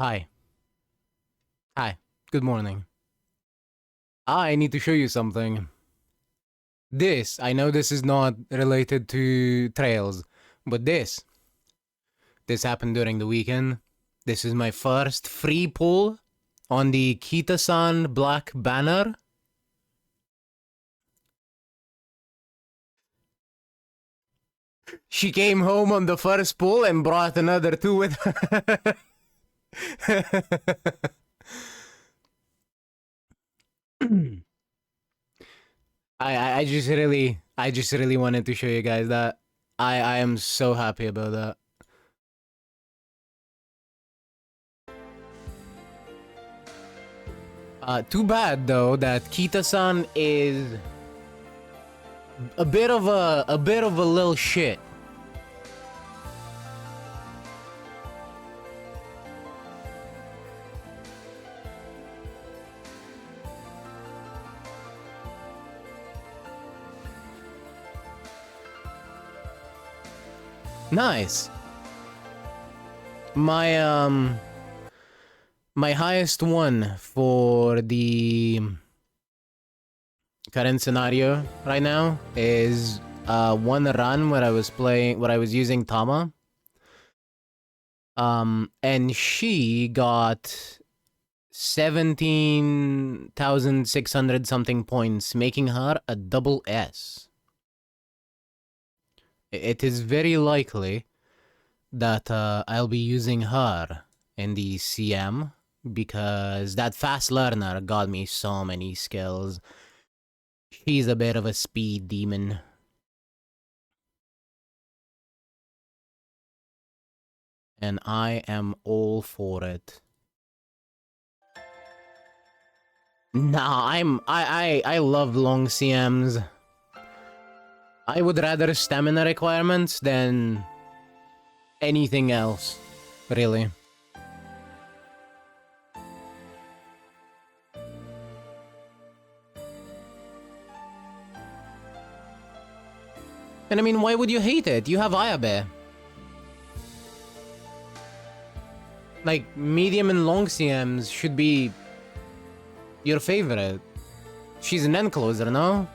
Hi. Hi. Good morning. I need to show you something. I know this is not related to trails, but this happened during the weekend. This is my first free pull on the Kita-san black banner. She came home on the first pull and brought another two with her. I just really wanted to show you guys that. I am so happy about that. Too bad though that Kita-san is a bit of a little shit. Nice. My highest one for the current scenario right now is one run where I was using Tama. And she got 17,600 something points, making her a double S. It is very likely that I'll be using her in the CM because that fast learner got me so many skills. She's a bit of a speed demon. And I am all for it. Nah, I love long CMs. I would rather stamina requirements than anything else, really. And I mean, why would you hate it? You have Ayabe. Like, medium and long CMs should be your favorite. She's an end closer, no?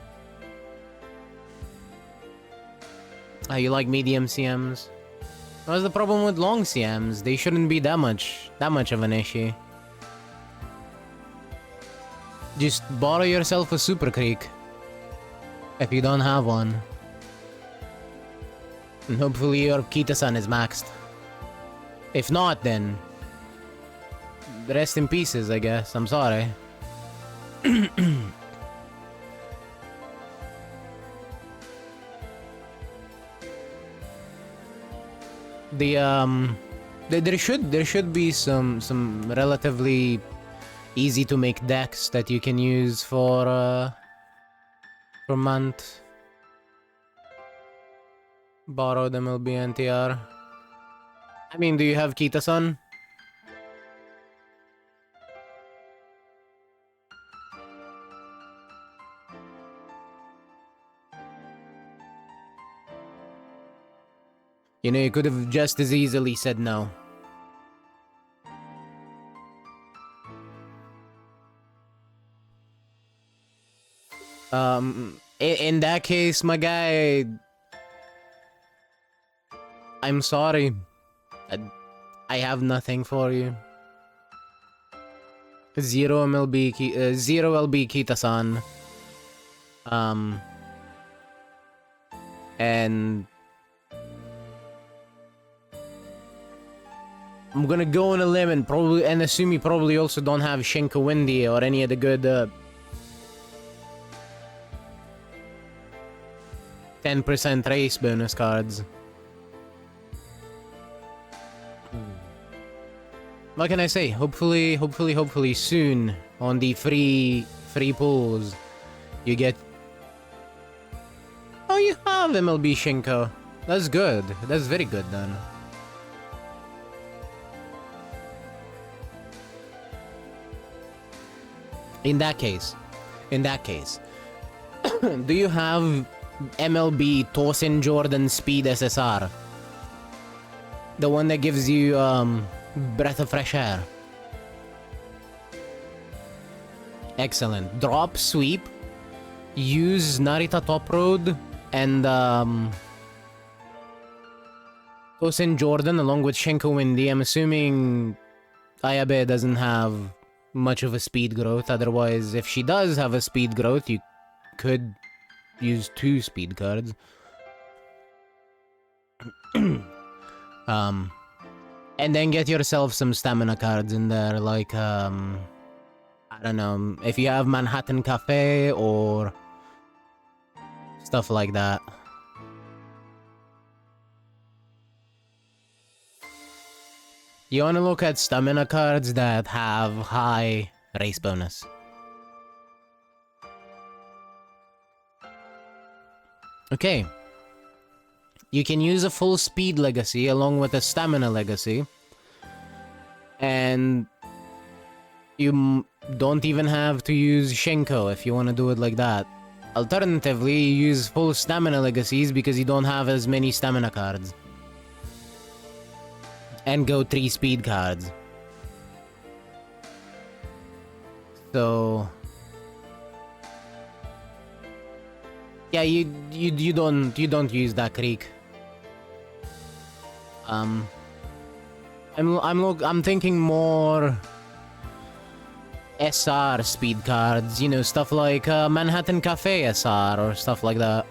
You like medium CMs? What's the problem with long CMs? They shouldn't be that much of an issue. Just borrow yourself a Super Creek. If you don't have one. And hopefully your Kita-san is maxed. If not, then rest in pieces, I guess. I'm sorry. There should be some relatively easy to make decks that you can use for month. Borrowed MLB NTR. I mean, do you have Kita-san? You know, you could have just as easily said no. In that case, my guy, I'm sorry. I have nothing for you. Zero LB Kita-san. And I'm gonna go on a limb and assume you probably also don't have Shinka Windy or any of the good 10% race bonus cards. What can I say? Hopefully soon on the free pulls you get. Oh, you have MLB Shinko. That's good. That's very good then. In that case, do you have MLB Tosin Jordan Speed SSR? The one that gives you breath of fresh air. Excellent. Drop, sweep, use Narita Top Road, and Tosin Jordan along with Shenko Windy. I'm assuming Ayabe doesn't have much of a speed growth. Otherwise, if she does have a speed growth, you could use 2 speed cards. And then get yourself some stamina cards in there, like, I don't know, if you have Manhattan Cafe or stuff like that. You wanna look at stamina cards that have high race bonus. Okay. You can use a full speed legacy along with a stamina legacy. And you don't even have to use Shenko if you want to do it like that. Alternatively, you use full stamina legacies because you don't have as many stamina cards. And go 3 speed cards. So yeah, you don't use that creek. I'm thinking more SR speed cards, you know, stuff like Manhattan Cafe SR or stuff like that.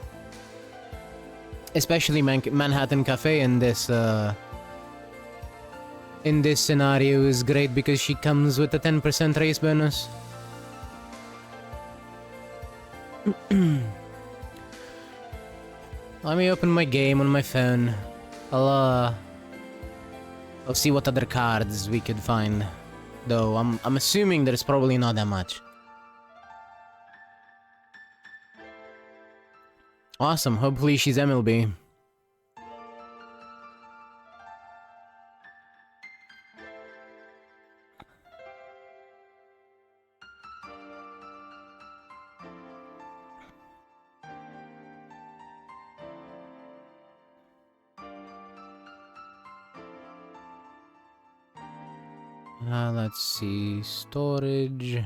Especially Manhattan Cafe in this scenario is great because she comes with a 10% race bonus. Let me open my game on my phone. I'll see what other cards we could find. Though I'm assuming there's probably not that much. Awesome, hopefully she's MLB. Let's see, storage.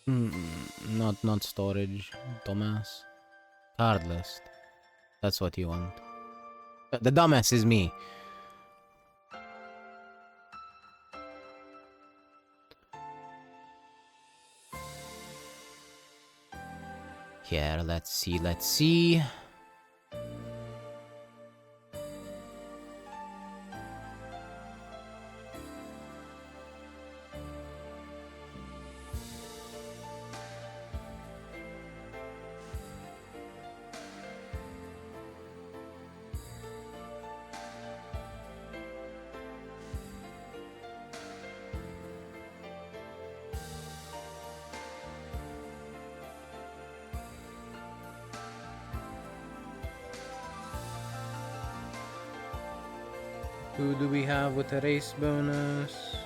Not storage, dumbass. Card list. That's what you want. The dumbass is me. Here, let's see. Who do we have with a race bonus?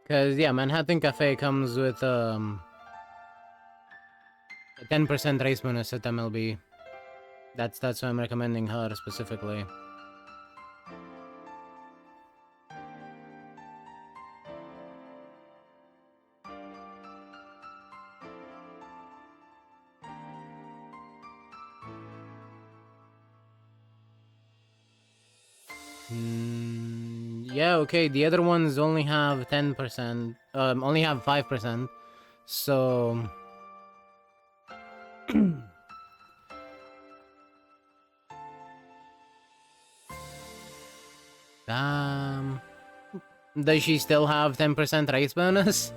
Because, yeah, Manhattan Cafe comes with a 10% race bonus at MLB. That's why I'm recommending her specifically. Yeah, okay, the other ones only have 10%, only have 5%, so... Does she still have 10% race bonus?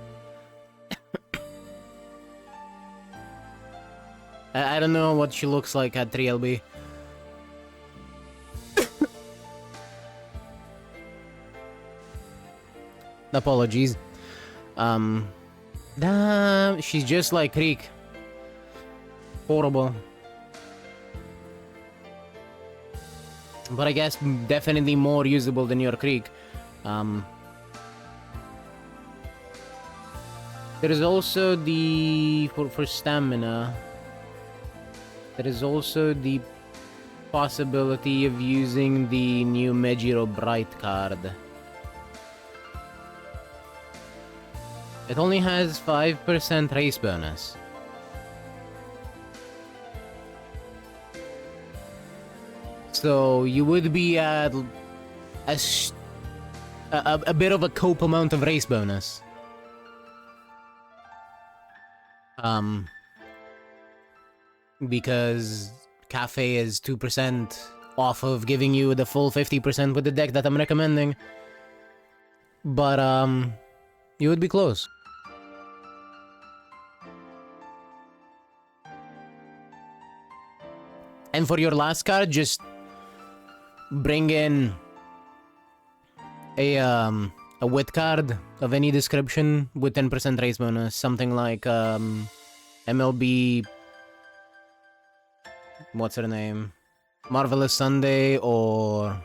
I don't know what she looks like at 3LB. Apologies. Damn, she's just like Creek. Horrible. But I guess definitely more usable than your Creek. There is also the... For stamina... There is also the possibility of using the new Mejiro Bright card. It only has 5% race bonus. So you would be at a bit of a cope amount of race bonus. Because Cafe is 2% off of giving you the full 50% with the deck that I'm recommending. But, you would be close. And for your last card, just bring in a wit card of any description with 10% race bonus. Something like, MLB... What's her name? Marvelous Sunday or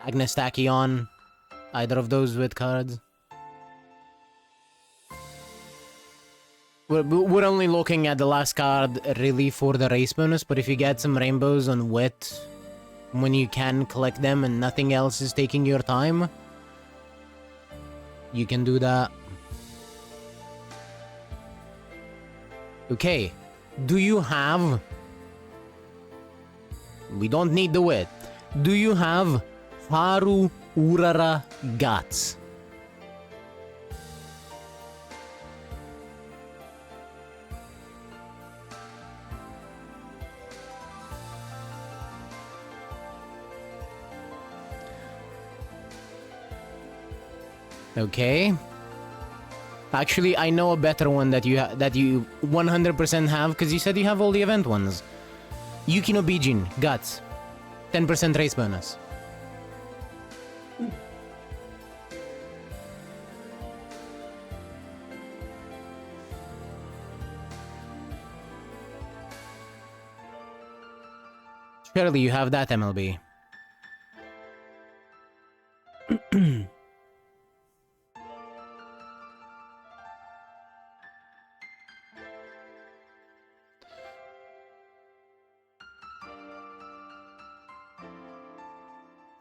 Agnes Tachyon. Either of those wit cards. We're only looking at the last card really for the race bonus, but if you get some rainbows on wit when you can collect them and nothing else is taking your time, you can do that. Okay. Do you have... We don't need the wit. Do you have Haru Urara Guts? Okay. Actually, I know a better one that you 100% have, because you said you have all the event ones. Yukino Bijin, Guts. 10% race bonus. Surely you have that, MLB.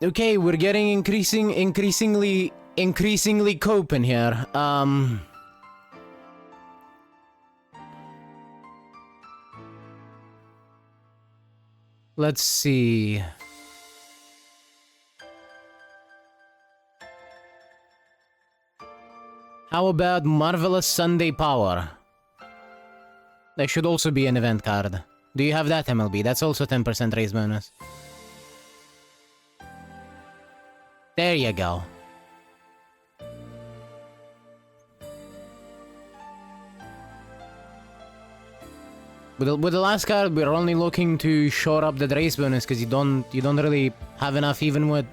Okay, we're getting increasingly cope in here. Let's see. How about Marvelous Sunday Power? That should also be an event card. Do you have that, MLB? That's also 10% raise bonus. There you go. With the last card, we're only looking to shore up the race bonus because you don't really have enough even with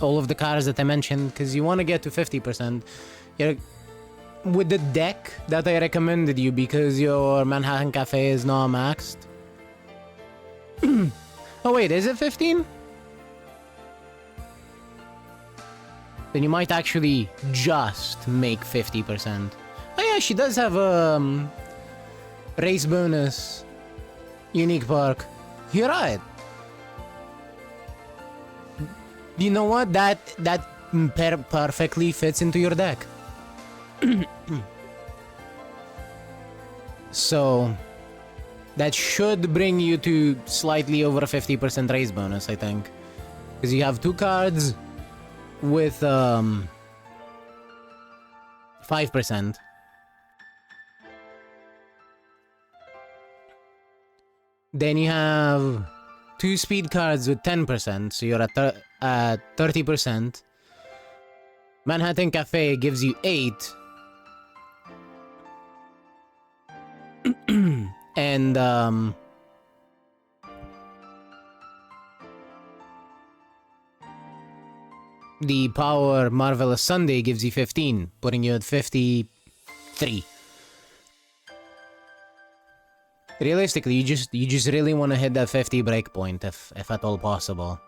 all of the cards that I mentioned, because you want to get to 50%. With the deck that I recommended you, because your Manhattan Cafe is not maxed. Oh wait, is it 15? Then you might actually just make 50%. Oh yeah, she does have a race bonus unique perk. You're right. You know what? That perfectly fits into your deck. So that should bring you to slightly over a 50% raise bonus, I think. Because you have two cards with 5%. Then you have two speed cards with 10%, so you're at 30%. Manhattan Cafe gives you 8. And the Power Marvelous Sunday gives you 15, putting you at 50 3. Realistically, you just really want to hit that 50 breakpoint if at all possible.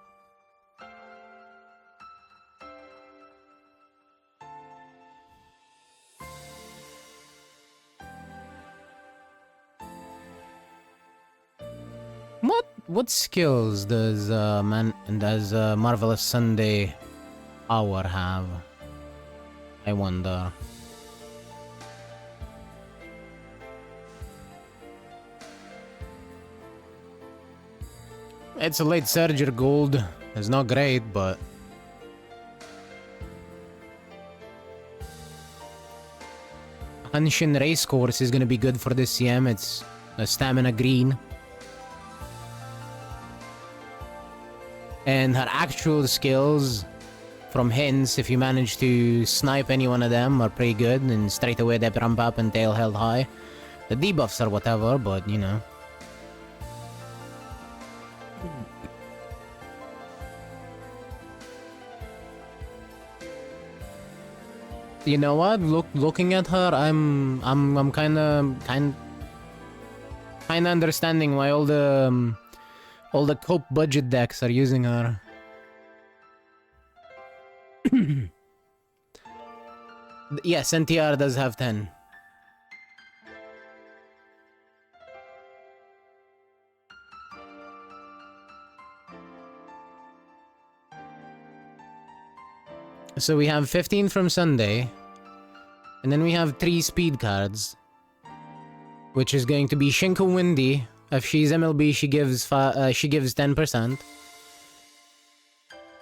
What skills does Marvelous Sunday Hour have? I wonder. It's a late Surger gold. It's not great, but Hanshin Racecourse is gonna be good for this CM. It's a stamina green. And her actual skills from hints, if you manage to snipe any one of them, are pretty good, and straight away they ramp up and tail held high. The debuffs are whatever, but you know. You know what? Looking at her, I'm kinda understanding why all the cope budget decks are using her. Yes, NTR does have 10. So we have 15 from Sunday, and then we have 3 speed cards, which is going to be Shinko Windy. If she's MLB, she gives 10%.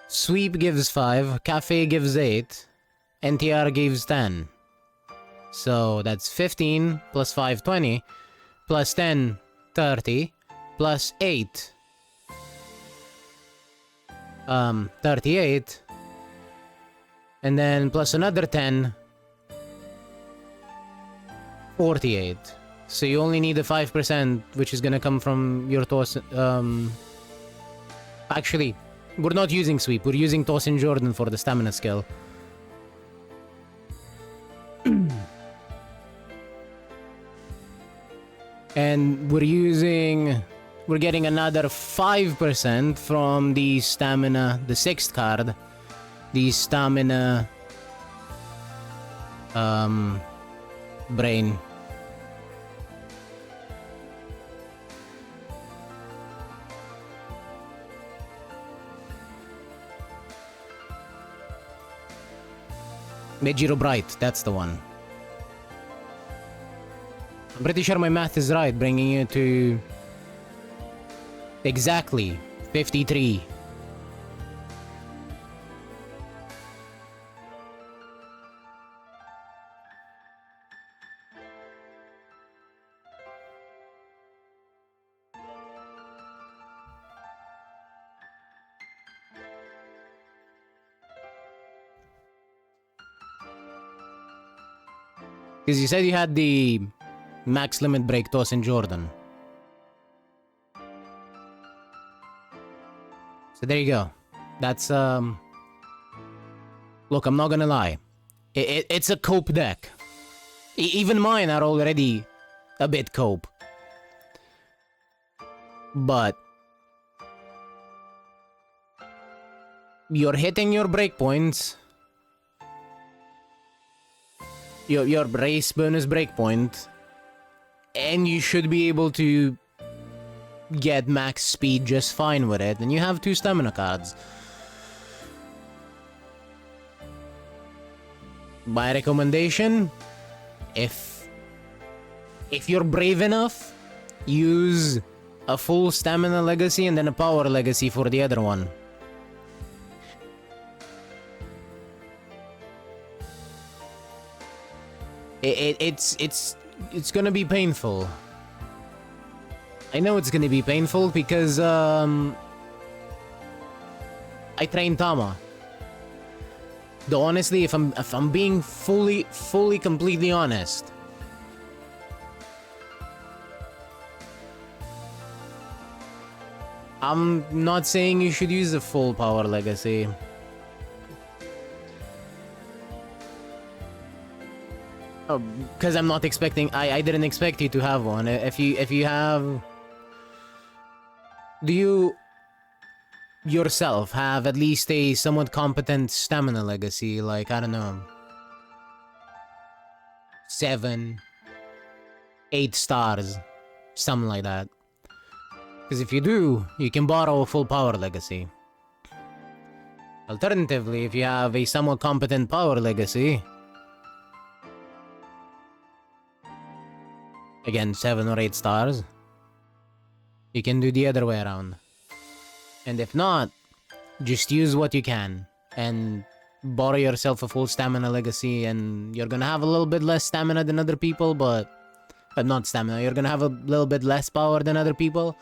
Sweep gives 5, Cafe gives 8, NTR gives 10. So that's 15 plus 5, 20, plus 10, 30, plus 8, 38, and then plus another 10, 48. So you only need the 5%, which is gonna come from your toss. Actually, we're not using Sweep, we're using Toss in Jordan for the stamina skill. And we're getting another 5% from the stamina, the 6th card. The stamina brain. Mejiro Bright, that's the one. I'm pretty sure my math is right, bringing you to exactly 53. Because you said you had the max limit break toss in Jordan. So there you go. That's, look, I'm not gonna lie. It's a cope deck. Even mine are already a bit cope. But you're hitting your breakpoints. Your race bonus breakpoint, and you should be able to get max speed just fine with it, and you have 2 stamina cards. My recommendation, if you're brave enough, use a full stamina legacy and then a power legacy for the other one. It's gonna be painful. I know it's gonna be painful because I train Tama. Though honestly, if I'm being fully completely honest, I'm not saying you should use the full power legacy. Because I'm not expecting. I didn't expect you to have one. If you have, do you yourself have at least a somewhat competent stamina legacy? Like, I don't know, 7, 8 stars, something like that. Because if you do, you can borrow a full power legacy. Alternatively, if you have a somewhat competent power legacy, again, 7 or 8 stars, you can do the other way around. And if not, just use what you can and borrow yourself a full stamina legacy, and you're gonna have a little bit less stamina than other people, but not stamina, you're gonna have a little bit less power than other people.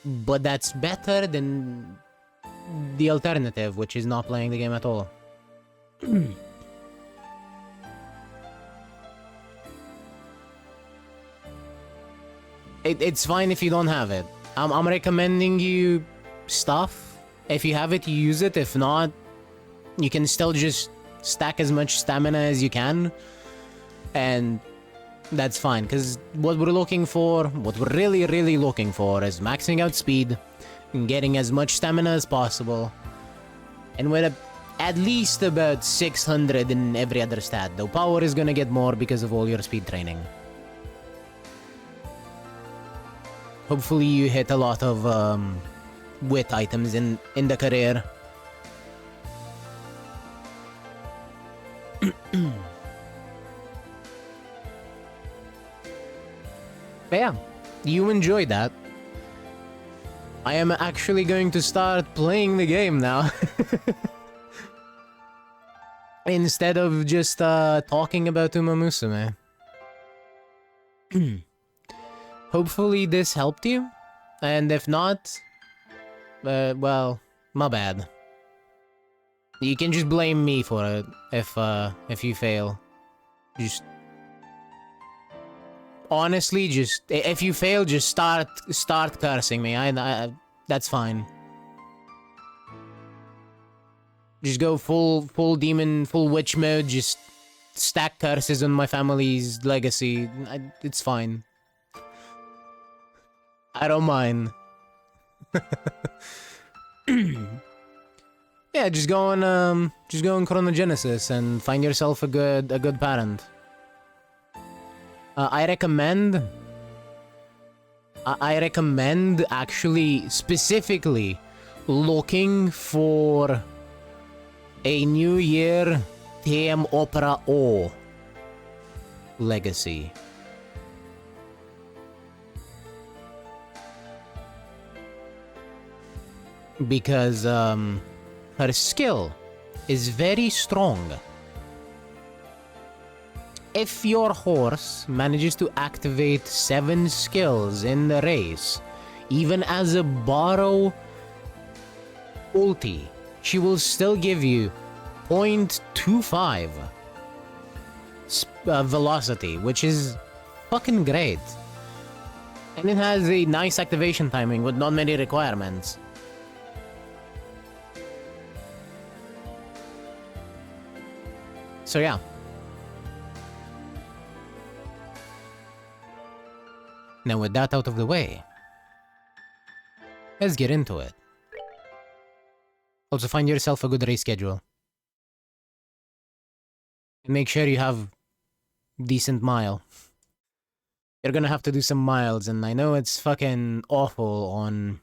But that's better than the alternative, which is not playing the game at all. It's fine if you don't have it. I'm recommending you stuff. If you have it, you use it. If not, you can still just stack as much stamina as you can. And that's fine, because what we're looking for, what we're really, really looking for is maxing out speed and getting as much stamina as possible. And with at least about 600 in every other stat, though power is gonna get more because of all your speed training. Hopefully you hit a lot of wit items in the career. But yeah, you enjoyed that. I am actually going to start playing the game now. Instead of just talking about Uma Musume. Hopefully this helped you. And if not, well, my bad. You can just blame me for it if you fail. Just honestly, just if you fail, just start cursing me. I that's fine. Just go full demon, full witch mode. Just stack curses on my family's legacy. It's fine. I don't mind. Yeah, just go on Chronogenesis and find yourself a good parent. I recommend actually specifically looking for a New Year theme opera O legacy. Because her skill is very strong. If your horse manages to activate 7 skills in the race, even as a borrow ulti, she will still give you 0.25 velocity, which is fucking great. And it has a nice activation timing with not many requirements. So yeah. Now with that out of the way, let's get into it. Also find yourself a good race schedule. And make sure you have decent mile. You're gonna have to do some miles, and I know it's fucking awful on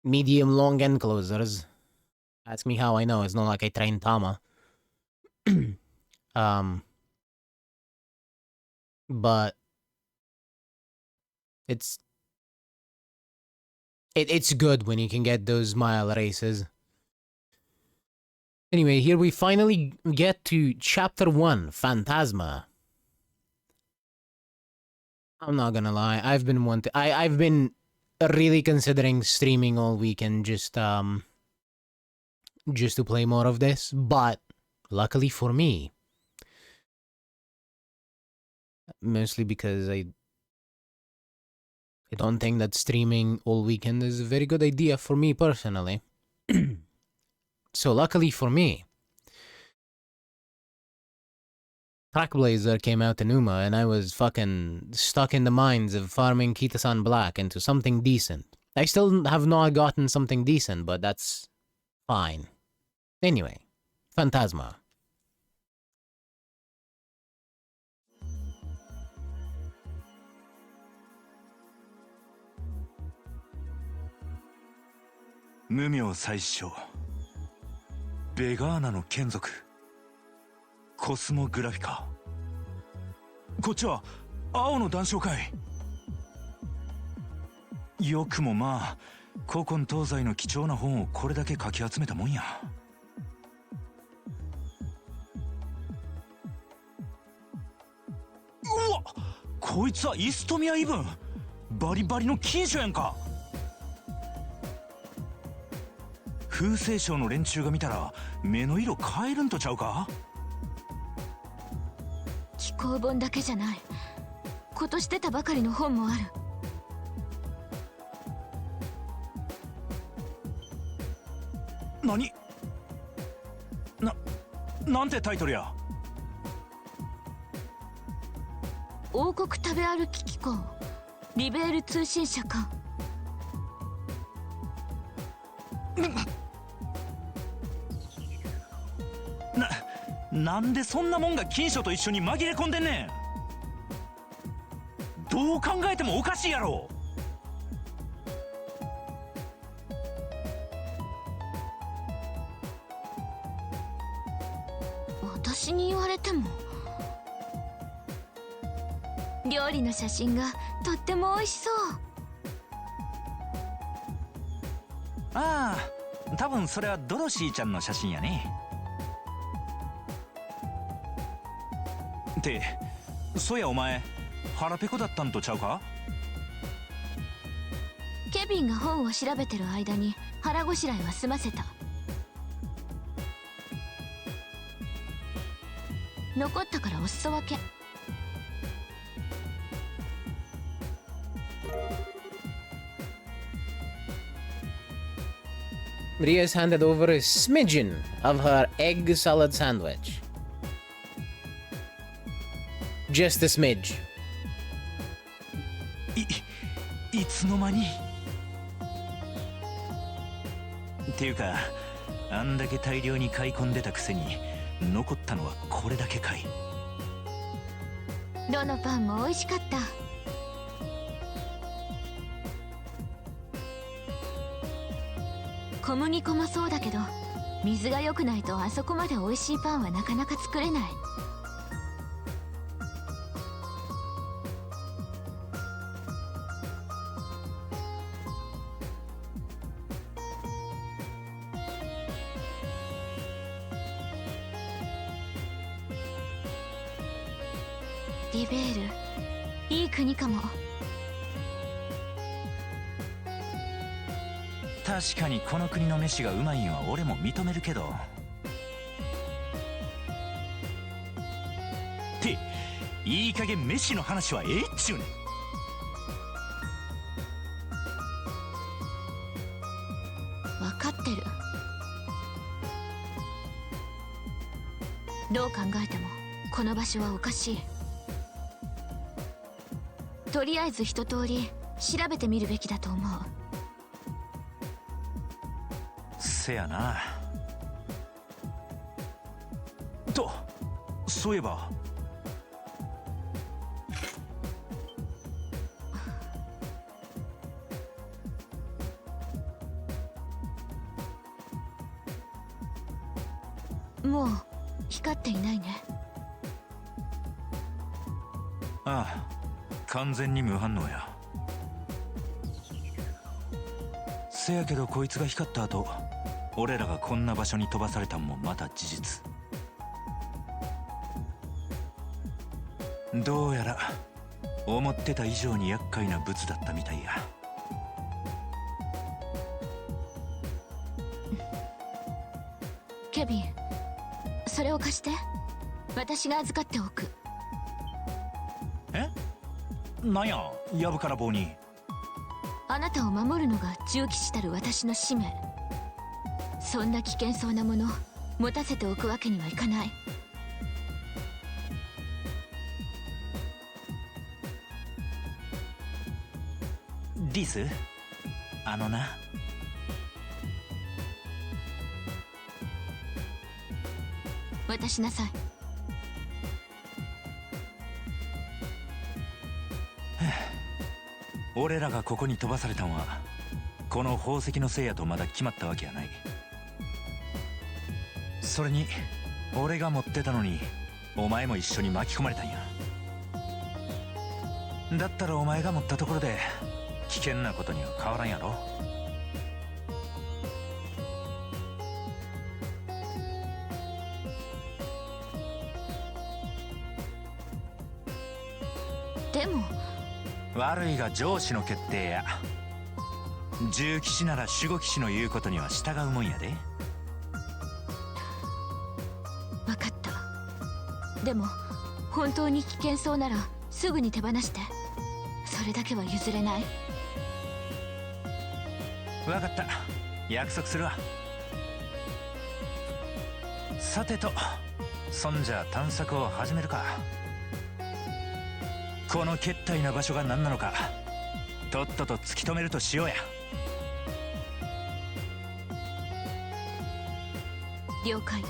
medium long end closers. Ask me how I know, it's not like I train Tama. But it's good when you can get those mile races. Anyway, here we finally get to Chapter 1, Phantasma. I'm not gonna lie, I've been really considering streaming all weekend just to play more of this, but luckily for me, mostly because I don't think that streaming all weekend is a very good idea for me personally. So luckily for me, Trackblazer came out in Uma, and I was fucking stuck in the mines of farming Kitasan Black into something decent. I still have not gotten something decent, but that's fine. Anyway, Phantasma. Mumyo Saisho. Vegana no Kenzoku. Cosmographica. こっちは青の談笑かい。よくもまあ古今東西の貴重な本をこれだけ書き集めたもんや。うわ、こいつはイストミアイブン。バリバリの禁書やんか。風星省の連中が見たら目の色変えるんとちゃうか。気候本だけじゃない。今年出たばかりの本もある。何？なんてタイトルや。王国食べ歩き機構リベール通信社か。なんでそんなもんが金書と一緒に紛れ込んでんねん。どう考えてもおかしいやろ。私に言われても。料理の写真がとっても美味しそう。ああ、多分それはドロシーちゃんの写真やね。ってそうや、お前腹ペコだったんとちゃうか。ケビンが本を調べてる間に腹ごしらえは済ませた。残ったからお裾分け。Ria's handed over a smidgen of her egg salad sandwich. Just a smidge. いつの間に。っていうか、あんだけ大量に買い込んでたくせに残ったのはこれだけかい。どのパンも美味しかった。小麦粉もそうだけど、水が良くないとあそこまで美味しいパンはなかなか作れない。リベール、いい国かも。確かにこの国の飯がうまいんは俺も認めるけど。っていい加減飯の話はええっちゅうねん。分かってる。どう考えてもこの場所はおかしい。とりあえず一通り調べてみるべきだと思う。せやな。とそういえばもう光っていないね。ああ、完全に無反応や。せやけどこいつが光った後、俺らがこんな場所に飛ばされたんもまた事実。どうやら思ってた以上に厄介なブツだったみたいや。ケビン、それを貸して。私が預かっておく。え？なんや、やぶから棒に。あなたを守るのが重騎士たる私の使命。そんな危険そうなもの持たせておくわけにはいかない。リス、あのな。渡しなさい。俺らがここに飛ばされたんはこの宝石のせいやとまだ決まったわけやない。それに俺が持ってたのにお前も一緒に巻き込まれたんや。だったらお前が持ったところで危険なことには変わらんやろ。でも悪いが上司の決定や。重騎士なら守護騎士の言うことには従うもんやで。分かった。でも本当に危険そうならすぐに手放して。それだけは譲れない。分かった、約束するわ。さてと、そんじゃ探索を始めるか。この決体な場所が何なのかとっとと突き止めるとしようや。了解。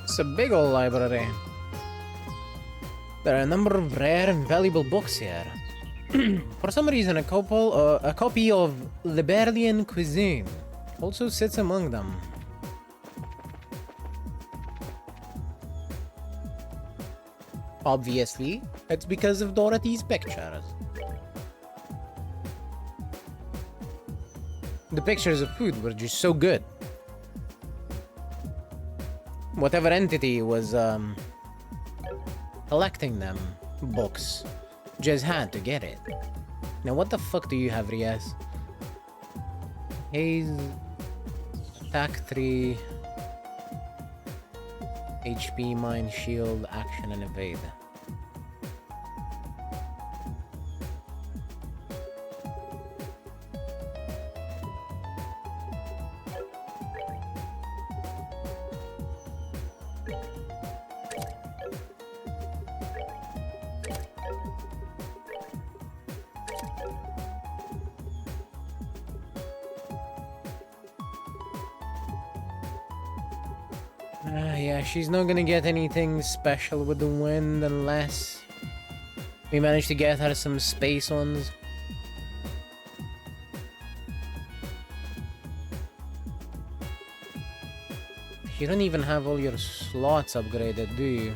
It's a big old library. There are a number of rare and valuable books here. For some reason, a copy of Liberalian cuisine also sits among them. Obviously, it's because of Dorothy's pictures. The pictures of food were just so good. Whatever entity was, collecting them books just had to get it. Now, what the fuck do you have, Riaz? Haze, attack 3, HP, mind, shield, action, and evade. Yeah, she's not gonna get anything special with the wind unless we manage to get her some space ones. You don't even have all your slots upgraded, do you?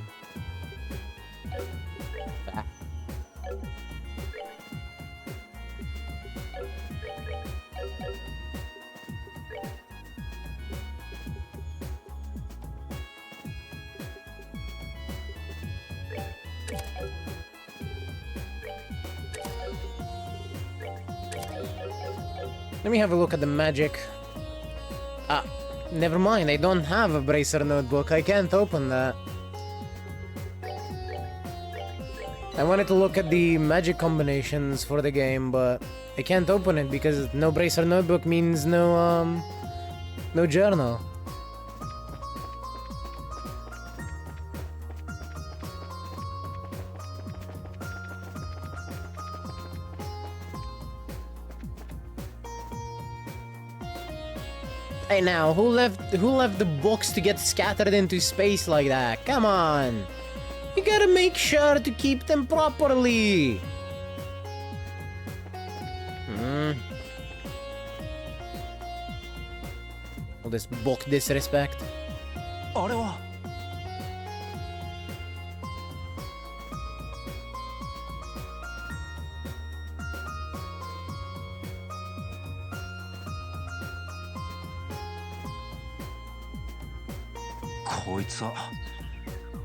Let me have a look at the magic. Ah, never mind, I don't have a bracer notebook. I can't open that. I wanted to look at the magic combinations for the game, but I can't open it because no bracer notebook means no journal. Hey now, who left the books to get scattered into space like that? Come on! You gotta make sure to keep them properly! All this book disrespect. あれはこいつは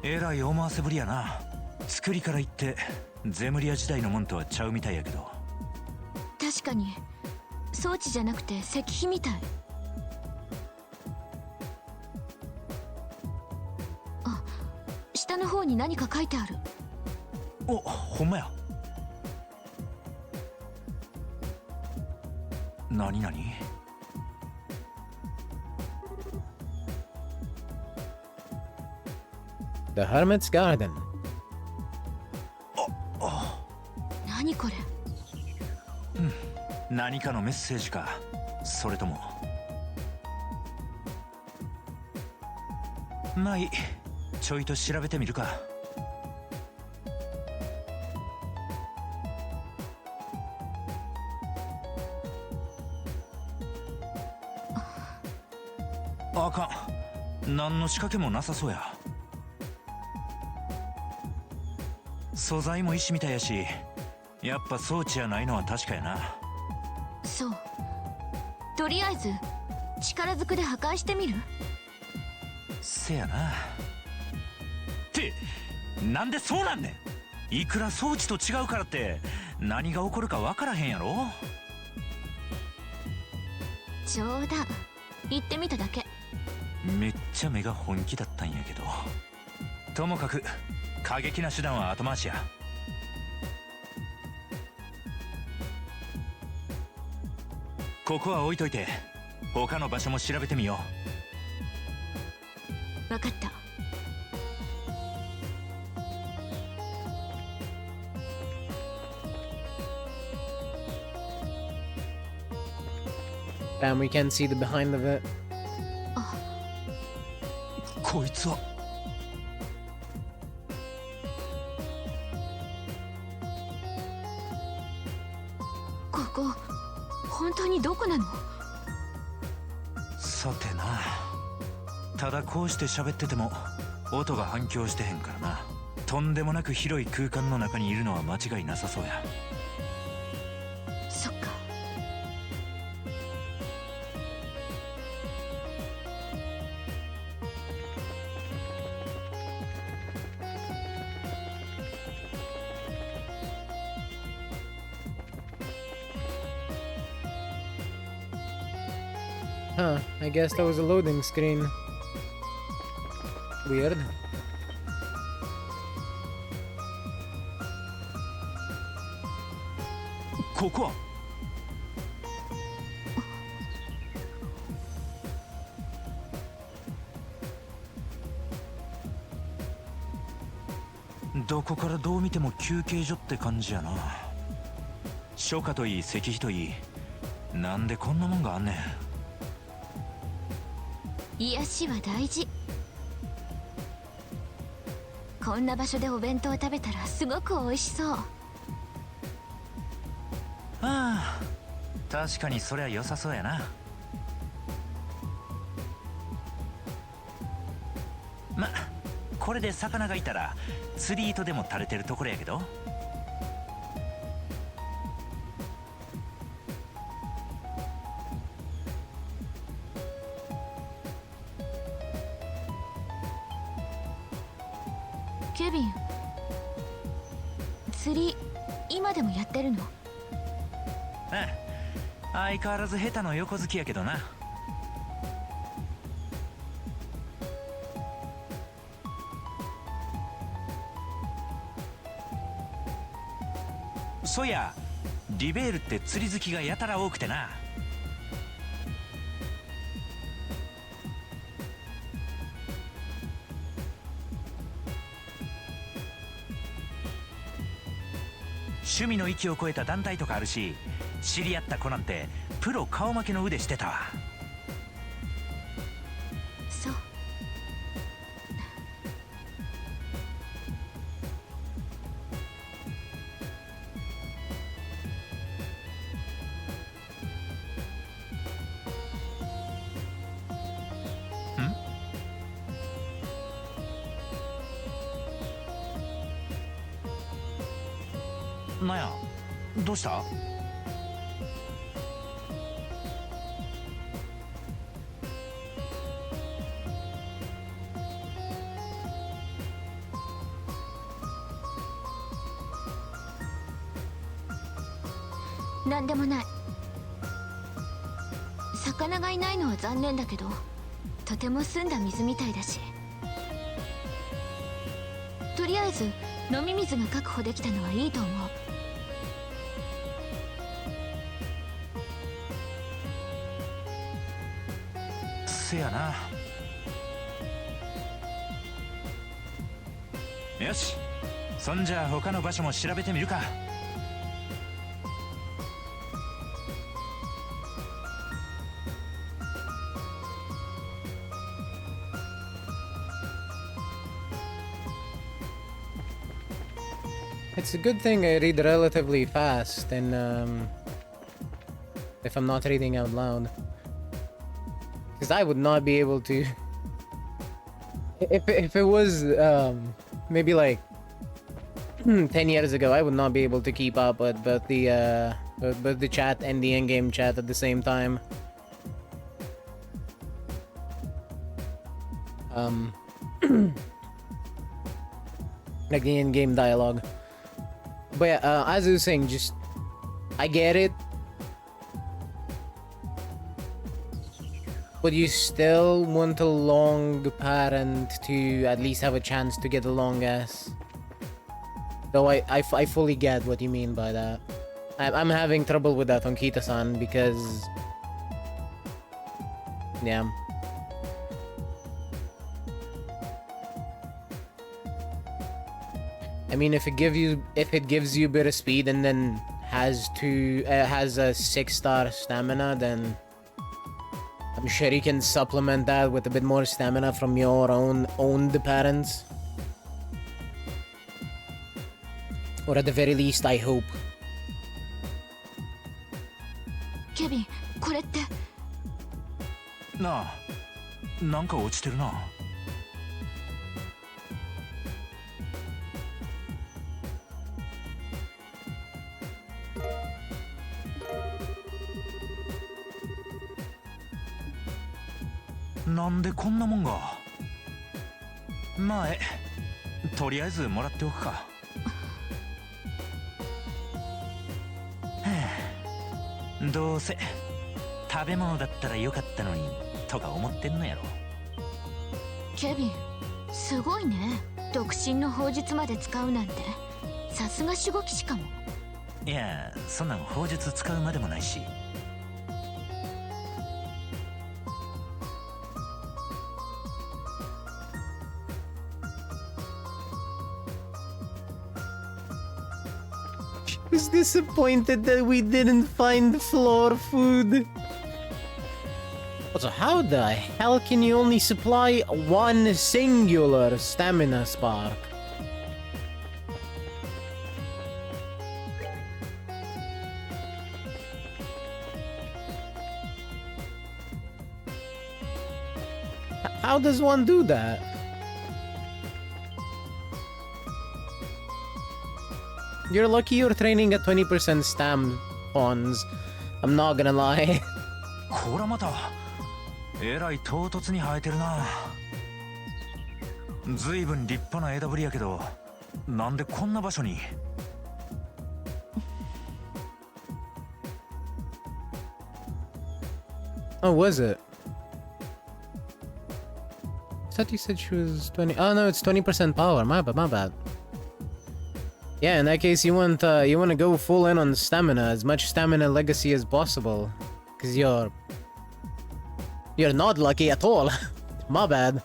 えらい思わせぶりやな。作りから言ってゼムリア時代のもんとはちゃうみたいやけど。確かに装置じゃなくて石碑みたい。あ、下の方に何か書いてある。お、ほんまや。なになに？ The Hermit's Garden. 何これ。何かのメッセージか、それとも。まあいい、ちょいと調べてみるか。あかん、何の仕掛けもなさそうや。素材も石みたいやし、やっぱ装置やないのは確かやな。そう。とりあえず力ずくで破壊してみる。せやな。ってなんでそうなんねん。いくら装置と違うからって何が起こるか分からへんやろ。冗談言ってみただけ。めっちゃ目が本気だったんやけど、ともかく過激な手段は後回しや。ここは置いといて他の場所も調べてみよ分かった。And we can see the behind of it. う。こいつはここ本当にどこなの。さてな、ただこうして喋ってても音が反響してへんからな。とんでもなく広い空間の中にいるのは間違いなさそうや。そっか。Huh, I guess that was a loading screen. Weird. ここはどこからどう見ても休憩所って感じやな。書家といい石碑といい、なんでこんなもんがあんねん。癒しは大事。こんな場所でお弁当を食べたらすごく美味しそう。ああ、確かにそりゃ良さそうやな。ま、これで魚がいたら釣り糸でも垂れてるところやけど。ケビン、釣り今でもやってるの？相変わらず下手の横好きやけどな。そういや、リベールって釣り好きがやたら多くてな。趣味の域を超えた団体とかあるし、知り合った子なんてプロ顔負けの腕してたわ。そう。なんや、どうした？なんでもない。魚がいないのは残念だけど、とても澄んだ水みたいだし。とりあえず飲み水が確保できたのはいいと思う。せやな。よし、そんじゃ他の場所も調べてみるか。It's a good thing I read relatively fast, and if I'm not reading out loud, because I would not be able to. If it was maybe like 10 years ago, I would not be able to keep up with both the chat and the in-game chat at the same time. Like the in-game dialogue. But yeah, as I was saying, just I get it, but you still want a long parent to at least have a chance to get a long ass. Though I fully get what you mean by that. I'm having trouble with that on Kita-san because, yeah. I mean, if it gives you a bit of speed and then has a 6-star stamina, then I'm sure you can supplement that with a bit more stamina from your owned parents. Or at the very least, I hope. ケビン、これって。なあ、なんか落ちてるな。なんでこんなもんが。まあとりあえずもらっておくか。はあ、どうせ食べ物だったらよかったのにとか思ってんのやろ。ケビン、すごいね。独身の砲術まで使うなんて。さすが守護騎士かも。いや、そんなん砲術使うまでもないし。Was disappointed that we didn't find floor food. Also, how the hell can you only supply one singular stamina spark? How does one do that? You're lucky you're training at 20% stam pawns. I'm not gonna lie. こらまたえらい唐突に生えてるな。ずいぶん立派な枝ぶりやけど、なんでこんな場所に。Oh, was it? I thought you said she was 20. Oh no, it's 20% power. My bad. Yeah, in that case, you want to go full in on stamina, as much stamina legacy as possible, because you're not lucky at all. My bad.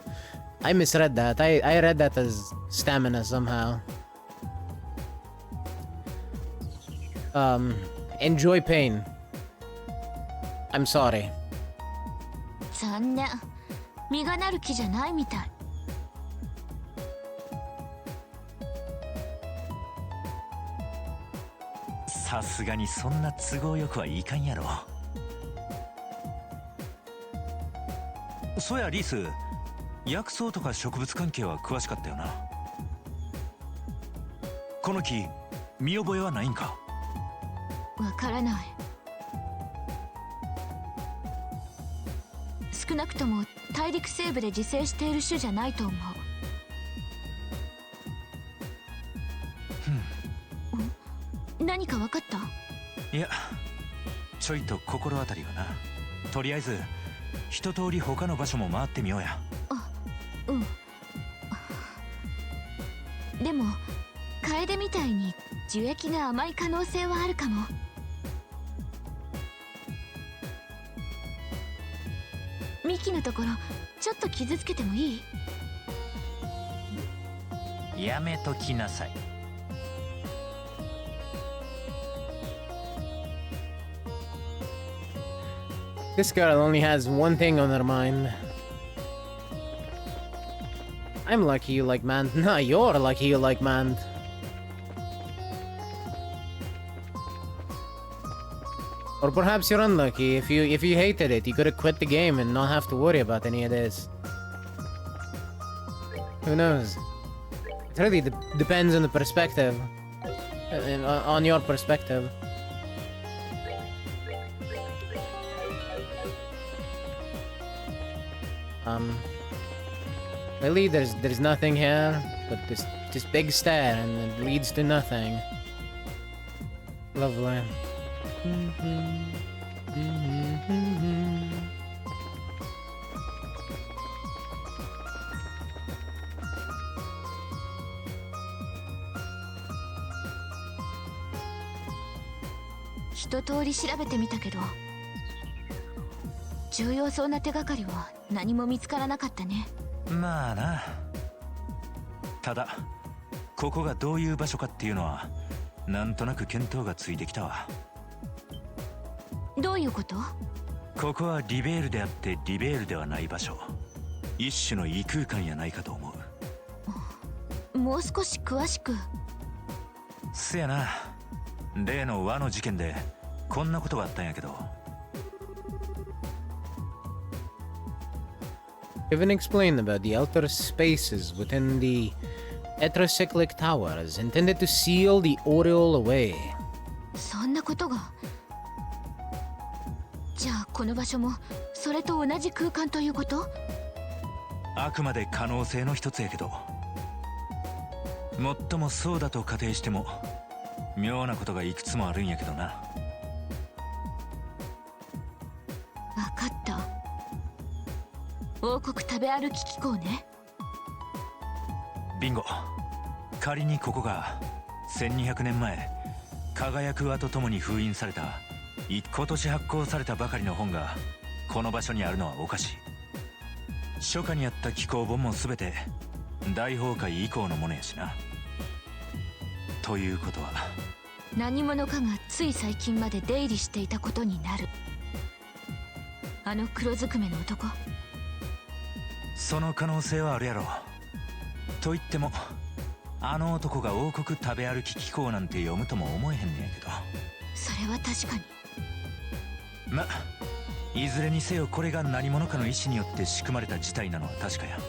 I misread that. I read that as stamina somehow. Enjoy pain. I'm sorry. 残念。実がなる木じゃないみたい。さすがにそんな都合よくはいかんやろ。そやリース、薬草とか植物関係は詳しかったよな。この木見覚えはないんか。わからない。少なくとも大陸西部で自生している種じゃないと思う。何か分かった？いや、ちょいと心当たりはな。とりあえず一通り他の場所も回ってみようや。あ、うん。でも楓みたいに樹液が甘い可能性はあるかも。ミキのところちょっと傷つけてもいい？やめときなさい。This girl only has one thing on her mind. I'm lucky you like man. Nah, you're lucky you like man. Or perhaps you're unlucky. If you hated it, you could have quit the game and not have to worry about any of this. Who knows? It really depends on the perspective. On your perspective. Really, there's nothing here, but this big stair, and it leads to nothing. Lovely.一通り調べてみたけど、重要そうな手がかりは何も見つからなかったね。まあな。ただここがどういう場所かっていうのはなんとなく見当がついてきたわ。どういうこと？ここはリベールであってリベールではない場所。一種の異空間やないかと思う。もう少し詳しく。せやな。例の和の事件でこんなことがあったんやけど。Kevin explained about the outer spaces within the heterocyclic towers intended to seal the Oriole away. そんなことが。じゃあこの場所もそれと同じ空間ということ？あくまで可能性の一つやけど、もっともそうだと仮定しても妙なことがいくつもあるんやけどな。わかった。王国食べ歩き機構ね。ビンゴ。仮にここが1200年前輝く輪とともに封印された今年発行されたばかりの本がこの場所にあるのはおかしい。初夏にあった機構本も全て大崩壊以降のものやしな。ということは何者かがつい最近まで出入りしていたことになる。あの黒ずくめの男。その可能性はあるやろ。と言ってもあの男が王国食べ歩き機構なんて読むとも思えへんねやけど。それは確かに。ま、いずれにせよこれが何者かの意志によって仕組まれた事態なのは確かや。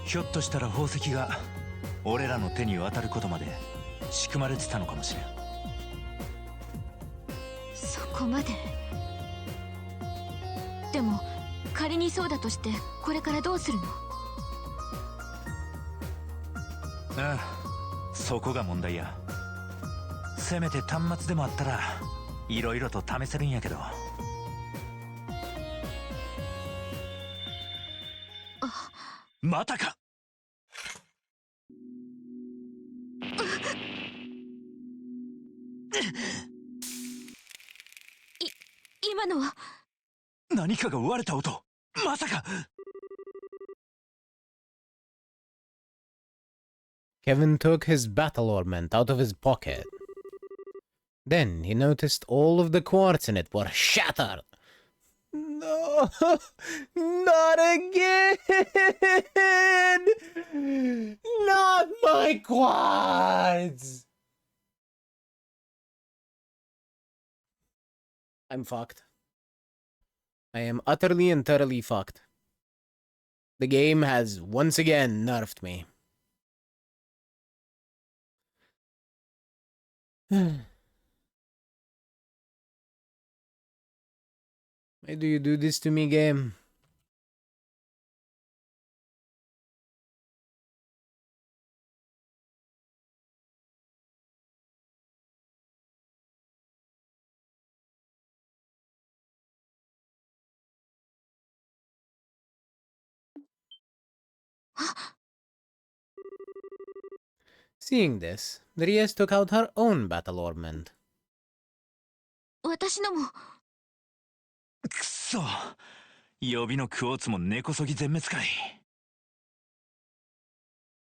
ひょっとしたら宝石が俺らの手に渡ることまで仕組まれてたのかもしれん。そこまで。でも仮にそうだとしてこれからどうするの？ああ、そこが問題や。せめて端末でもあったらいろいろと試せるんやけど。またか。今のは何かが割れた音。まさか。Kevin took his battle ornament out of his pocket. Then he noticed all of the quartz in it were shattered. No, not again! Not my quartz! I'm fucked. I am utterly and thoroughly fucked. The game has once again nerfed me. Why do you do this to me, game? Seeing this, Dries took out her own battle ornament. 私のも。くそ。予備のクォーツも根こそぎ全滅かい。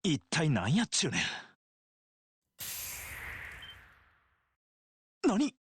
一体何やっちゅうねん。何？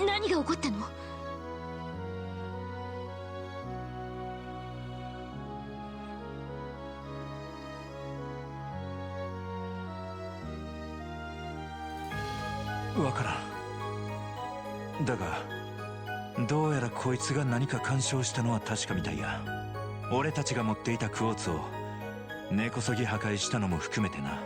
何が起こったの？わからん。だがどうやらこいつが何か干渉したのは確かみたいや。俺たちが持っていたクォーツを根こそぎ破壊したのも含めてな。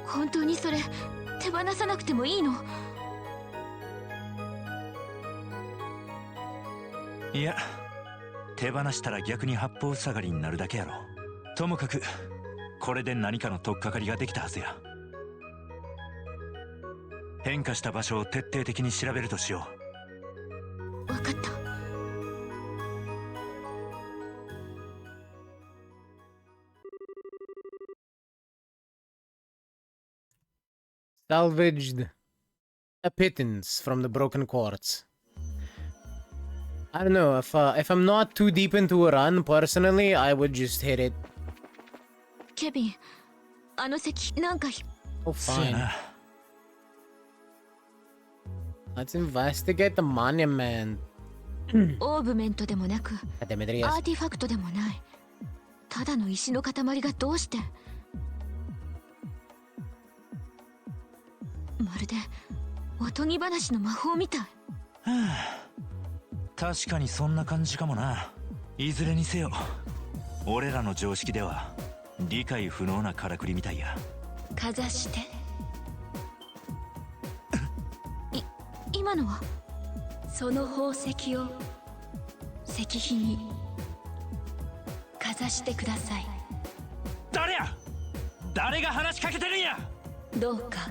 本当にそれ手放さなくてもいいの？いや、手放したら逆に八方塞がりになるだけやろ。ともかくこれで何かの取っかかりができたはずや。変化した場所を徹底的に調べるとしよ分かった。Salvaged a pittance from the broken quartz. I don't know, if I'm not too deep into a run, personally, I would just hit it. ケビン、あの席なんかOh, う。そうや fine. な。Let's investigate the monument. オーブメントでもなく Demetrius. アーティファクトでもない。ただの石の塊がどうして？まるでおとぎ話の魔法みたい。はあ、確かにそんな感じかもな。いずれにせよ俺らの常識では理解不能なからくりみたいや。かざして。今のはその宝石を石碑にかざしてください。誰や？誰が話しかけてるんや？どうか。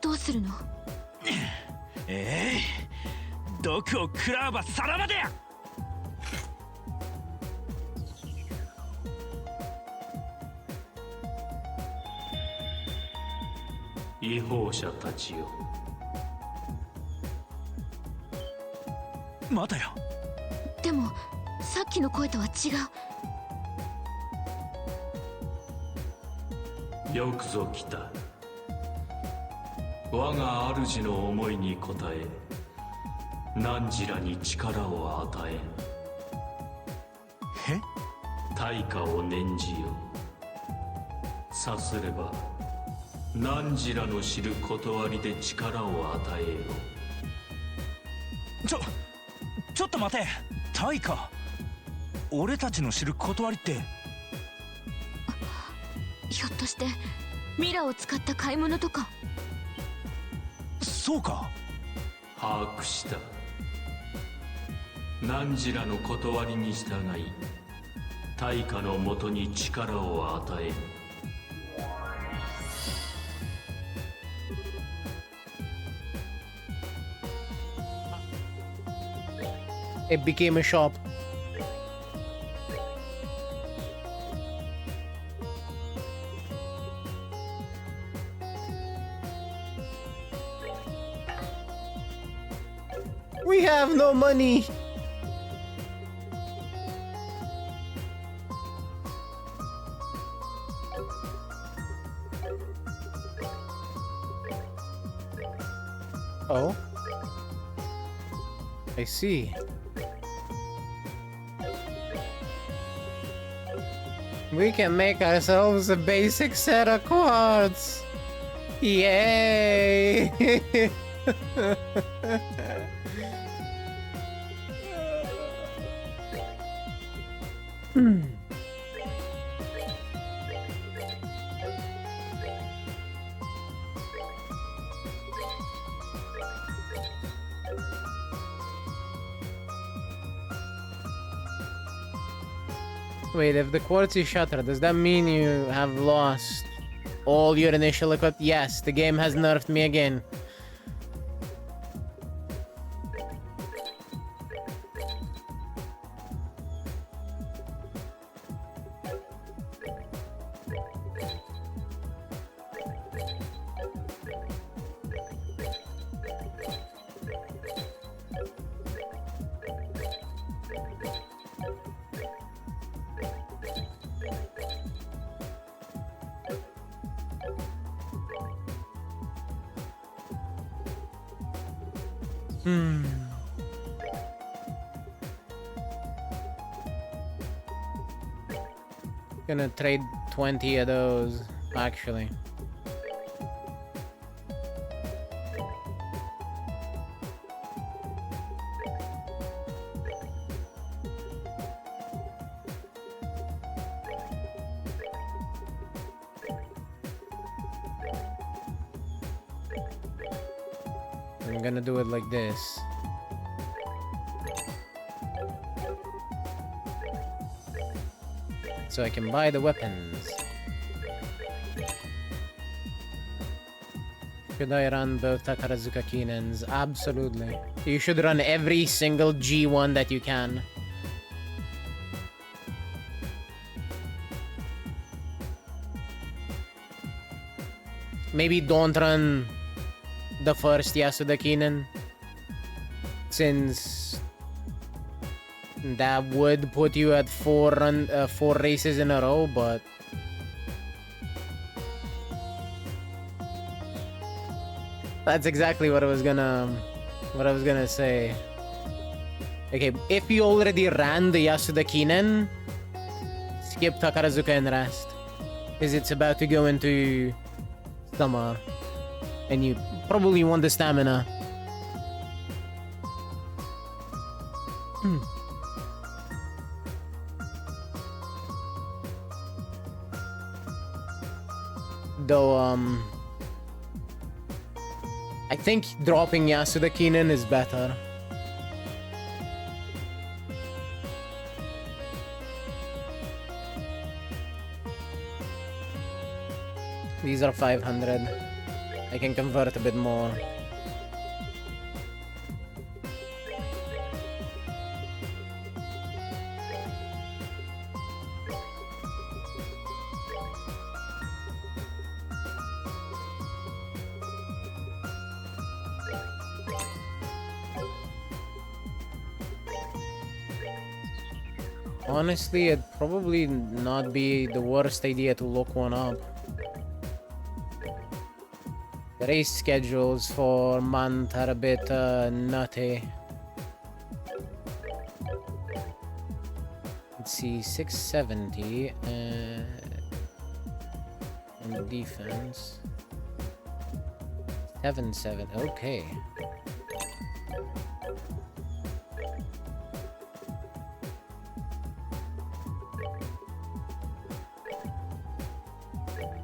どうするの？毒を食らわばさらばでや。違法者たちよ、またよ。でもさっきの声とは違う。よくぞ来た。我が主の思いに応え、汝らに力を与え、え？対価を念じよ。さすれば汝らの知る断りで力を与えよ。ちょっと待て。対価？俺たちの知る断りって。ひょっとしてミラを使った買い物とか？そうか。把握した。汝らの断りに従い、対価のもとに力を与える。It became a shop. We have no money. Oh, I see. We can make ourselves a basic set of quartz. Yay! Wait, if the quartz is shattered, does that mean you have lost all your initial equipment? Yes, the game has nerfed me again. Gonna trade 20 of those, actually. I'm gonna do it like this. So I can buy the weapons. Should I run both Takarazuka Kinens? Absolutely. You should run every single G1 that you can. Maybe don't run the first Yasuda Kinen, since that would put you at four races in a row, but that's exactly what I was gonna say. Okay, if you already ran the Yasuda Kinen, skip Takarazuka and rest, because it's about to go into summer, and you probably want the stamina. Though, I think dropping Yasuda Kinen is better. These are 500. I can convert a bit more. Honestly, it'd probably not be the worst idea to look one up. The race schedules for month are a bit nutty. Let's see, 670 and defense 770. Okay.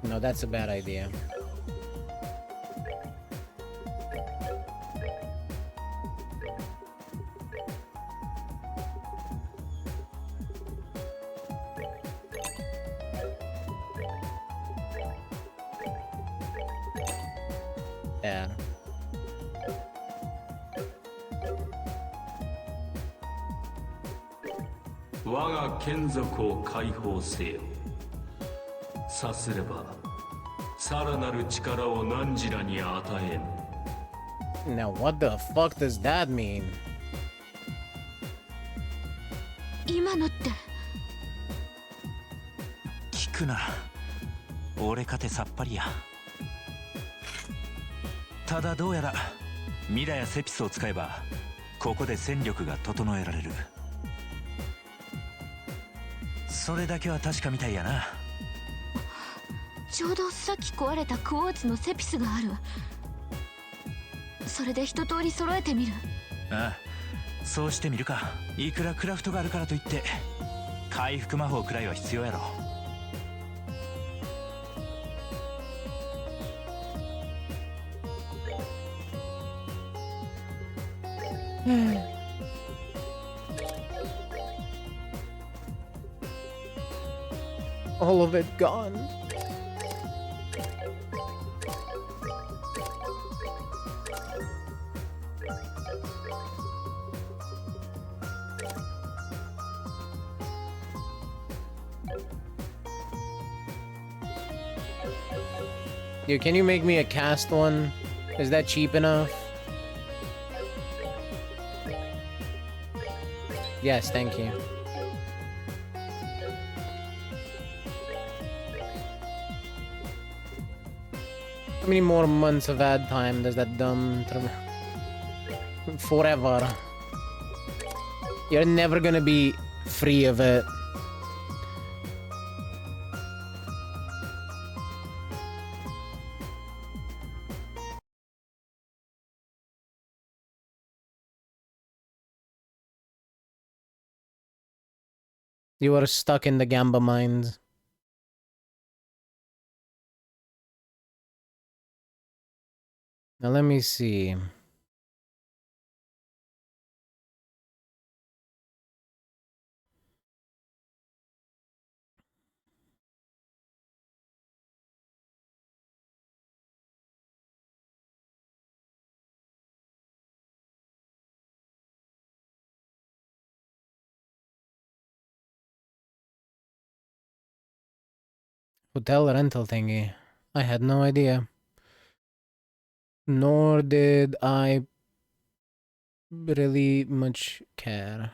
No, that's a bad idea. There. Waga Kenzoku Kaihou Seo. さすればさらなる力を汝らに与えん。 Now what the fuck does that mean? 今のって聞くな。俺かてさっぱりや。ただどうやらミラやセピスを使えばここで戦力が整えられる。それだけは確かみたいやな。ちょうどさっき壊れたクォーツのセピスがある。それで一通り揃えてみる。ああ、そうしてみるか。いくらクラフトがあるからといって回復魔法くらいは必要やろ。All of it gone. Dude, can you make me a cast one? Is that cheap enough? Yes, thank you. How many more months of ad time does that dumb... Forever. You're never gonna be free of it. You are stuck in the Gamba mines. Now let me see. Hotel rental thingy. I had no idea. Nor did I really much care.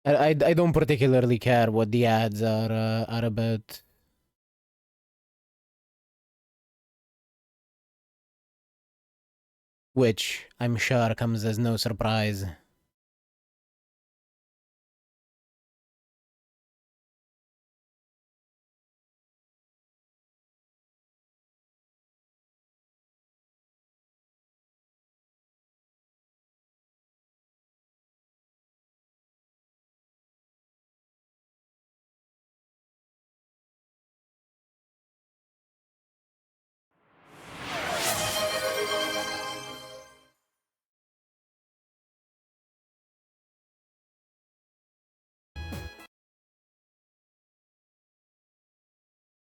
I don't particularly care what the ads are about. Which, I'm sure, comes as no surprise.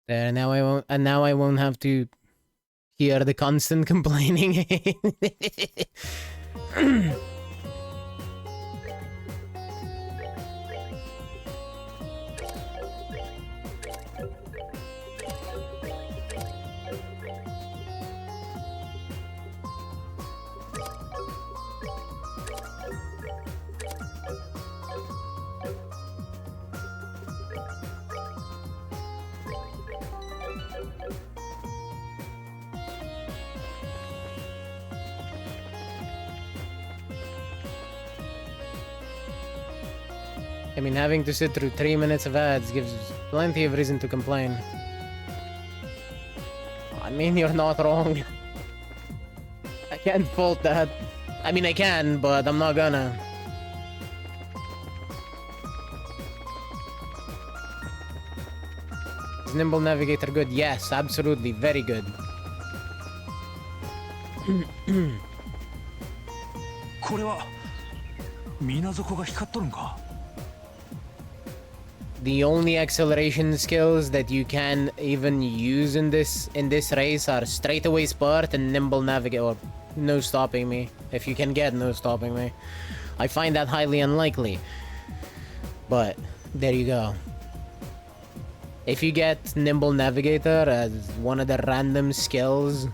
There, now I won't have to hear the constant complaining. I mean, having to sit through 3 minutes of ads gives plenty of reason to complain. I mean, you're not wrong. I can't fault that. I mean, I can, but I'm not gonna. Is Nimble Navigator good? Yes, absolutely. Very good. これは水底が光っとるんか。 The only acceleration skills that you can even use in this race are straightaway spurt and nimble navigate, or no stopping me, if you can get no stopping me. I find that highly unlikely, but there you go. If you get nimble navigator as one of the random skills,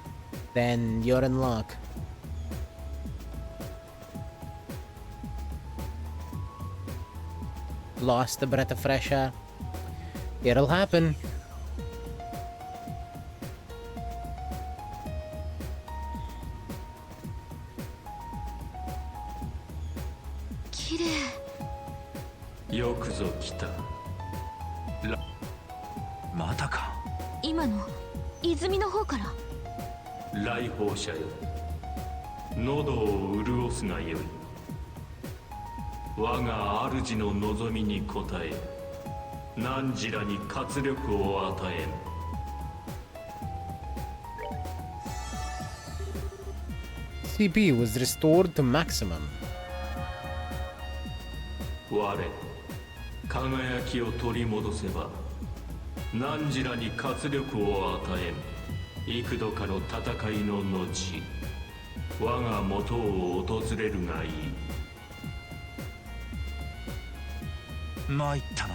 then you're in luck. Lost a breath of fresh air. It'll happen. 綺麗。よくぞ来た。またか。今の泉の方から。来訪者よ、喉を潤すがよい。我が主の望みに応え、汝らに活力を与えん。CP was restored to maximum. 我、輝きを取り戻せば、汝らに活力を与えん。幾度かの戦いの後、我が元を訪れるがいい。参ったな。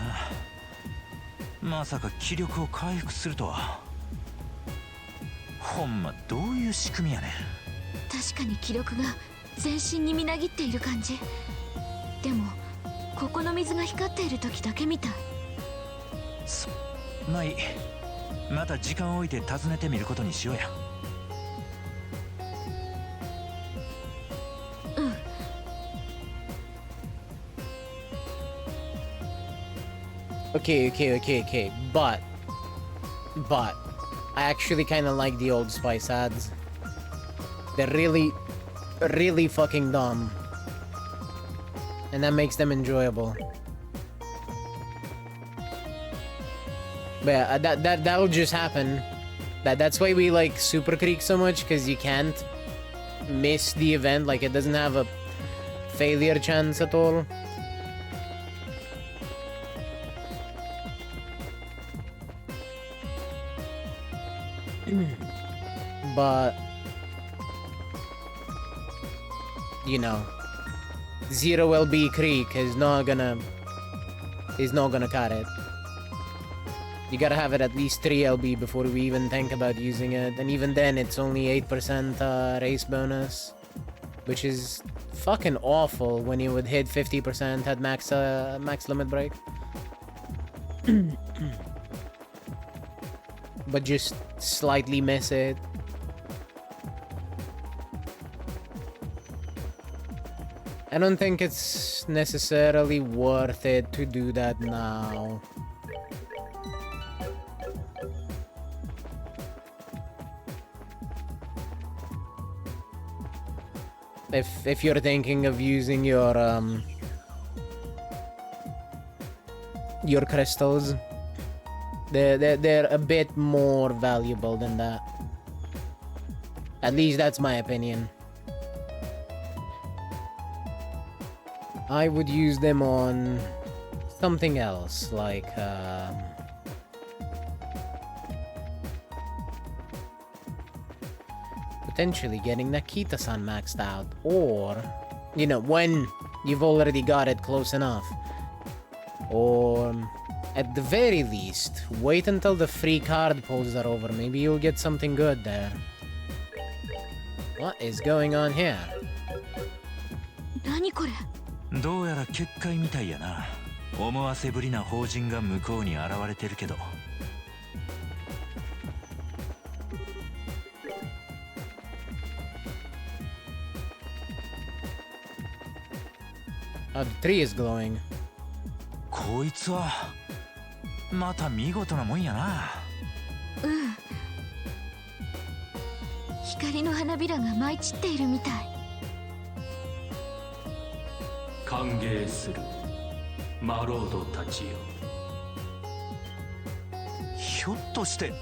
まさか気力を回復するとは。ほんまどういう仕組みやねん。確かに気力が全身にみなぎっている感じ。でもここの水が光っている時だけみたい。まあいい。また時間を置いて訪ねてみることにしようや。うん。Okay. But I actually kind of like the Old Spice ads. They're really fucking dumb, and that makes them enjoyable. But yeah, that'll just happen. That's why we like Super Creek so much, because you can't miss the event. Like, it doesn't have a failure chance at all. But you know, zero LB Creek is not gonna cut it. You gotta have it at least 3 LB before we even think about using it, and even then it's only 8% race bonus, which is fucking awful when you would hit 50% at max limit break. But just slightly miss it. I don't think it's necessarily worth it to do that now. If you're thinking of using your crystals, they're a bit more valuable than that. At least that's my opinion. I would use them on something else, like potentially getting Nakita-san maxed out, or, you know, when you've already got it close enough. Or, at the very least, wait until the free card pulls are over. Maybe you'll get something good there. What is going on here? 何これ。どうやら結界みたいやな。思わせぶりな法人が向こうに現れてるけど。The tree is glowing. こいつはまた見事なもんやな。うん。光の花びらが舞い散っているみたい。歓迎するマロードたちよ。ひょっとして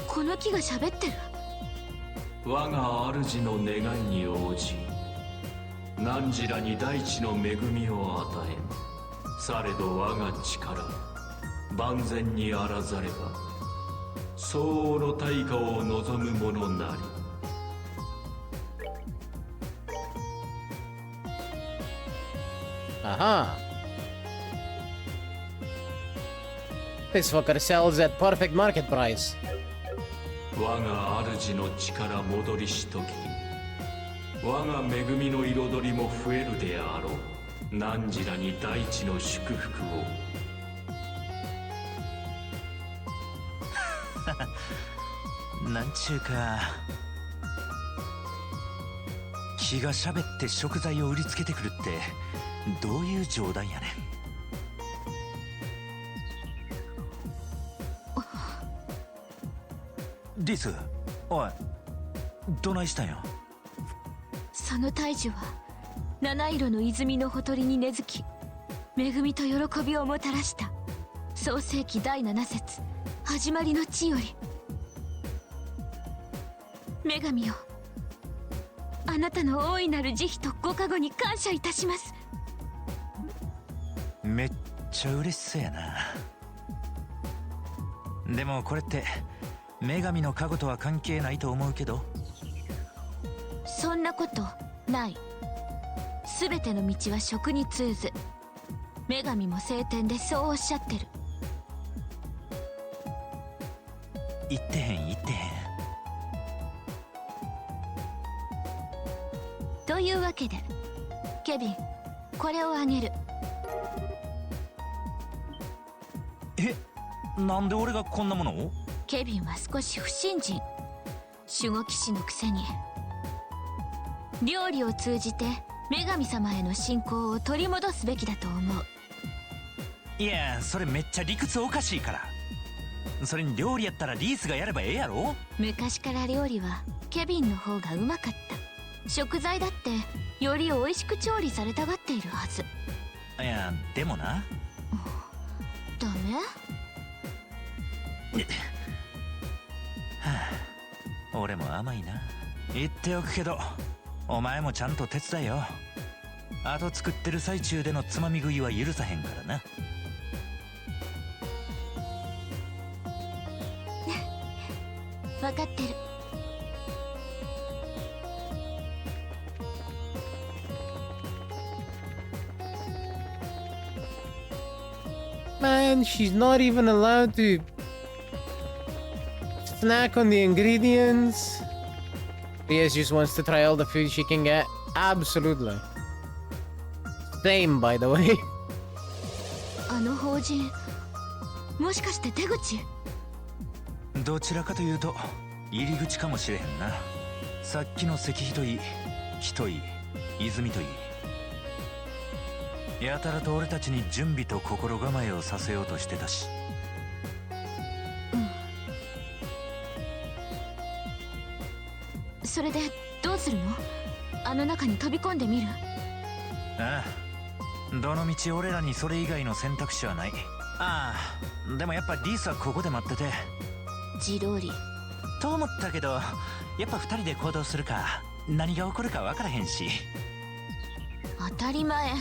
この木が喋ってる。我が主の願いに応じ、汝らに大地の恵みを与え、されど我が力万全にあらざれば、相応の対価を望む者なり。Aha! This fucker sells at perfect market price. 我が主の力戻りしとき、我が恵みの彩りも増えるであろう。汝らに大地の祝福を。なんちゅうか、気がしゃべって食材を売りつけてくるってどういう冗談やねん。リス、おい、どないしたんや。その大樹は七色の泉のほとりに根付き、恵みと喜びをもたらした創世記第7節始まりの地より。女神よ、あなたの大いなる慈悲とご加護に感謝いたします。めっちゃ嬉しそうやな。でもこれって女神の加護とは関係ないと思うけど。そんなことない。全ての道は食に通ず。女神も聖典でそうおっしゃってる。言ってへん言ってへん。というわけでケビン、これをあげる。え、なんで俺がこんなものを。ケビンは少し不信心。守護騎士のくせに。料理を通じて女神様への信仰を取り戻すべきだと思う。いや、それめっちゃ理屈おかしいから。それに料理やったらリースがやればええやろ。昔から料理はケビンの方がうまかった。食材だってより美味しく調理されたがっているはず。いや、でもな。ダメ？はあ、俺も甘いな。言っておくけど、お前もちゃんと手伝えよ。あと作ってる最中でのつまみ食いは許さへんからな。分かってる。Man, she's not even allowed to snack on the ingredients. PS just wants to try all the food she can get. Absolutely. Same, by the way. あの法人、もしかして手口？どちらかというと入り口かもしれへんな。さっきの石碑といい、木といい、泉といい、やたらと俺たちに準備と心構えをさせようとしてたし。それでどうするの？あの中に飛び込んでみる？ああ、どの道俺らにそれ以外の選択肢はない。ああ、でもやっぱリースはここで待ってて。自撮りと思ったけど、やっぱ2人で行動するか何が起こるか分からへんし。当たり前。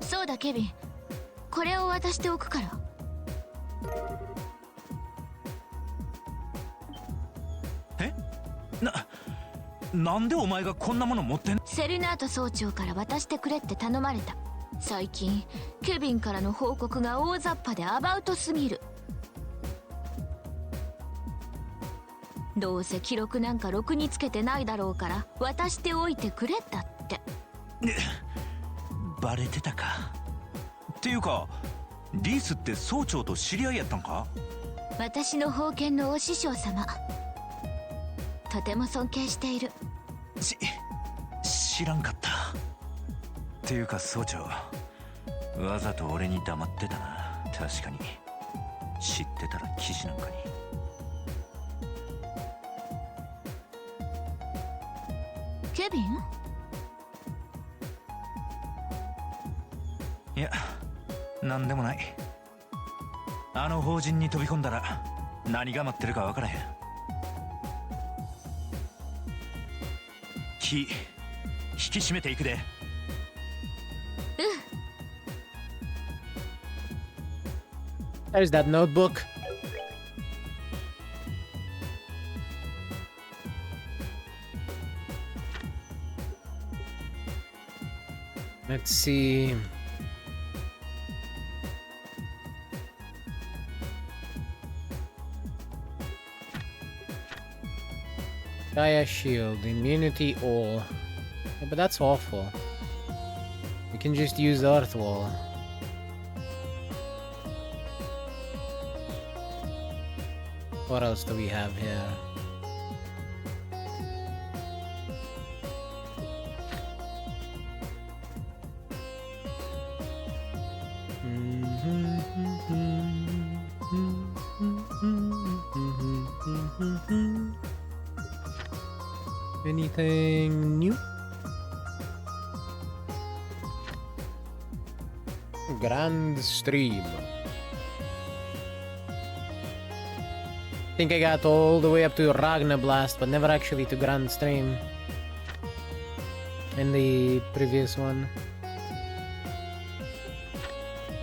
そうだケビン、これを渡しておくから。え？なんでお前がこんなもの持ってん？セルナート総長から渡してくれって頼まれた。最近ケビンからの報告が大雑把でアバウトすぎる。どうせ記録なんかろくにつけてないだろうから渡しておいてくれだって。バレてたか。っていうかリースって総長と知り合いやったんか？私の封建のお師匠様、とても尊敬している。知らんかった。っていうか総長、わざと俺に黙ってたな。確かに知ってたら記事なんかに。ケビン？いや、なんでもない。あの法人に飛び込んだら何が待ってるか分からへん。引き締めていくで。There's that notebook. Let's see. Gaia Shield, immunity all. Yeah, but that's awful. We can just use Earth Wall. What else do we have here? Anything new? Grand Stream. I think I got all the way up to Ragnablast, but never actually to Grand Stream. In the previous one.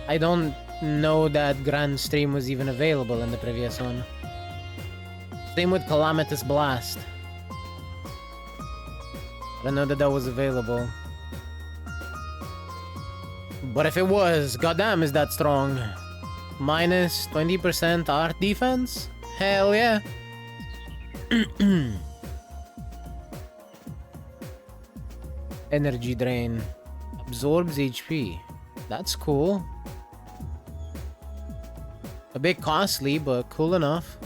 I don't know that Grand Stream was even available in the previous one. Same with Calamitous Blast. I don't know that that was available. But if it was, goddamn is that strong. Minus 20% art defense? Hell yeah. Energy drain. Absorbs HP. That's cool. A bit costly, but cool enough.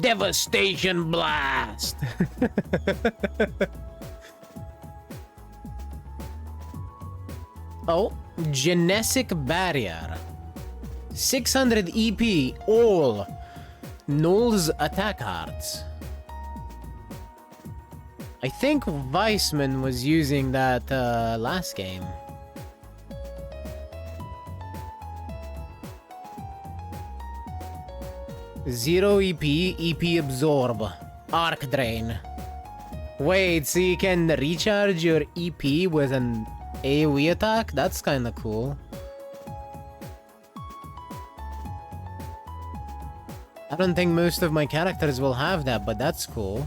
Devastation Blast! Oh, Genesic Barrier. 600 EP, all. Null's attack arts. I think Weissman was using that last game. Zero EP, EP absorb, arc drain. Wait, so you can recharge your EP with an AoE attack? That's kinda cool. I don't think most of my characters will have that, but that's cool.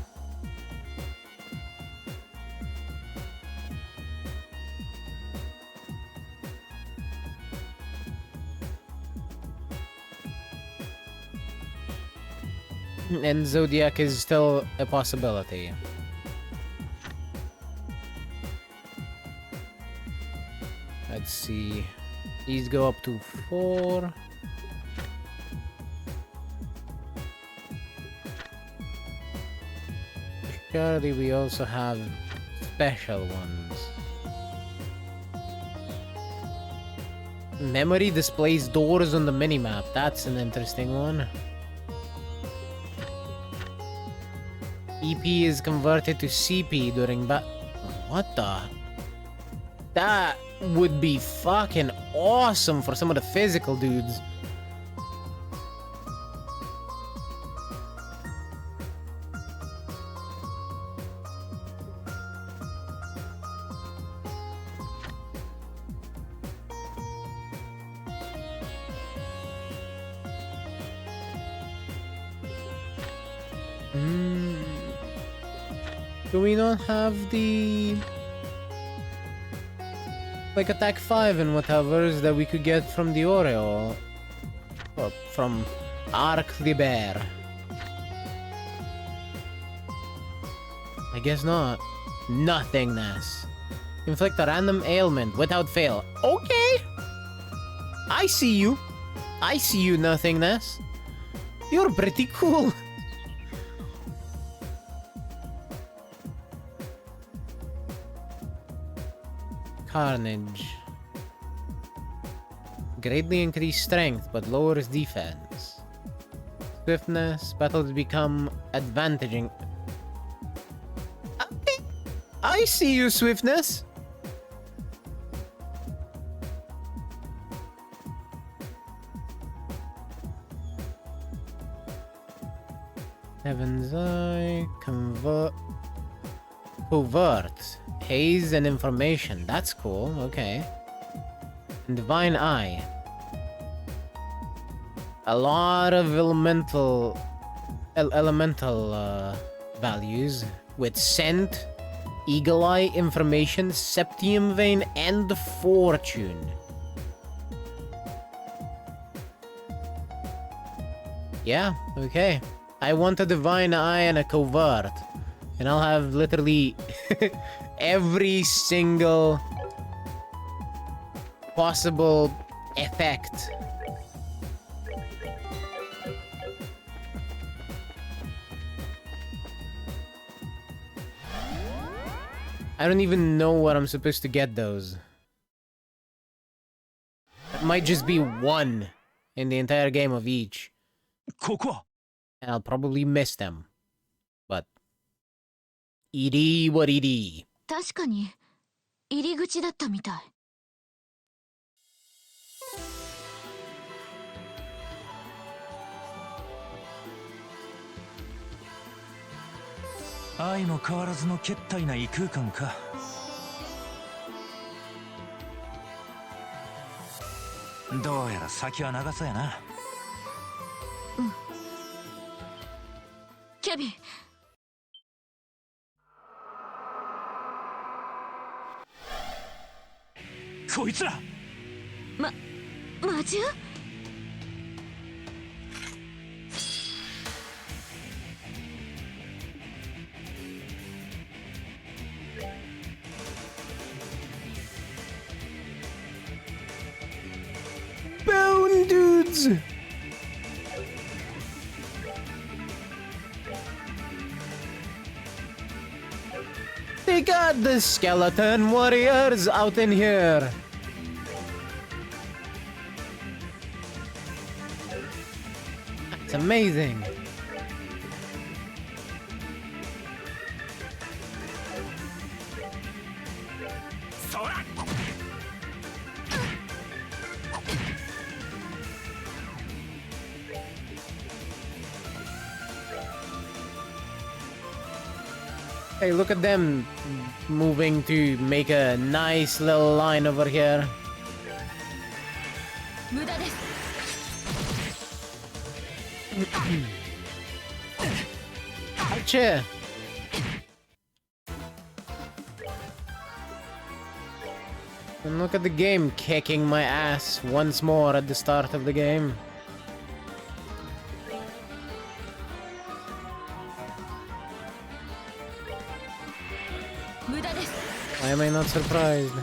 And Zodiac is still a possibility. Let's see. These go up to 4. Surely we also have special ones. Memory displays doors on the minimap. That's an interesting one. EP is converted to CP during what the? That would be fucking awesome for some of the physical dudes. Do we not have the like attack 5 and whatever's that we could get from the Oreo? Or from Arc the Bear? I guess not. Nothingness. Inflict a random ailment without fail. Okay! I see you. I see you, Nothingness. You're pretty cool. Carnage. Greatly increased strength, but lowers defense. Swiftness. Battles become advantaging. I see you, Swiftness. Heaven's Eye. Covert. Haze and information. That's cool. Okay. Divine Eye. A lot of elemental values with scent, eagle eye, information, septium vein, and fortune. Yeah, okay. I want a divine eye and a covert, and I'll have literally every single possible effect. I don't even know what I'm supposed to get those. It might just be one in the entire game of each. ここは And I'll probably miss them. But... it is what it is. 確かに入り口だったみたい。相も変わらずのけったいな異空間か。どうやら先は長そうやな。ケビン、こいつら魔獣？Bone dudes! They got the skeleton warriors out in here. That's amazing. Hey, look at them moving to make a nice little line over here. 無駄です。 Gotcha. And look at the game kicking my ass once more at the start of the game. Why am I not surprised?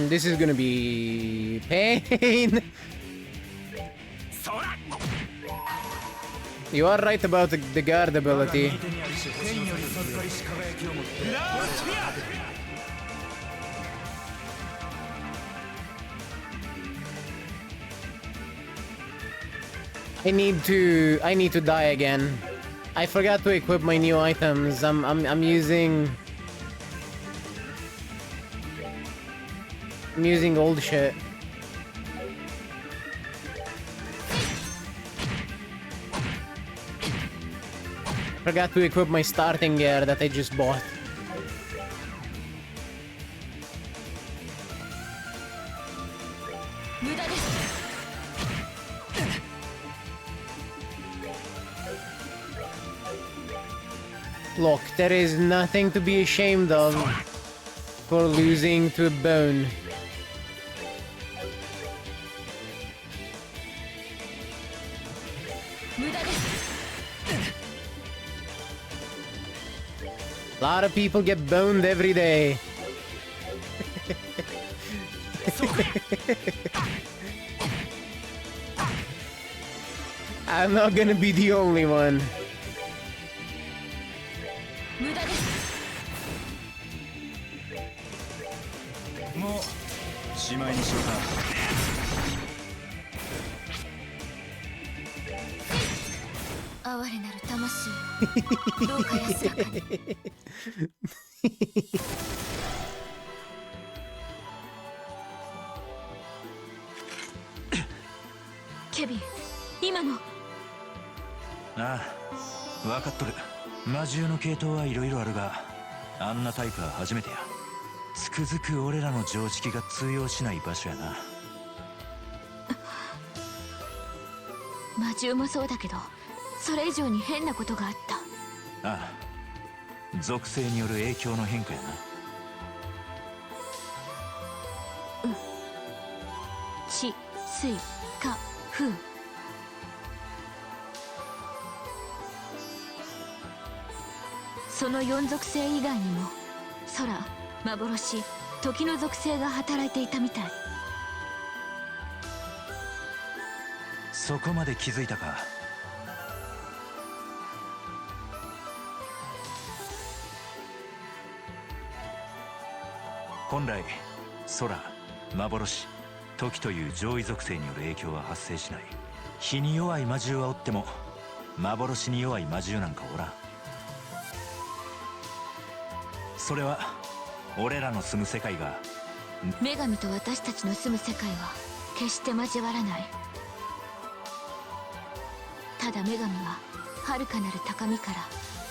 This is gonna be pain. You are right about the guard ability. I need to die again. I forgot to equip my new items. I'm using old shit. Forgot to equip my starting gear that I just bought. Look, there is nothing to be ashamed of for losing to a bone. A lot of people get boned every day. I'm not gonna be the only one. 哀れなる魂よ、どうか安らかに。ケビン、今の。ああ、分かっとる。魔獣の系統はいろいろあるが、あんなタイプは初めてや。つくづく俺らの常識が通用しない場所やな。魔獣もそうだけど、それ以上に変なことがあった。ああ、属性による影響の変化やな。地、水、火、風。その4属性以外にも空、幻、時の属性が働いていたみたい。そこまで気づいたか。本来空、幻、時という上位属性による影響は発生しない。火に弱い魔獣はおっても幻に弱い魔獣なんかおらん。それは俺らの住む世界が女神と私たちの住む世界は決して交わらない。ただ女神は遥かなる高みから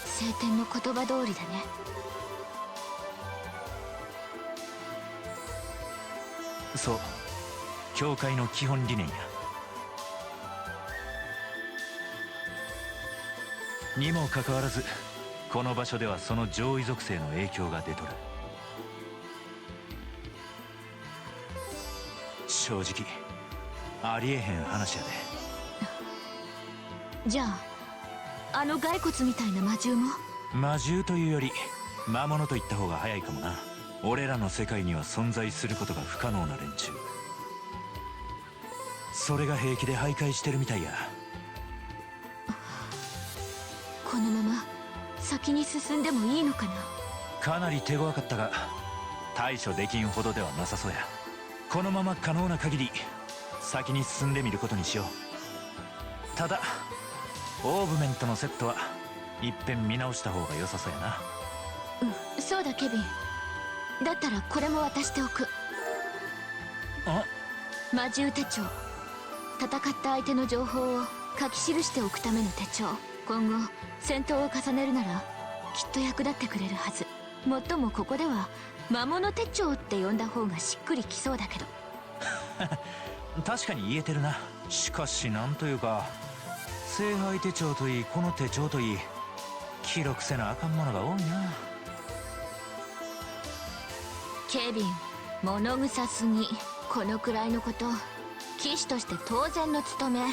聖典の言葉通りだね。そう、教会の基本理念や。にもかかわらずこの場所ではその上位属性の影響が出とる。正直ありえへん話やで。じゃああの骸骨みたいな魔獣も。魔獣というより魔物と言った方が早いかもな。俺らの世界には存在することが不可能な連中、それが平気で徘徊してるみたいや。このまま先に進んでもいいのかな。かなり手強かったが対処できんほどではなさそうや。このまま可能な限り先に進んでみることにしよう。ただオーブメントのセットは一遍見直した方が良さそうやな。そうだケビン、だったらこれも渡しておく。あ、魔獣手帳。戦った相手の情報を書き記しておくための手帳。今後戦闘を重ねるならきっと役立ってくれるはず。もっともここでは魔物手帳って呼んだ方がしっくりきそうだけど。確かに言えてるな。しかしなんというか、聖杯手帳といいこの手帳といい記録せなあかんものが多いな。ケビン、物臭すぎ。このくらいのこと騎士として当然の務め。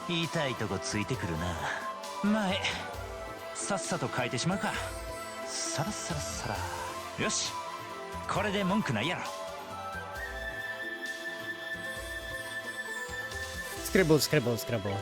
痛いとこついてくるな。前さっさと変えてしまうか。さらさらさら。よし、これで文句ないやろ。Scribble, scribble, scribble.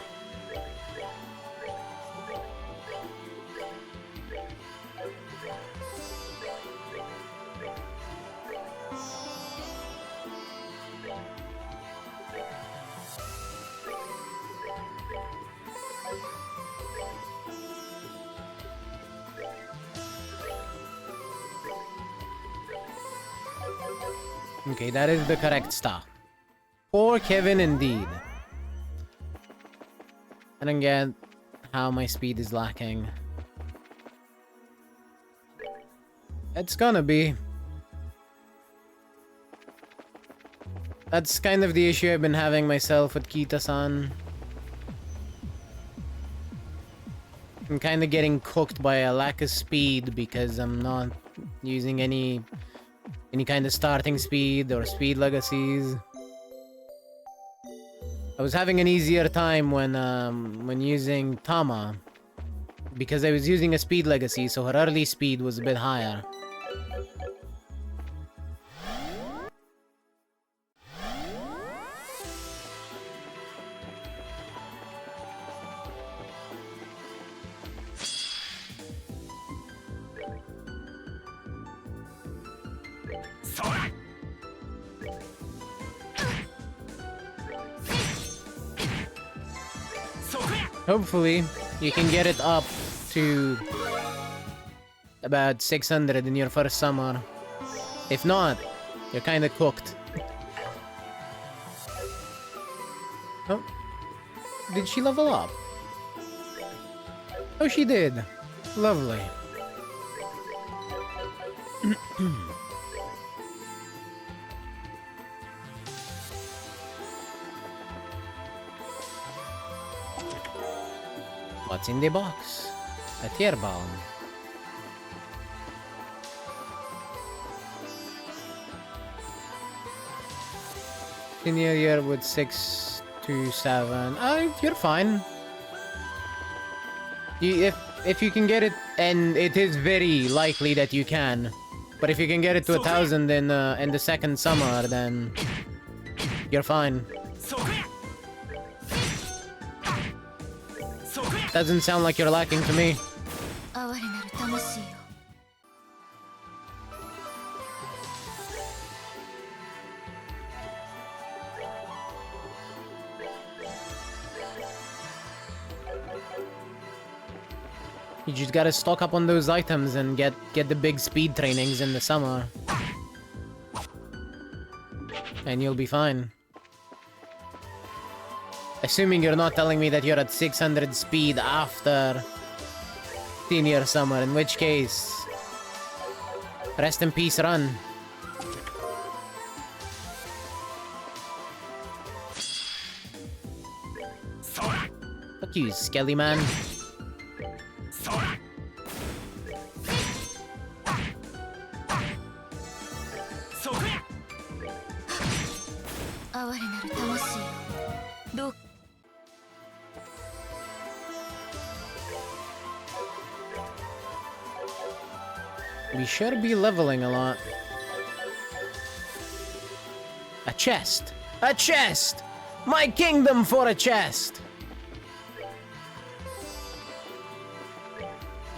Okay, that is the correct stuff. Poor Kevin indeed. I don't get how my speed is lacking. It's gonna be. That's kind of the issue I've been having myself with Kita-san. I'm kind of getting cooked by a lack of speed because I'm not using any kind of starting speed or speed legacies. I was having an easier time when using Tama because I was using a speed legacy, so her early speed was a bit higher. Hopefully, you can get it up to about 600 in your first summer. If not, you're kinda cooked. Oh, did she level up? Oh, she did. Lovely. What's in the box? A tear balm. Senior year with 6 to 7. You're fine. If you can get it, and it is very likely that you can, but if you can get it to 1,000 in the second summer, then you're fine. Doesn't sound like you're lacking to me. 哀れなる魂よ You just gotta stock up on those items and get the big speed trainings in the summer. And you'll be fine. Assuming you're not telling me that you're at 600 speed after senior summer, in which case... Rest in peace, run. Fuck you, Skelly man. 哀れなる魂よどう We should be leveling a lot. A chest! A chest! My kingdom for a chest!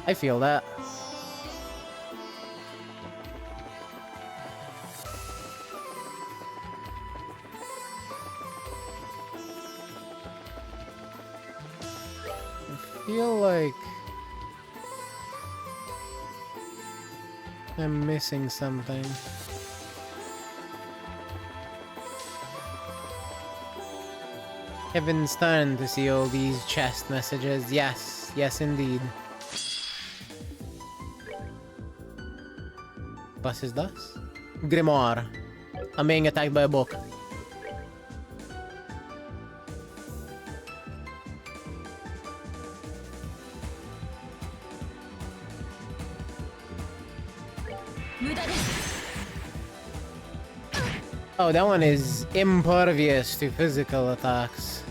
I feel that. I feel like I'm missing something. Kevin's starting to see all these chest messages. Yes, yes indeed. What is this? Grimoire. I'm being attacked by a book. Oh, that one is impervious to physical attacks.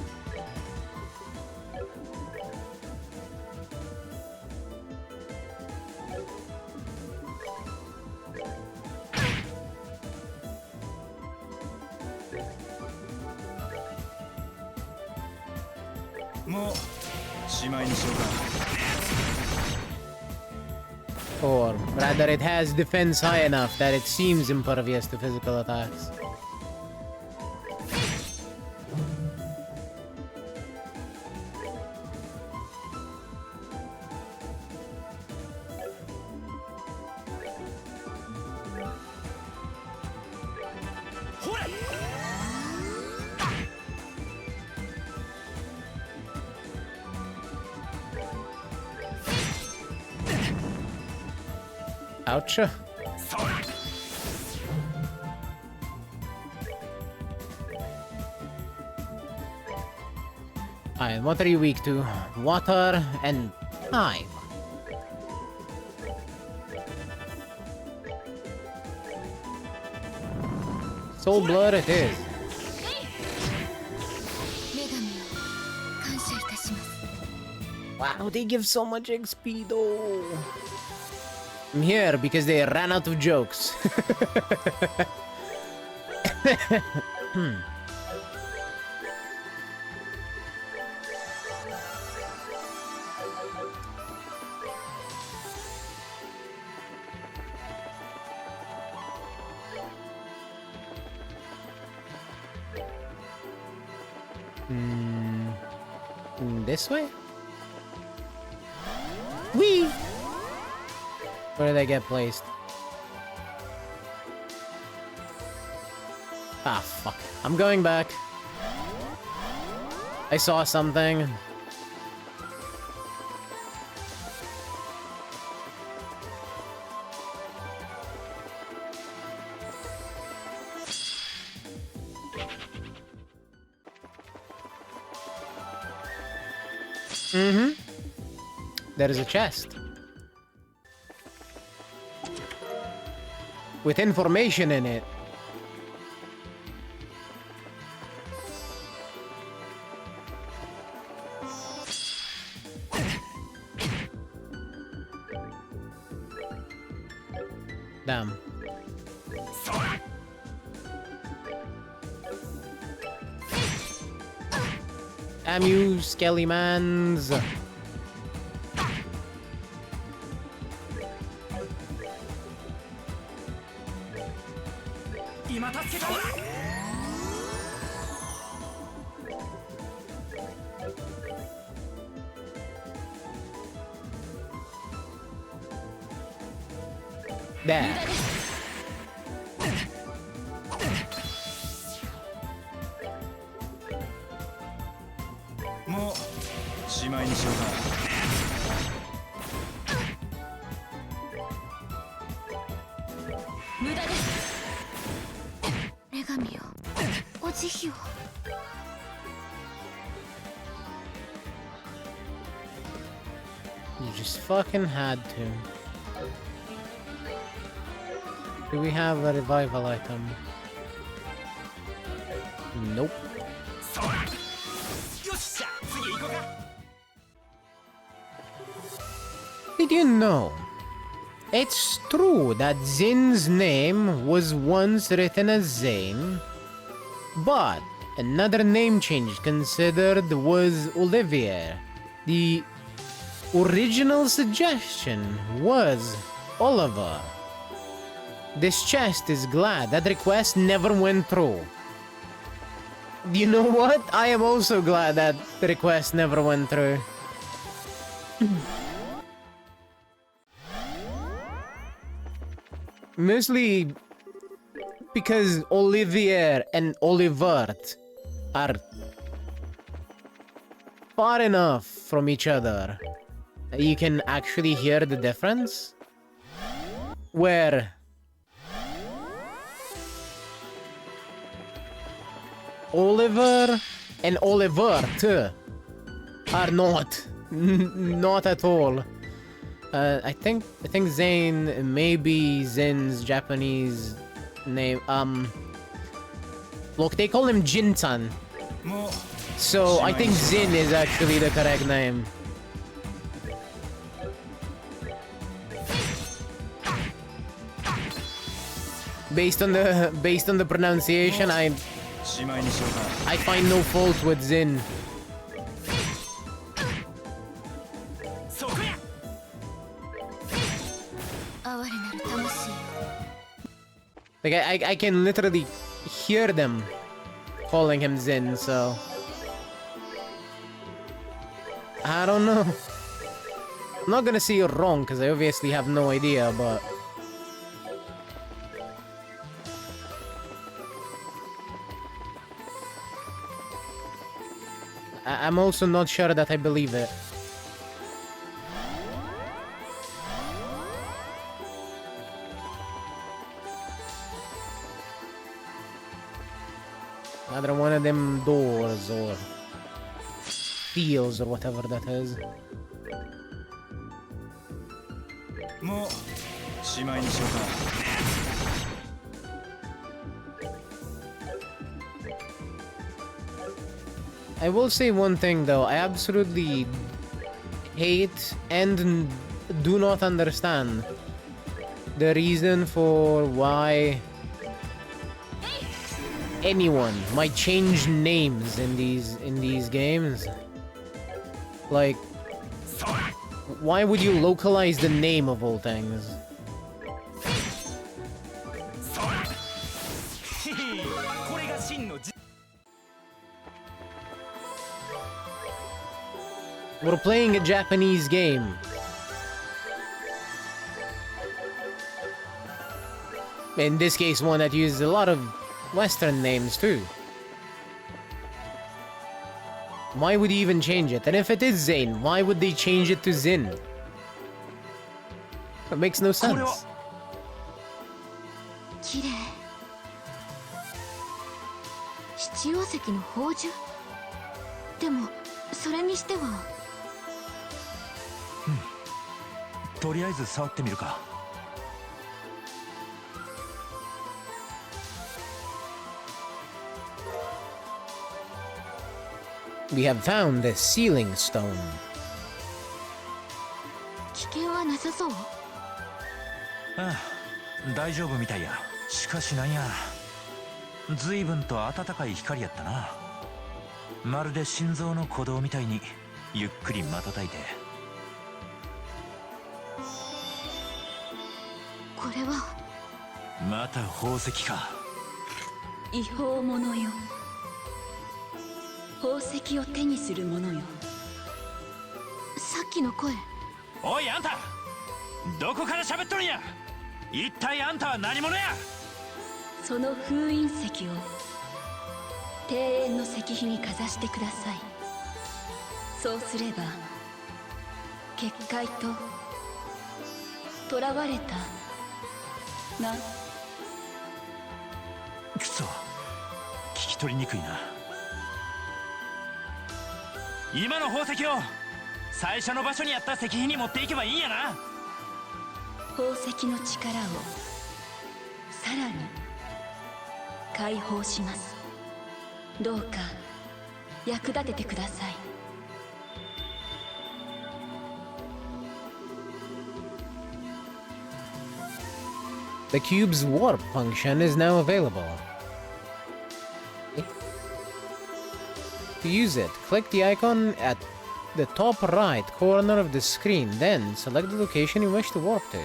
Or rather, it has defense high enough that it seems impervious to physical attacks. Ouch. Alright, what are you weak to? Water and time. Soul blood it is. 女神よ感謝いたします Wow, they give so much XP though. I'm here because they ran out of jokes. This way? Whee! Where did they get placed? Ah, fuck. I'm going back. I saw something. Mm-hmm. There is a chest. With information in it. Damn. Damn you, skelly mans. There. You just fucking had to. Do we have a revival item? Nope. Did you know? It's true that Zin's name was once written as Zane, but another name change considered was Olivier. The original suggestion was Oliver. This chest is glad that request never went through. You know what? I am also glad that the request never went through. Mostly because Olivier and Olivert are far enough from each other that you can actually hear the difference. Where Oliver and Olivert are not at all. I think Zane may be Zin's Japanese name. Look, they call him Jintan. So I think Zin is actually the correct name. Based on the pronunciation, I find no fault with Zin. Like I can literally hear them calling him Zin, so I don't know. I'm not gonna say you're wrong because I obviously have no idea, but I'm also not sure that I believe it. Another one of them doors or fields or whatever that is. I will say one thing though, I absolutely hate and do not understand the reason for why anyone might change names in these games. Like, why would you localize the name of all things? We're playing a Japanese game. In this case, one that uses a lot of Western names too. Why would he even change it? And if it is Zane, why would they change it to Zin? That makes no sense. 綺麗。七曜石の宝珠。でもそれにしては。とりあえず触ってみるか。We have found the sealing stone. 危険はなさそう。ああ、大丈夫みたいや。しかしなんや、随分と暖かい光やったな。まるで心臓の鼓動みたいにゆっくり瞬いて。これはまた宝石か。違法者よ。宝石を手にする者よ。さっきの声。おいあんた、どこから喋っとるんや。一体あんたは何者や。その封印石を庭園の石碑にかざしてください。そうすれば結界と囚われたな。くそ、聞き取りにくいな。今の宝石を最初の場所にあった石碑に持っていけばいいんやな。宝石の力をさらに解放します。どうか役立ててください。The cube's warp function is now available. To use it, click the icon at the top right corner of the screen, then select the location you wish to warp to.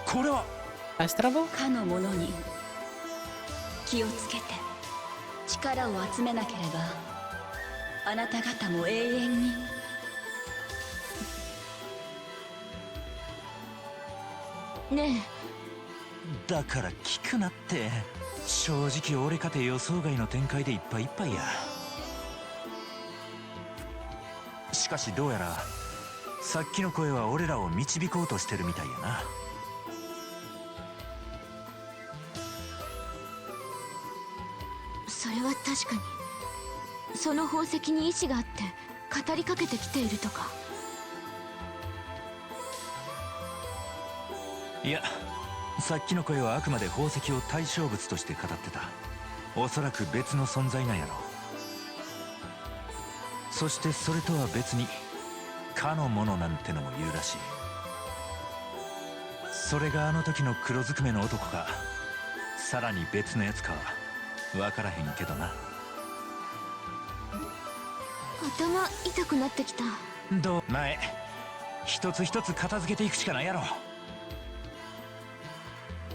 これは Fast travel? かの者に気をつけて力を集めなければあなた方も永遠に。ねだから聞くなって。正直俺かて予想外の展開でいっぱいいっぱいや。しかしどうやらさっきの声は俺らを導こうとしてるみたいやな。え、それは確かに。その宝石に意志があって語りかけてきているとか。いや、さっきの声はあくまで宝石を対象物として語ってた。おそらく別の存在なんやろ。そしてそれとは別にかのものなんてのも言うらしい。それがあの時の黒ずくめの男か、さらに別のやつかは分からへんけどな。頭痛くなってきた。どう前一つ一つ片付けていくしかないやろ。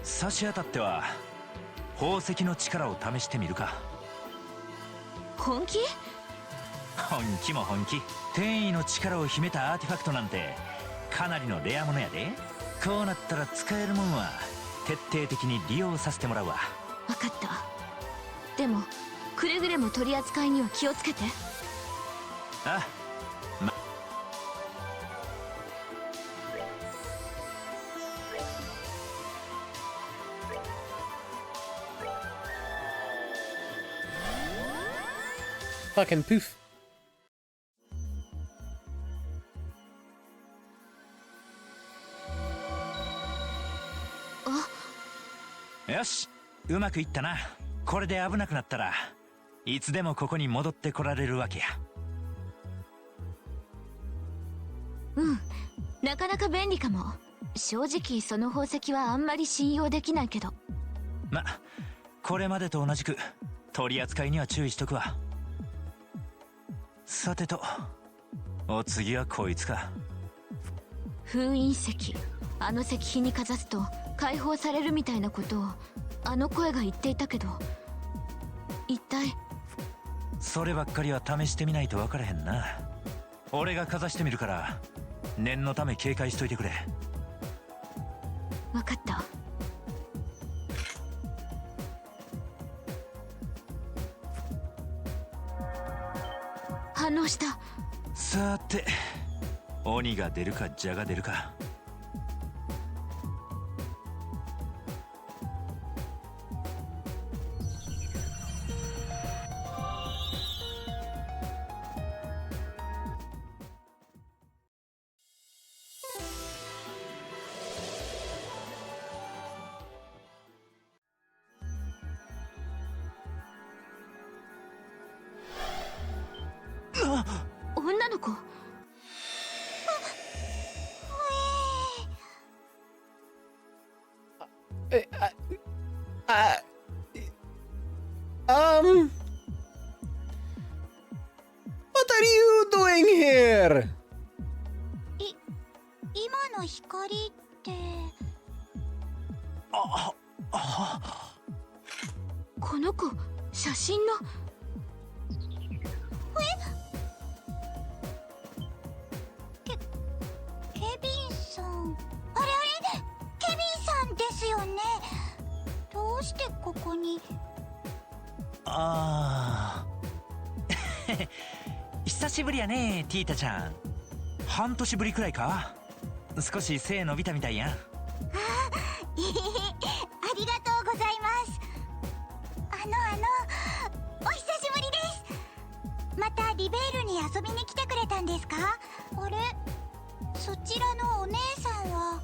差し当たっては宝石の力を試してみるか。本気？本気も本気。転移の力を秘めたアーティファクトなんてかなりのレアものやで。こうなったら使えるもんは徹底的に利用させてもらうわ。分かった。でもくれぐれも取り扱いには気をつけて。あ、Fucking poof. よし、うまくいったな。これで危なくなったらいつでもここに戻ってこられるわけや。うん、なかなか便利かも。正直その宝石はあんまり信用できないけど。ま、これまでと同じく取り扱いには注意しとくわ。さてと、お次はこいつか。封印石、あの石碑にかざすと解放されるみたいなことをあの声が言っていたけど、一体。そればっかりは試してみないと分からへんな。俺がかざしてみるから念のため警戒しといてくれ。分かった。反応した。さて鬼が出るか蛇が出るか。女の子。What are you doing here? 今の光って。この子、写真の。ケビンさん。あれケビンさんですよね。どうしてここに。ああ久しぶりやねティータちゃん。半年ぶりくらいか。少し背伸びたみたいやん。ありがとうございます。お久しぶりです。またリベールに遊びに来てくれたんですか？あれ、そちらのお姉さんは。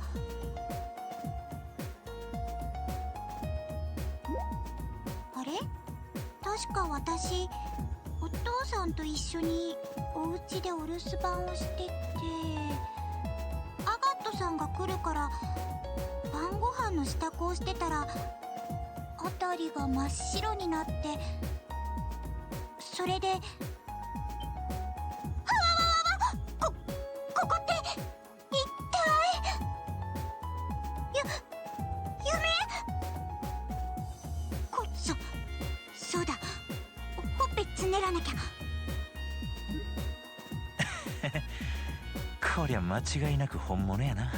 あれ、確か私、お父さんと一緒にお家でお留守番をしてて、アガットさんが来るから晩ご飯の支度をしてたら辺りが真っ白になって、それで。ここって一体。夢。そうだ、ほっぺつねらなきゃ。こりゃ間違いなく本物やな。か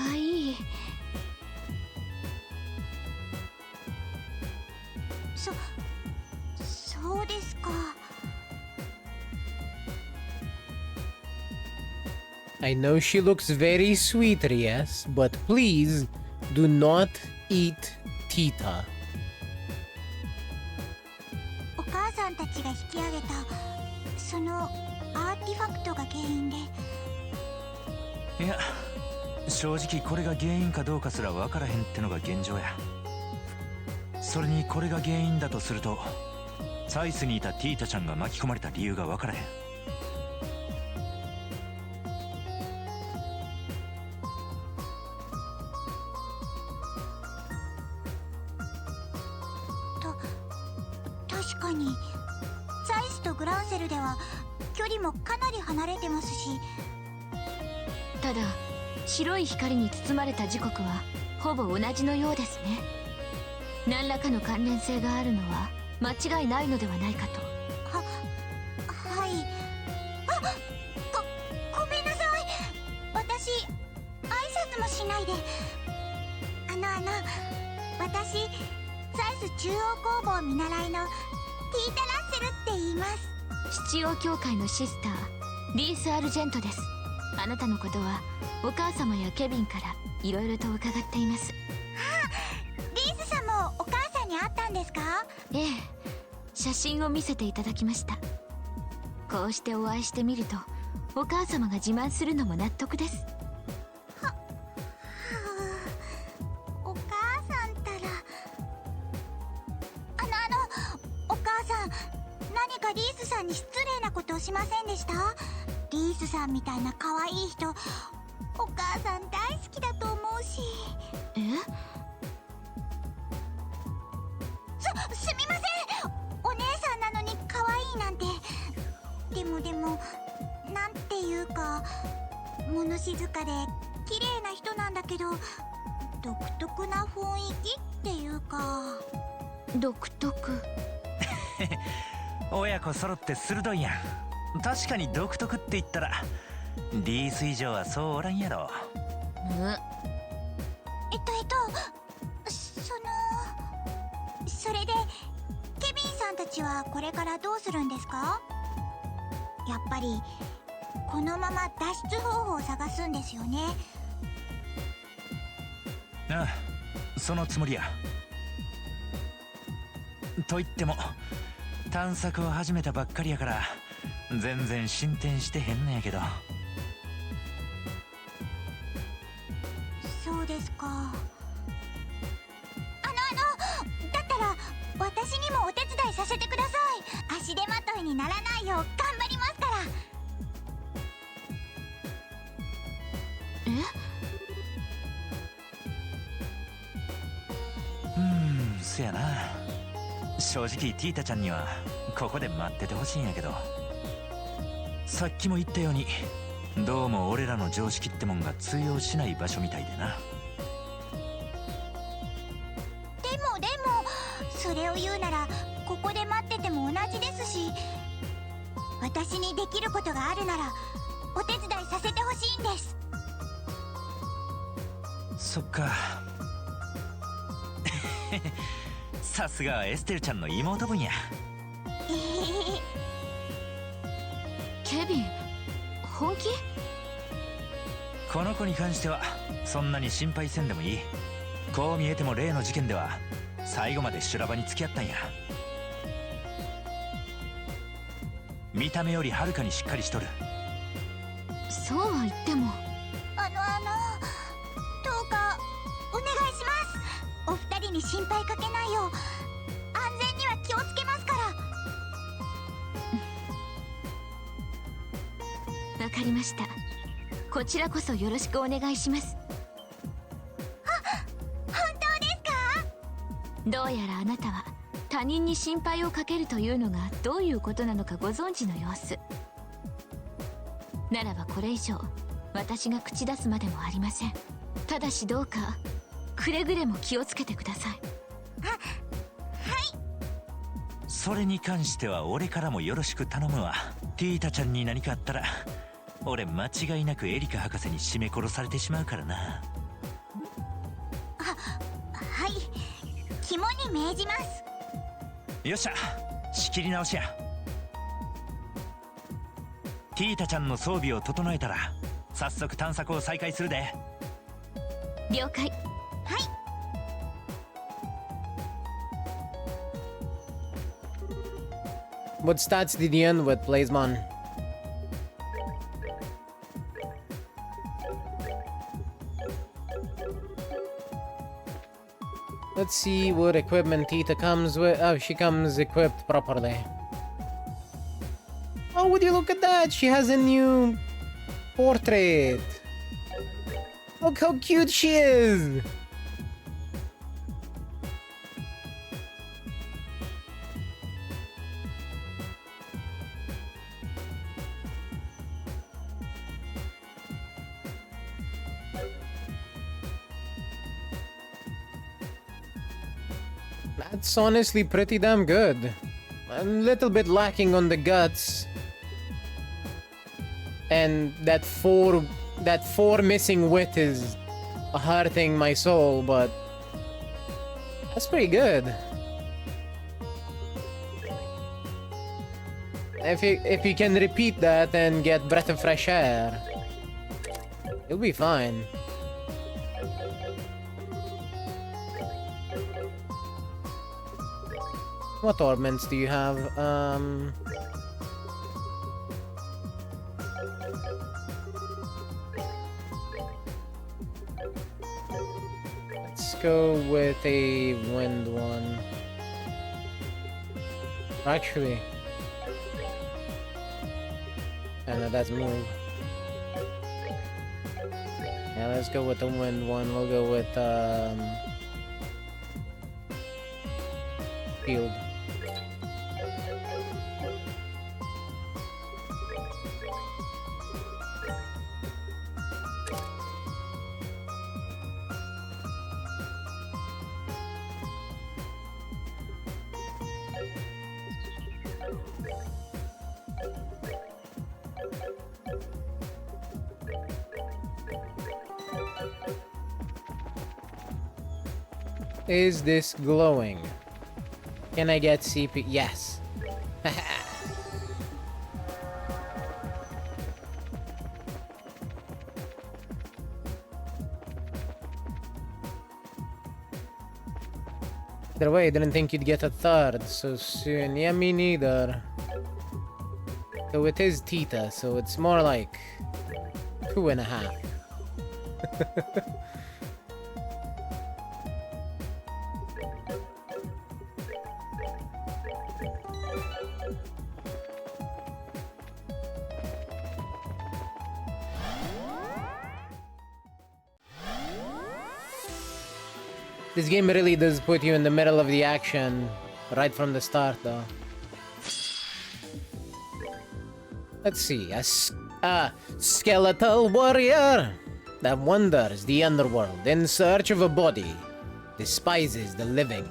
わいい。そうですか。I know she looks very sweet, yes, but please do not eat Tita. お母さんたちが引き上げたそのアーティファクトが原因で。いや、正直これが原因かどうかすら分からへんってのが現状や。それにこれが原因だとすると、サイスにいたティータちゃんが巻き込まれた理由が分からへん。確かにサイスとグランセルでは距離もかなり離れてますし。ただ白い光に包まれた時刻はほぼ同じのようですね。何らかの関連性があるのは間違いないのではないかと。はい。ごめんなさい。私挨拶もしないで。私サイス中央工房見習いのティータ・ラッセルって言います。七王教会のシスターリース・アルジェントです。あなたのことはお母様やケビンからいろいろと伺っています。リースさんもお母さんに会ったんですか？ええ、写真を見せていただきました。こうしてお会いしてみるとお母様が自慢するのも納得です。お母さんたら。お母さん、何かリースさんに失礼なことをしませんでした？リースさんみたいな可愛い人、お母さん大好きだと思うし。え？すみません。お姉さんなのに可愛いなんて。でもなんていうか物静かで綺麗な人なんだけど、独特な雰囲気っていうか。独特。親子揃って鋭いやん。確かに独特って言ったらリース以上はそうおらんやろ。んたちはこれからどうするんですか？やっぱりこのまま脱出方法を探すんですよね。ああ、そのつもりや。と言っても探索を始めたばっかりやから全然進展してへんのやけど。そうですか。だったら私にもお手伝いさせてください。足手まといにならないよう頑張りますから。せやな。正直ティータちゃんにはここで待っててほしいんやけど、さっきも言ったようにどうも俺らの常識ってもんが通用しない場所みたいでな。でもそれを言うならここで待ってても同じですし、私にできることがあるならお手伝いさせてほしいんです。そっか。さすがエステルちゃんの妹分や。ケビン、本気？この子に関してはそんなに心配せんでもいい。こう見えても例の事件では最後まで修羅場に付き合ったんや。見た目よりはるかにしっかりしとる。そうは言っても。どうかお願いします。お二人に心配かけないよう安全には気をつけますから。わかりました。こちらこそよろしくお願いします。本当ですか？どうやらあなたは他人に心配をかけるというのがどういうことなのかご存知の様子。ならばこれ以上私が口出すまでもありません。ただしどうかくれぐれも気をつけてください。それに関しては俺からもよろしく頼むわ。ティータちゃんに何かあったら俺間違いなくエリカ博士に絞め殺されてしまうからな。はい、肝に銘じます。よっしゃ、仕切り直しや。ティータちゃんの装備を整えたら早速探索を再開するで。了解。What stats did he end with, Blazeman? Let's see what equipment Tita comes with. Oh, she comes equipped properly. Oh, would you look at that? She has a new portrait. Look how cute she is. That's honestly pretty damn good. A little bit lacking on the guts. And that four missing wit is hurting my soul, but that's pretty good. If you can repeat that and get breath of fresh air, you'll be fine. What ornaments do you have? Let's go with a wind one. Actually, no, that's move. Yeah, let's go with the wind one. We'll go with field. Is this glowing? Can I get CP? Yes. Either way, I didn't think you'd get a third so soon. Yeah, me neither. So it is Tita, so it's more like 2.5. This game really does put you in the middle of the action right from the start, though. Let's see, a skeletal warrior that wanders the underworld in search of a body, despises the living.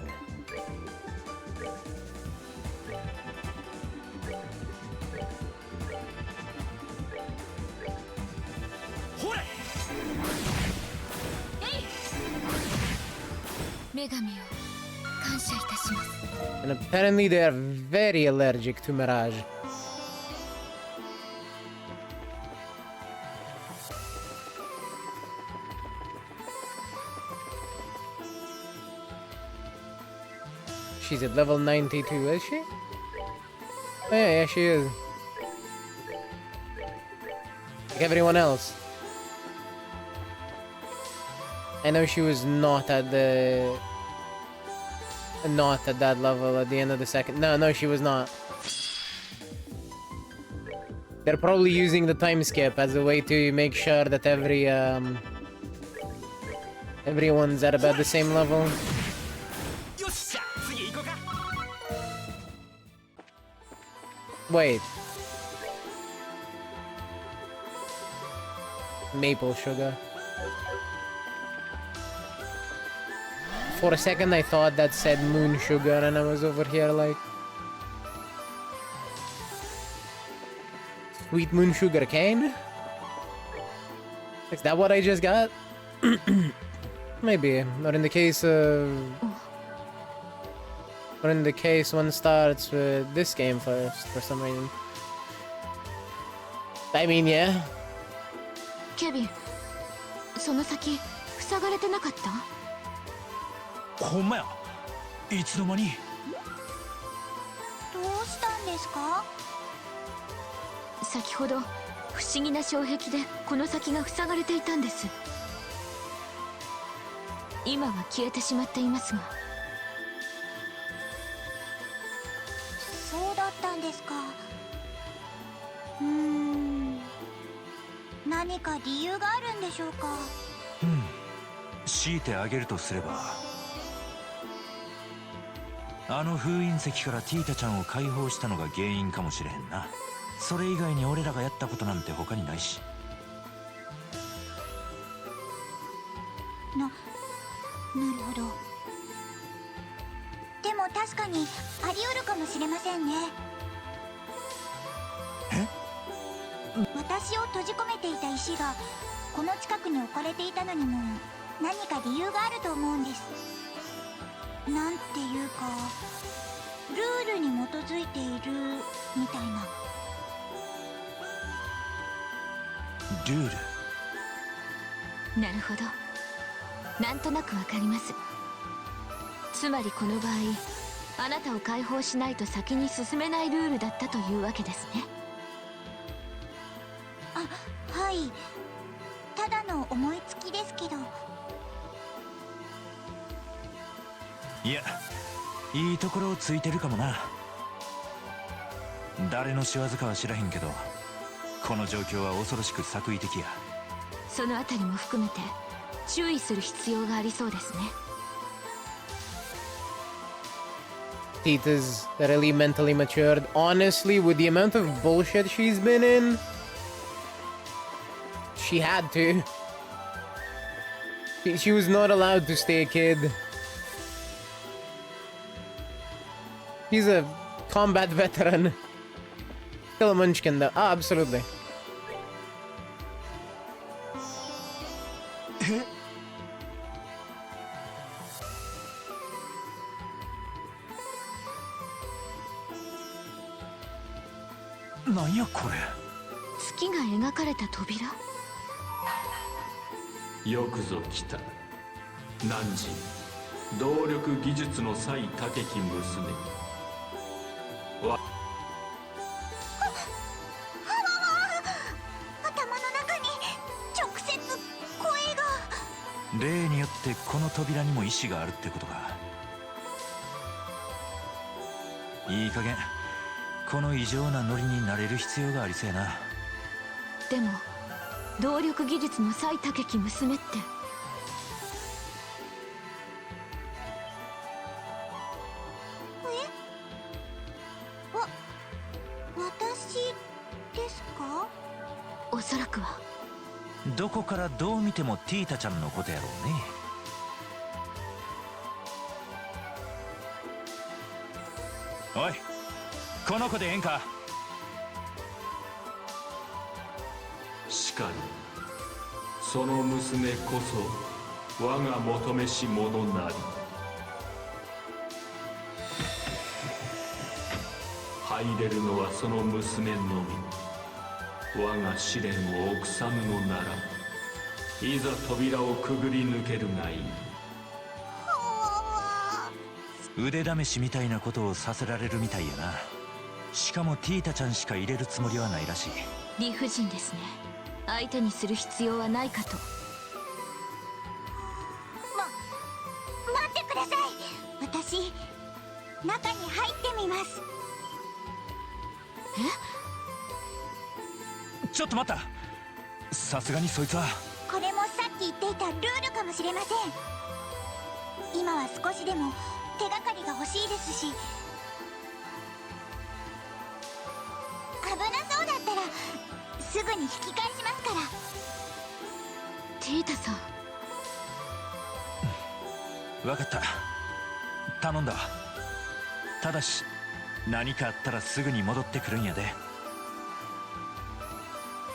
And apparently they are very allergic to Mirage. She's at level 92, is she? Oh, yeah, she is. Like everyone else. I know she was not at that level at the end of the second. No, she was not. They're probably using the time skip as a way to make sure that everyone's at about the same level. Wait. Maple sugar. For a second I thought that said moon sugar and I was over here like... Sweet moon sugar cane? Is that what I just got? Maybe. Or in the case of... Or in the case one starts with this game first for some reason. I mean, yeah. Kevin, その先塞がれてなかった？ほんまや。いつの間に。どうしたんですか？先ほど不思議な障壁でこの先が塞がれていたんです。今は消えてしまっていますが。そうだったんですか。何か理由があるんでしょうか。強いてあげるとすれば、あの封印石からティータちゃんを解放したのが原因かもしれへんな。それ以外に俺らがやったことなんて他にないし。なるほど。でも確かにあり得るかもしれませんね。私を閉じ込めていた石がこの近くに置かれていたのにも何か理由があると思うんです。なんていうかルールに基づいているみたいな。ルール。なるほど。なんとなくわかります。つまりこの場合、あなたを解放しないと先に進めないルールだったというわけですね。あ、はい。ただの思いつきですけど。いや、いいところをついてるかもな。誰の仕業かは知らへんけど、この状況は恐ろしく作為的や。そのあたりも含めて注意する必要がありそうですね。Tita's really mentally matured. Honestly, with the amount of bullshit she's been in, she had to. She was not allowed to stay a kid. He's a combat veteran. Still a munchkin though. Ah, absolutely. なんやこれ。月が描かれた扉。よくぞ来た。汝動力技術の際高き娘。頭の中に直接声が。例によってこの扉にも意志があるってことか。いい加減この異常なノリになれる必要がありそうやな。でも動力技術の最高き娘って。私ですか？おそらくは。どこからどう見てもティータちゃんのことやろうね。おい、この子でええんか。しかりその娘こそ我が求めし者なり。入れるのはその娘のみ。我が試練を臆さぬのならいざ扉をくぐり抜けるがいい。腕試しみたいなことをさせられるみたいやな。しかもティータちゃんしか入れるつもりはないらしい。理不尽ですね。相手にする必要はないかと。待ってください。私中に入ってみます。ちょっと待った。さすがにそいつは。これもさっき言っていたルールかもしれません。今は少しでも手がかりが欲しいですし、危なそうだったらすぐに引き返しますから。ティータさん。分かった、頼んだわ。ただし何かあったらすぐに戻ってくるんやで。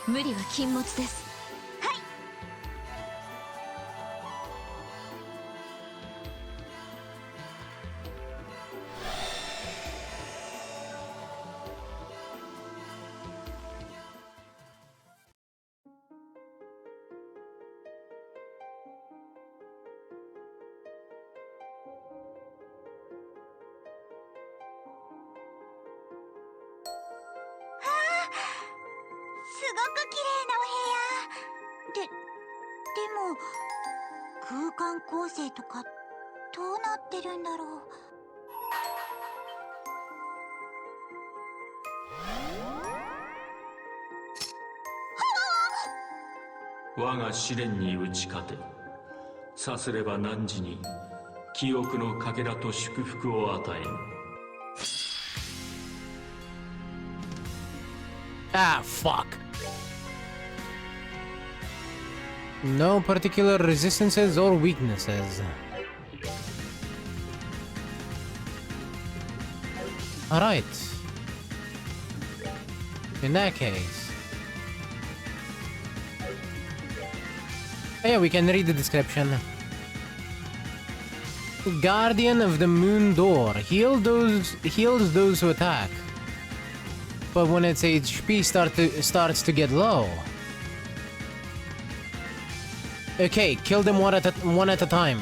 無理は禁物です。すごく綺麗なお部屋でも空間構成とかどうなってるんだろう。我が試練に打ち勝て。さすれば汝に記憶のかけらと祝福を与えん。Ah, fuck. No particular resistances or weaknesses. Alright. In that case. Oh, yeah, we can read the description. Guardian of the Moon Door. Heals those who attack. But when its HP starts to get low. Okay, kill them one at a time.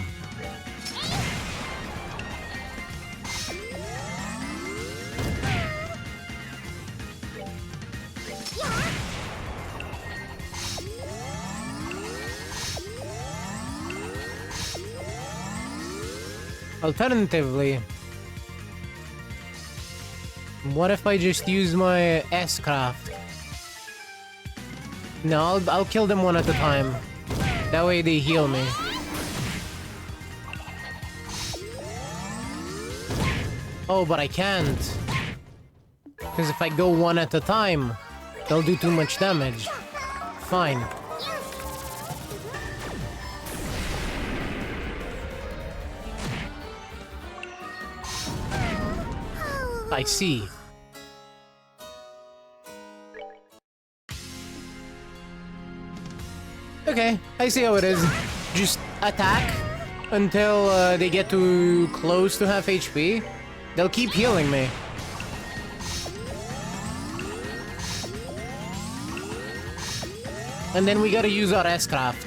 Alternatively, what if I just use my S-craft? No, I'll kill them one at a time. That way they heal me. Oh, but I can't. Because if I go one at a time, they'll do too much damage. Fine. I see. Okay, I see how it is. Just attack until they get too close to half HP. They'll keep healing me. And then we gotta use our S-craft.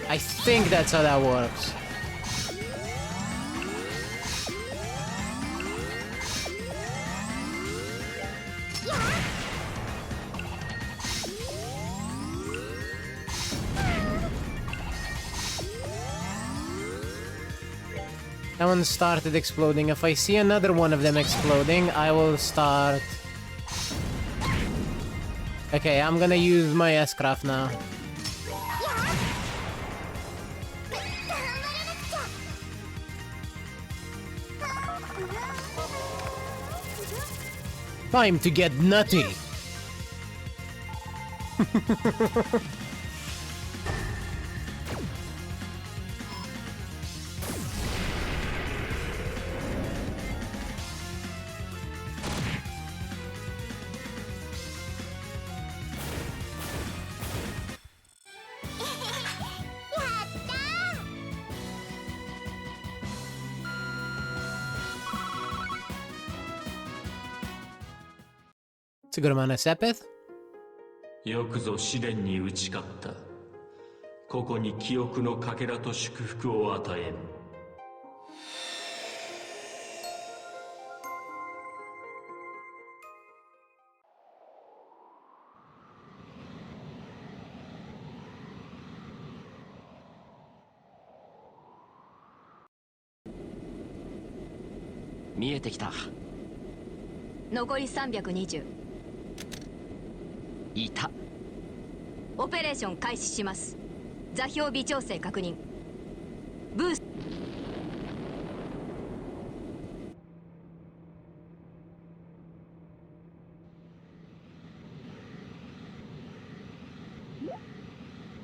I think that's how that works. That one started exploding. If I see another one of them exploding, I will start... Okay, I'm gonna use my S-craft now. Time to get nutty! It's a good amount of Sepith. よくぞ試練に打ち勝った。ここに記憶のかけらと祝福を与えん。見えてきた。残り320。いた。オペレーション開始します。座標微調整確認。ブース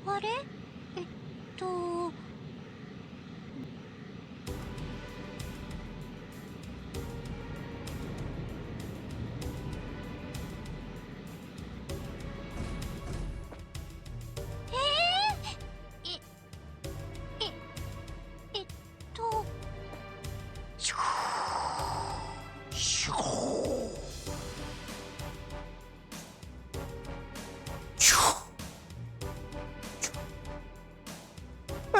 あれ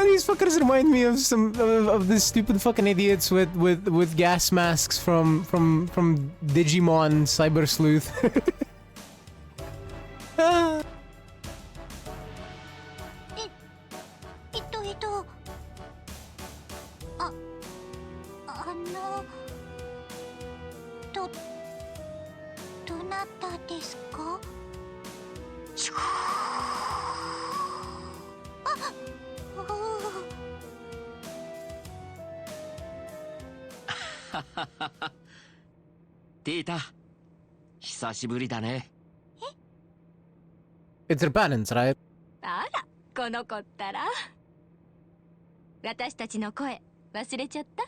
These fuckers remind me of some of the stupid fucking idiots with gas masks from Digimon Cyber Sleuth. Ah. どなたですか？ティータ、久しぶりだね。It's her parents, right? あら、この子ったら。私たちの声忘れちゃった？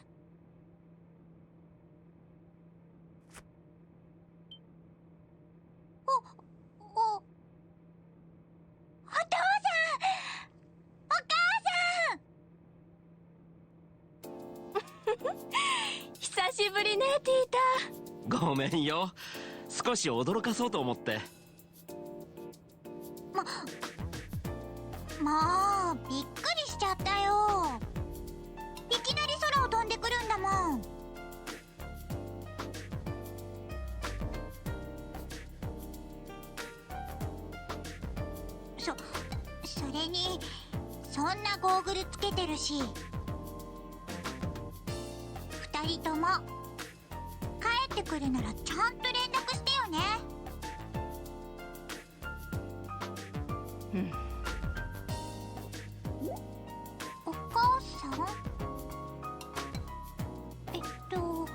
久しぶりね、ティータ。ごめんよ。少し驚かそうと思って。まあ、びっくりしちゃったよ。いきなり空を飛んでくるんだもん。それにそんなゴーグルつけてるし、2人とも帰ってくるならちゃんと連絡してよね。お母さん？ど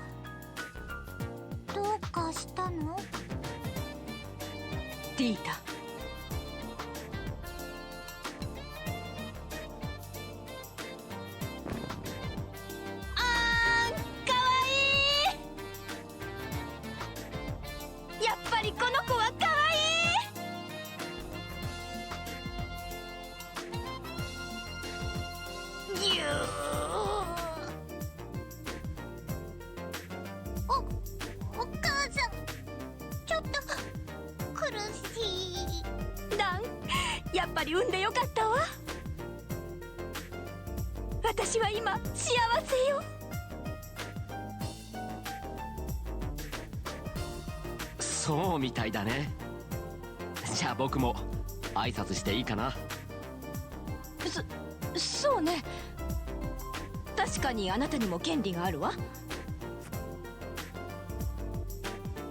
うかしたの？ティータ。やっぱりこの子は可愛い。やっぱり産んでよかったわ。私は今幸せよ。そうみたいだね。じゃあ僕も挨拶していいかな。そうね。確かにあなたにも権利があるわ。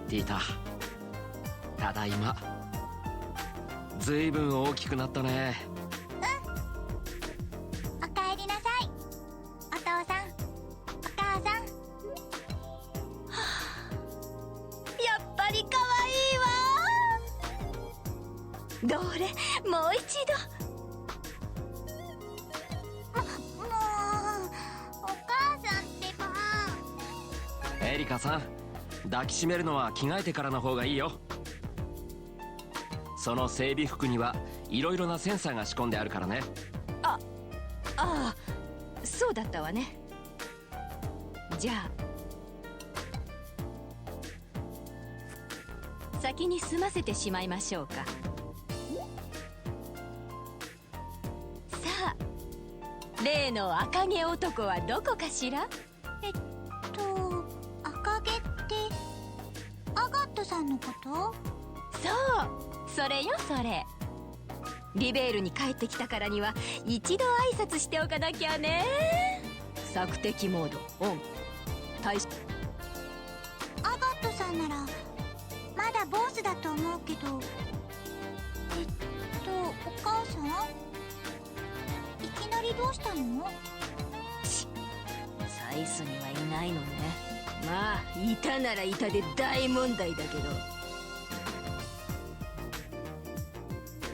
ティータ、ただいま。ずいぶん大きくなったね。おかえりなさい、お父さん、お母さん。やっぱり可愛いわ。どれ、もう一度。もうお母さんってば。エリカさん、抱きしめるのは着替えてからの方がいいよ。その整備服にはいろいろなセンサーが仕込んであるからね。ああ、そうだったわね。じゃあ先に済ませてしまいましょうか。さあ、例の赤毛男はどこかしら。赤毛ってアガットさんのこと？そう、それよそれ。リベールに帰ってきたからには一度挨拶しておかなきゃね。索敵モードオン。アガットさんならまだボスだと思うけど、お母さんいきなりどうしたの？サイスにはいないのね。まあいたならいたで大問題だけど。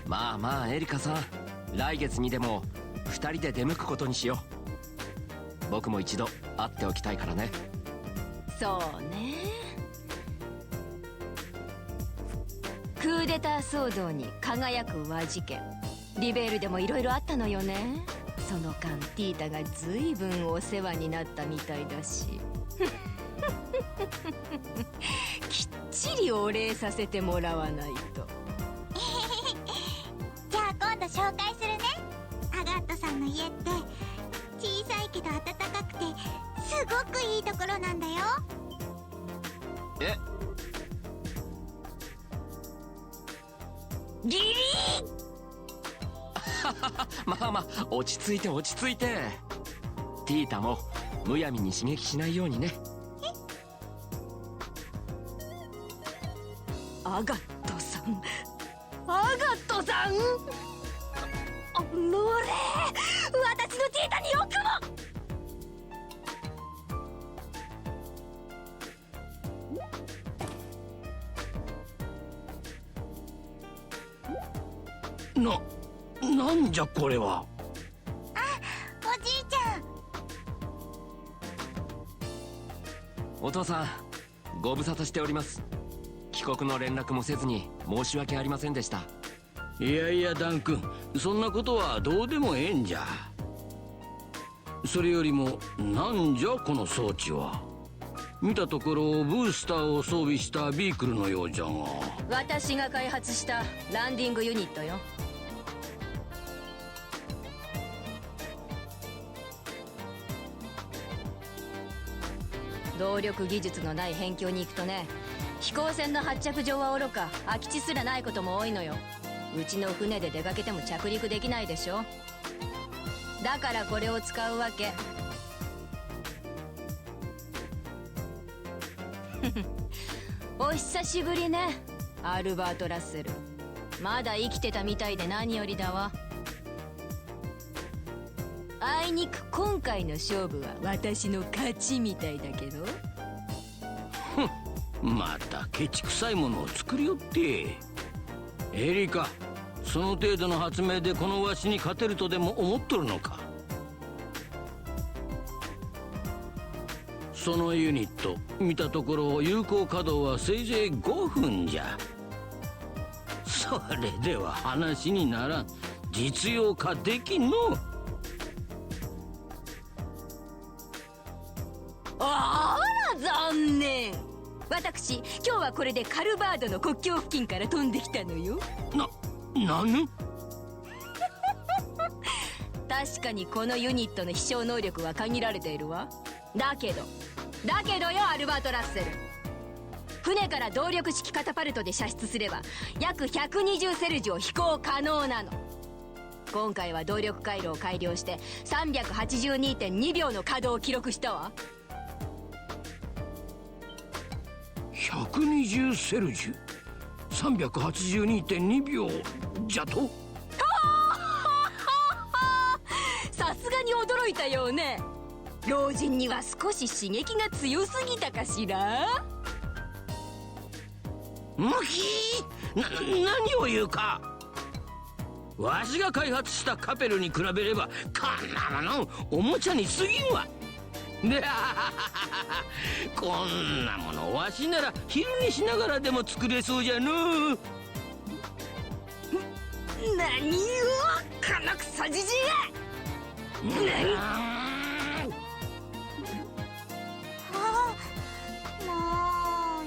まあまあエリカさん、来月にでも2人で出向くことにしよう。僕も一度会っておきたいからね。そうね。クーデター騒動に輝く和事件、リベールでもいろいろあったのよね。その間ティータがずいぶんお世話になったみたいだしきっちりお礼させてもらわないと。じゃあ今度紹介するね。アガットさんの家って小さいけど暖かくてすごくいいところなんだよ。え、ギリまあまあ落ち着いて落ち着いて。ティータもむやみに刺激しないようにね。アガットさん、アガットさん、ロレ私のティータによくも。なんじゃこれは。おじいちゃん。お父さん、ご無沙汰しております。帰国の連絡もせずに申し訳ありませんでした。いやいやダン君、そんなことはどうでもええんじゃ。それよりもなんじゃこの装置は。見たところブースターを装備したビークルのようじゃが。私が開発したランディングユニットよ。動力技術のない辺境に行くとね、飛行船の発着場はおろか空き地すらないことも多いのよ。うちの船で出かけても着陸できないでしょ。だからこれを使うわけ。お久しぶりね、アルバート・ラッセル。まだ生きてたみたいで何よりだわ。あいにく今回の勝負は私の勝ちみたいだけど。またケチくさいものを作りよって。エリカ、その程度の発明でこのわしに勝てるとでも思っとるのか。そのユニット見たところ有効稼働はせいぜい5分じゃ。それでは話にならん。実用化できんの。あら残念。私今日はこれでカルバードの国境付近から飛んできたのよ。なぬ確かにこのユニットの飛翔能力は限られているわ。だけどよアルバート・ラッセル、船から動力式カタパルトで射出すれば約120セルジを飛行可能なの。今回は動力回路を改良して 382.2 秒の稼働を記録したわ。120セルジュ 382.2 秒じゃと。さすがに驚いたようね。老人には少し刺激が強すぎたかしら。ムキー、何を言うか。わしが開発したカペルに比べればこんなものおもちゃに過ぎんわ。でこんなものわしなら昼寝しながらでも作れそうじゃのう。何をこのクソじじいが。もう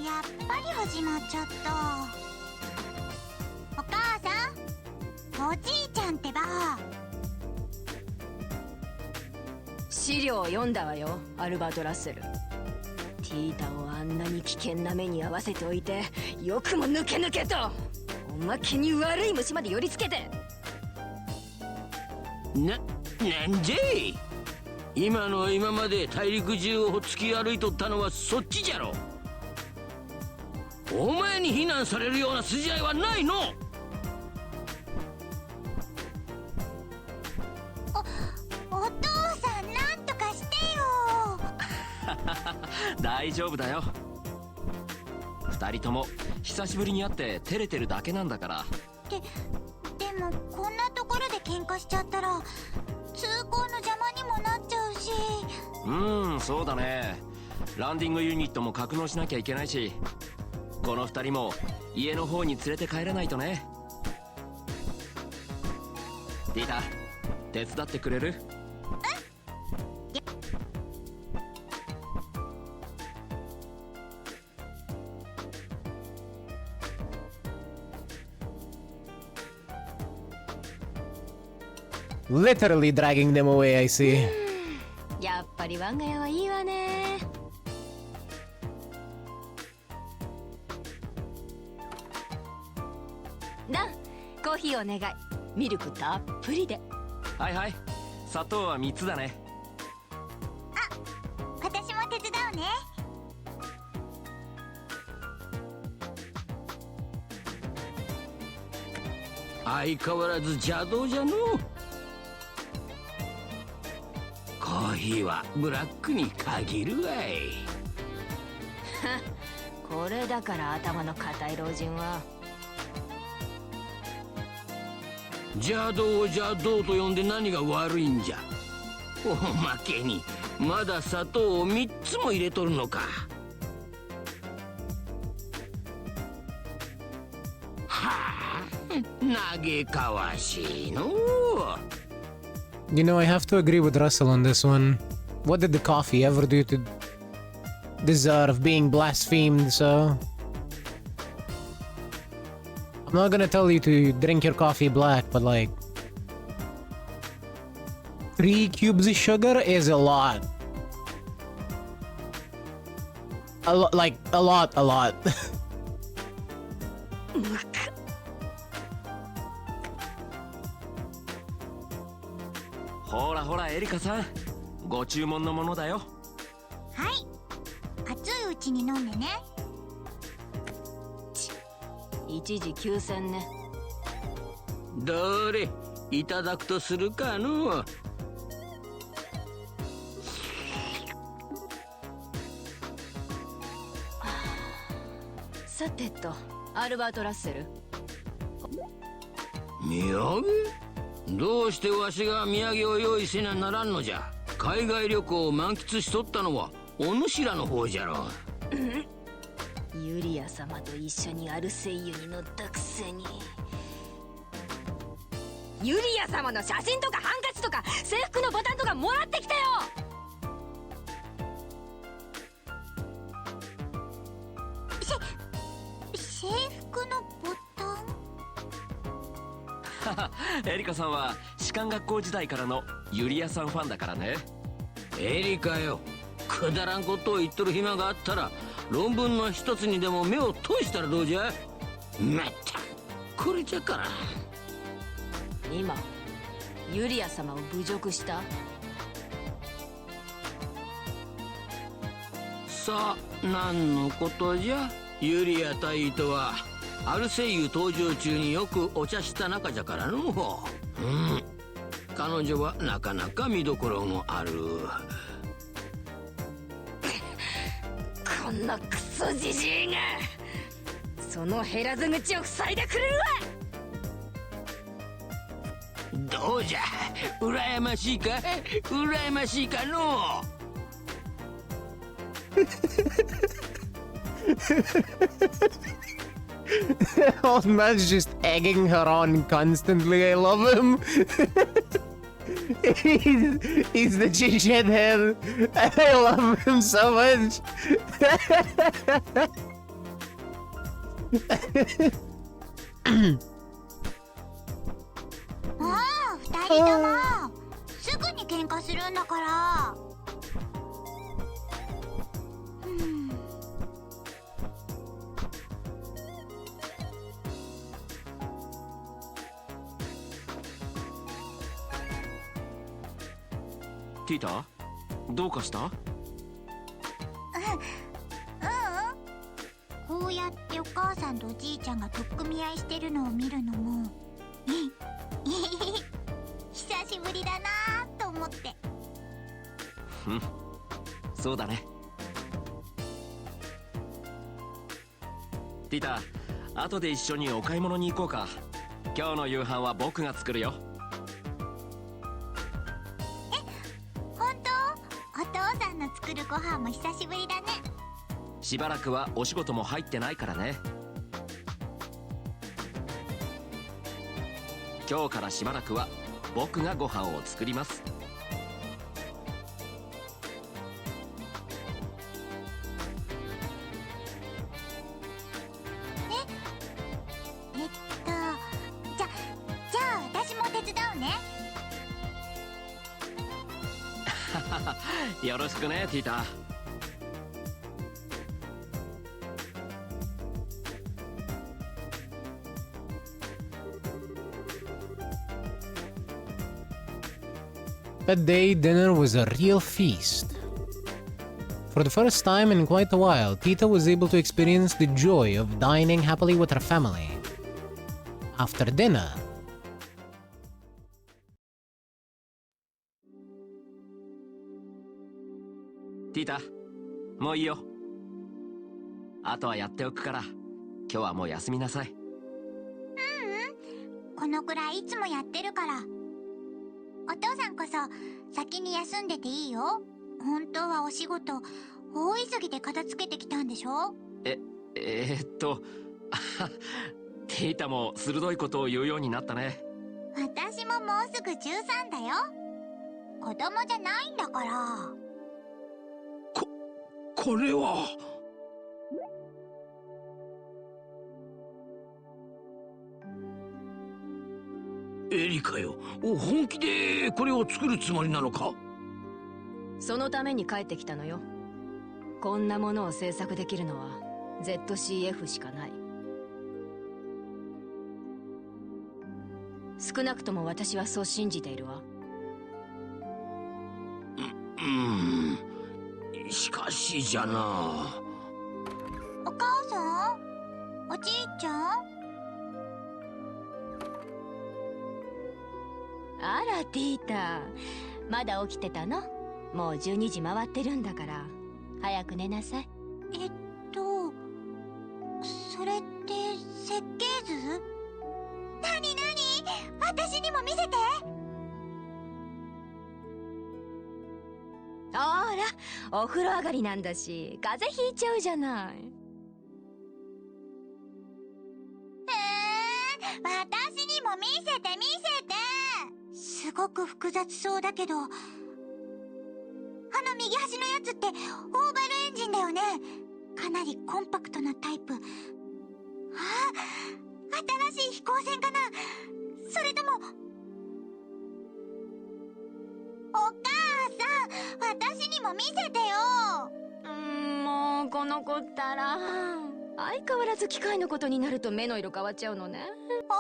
やっぱり始まっちゃった。お母さん、おじいちゃんってば。資料を読んだわよ、アルバート・ラッセル。ティータをあんなに危険な目に遭わせておいてよくも抜けと。おまけに悪い虫まで寄りつけて。なんじゃい。今の今まで大陸中を突き歩いとったのはそっちじゃろ。お前に非難されるような筋合いはないの。お父さん、なんとかしてよ。大丈夫だよ。2人とも久しぶりに会って照れてるだけなんだから。でもこんなところで喧嘩しちゃったら通行の邪魔にもなっちゃうし。そうだね。ランディングユニットも格納しなきゃいけないし、この2人も家の方に連れて帰らないとね。ディータ、手伝ってくれる？Literally dragging them away, I see. やっぱり我が家はいいわね。ダン、コーヒーお願い。ミルクたっぷりで。はいはい、砂糖は3つだね。私も手伝うね。相変わらず邪道じゃの。コーヒーはブラックに限るわい。これだから頭の固い老人は。邪道を邪道と呼んで何が悪いんじゃ。おまけにまだ砂糖を3つも入れとるのか。はあ、嘆かわしいのう。You know, I have to agree with Russell on this one. What did the coffee ever do to deserve being blasphemed, so... I'm not gonna tell you to drink your coffee black, but like... 3 cubes of sugar is a lot. A lot. ほらほらエリカさん、ご注文のものだよ。はい、熱いうちに飲んでね。一時休戦ね。どれいただくとするかの。さてと、アルバート・ラッセル。土産？どうしてわしが土産を用意せなならんのじゃ。海外旅行を満喫しとったのはお主らの方じゃろ。ユリア様と一緒にアルセイユに乗ったくせに。ユリア様の写真とかハンカチとか制服のボタンとかもらってきたよ。制服のボタン？エリカさんは仕士学校時代からのユリアさんファンだからね。エリカよ、くだらんことを言っとる暇があったら論文の一つにでも目を通したらどうじゃ。まったこれじゃから。今ユリア様を侮辱した？さあ何のことじゃ。ユリア大尉とはアルセイユ登場中によくお茶した仲じゃからの。彼女はなかなか見どころもある。こんなクソじじいがその減らず口を塞いでくれるわ。どうじゃ、羨ましいか羨ましいかの。Old man's just egging her on constantly. I love him. he's the chin head. I love him so much. もう二人ともすぐに喧嘩するんだから。ティータ、どうかした？こうやってお母さんとおじいちゃんが取っ組み合いしてるのを見るのも久しぶりだなーと思って。そうだね。ティータ、後で一緒にお買い物に行こうか。今日の夕飯は僕が作るよ。本当？お父さんの作るご飯も久しぶりだね。しばらくはお仕事も入ってないからね。今日からしばらくは僕がご飯を作ります。じゃあ私も手伝うね。よろしくね、ティータ。That day, dinner was a real feast. For the first time in quite a while, Tita was able to experience the joy of dining happily with her family. After dinner, Tita, もういいよ。あとはやっておくから、今日はもう休みなさい。このくらいいつもやってるから。お父さんこそ先に休んでていいよ。本当はお仕事大急ぎで片付けてきたんでしょ。ティータも鋭いことを言うようになったね。私ももうすぐ13だよ。子供じゃないんだから。これは。エリカよ、本気でこれを作るつもりなのか？そのために帰ってきたのよ。こんなものを制作できるのは ZCF しかない。少なくとも私はそう信じているわ。しかしじゃな。お母さん？おじいちゃん？あらティータ、まだ起きてたの？もう12時回ってるんだから早く寝なさい。それって設計図？なに私にも見せて。ほらお風呂上がりなんだし風邪ひいちゃうじゃない。私にも見せて。すごく複雑そうだけど、あの右端のやつってオーバルエンジンだよね。かなりコンパクトなタイプ。新しい飛行船かな？それとも私にも見せてよ。もうこの子ったら相変わらず機械のことになると目の色変わっちゃうのね。お母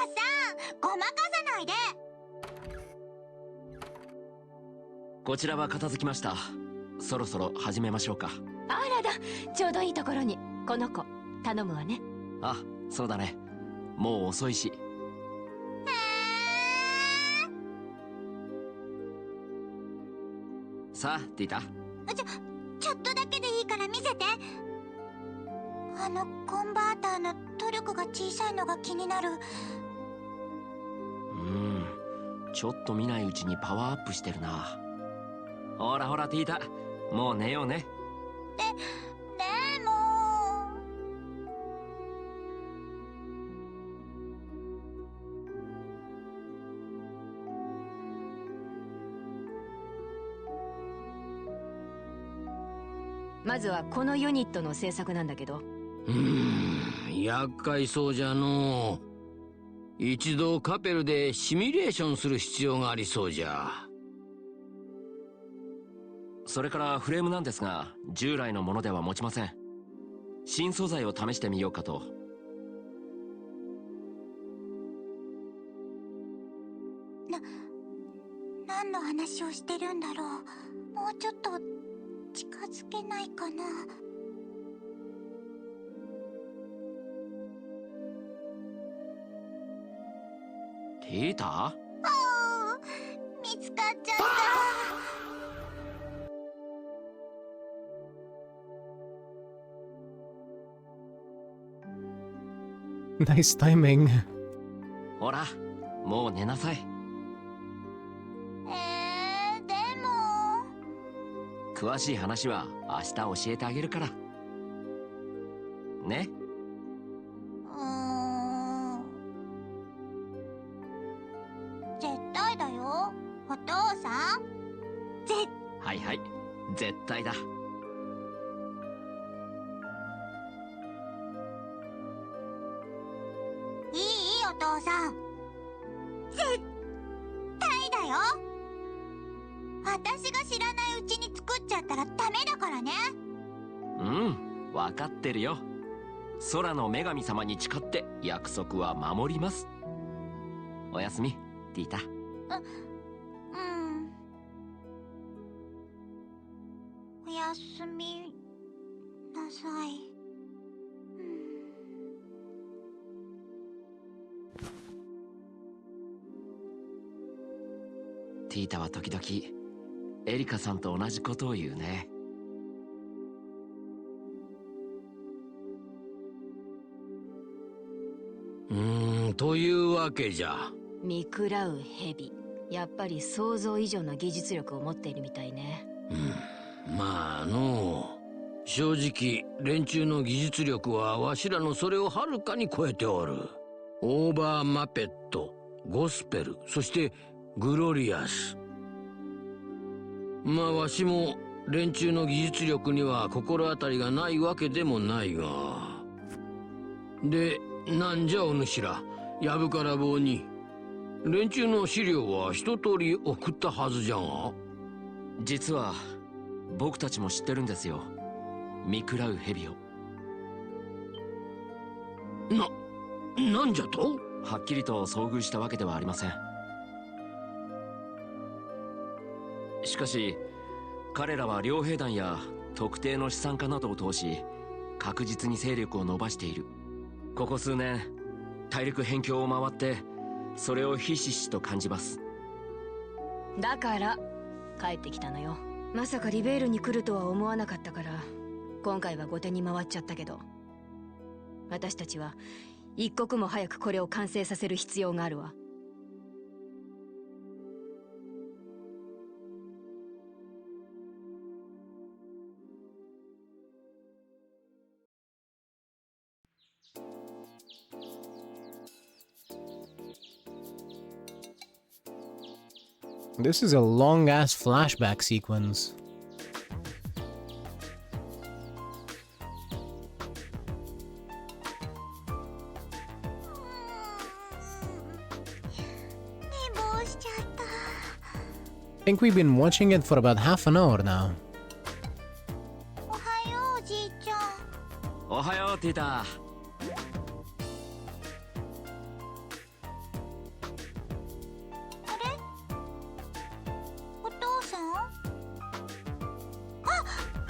さん、ごまかさないで。こちらは片付きました。そろそろ始めましょうか。あらだ、ちょうどいいところに。この子頼むわね。あ、そうだね。もう遅いし。さあ、ティータ。ちょっとだけでいいから見せて。あのコンバーターのトルクが小さいのが気になる。ちょっと見ないうちにパワーアップしてるな。ほらほらティータ、もう寝ようね。でもまずはこのユニットの制作なんだけど。厄介そうじゃのう。一度カペルでシミュレーションする必要がありそうじゃ。それからフレームなんですが、従来のものでは持ちません。新素材を試してみようかと。何の話をしてるんだろう。もうちょっと近づけないかな。ティータ？見つかっちゃった。Nice timing. ほら、もう寝なさい。でも詳しい話は明日教えてあげるから。ね。絶対だよ、お父さん。はいはい、絶対だ。いいお父さん、絶対だよ。私が知らないうちに作っちゃったらダメだからね。分かってるよ。空の女神様に誓って約束は守ります。おやすみ、ティータ。おやすみなさい。ティータは時々エリカさんと同じことを言うね。というわけじゃ。見食らう蛇、やっぱり想像以上の技術力を持っているみたいね。まあのう、正直連中の技術力はわしらのそれをはるかに超えておる。オーバーマペット、ゴスペル、そしてグロリアス。まあわしも連中の技術力には心当たりがないわけでもないが。で、なんじゃお主ら、やぶから棒に。連中の資料は一通り送ったはずじゃが。実は僕たちも知ってるんですよ、見食らう蛇を。なんじゃと？はっきりと遭遇したわけではありません。しかし彼らは両兵団や特定の資産家などを通し確実に勢力を伸ばしている。ここ数年大陸辺境を回ってそれをひしひしと感じます。だから帰ってきたのよ。まさかリベールに来るとは思わなかったから今回は後手に回っちゃったけど、私たちは一刻も早くこれを完成させる必要があるわ。This is a long ass flashback sequence. 寝坊しちゃった。think we've been watching it for about half an hour now. おはようおじいちゃん。おはようティータ。あれ、お父さん？あ、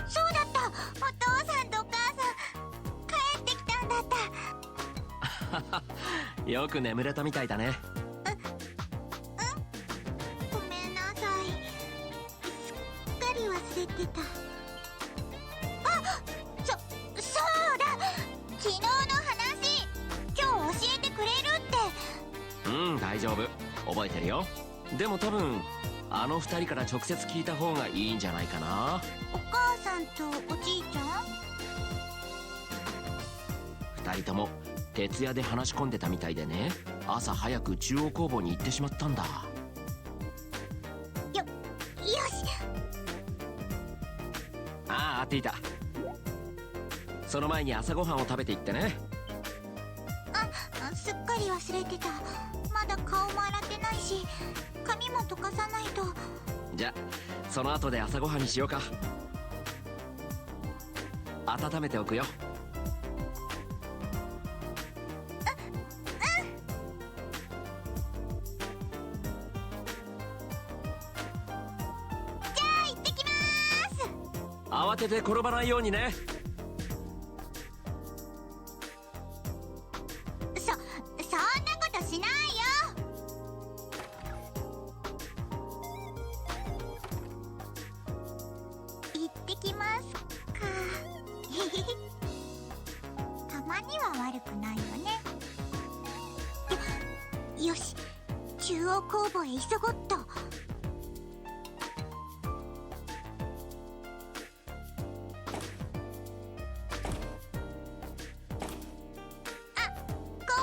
そうだった。お父さんとお母さん帰ってきたんだった。よく眠れたみたいだね。ごめんなさい。すっかり忘れてた。あ、そうだ。昨日の話、今日教えてくれるって。うん、大丈夫。覚えてるよ。でも多分あの二人から直接聞いた方がいいんじゃないかな。お母さんとおじいちゃん？二人とも徹夜で話し込んでたみたいでね、朝早く中央工房に行ってしまったんだ。よし。ああ、ティータ。その前に朝ごはんを食べていってね。すっかり忘れてた。まだ顔も洗ってないし、髪も溶かさないと。じゃあその後で朝ごはんにしようか。温めておくよ。じゃあ行ってきまーす。慌てて転ばないようにね。そんなことしないよ。行ってきますか。たまには悪くないよね。よし、中央工房へ急ごっと。工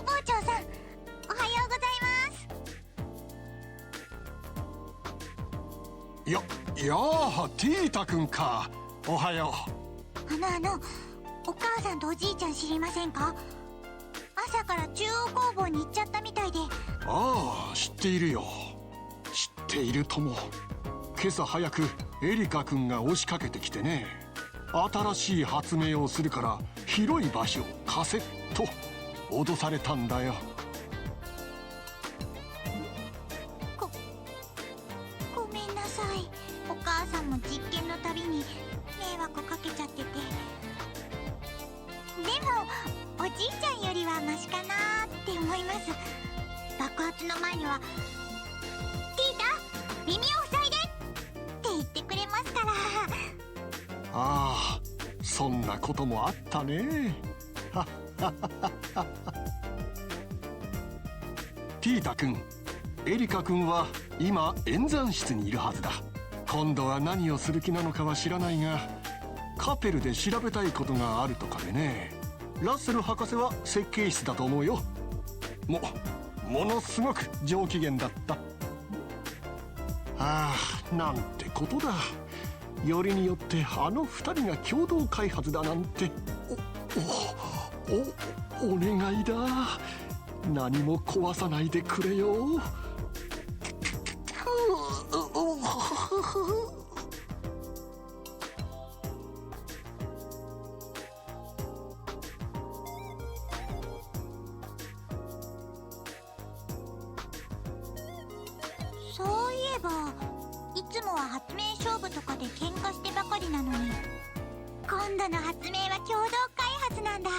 房長さん、おはようございます。やあ、ティータ君か。おはよお母さんとおじいちゃん知りませんか？朝から中央工房に行っちゃったみたいで。う。ああ、知っているよ。知っているとも。今朝早くエリカ君が押しかけてきてね、新しい発明をするから広い場所を貸せと脅されたんだよ。ごめんなさい。お母さんも実験のたびに迷惑かけちゃってて。でもおじいちゃんよりはマシかなって思います。爆発の前には「ティータ、耳を塞いで!」って言ってくれますから。ああ、そんなこともあったね。ティータ君、エリカ君は今演算室にいるはずだ。今度は何をする気なのかは知らないが、カペルで調べたいことがあるとかでね。ラッセル博士は設計室だと思うよ。ものすごく上機嫌だった。ああ、なんてことだ。よりによってあの二人が共同開発だなんて。お願いだ。何も壊さないでくれよ。そういえば、いつもは発明勝負とかで喧嘩してばかりなのに、今度の発明は共同開発なんだ。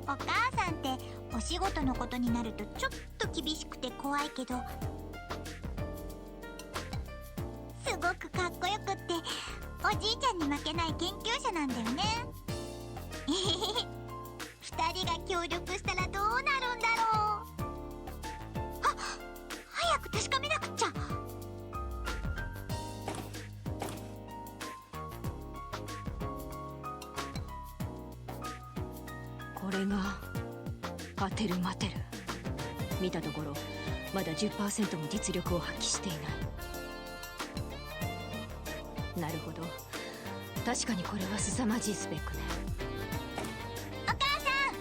お母さんってお仕事のことになるとちょっと厳しくて怖いけど、すごくかっこよくっておじいちゃんに負けない研究者なんだよね。二人が協力したらどうなるんだろう。あ、早く確かめなくっちゃ。これがパテルマテル。見たところまだ 10% も実力を発揮していない。なるほど、確かにこれは凄まじいスペックね。お母さん、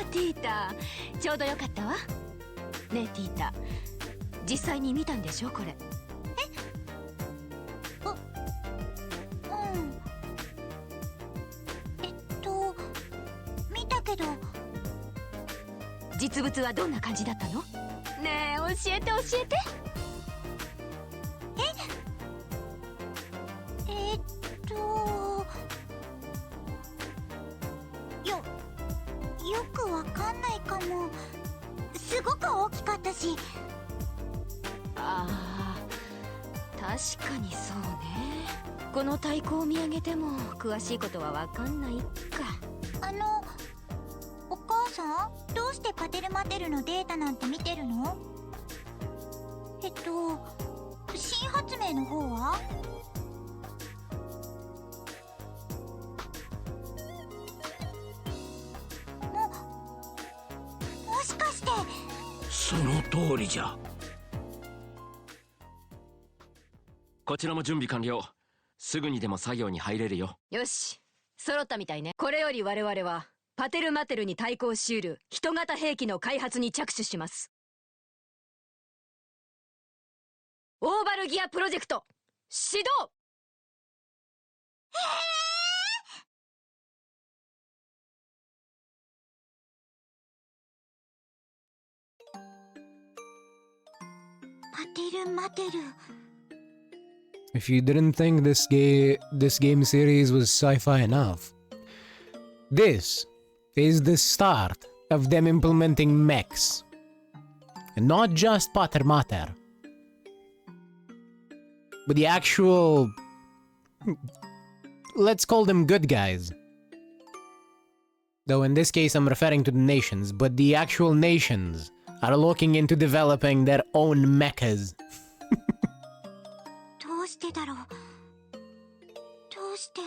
ティータ、ちょうどよかったわ。ねえティータ、実際に見たんでしょこれ。うん見たけど。実物はどんな感じだったの？ねえ教えて教えて。よくわかんないかも。すごく大きかったし。ああ、確かにそうね。この太鼓を見上げても詳しいことはわかんないか。お母さん、どうしてパテルマテルのデータなんて見てるの？新発明の方は？もしかして。その通りじゃ。こちらも準備完了。すぐにでも作業に入れるよ。よし、揃ったみたいね。これより我々はパテルマテルに対抗しうる人型兵器の開発に着手します。オーバルギアプロジェクト始動。パテルマテル。 If you didn't think this game series was sci-fi enough, this is the start of them implementing mechs. And not just Pater Mater, but the actual... let's call them good guys. Though in this case I'm referring to the nations, but the actual nations are looking into developing their own mechas. どうしてだろう。どうして。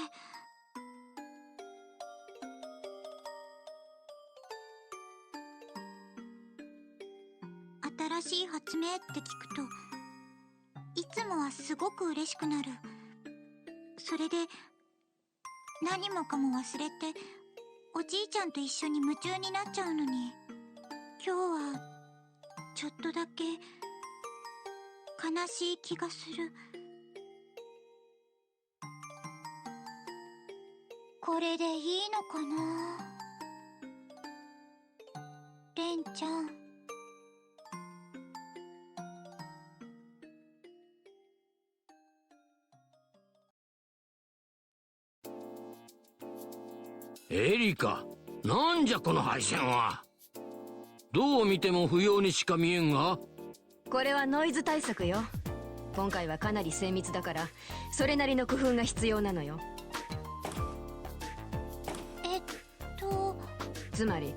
新しい発明って聞くといつもはすごく嬉しくなる。それで何もかも忘れておじいちゃんと一緒に夢中になっちゃうのに、今日はちょっとだけ悲しい気がする。これでいいのかな、レンちゃん。エリカ、なんじゃこの配線は。どう見ても不要にしか見えんが。これはノイズ対策よ。今回はかなり精密だからそれなりの工夫が必要なのよ。つまり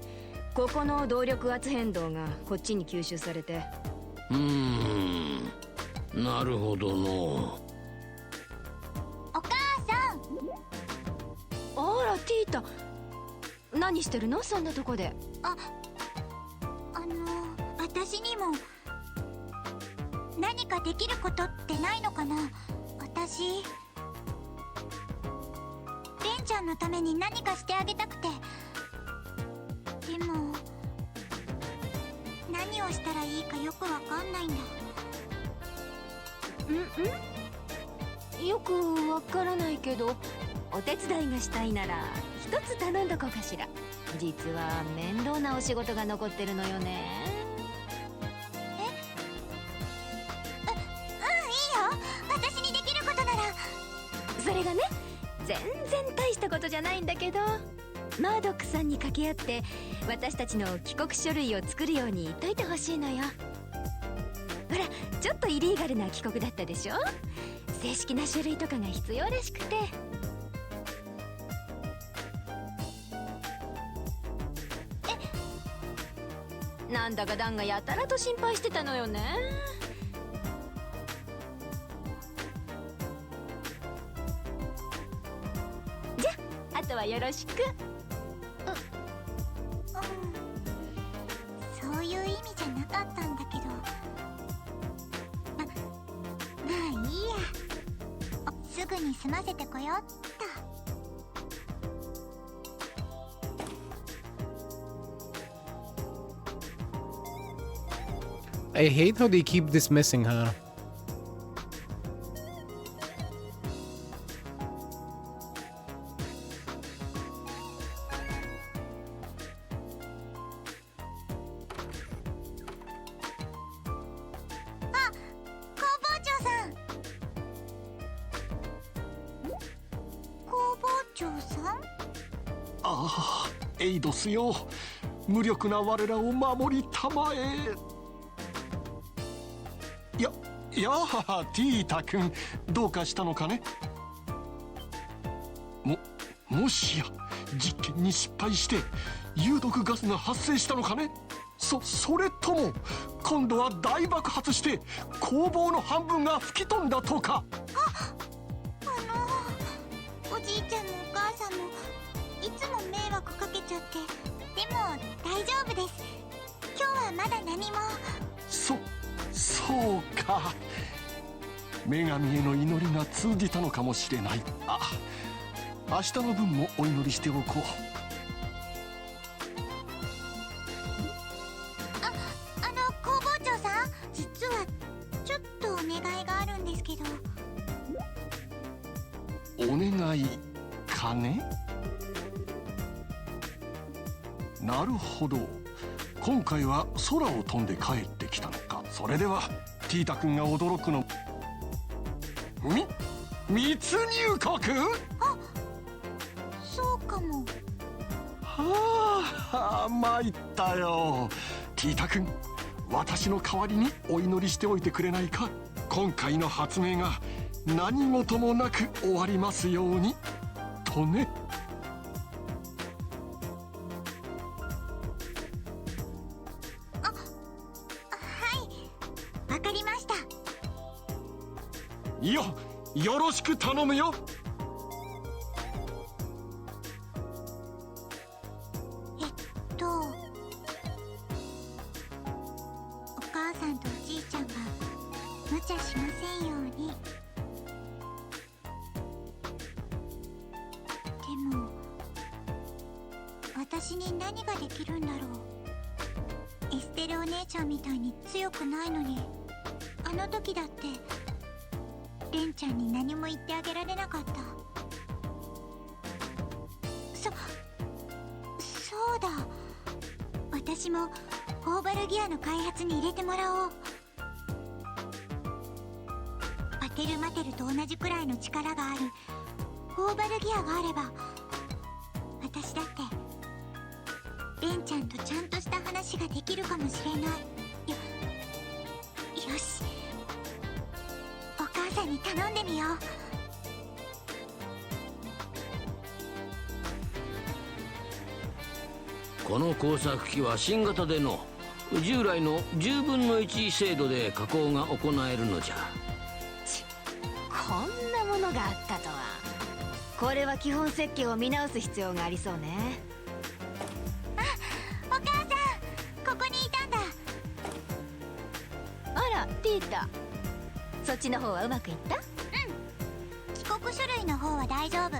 ここの動力圧変動がこっちに吸収されて。なるほどの。お母さん。あらティータ、何してるのそんなとこで。私にも何かできることってないのかな。私レンちゃんのために何かしてあげたくて。でも何をしたらいいかよくわかんないんだ。よくわからないけど、お手伝いがしたいなら一つ頼んどこうかしら。実は面倒なお仕事が残ってるのよね。私にできることなら。それがね、全然大したことじゃないんだけど、マードックさんに掛け合って私たちの帰国書類を作るように言っといてほしいのよ。ほら、ちょっとイリーガルな帰国だったでしょ。正式な書類とかが必要らしくて。なんだかダンがやたらと心配してたのよね。じゃあ、あとはよろしく。そういう意味じゃなかったんだけど。まあいいや。すぐに済ませてこようっと。I hate how they keep dismissing her.ああ、エイドスよ。無力な我らを守りたまえ。やあ、ティータ君、どうかしたのかね。もしや実験に失敗して有毒ガスが発生したのかね。それとも今度は大爆発して工房の半分が吹き飛んだとか。おじいちゃんもお母さんもいつも迷惑かけちゃって。でも大丈夫です。今日はまだ何も。そうか。女神への祈りが通じたのかもしれない。明日の分もお祈りしておこう。工房長さん、実はちょっとお願いがあるんですけど。お願いかね。なるほど、今回は空を飛んで帰ってきたのか。それではティータ君が驚くの。密入国。そうかも。はあ、参ったよ。ティータ君、私の代わりにお祈りしておいてくれないか。今回の発明が何事もなく終わりますようにとね。わかりました。よろしく頼むよ。お母さんとおじいちゃんが無茶しませんように。でも私に何ができるんだろう。エステルお姉ちゃんみたいに強くないのに、あの時だってレンちゃんに何も言ってあげられなかった。そうだ、私もオーバルギアの開発に入れてもらおう。パテルマテルと同じくらいの力があるオーバルギアがあれば、私だってレンちゃんとちゃんとした話ができるかもしれない。よし、お母さんに頼んでみよう。この工作機は新型での従来の10分の1精度で加工が行えるのじゃ。こんなものがあったとは。これは基本設計を見直す必要がありそうね。お母さん、ここにいたんだ。あら、ティータ、そっちの方はうまくいった？帰国書類の方は大丈夫。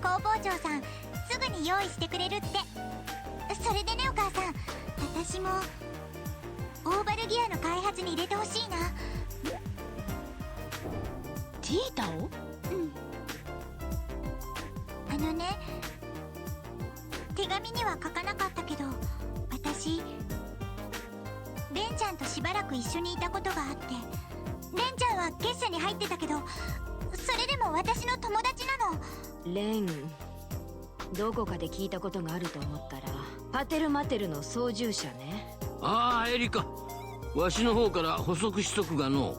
工房長さんすぐに用意してくれるって。それでね、お母さん、私もオーバルギアの開発に入れてほしいな。ティータを？手紙には書かなかったけど、私レンちゃんとしばらく一緒にいたことがあって、レンちゃんは結社に入ってたけど、それでも私の友達なの。レン、どこかで聞いたことがあると思ったら、パテルマテルの操縦者ね。ああ、エリカ、わしの方から補足しとくがの。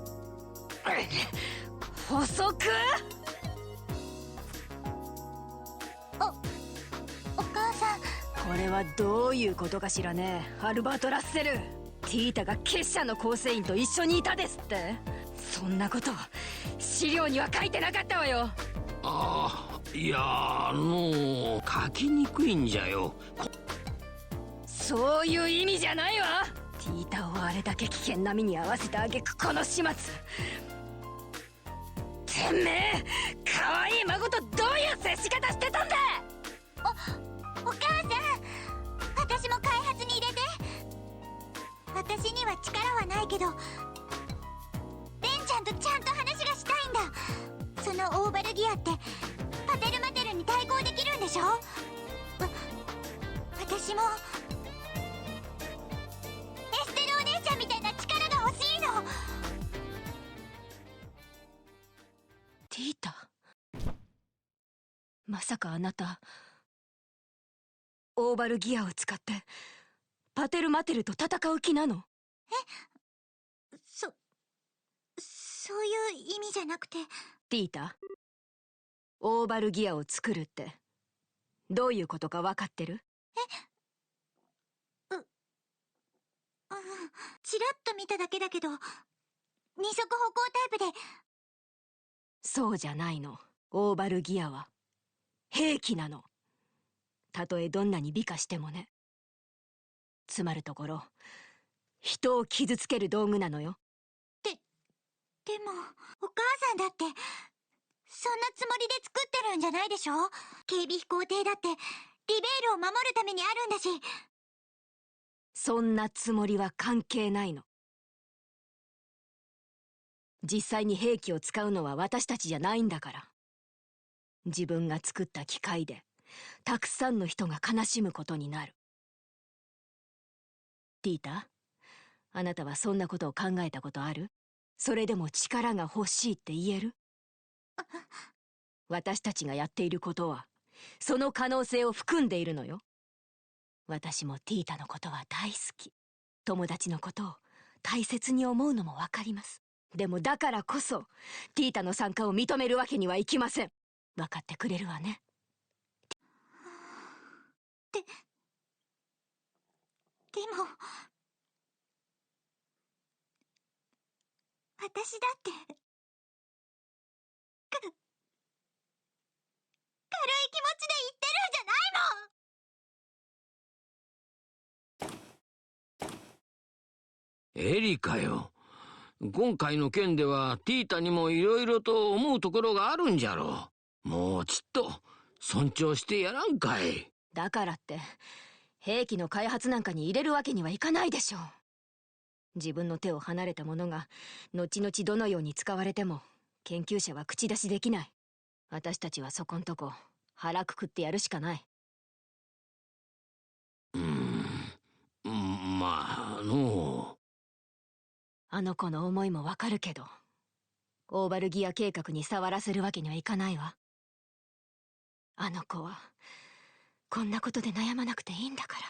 補足？お母さん、これはどういうことかしらね、アルバート・ラッセル。ティータが結社の構成員と一緒にいたですって。そんなこと資料には書いてなかったわよ。いや、書きにくいんじゃよ。そういう意味じゃないわ。ティータをあれだけ危険な目に遭わせた挙句、この始末。てめえ、可愛い孫とどういう接し方してたんだ。お母さん、私も開発に入れて。私には力はないけど、レンちゃんとちゃんと話がしたいんだ。そのオーバルギアってパテルマテルに対抗できるんでしょ？私もエステルお姉ちゃんみたいな力が欲しいの。ティータ、まさかあなたオーバルギアを使ってパテルマテルと戦う気なの？そういう意味じゃなくて。ティータ、オーバルギアを作るってどういうことか分かってる？チラッと見ただけだけど、二足歩行タイプで。そうじゃないの。オーバルギアは兵器なの。たとえどんなに美化してもね。つまるところ、人を傷つける道具なのよ。でもお母さんだってそんなつもりで作ってるんじゃないでしょ。警備飛行艇だってリベールを守るためにあるんだし。そんなつもりは関係ないの。実際に兵器を使うのは私たちじゃないんだから。自分が作った機械でたくさんの人が悲しむことになる。ティータ、あなたはそんなことを考えたことある？それでも力が欲しいって言える？私たちがやっていることはその可能性を含んでいるのよ。私もティータのことは大好き。友達のことを大切に思うのもわかります。でもだからこそティータの参加を認めるわけにはいきません。分かってくれるわね？でも私だって軽い気持ちで言ってるんじゃないもん。エリカよ、今回の件ではティータにもいろいろと思うところがあるんじゃろう。もうちっと尊重してやらんかい。だからって兵器の開発なんかに入れるわけにはいかないでしょう。自分の手を離れたものが後々どのように使われても研究者は口出しできない。私たちはそこんとこ腹くくってやるしかない。まあのう。あの子の思いもわかるけど、オーバルギア計画に触らせるわけにはいかないわ。あの子はこんなことで悩まなくていいんだから。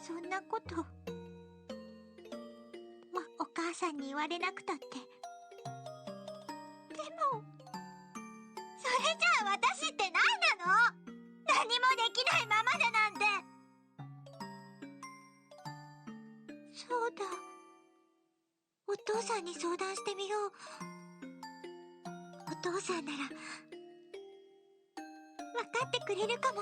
そんなことお母さんに言われなくたって。でもそれじゃあ私って何なの？何もできないままでなんて。そうだ、お父さんに相談してみよう。お父さんなら分かってくれるかも。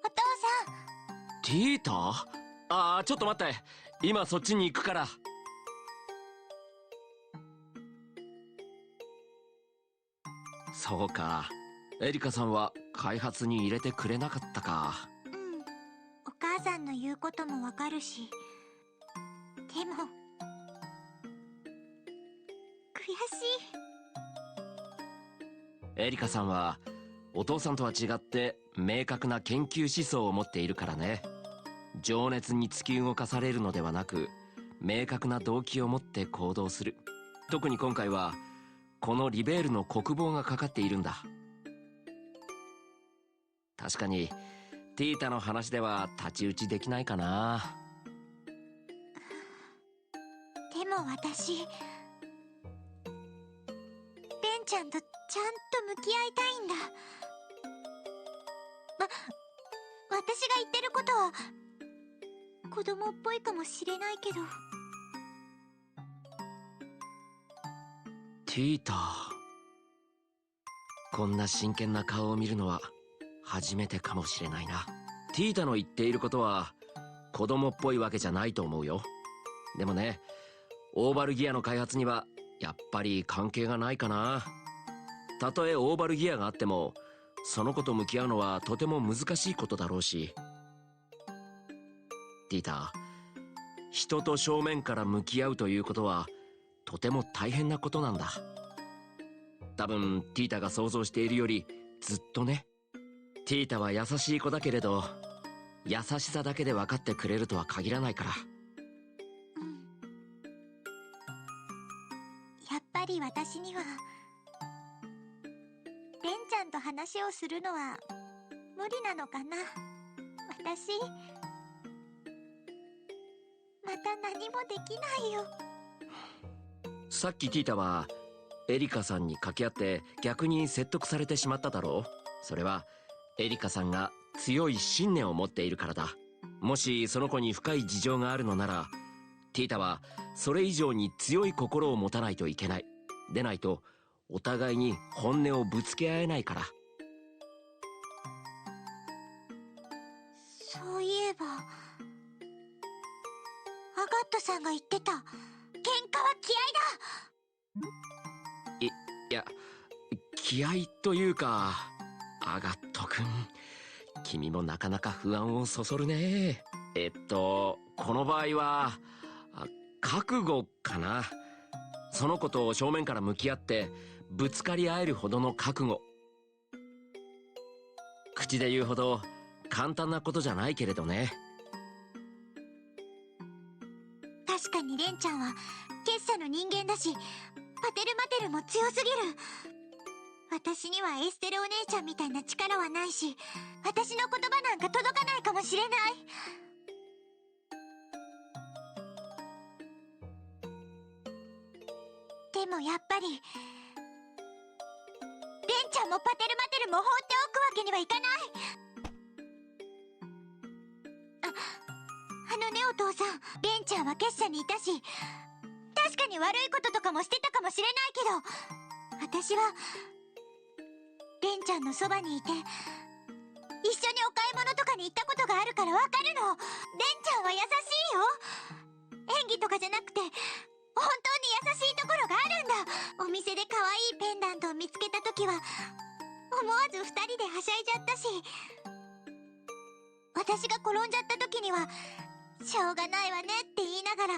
お父さん。ティータ？ああ、ちょっと待って、今そっちに行くから。そうか、エリカさんは開発に入れてくれなかったか。うん、お母さんの言うこともわかるし、でも悔しい。エリカさんはお父さんとは違って明確な研究思想を持っているからね。情熱に突き動かされるのではなく、明確な動機を持って行動する。特に今回はこのリベールの国防がかかっているんだ。確かにティータの話では太刀打ちできないかな。でも私、レンちゃんとちゃんと向き合いたいんだ。私が言ってることは子供っぽいかもしれないけど。ティータ、こんな真剣な顔を見るのは初めてかもしれないな。ティータの言っていることは子供っぽいわけじゃないと思うよ。でもね、オーバルギアの開発にはやっぱり関係がないかな。たとえオーバルギアがあってもその子と向き合うのはとても難しいことだろうし。ティータ、人と正面から向き合うということはとても大変なことなんだ。多分ティータが想像しているよりずっとね。ティータは優しい子だけれど、優しさだけで分かってくれるとは限らないから。やっぱり私にはレンちゃんと話をするのは無理なのかな。私また何もできないよ。さっきティータはエリカさんに掛け合って逆に説得されてしまっただろう。それはエリカさんが強い信念を持っているからだ。もしその子に深い事情があるのなら、ティータはそれ以上に強い心を持たないといけない。でないとお互いに本音をぶつけ合えないから。そういえばアガットさんが言ってた、喧嘩は気合だ。いや、気合というか、アガット君、君もなかなか不安をそそるね。この場合は覚悟かな。その子と正面から向き合ってぶつかり合えるほどの覚悟。口で言うほど簡単なことじゃないけれどね。確かにレンちゃんは結社の人間だし、パテルマテルも強すぎる。私にはエステルお姉ちゃんみたいな力はないし、私の言葉なんか届かないかもしれない。でもやっぱりレンちゃんもパテルマテルも放っておくわけにはいかない。あのね、お父さん、レンちゃんは結社にいたし、確かに悪いこととかもしてたかもしれないけど、私はレンちゃんのそばにいて一緒にお買い物とかに行ったことがあるからわかるの。レンちゃんは優しいよ。演技とかじゃなくて本当に優しいところがあるんだ。お店で可愛いペンダントを見つけた時は思わず2人ではしゃいじゃったし、私が転んじゃった時にはしょうがないわねって言いながら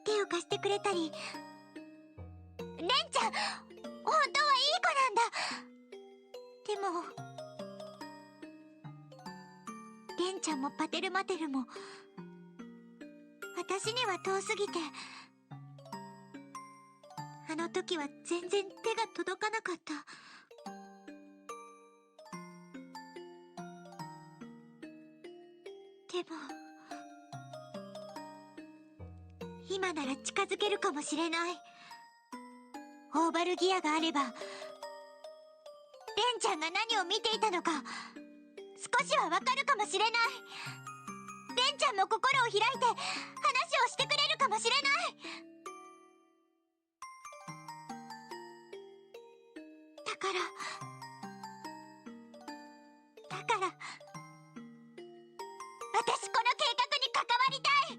手を貸してくれたり。レンちゃん本当はいい子なんだ。でもレンちゃんもパテルマテルも私には遠すぎて、あの時は全然手が届かなかった。でも今なら近づけるかもしれない。オーバルギアがあればレンちゃんが何を見ていたのか少しはわかるかもしれない。レンちゃんも心を開いて話をしてくれるかもしれない。だから私この計画に関わりたい。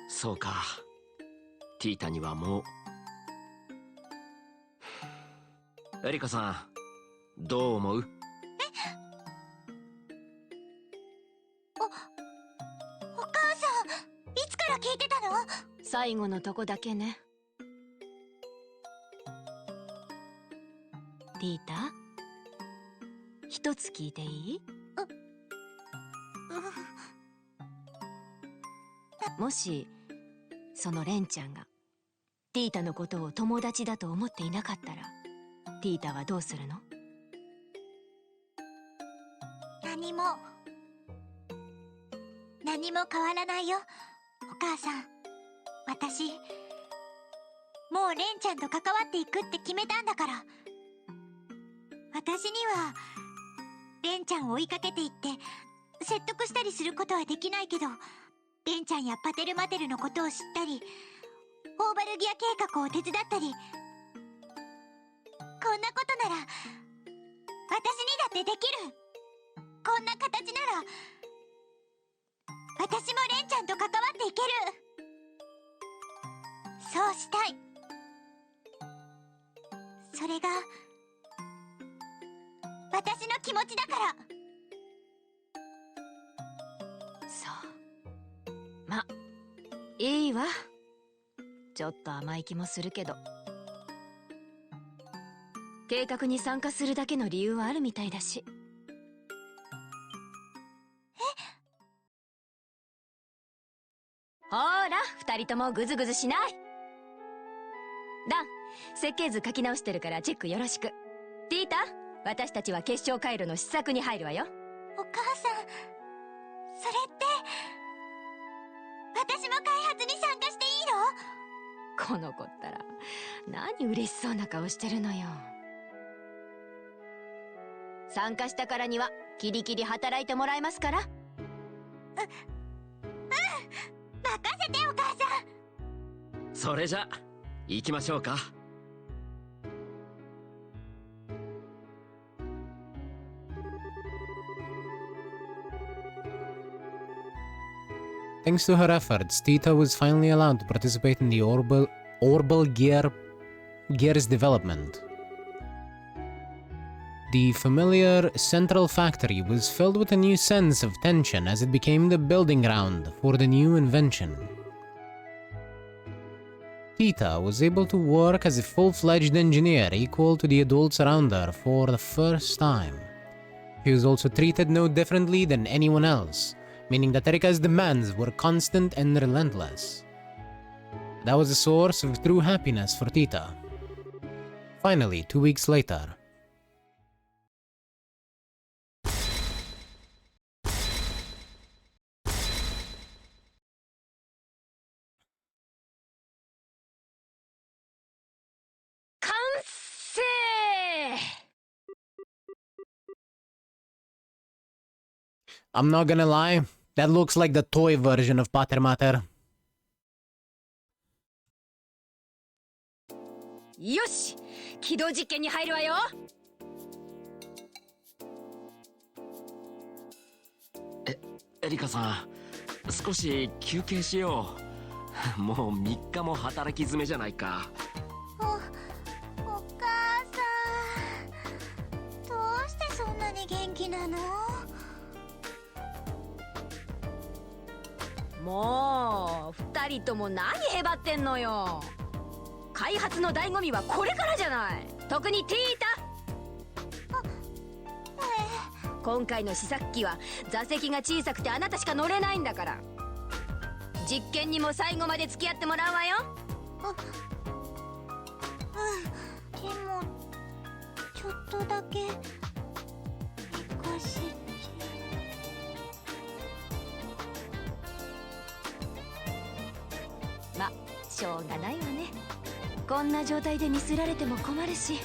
そうか、ティータにはもう。エリカさん、どう思う？お母さん、いつから聞いてたの？最後のとこだけね。ティータ、一つ聞いていい？もしそのレンちゃんがティータのことを友達だと思っていなかったら、ティータはどうするの？何も変わらないよ、お母さん。私もうレンちゃんと関わっていくって決めたんだから。私にはレンちゃんを追いかけていって説得したりすることはできないけど、レンちゃんやパテルマテルのことを知ったり、オーバルギア計画を手伝ったり、こんなことなら私にだってできる。こんな形なら私もレンちゃんと関わっていける。そうしたい。それが私の気持ちだから。そう。ま、いいわ。ちょっと甘い気もするけど。計画に参加するだけの理由はあるみたいだし。ほーら、二人ともグズグズしない。ダン、設計図書き直してるからチェックよろしく。ティータ、私たちは結晶回路の試作に入るわよ。お母さん、それって私も開発に参加していいの？この子ったら何嬉しそうな顔してるのよ。参加したからにはキリキリ働いてもらえますから。任せてお母さん。それじゃ行きましょうか。Thanks to her efforts, Tita was finally allowed to participate in the orbital gear's development. The familiar central factory was filled with a new sense of tension as it became the building ground for the new invention. Tita was able to work as a full-fledged engineer equal to the adults around her for the first time. She was also treated no differently than anyone else, meaning that Erika's demands were constant and relentless. That was a source of true happiness for Tita. Finally, 2 weeks later. I'm not gonna lie, that looks like the toy version of Pater Mater. よし、起動実験に入るわよ。エリカさん、少し休憩しよう。もう3日も働き詰めじゃないか。お母さん、どうしてそんなに元気なの？もう2人とも何へばってんのよ。開発の醍醐味はこれからじゃない。特にティータ。今回の試作機は座席が小さくてあなたしか乗れないんだから、実験にも最後まで付き合ってもらうわよ。でもちょっとだけ行かせて。ま、しょうがないわね。こんな状態でミスられても困るし、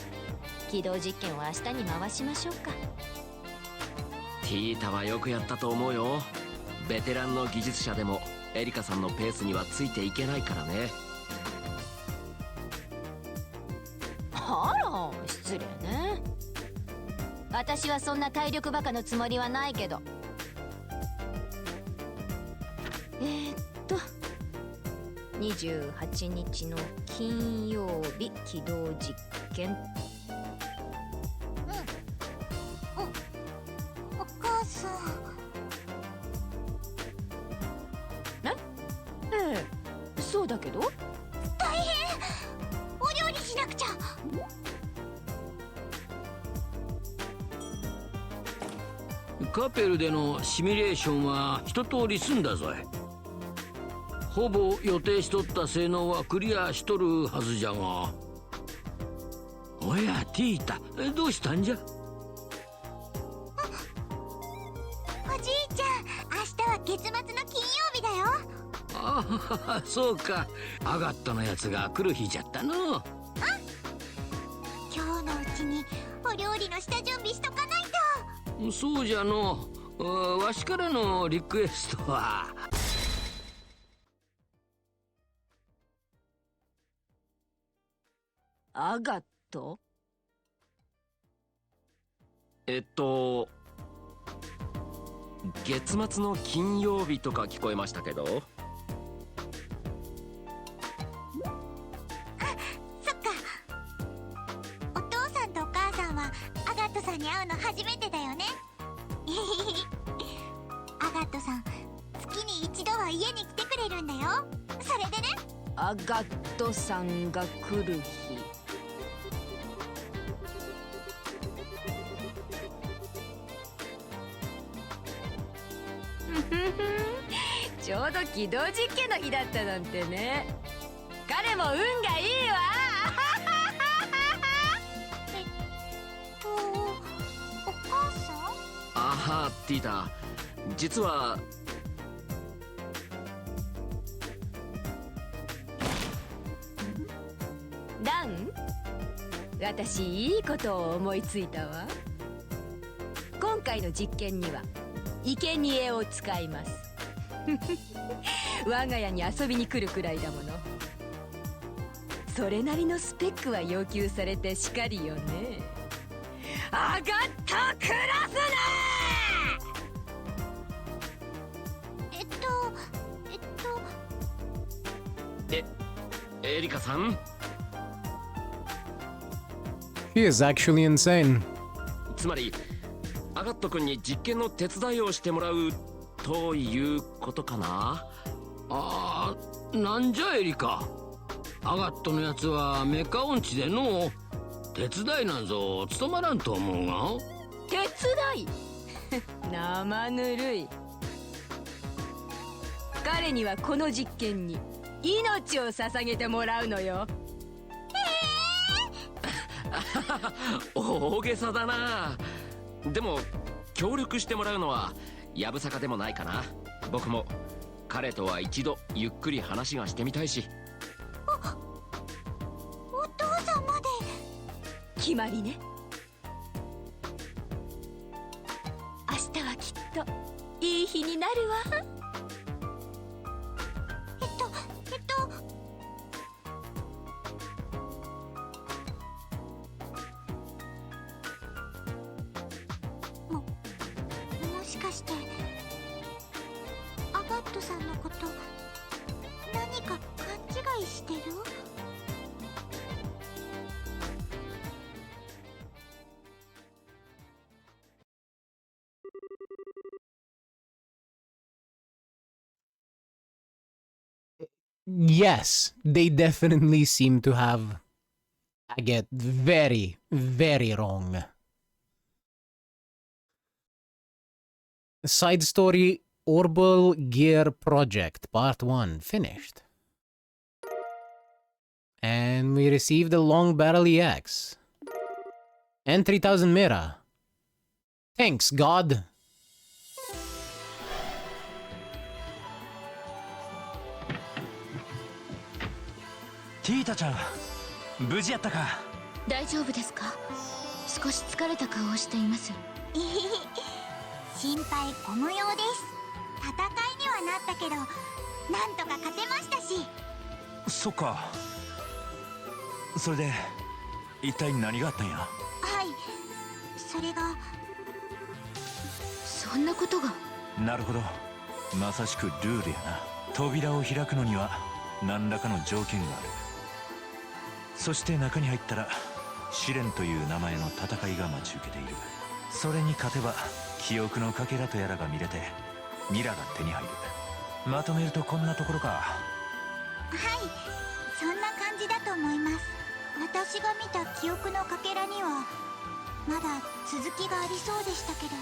起動実験は明日に回しましょうか。ティータはよくやったと思うよ。ベテランの技術者でもエリカさんのペースにはついていけないからね。あら、失礼ね。私はそんな体力バカのつもりはないけど。28日の金曜日起動実験。お母さん。ええ、そうだけど。大変。お料理しなくちゃ。カペルでのシミュレーションは一通り済んだぞい。ほぼ予定しとった性能はクリアしとるはずじゃが。おやティータ、どうしたんじゃ？おじいちゃん、明日は月末の金曜日だよ。ああ、そうか。アガットのやつが来る日じゃったの。今日のううちにお料理の下準備しとかないと。そうじゃの。わしからのリクエストは。アガット？月末の金曜日とか聞こえましたけど。そっか。お父さんとお母さんはアガットさんに会うの初めてだよね。アガットさん、月に一度は家に来てくれるんだよ。それでね。アガットさんが来る日。ちょうど軌道実験の日だったなんてね。彼も運がいいわ。お母さん？あはティータ、実はダン、私いいことを思いついたわ。今回の実験には生贄を使います。我が家に遊びに来るくらいだもの。それなりのスペックは要求されてしかりよね。アガットクラスエリカさん、 He is actually insane. つまりアガット君に実験の手伝いをしてもらうということかな。なんじゃエリカ。アガットのやつはメカ音痴での手伝いなんぞ務まらんと思うが。手伝い？生ぬるい。彼にはこの実験に命を捧げてもらうのよ。大げさだな。でも協力してもらうのはやぶさかでもないかな。僕も彼とは一度ゆっくり話がしてみたいし。お父さんまで。決まりね。明日はきっといい日になるわ。もしかしてアガットさんのこと何か勘違いしてる？Yes, they definitely seem to have I get very, very wrong. Side story Orbital Gear Project Part 1 finished. And we received a Long Barrel EX. And 3000 Mira. Thanks, God. ティータちゃん、無事やったか。大丈夫ですか？少し疲れた顔をしています。心配ご無用です。戦いにはなったけどなんとか勝てましたし。そっか。それで一体何があったんや。はい、それが。そんなことが。なるほど、まさしくルールやな。扉を開くのには何らかの条件がある。そして中に入ったら試練という名前の戦いが待ち受けている。それに勝てば記憶のかけらとやらが見れてミラが手に入る。まとめるとこんなところか。はい、そんな感じだと思います。私が見た記憶のかけらにはまだ続きがありそうでしたけど。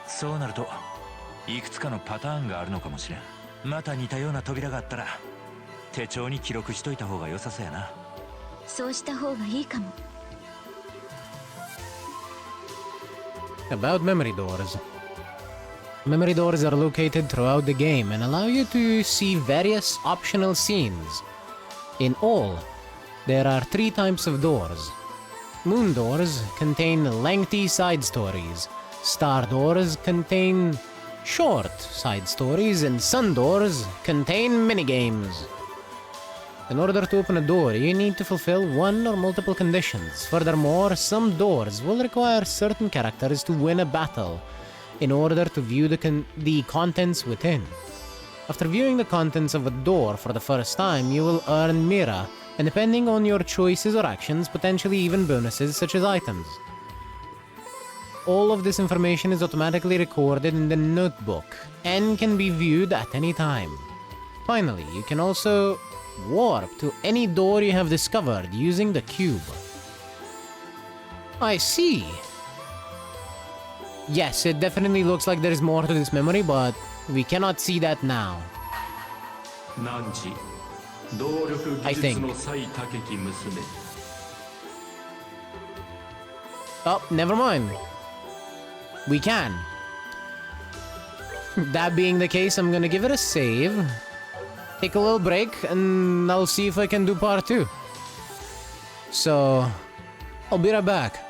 そうなるといくつかのパターンがあるのかもしれん。また似たような扉があったら手帳に記録しといた方が良さそうやな。そうした方がいいかも。About memory doors. Memory doors are located throughout the game and allow you to see various optional scenes. In all, There are 3 types of doors. Moon doors contain lengthy side stories. Star doors contain short side stories, and sun doors contain minigames. In order to open a door, you need to fulfill one or multiple conditions. Furthermore, some doors will require certain characters to win a battle in order to view the contents within. After viewing the contents of a door for the first time, you will earn Mira, and depending on your choices or actions, potentially even bonuses such as items. All of this information is automatically recorded in the notebook and can be viewed at any time. Finally, you can also warp to any door you have discovered using the cube. I see. Yes, it definitely looks like there is more to this memory, but we cannot see that now. 汝動力技術の最高き娘 Oh, never mind. We can. That being the case, I'm gonna give it a save, take a little break, and I'll see if I can do part 2. So, I'll be right back.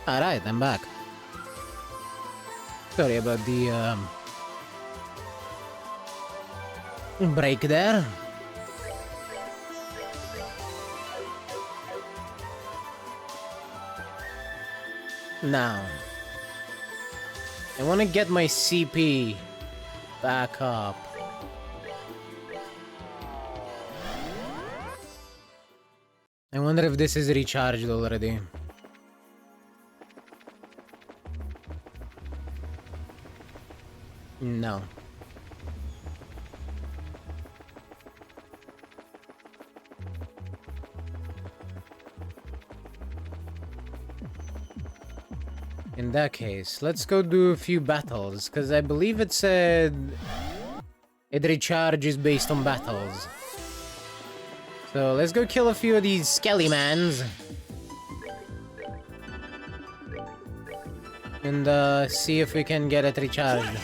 Alright, I'm back. Sorry about the break there. Now, I want to get my CP back up. I wonder if this is recharged already. No. In that case, let's go do a few battles, because I believe it said it recharges based on battles. So let's go kill a few of these skelly-mans. And see if we can get it recharged.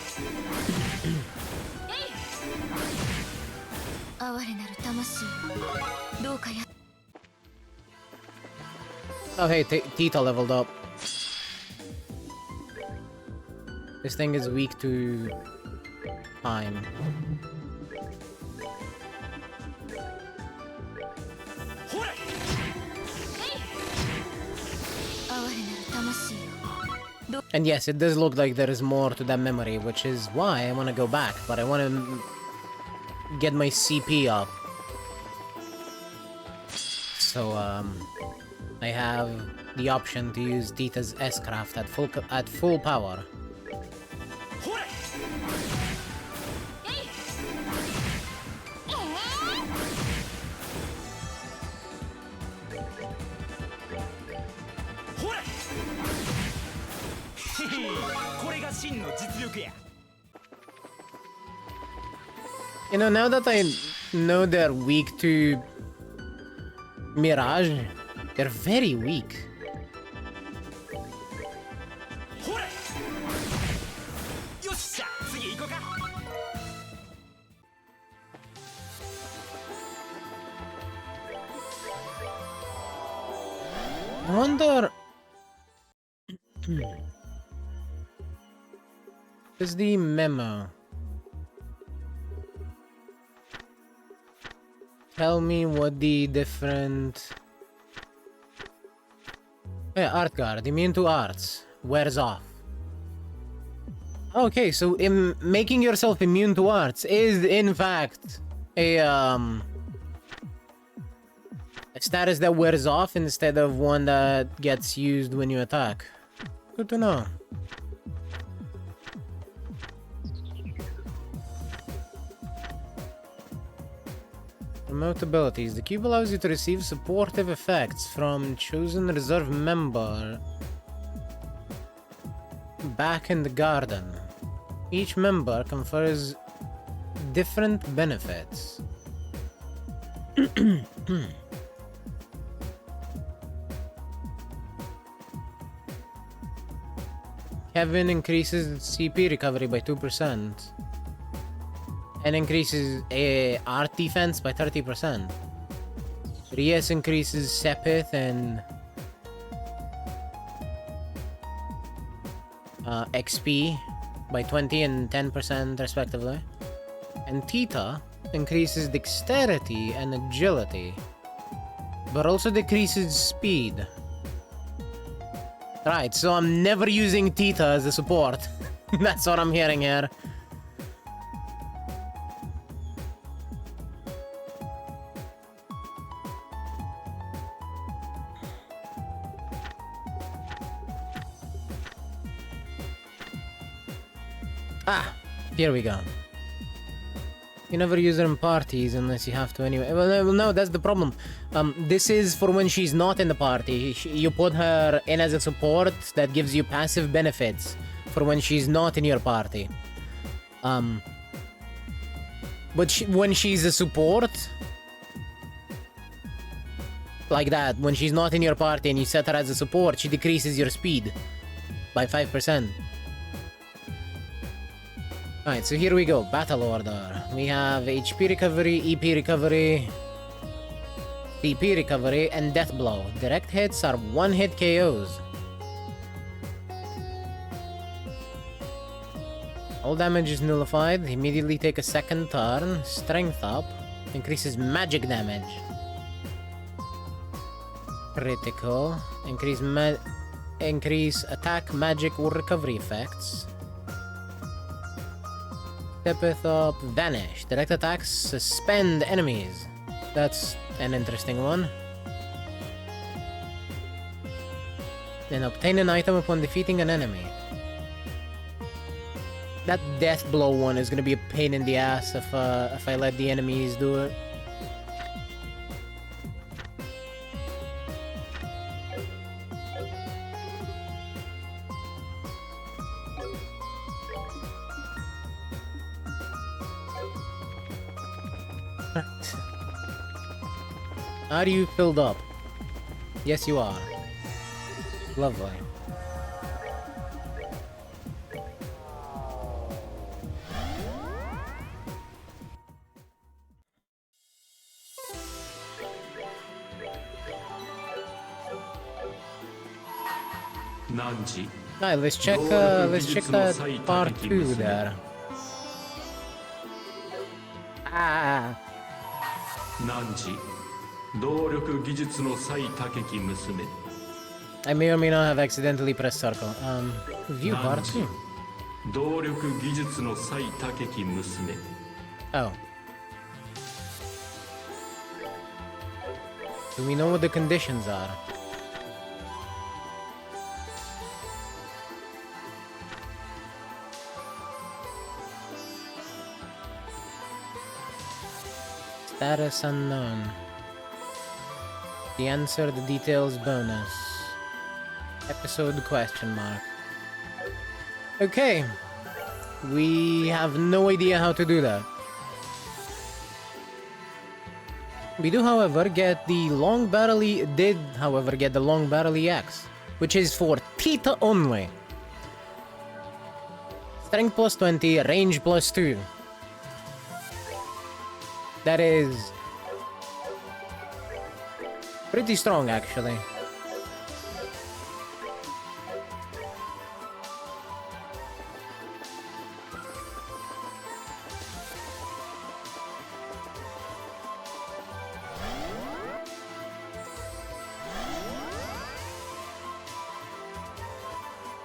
Oh hey, Tita leveled up. This thing is weak to time. And yes, it does look like there is more to that memory, which is why I want to go back, but I want to get my CP up. So, I have the option to use Tita's S-Craft at full power. You know, now that I know they're weak to Mirage, they're very weak. I wonder... Is the memo? Tell me what the different... Yeah, art guard, immune to arts, wears off. Okay, so making yourself immune to arts is in fact a status that wears off instead of one that gets used when you attack. Good to know. Remote abilities. The cube allows you to receive supportive effects from chosen reserve member back in the garden. Each member confers different benefits. Kevin increases CP recovery by 2%. And increases art defense by 30%. Rias increases Sepith and XP by 20 and 10% respectively. And Tita increases dexterity and agility, but also decreases speed. Right, so I'm never using Tita as a support. That's what I'm hearing here. Ah, here we go. You never use her in parties unless you have to anyway. Well, no, that's the problem. This is for when she's not in the party. You put her in as a support that gives you passive benefits for when she's not in your party. But when she's a support, like that, when she's not in your party and you set her as a support, she decreases your speed by 5%. Alright, so here we go. Battle order. We have HP recovery, EP recovery, CP recovery, and death blow. Direct hits are one-hit KOs. All damage is nullified. Immediately take a second turn. Strength up. Increases magic damage. Critical. Increase attack, magic, or recovery effects. Steppeth up. Vanish. Direct attacks suspend enemies. That's an interesting one. Then obtain an item upon defeating an enemy. That death blow one is gonna be a pain in the ass if I let the enemies do it. Are you filled up? Yes, you are. Lovely. Alright, let's check that part 2 there. Ah. 汝動力技術の最高き娘 I may or may not have accidentally pressed circle. View part 2. 動力技術の最高き娘 Oh. Do we know what the conditions are? Status unknown. The answer, the details bonus. Episode question mark. Okay. We have no idea how to do that. We do, however, get the long barrel EX, which is for Tita only. Strength plus 20, range plus 2. That is pretty strong, actually.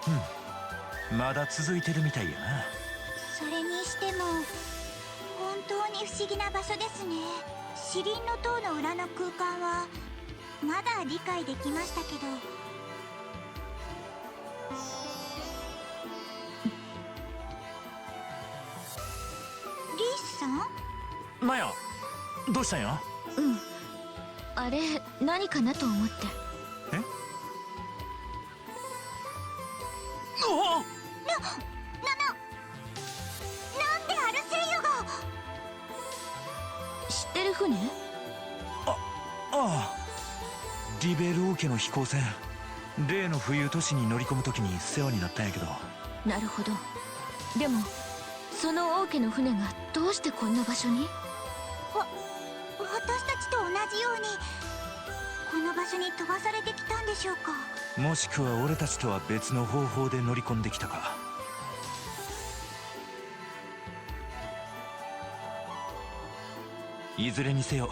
Hmm. まだ続いてるみたいやな。それにしても本当に不思議な場所ですね。シリンの塔の裏の空間はまだ理解できましたけど、リースさん？マヤ、どうしたんや？うん、あれ何かなと思って。え？なんでアルセイユが？知ってる船？ああ、リベル王家の飛行船、例の冬都市に乗り込むときに世話になったんやけど。なるほど。でもその王家の船がどうしてこんな場所に？私たちと同じようにこの場所に飛ばされてきたんでしょうか？もしくは俺たちとは別の方法で乗り込んできたか。いずれにせよ、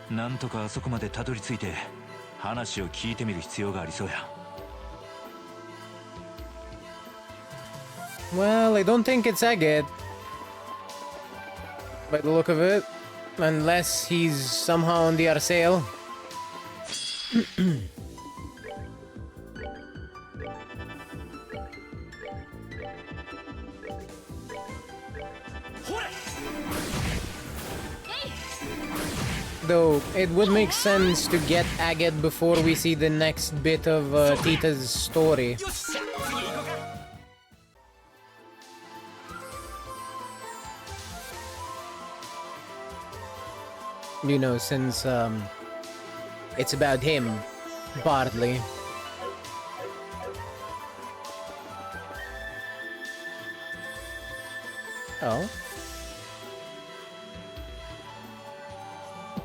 なんとかあそこまでたどり着いて話を聞いてみる必要がありそうや。Well, I don't think it's Agate. By the look of it. Unless he's somehow on the Arsail. Though, it would make sense to get Agate before we see the next bit of Tita's story. You know, since it's about him, partly. Oh?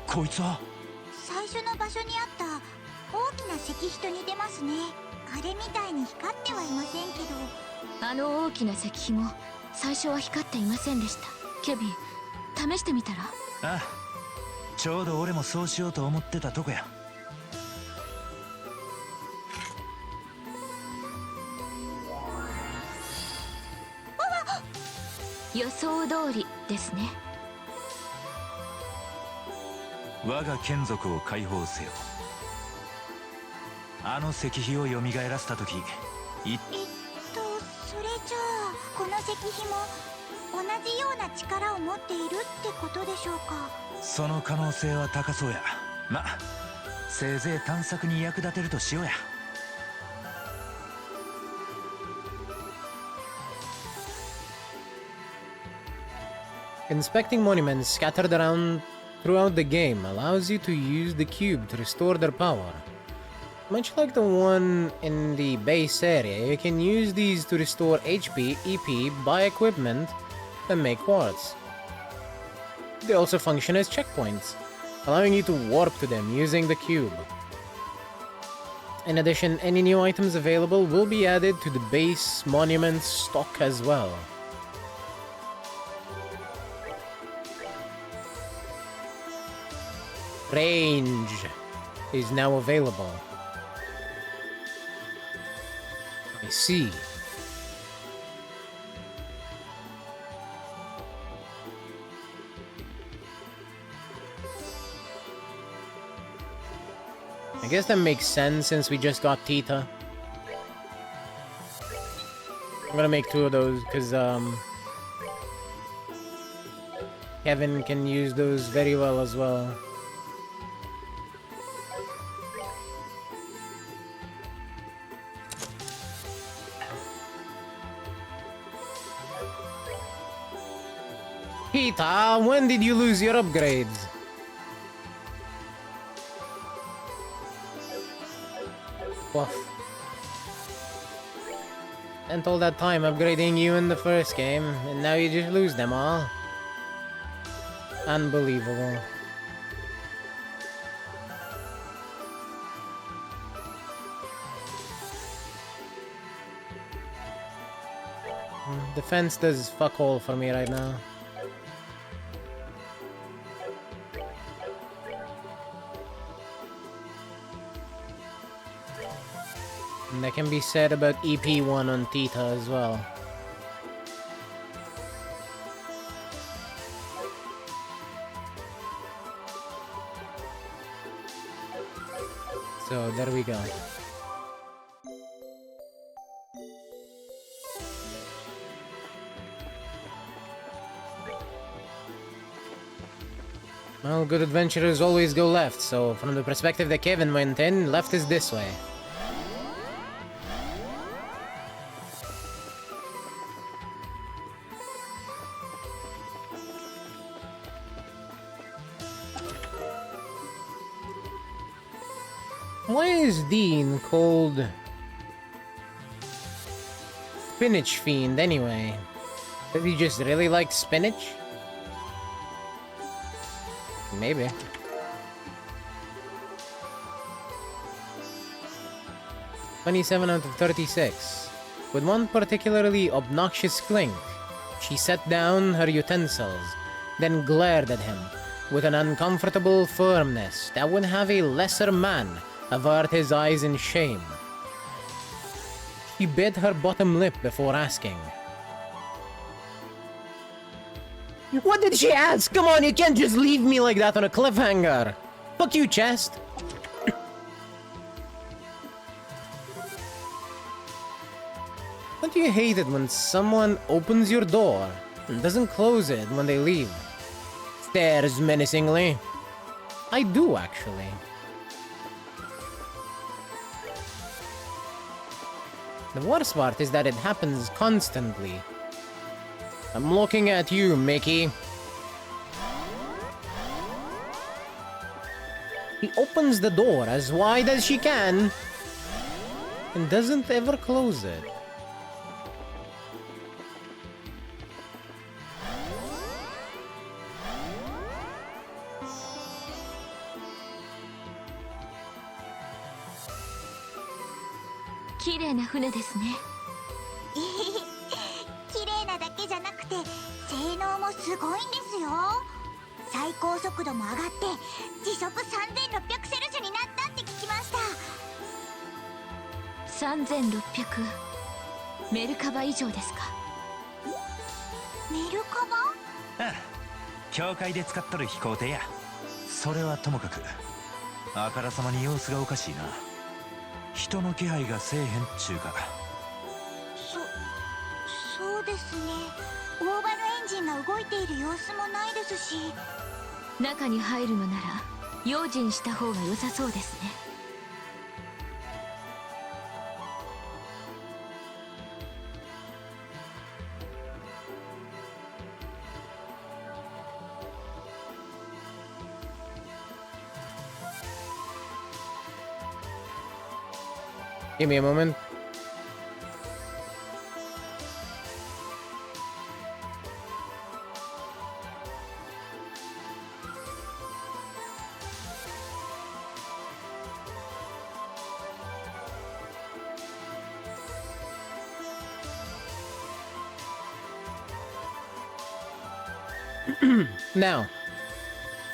こいつは最初の場所にあった大きな石碑と似てますね。あれみたいに光ってはいませんけど。あの大きな石碑も最初は光っていませんでした。ケビン、試してみたら？ああ、ちょうど俺もそうしようと思ってたとこや。予想通りですね。我が眷属を解放せよ。あの石碑を蘇らせた時、それじゃあこの石碑も同じような力を持っているってことでしょうか？その可能性は高そうや。ま、せいぜい探索に役立てるとしようや。Inspecting monuments scattered around throughout the game allows you to use the cube to restore their power. Much like the one in the base area, you can use these to restore HP, EP, buy equipment, and make quartz. They also function as checkpoints, allowing you to warp to them using the cube. In addition, any new items available will be added to the base monument stock as well. Range is now available. I see. I guess that makes sense since we just got Tita. I'm gonna make 2 of those because Kevin can use those very well as well. Tita, when did you lose your upgrades? Woof. Spent all that time upgrading you in the first game, and now you just lose them all. Unbelievable. Defense does fuck all for me right now. And that can be said about EP1 on Tita as well. So there we go. Well, good adventurers always go left, so from the perspective that Kevin went in, left is this way. Why is Dean called Spinach Fiend anyway? Does he just really like spinach? Maybe. "27 out of 36. With one particularly obnoxious clink, she set down her utensils, then glared at him with an uncomfortable firmness that would have a lesser man avert his eyes in shame. She bit her bottom lip before asking, 'What did she ask? Come on, you can't just leave me like that on a cliffhanger. Fuck you, chest.' Don't you hate it when someone opens your door and doesn't close it when they leave? Stares menacingly. I do, actually. The worst part is that it happens constantly. I'm looking at you, Mickey. He opens the door as wide as she can and doesn't ever close it. Kirei na fune desu ne. 綺麗なだけじゃゃなくて性能もすごいんですよ。最高速度も上がって時速3600セルシュになったって聞きました。3600メルカバ以上ですか？メルカバ？ああ、教会で使っとる飛行艇や。それはともかく、あからさまに様子がおかしいな。人の気配がせえへんっちゅうか。そうですね。オーバルエンジンが動いている様子もないですし。中に入るのなら用心した方が良さそうですね。Give me a moment. Now,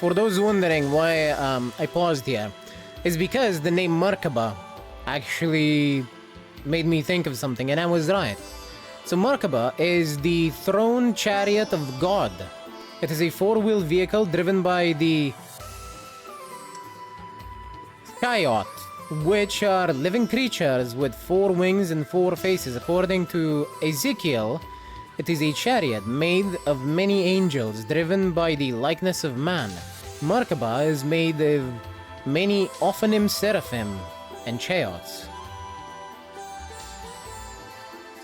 for those wondering why I paused here, it's because the name Merkaba actually made me think of something, and I was right. So Merkaba is the throne chariot of God. It is a four-wheel vehicle driven by the Skyot, which are living creatures with four wings and four faces. According to Ezekiel, it is a chariot made of many angels driven by the likeness of man. Merkaba is made of many Ophanim seraphim and chaots.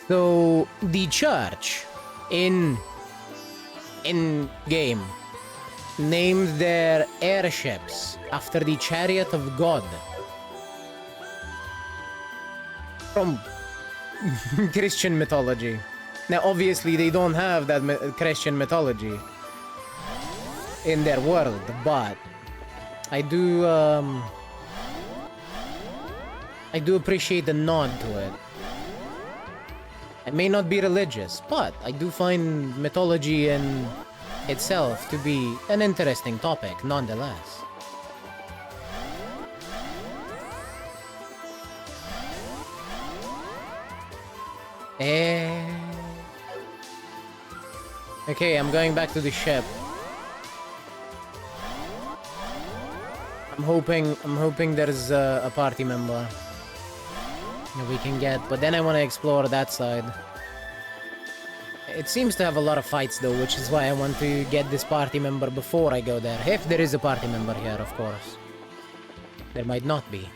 So the church in game named their airships after the chariot of God from Christian mythology. Now obviously they don't have that Christian mythology in their world, but I do appreciate the nod to it. I may not be religious, but I do find mythology in itself to be an interesting topic, nonetheless. Okay, I'm going back to the ship. I'm hoping there's a party member that we can get, but then I want to explore that side. It seems to have a lot of fights though, which is why I want to get this party member before I go there. If there is a party member here, of course. There might not be.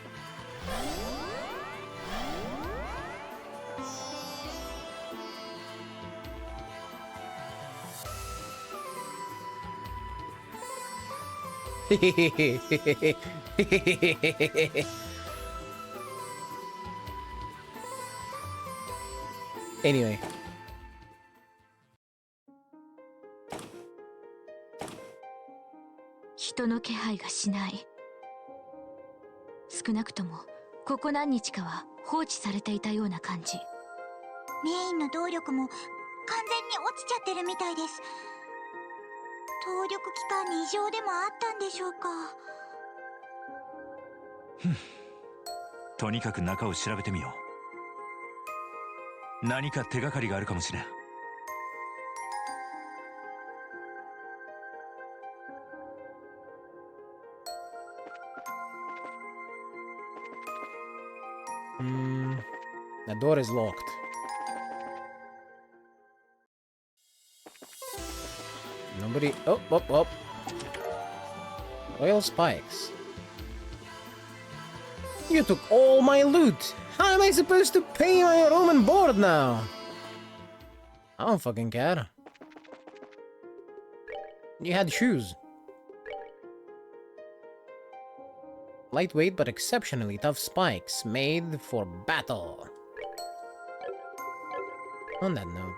Anyway. Hitoの気配がしない。少なくともここ何日かは放置されていたような感じ。メインの動力も完全に落ちちゃってるみたいです。動力機関に異常でもあったんでしょうか。とにかく中を調べてみよう。何か手がかりがあるかもしれん。The door is locked. Nobody. Oh. Oil spikes. You took all my loot. How am I supposed to pay my room and board now? I don't fucking care. You had shoes. Lightweight but exceptionally tough spikes made for battle. On that note.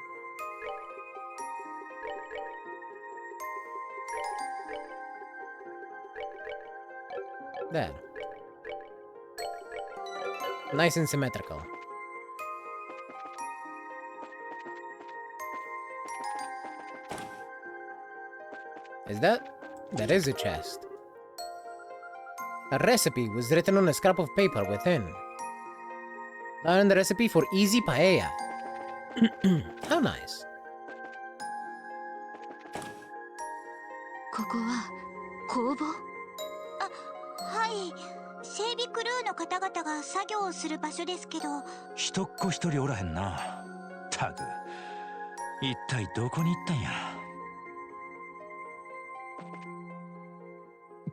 There. Nice and symmetrical. Is that? That is a chest. A recipe was written on a scrap of paper within. Learn the recipe for easy paella. How nice. ここは工房？はい、整備クルーの方々が作業をする場所ですけど。人っ子一人おらへんな。たく一体どこに行ったんや。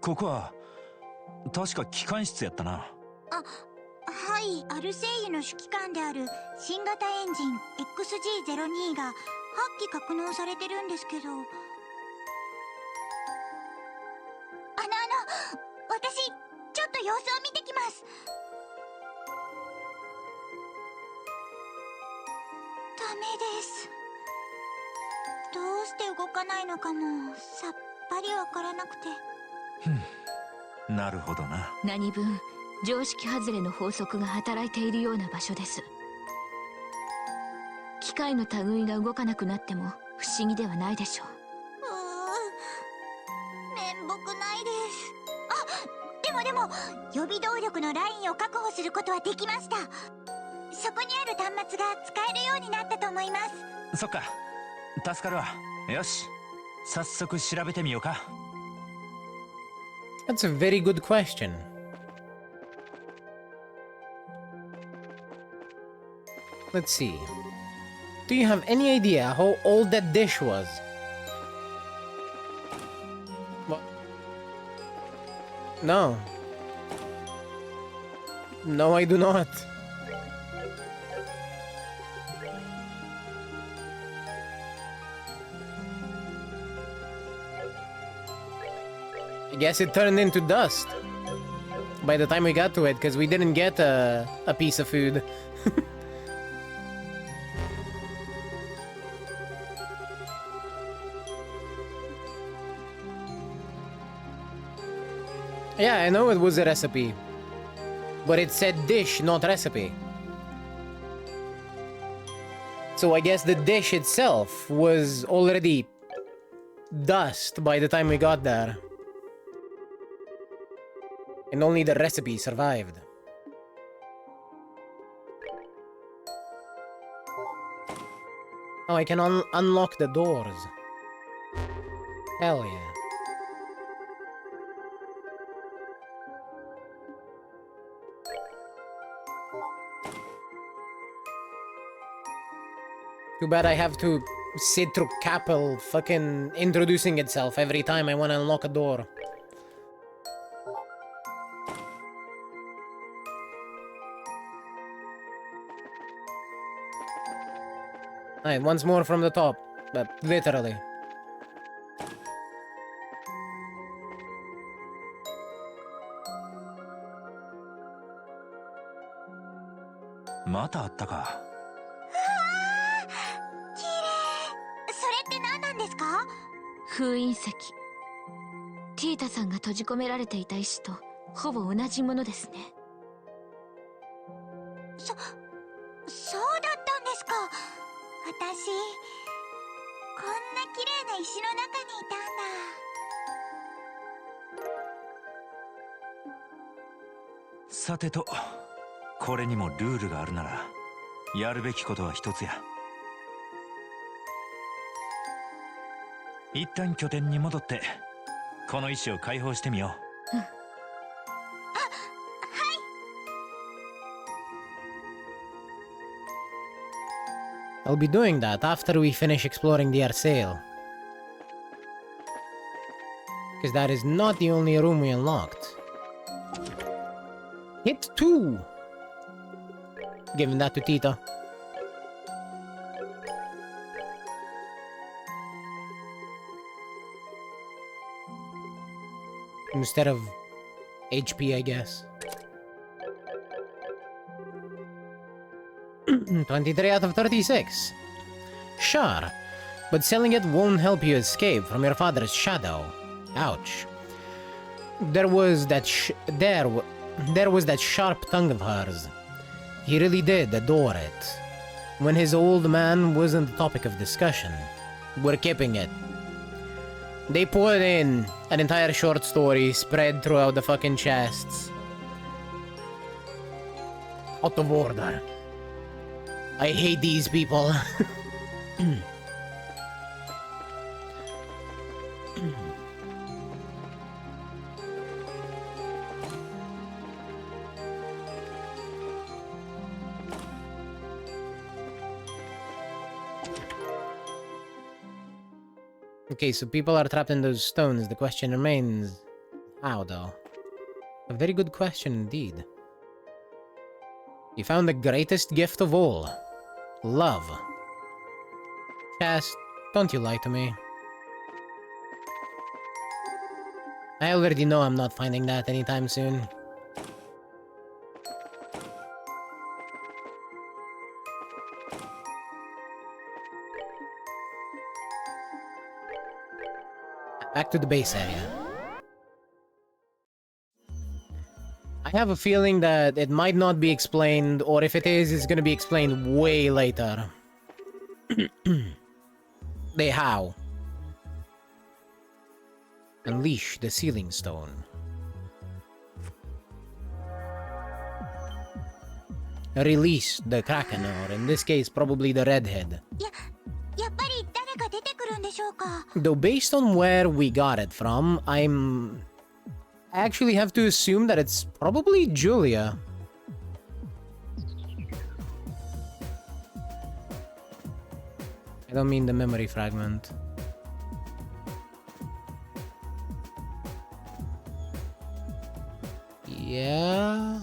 ここは確か機関室やったな。はい、アルセイユの指揮官である新型エンジン XG02 が8機格納されてるんですけど。私ちょっと様子を見てきます。ダメです。どうして動かないのかもさっぱりわからなくて。なるほどな。何分常識外れの法則が働いているような場所です。機械の類が動かなくなっても不思議ではないでしょう。面目ないです。でも予備動力のラインを確保することはできました。そこにある端末が使えるようになったと思います。そっか、助かるわ。よし、早速調べてみようか。That's a very good question. Let's see. Do you have any idea how old that dish was? What? No. No, I do not. I guess it turned into dust by the time we got to it, because we didn't get a piece of food. Yeah, I know it was a recipe, but it said dish, not recipe. So I guess the dish itself was already dust by the time we got there. And only the recipe survived. Oh, I can unlock the doors. Hell yeah. Too bad I have to sit through Capel fucking introducing itself every time I want to unlock a door. Alright, once more from the top, but literally. Mata atta ka. 綺麗。それって何なんですか？封印石。ティータさんが閉じ込められていた石とほぼ同じものですね。そうだったんですか。私こんな綺麗な石の中にいたんだ。さてと、これにもルールがあるならやるべきことは一つや。一旦拠点に戻ってこの石を解放してみよう。I'll be doing that after we finish exploring the Arsail. Because that is not the only room we unlocked. Hit 2! Giving that to Tita. Instead of HP, I guess. 23 out of 36. Sure, but selling it won't help you escape from your father's shadow. Ouch. There was that sharp tongue of hers. He really did adore it. When his old man wasn't the topic of discussion, we're keeping it. They put in an entire short story spread throughout the fucking chests. Out of order. I hate these people. Okay, so people are trapped in those stones. The question remains, how though? A very good question indeed. You found the greatest gift of all. Love. Cass, don't you lie to me. I already know I'm not finding that anytime soon. Back to the base area. I have a feeling that it might not be explained, or if it is, it's gonna be explained way later. How? Unleash the sealing stone. Release the Kraken, or in this case, probably the Redhead. やっぱり誰か出てくるんでしょうか。 Though based on where we got it from, I actually have to assume that it's probably Julia. I don't mean the memory fragment. Yeah.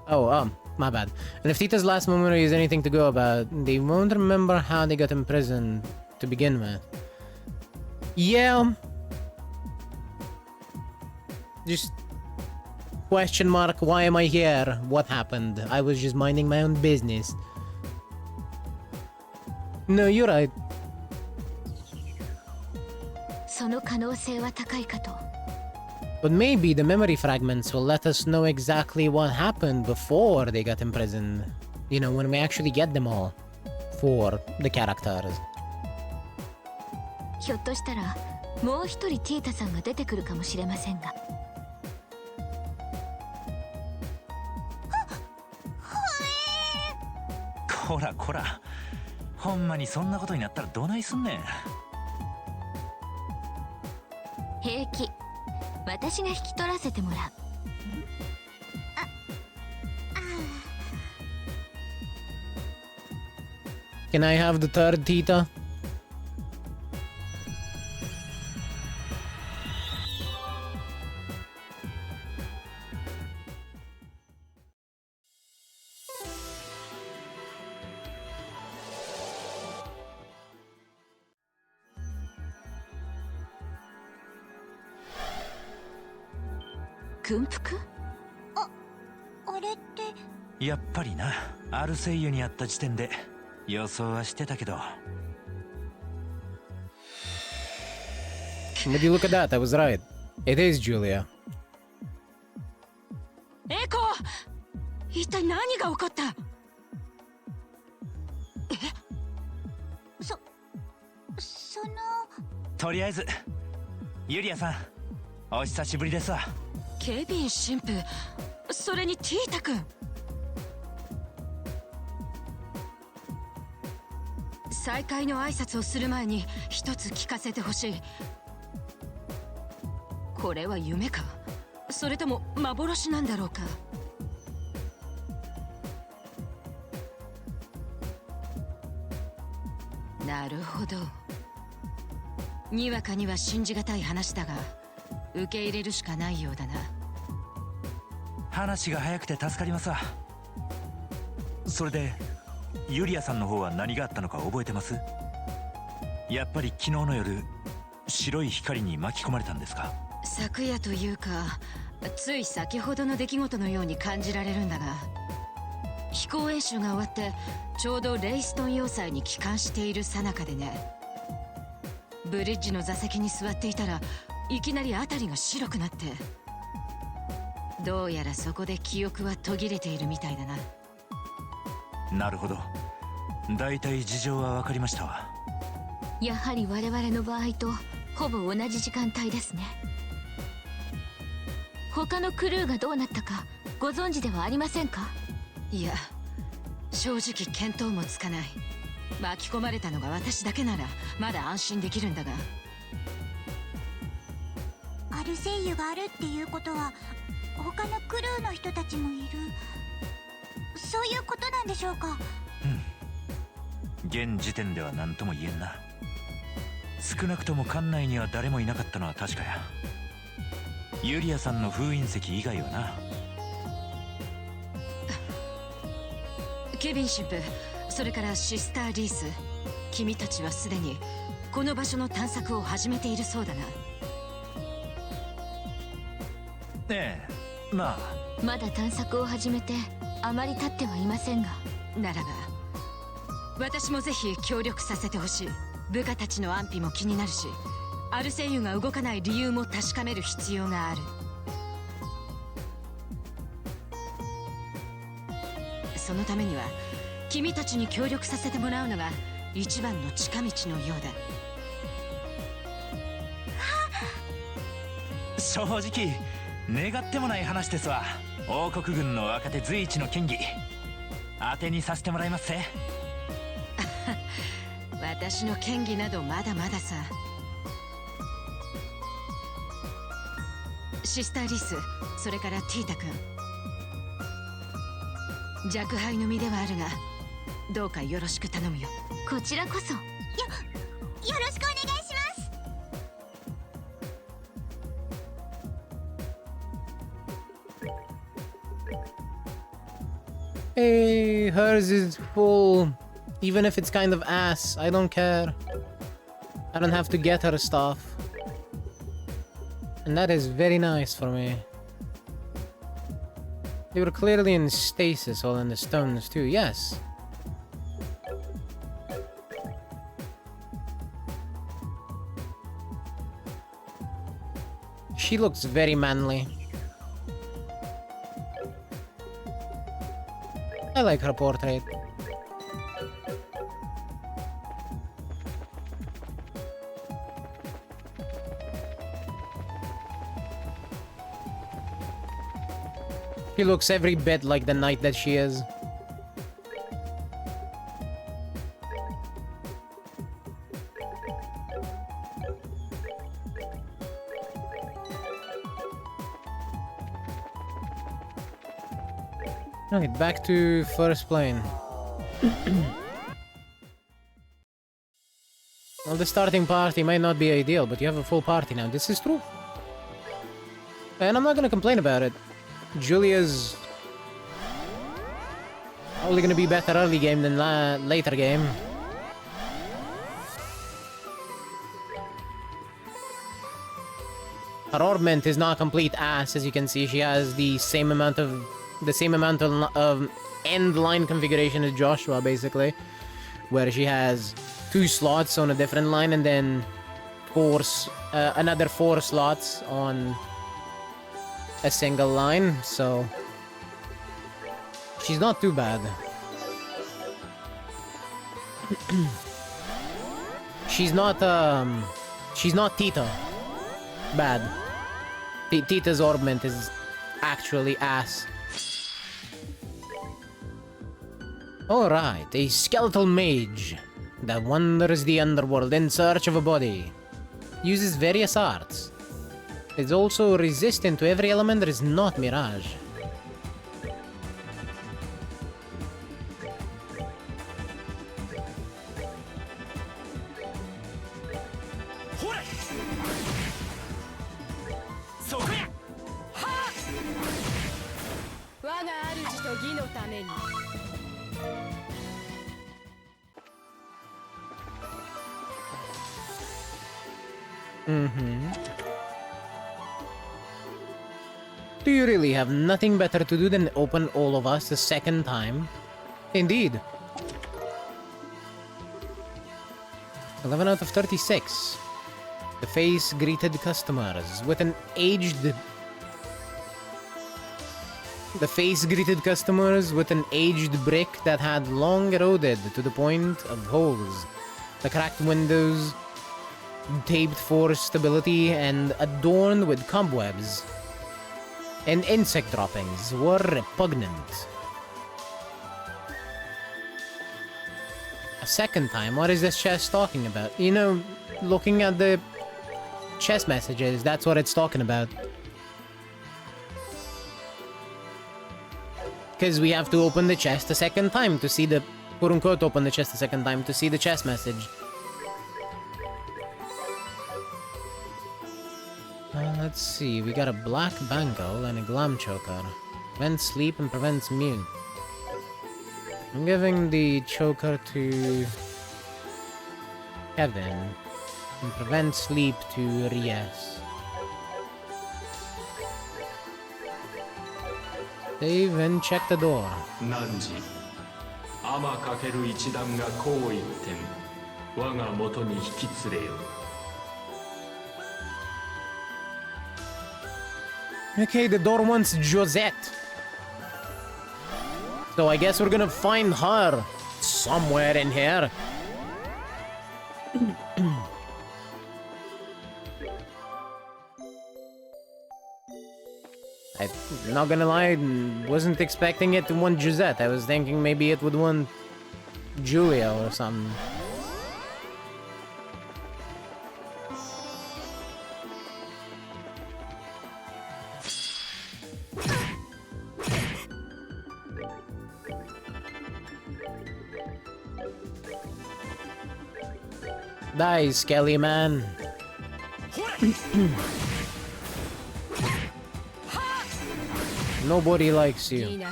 Oh, my bad. And if Tita's last memory is anything to go about, they won't remember how they got imprisoned to begin with. Yeah. Just question mark, why am I here? What happened? I was just minding my own business. No, you're right. その可能性は高いかと。 But maybe the memory fragments will let us know exactly what happened before they got imprisoned. You know, when we actually get them all. For the characters. ひょっとしたらもう一人ティータさんが出てくるかもしれませんが。こらこら、ほんまにそんなことになったらどないすんねん。平気。私が引き取らせてもらう。Can I have the third Tita? Gunfuku? あれって。やっぱりな、アルセイユにあった時点で予想はしてたけど。Would you look at that? I was right. It is Julia. エコー、一体何が起こった？その。とりあえず、ユリアさん、お久しぶりですわ。ケビン神父、それにティータ君。再会の挨拶をする前に一つ聞かせてほしい。これは夢か、それとも幻なんだろうか。なるほど。にわかには信じがたい話だが、受け入れるしかないようだな。話が早くて助かりますわ。それでユリアさんの方は何があったのか覚えてます？やっぱり昨日の夜白い光に巻き込まれたんですか？昨夜というか、つい先ほどの出来事のように感じられるんだが、飛行演習が終わってちょうどレイストン要塞に帰還している最中でね。ブリッジの座席に座っていたらいきなり辺りが白くなって、どうやらそこで記憶は途切れているみたいだな。なるほど、だいたい事情は分かりましたわ。やはり我々の場合とほぼ同じ時間帯ですね。他のクルーがどうなったかご存知ではありませんか？いや、正直見当もつかない。巻き込まれたのが私だけならまだ安心できるんだが。アルセイユがあるっていうことは他のクルーの人たちもいる、そういうことなんでしょうか？現時点では何とも言えんな。少なくとも館内には誰もいなかったのは確かや。ユリアさんの封印石以外はな。ケビン神父、それからシスター・リース、君たちはすでにこの場所の探索を始めているそうだな。ええ、まあ。まだ探索を始めてあまり経ってはいませんが。ならば私もぜひ協力させてほしい。部下たちの安否も気になるし、アルセイユが動かない理由も確かめる必要がある。そのためには君たちに協力させてもらうのが一番の近道のようだ。正直願ってもない話ですわ。王国軍の若手随一の剣技当てにさせてもらいますぜ。私の剣技などまだまださ。シスター・リス、それからティータ君、若輩の身ではあるがどうかよろしく頼むよ。こちらこそ。よろしくお願いします。Hey, hers is full. Even if it's kind of ass, I don't care. I don't have to get her stuff. And that is very nice for me. They were clearly in stasis all in the stones too, yes. She looks very manly. I like her portrait. She looks every bit like the knight that she is. Alright, back to first plane. Well, the starting party might not be ideal, but you have a full party now. This is true. And I'm not gonna complain about it. Julia's probably gonna be better early game than later game. Her orbment is not complete ass, as you can see. She has the same amount of end line configuration as Joshua, basically, where she has 2 slots on a different line and then another 4 slots on a single line, so she's not too bad. she's not Tita bad. Tita's orbment is actually ass. Alright, a skeletal mage that wanders the underworld in search of a body. Uses various arts. Is also resistant to every element that is not Mirage. Do you really have nothing better to do than open all of us a second time? Indeed. 11 out of 36. The face greeted customers with an aged... The face greeted customers with an aged brick that had long eroded to the point of holes. The cracked windows taped for stability and adorned with cobwebs and insect droppings were repugnant. A second time, what is this chest talking about? You know, looking at the chest messages, that's what it's talking about. Because we have to open the chest a second time to see the... quote-unquote open the chest a second time to see the chest message. Let's see, we got a black bangle and a glam choker. Prevents sleep and prevents immune. I'm giving the choker to Kevin and prevent sleep to Ries. Save and check the door. 汝天かける一団がこう一点我が元に引き連れよ Okay, the door wants Josette. So I guess we're gonna find her somewhere in here. I'm not gonna lie, wasn't expecting it to want Josette. I was thinking maybe it would want Julia or something. Die, Skelly man. Nobody likes you.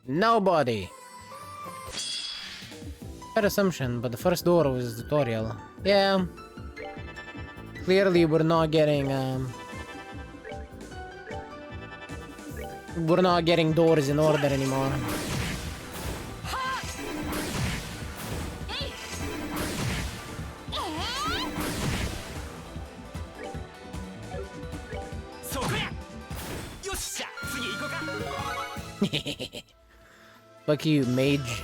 Nobody. Fair assumption, but the first door was tutorial. Yeah. Clearly we're not getting we're not getting doors in order anymore. Fuck you, mage.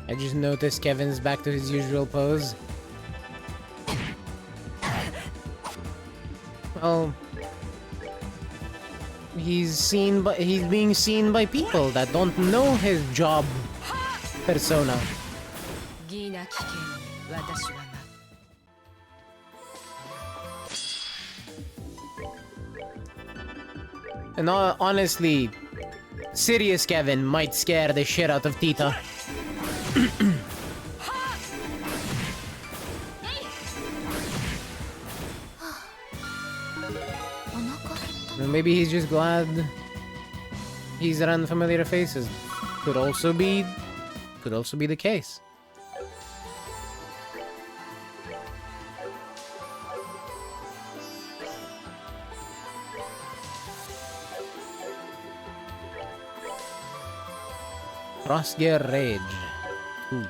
I just noticed Kevin's back to his usual pose. Well, he's being seen by people that don't know his job persona. And honestly, serious Kevin might scare the shit out of Tita. Maybe he's just glad he's around familiar faces. Could also be the case. Crossgear Rage. Ooh.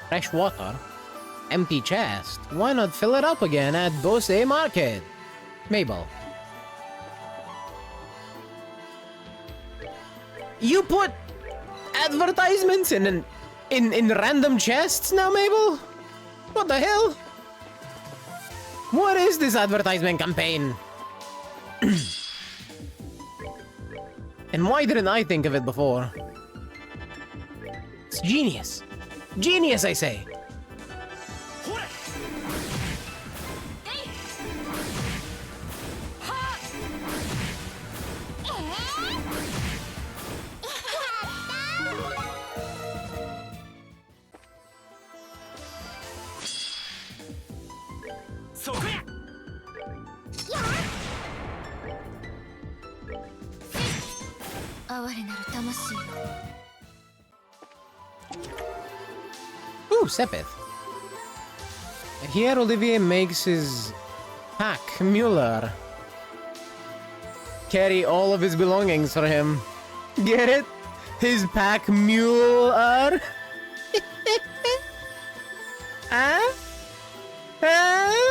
Fresh water? Empty chest? Why not fill it up again at Bose Market? Mabel. You put advertisements in random chests now, Mabel? What the hell? What is this advertisement campaign? And why didn't I think of it before? It's genius. Genius, I say. Ooh, Sepith. Here Olivier makes his pack Mueller carry all of his belongings for him. Get it? His pack mule are. Huh? Huh?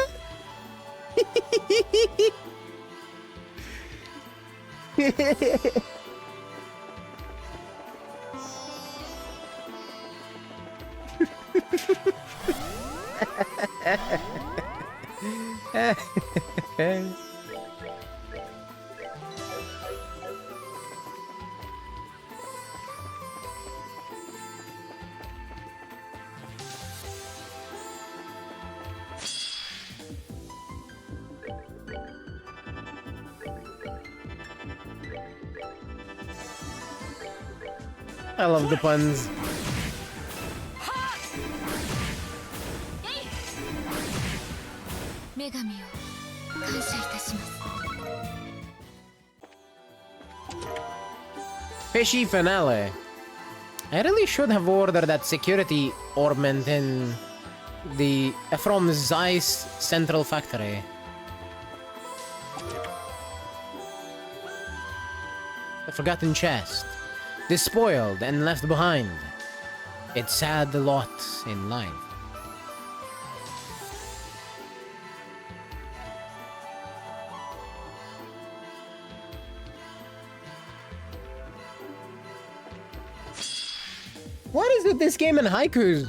I love the puns. Fishy finale. I really should have ordered that security ornament in the from Zeiss Central Factory. The forgotten chest. Despoiled and left behind. It's sad a lot in life. What is with this game and haikus?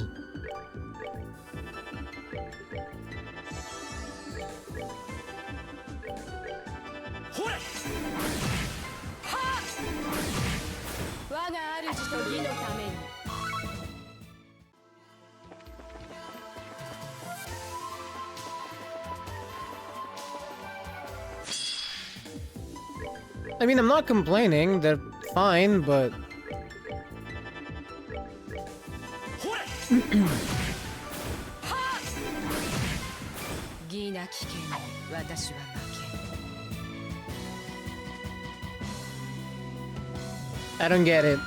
I mean, I'm not complaining, they're fine, but... I don't get it.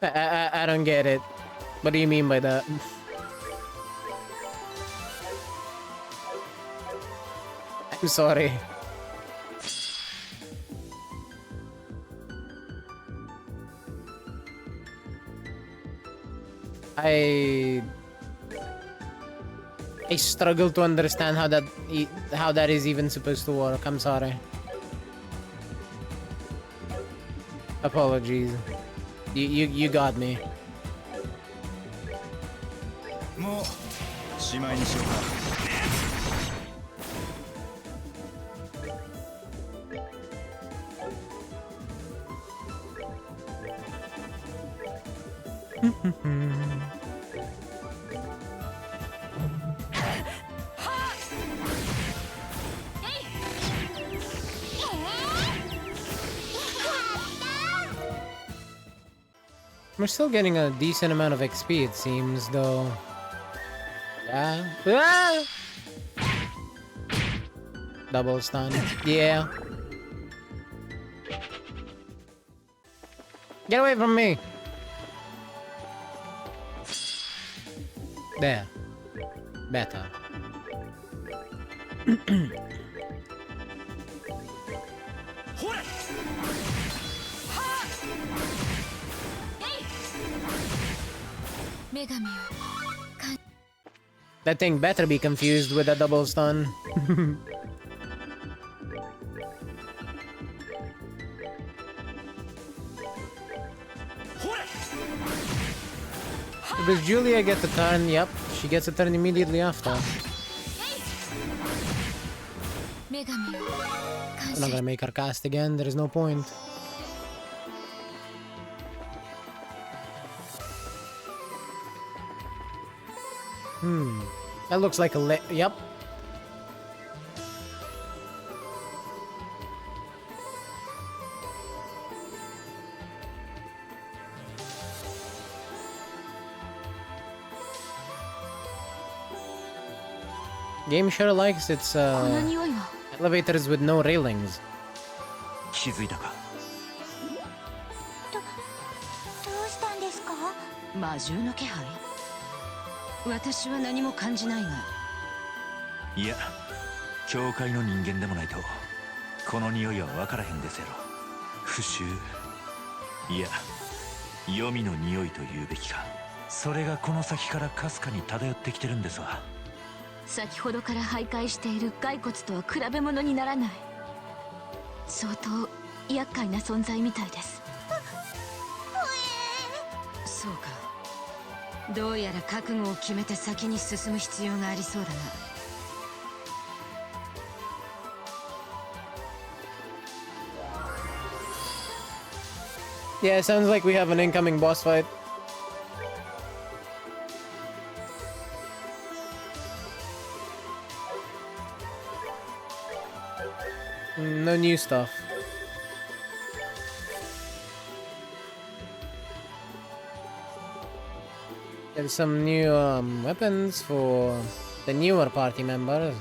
I don't get it. What do you mean by that? I'm sorry. I struggle to understand how that is even supposed to work. I'm sorry. Apologies. You got me. We're still getting a decent amount of XP, it seems, though. Yeah. Ah! Double stun. Yeah. Get away from me! There. Better. That thing better be confused with a double stun. Does Julia get the turn? Yep, she gets a turn immediately after. I'm not gonna make her cast again, there is no point. That looks like a yep. Game sure likes its Elevators with no railings. 気づいたか。どうしたんですか？魔獣の気配？私は何も感じないが。いや、教会の人間でもないとこの匂いは分からへんですやろ。不臭、いや黄泉の匂いと言うべきか。それがこの先からかすかに漂ってきてるんですわ。先ほどから徘徊している骸骨とは比べ物にならない。相当厄介な存在みたいです。そうか。どうやら覚悟を決めて先に進む必要がありそうだな。Yeah, it sounds like we have an incoming boss fight. No new stuff. There's some new weapons for the newer party members.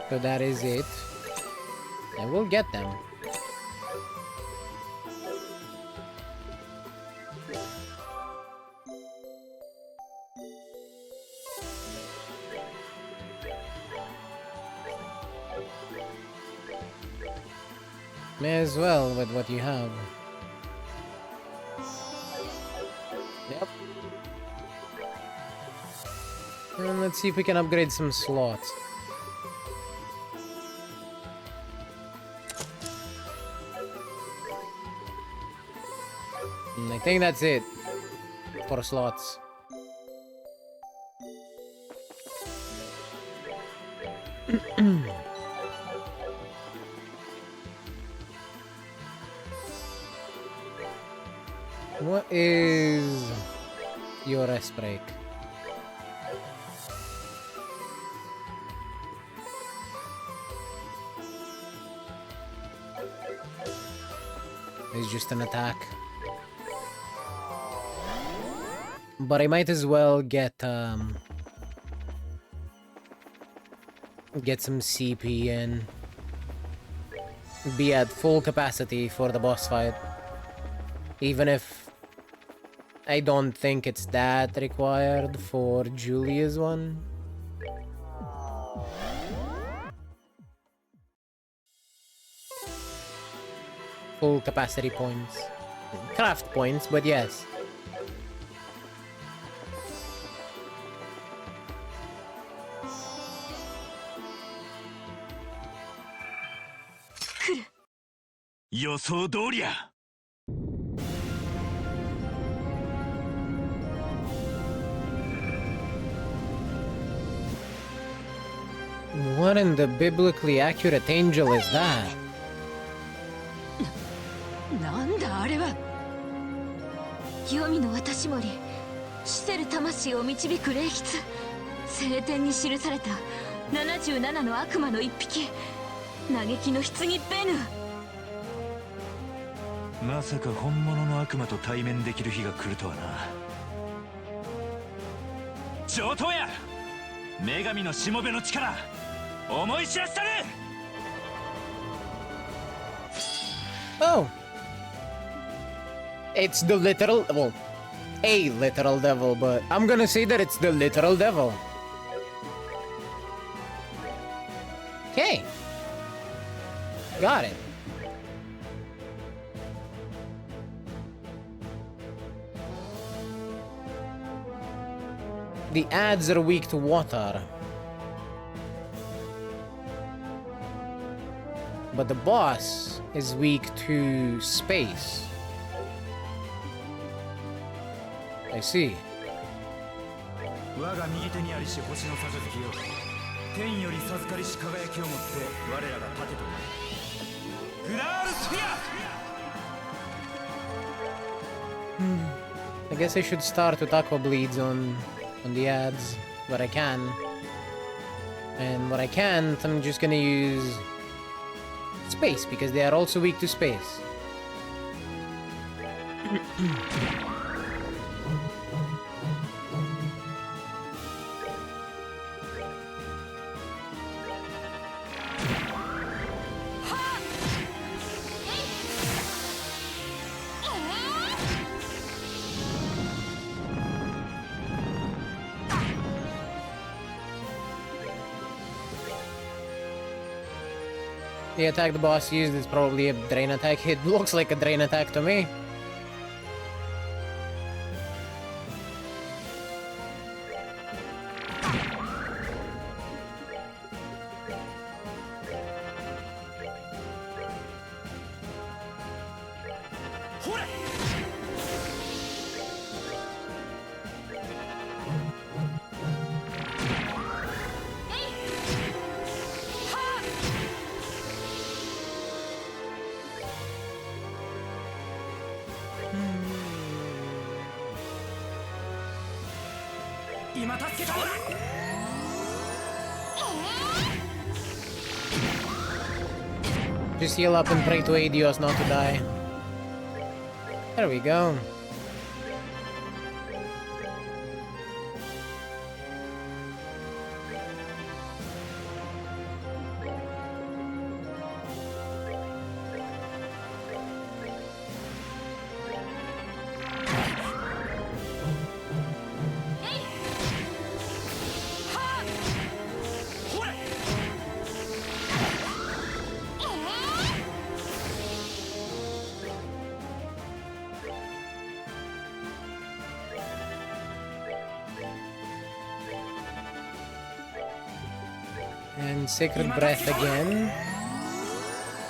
So that is it. And we'll get them. May as well with what you have. Yep. And let's see if we can upgrade some slots. I think that's it for slots. What is your rest break? It's just an attack. But I might as well get some CP and be at full capacity for the boss fight. Even if I don't think it's that required for Julia's one. Full capacity points. Craft points, but yes. Kuru. 予想通りや。What in the biblically accurate angel is that? なんだあれは。黄泉の渡し森、死せる魂を導く霊筆。聖典に記された77の悪魔の一匹。嘆きの棺ベヌ。まさか本物の悪魔と対面できる日が来るとはな。上等や。女神のしもべの力、思い知らせたる。Oh! It's the literal, well, a literal devil, but I'm gonna say that it's the literal devil. Okay. Got it. The ads are weak to water. But the boss is weak to space. I see. 我が右手にありし星の杯を天より授かりし輝きをもって我らが盾となるグラールスフィア。 I guess I should start with aqua bleeds on the ads, but I can. And what I can't, I'm just gonna use space because they are also weak to space. The attack the boss used is probably a drain attack. It looks like a drain attack to me. Just heal up and pray to Adios not to die. There we go. And Sacred Breath again.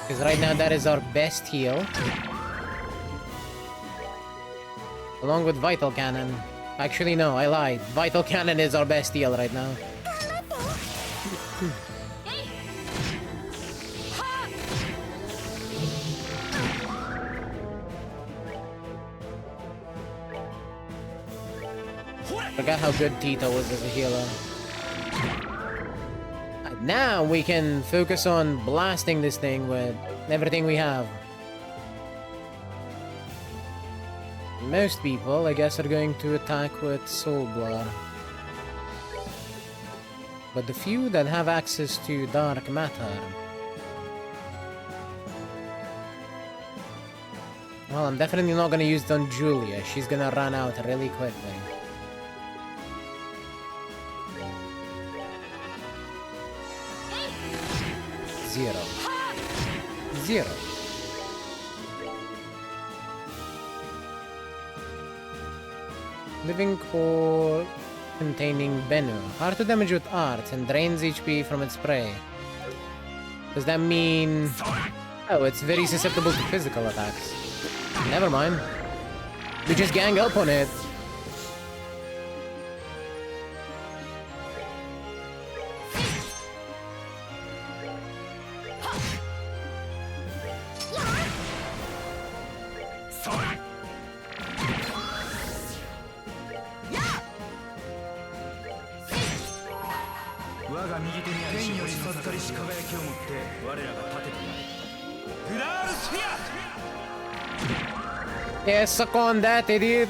Because right now that is our best heal. Along with Vital Cannon. Actually no, I lied. Vital Cannon is our best heal right now. Forgot how good Tito was as a healer. Now we can focus on blasting this thing with everything we have. Most people, I guess, are going to attack with Soul Blood. But the few that have access to Dark Matter... Well, I'm definitely not gonna use it on Julia. She's gonna run out really quickly. Zero. Living core containing Bennu. Hard to damage with art and drains HP from its prey. Does that mean... Oh, it's very susceptible to physical attacks. Never mind. We just gang up on it. Yeah, suck on that, idiot.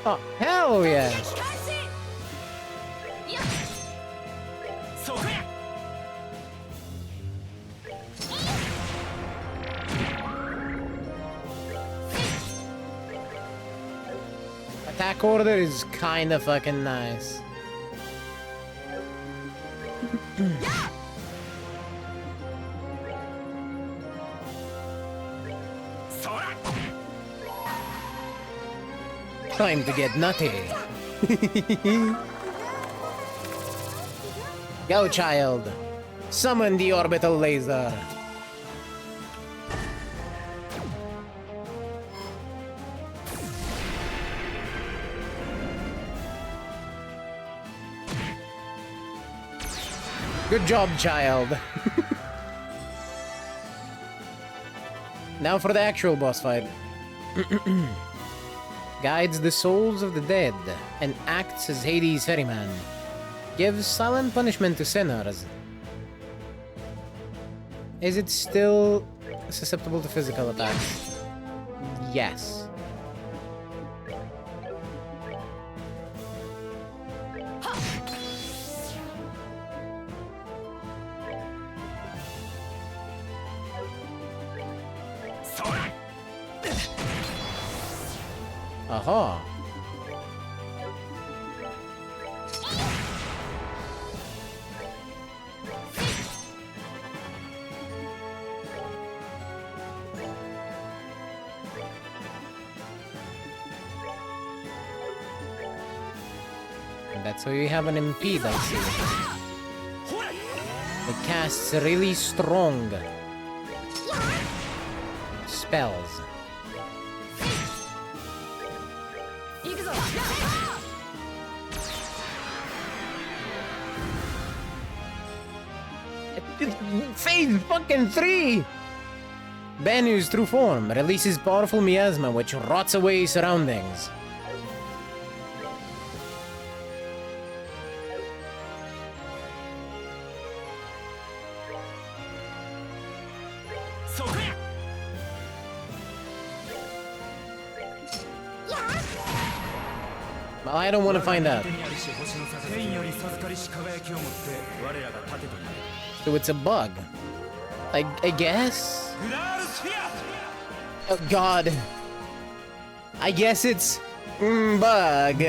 Oh, hell yeah. Attack order is kinda fucking nice. Time to get nutty. Go, child. Summon the orbital laser. Good job, child. Now for the actual boss fight. Guides the souls of the dead and acts as Hades' ferryman. Gives silent punishment to sinners. Is it still susceptible to physical attacks? Yes. Aha. that's how you have an impede, I see. It casts really strong spells. Phase fucking 3! Banu's true form releases powerful miasma which rots away surroundings. Well, I don't want to find out. So it's a bug. I guess? Oh god. I guess it's... bug.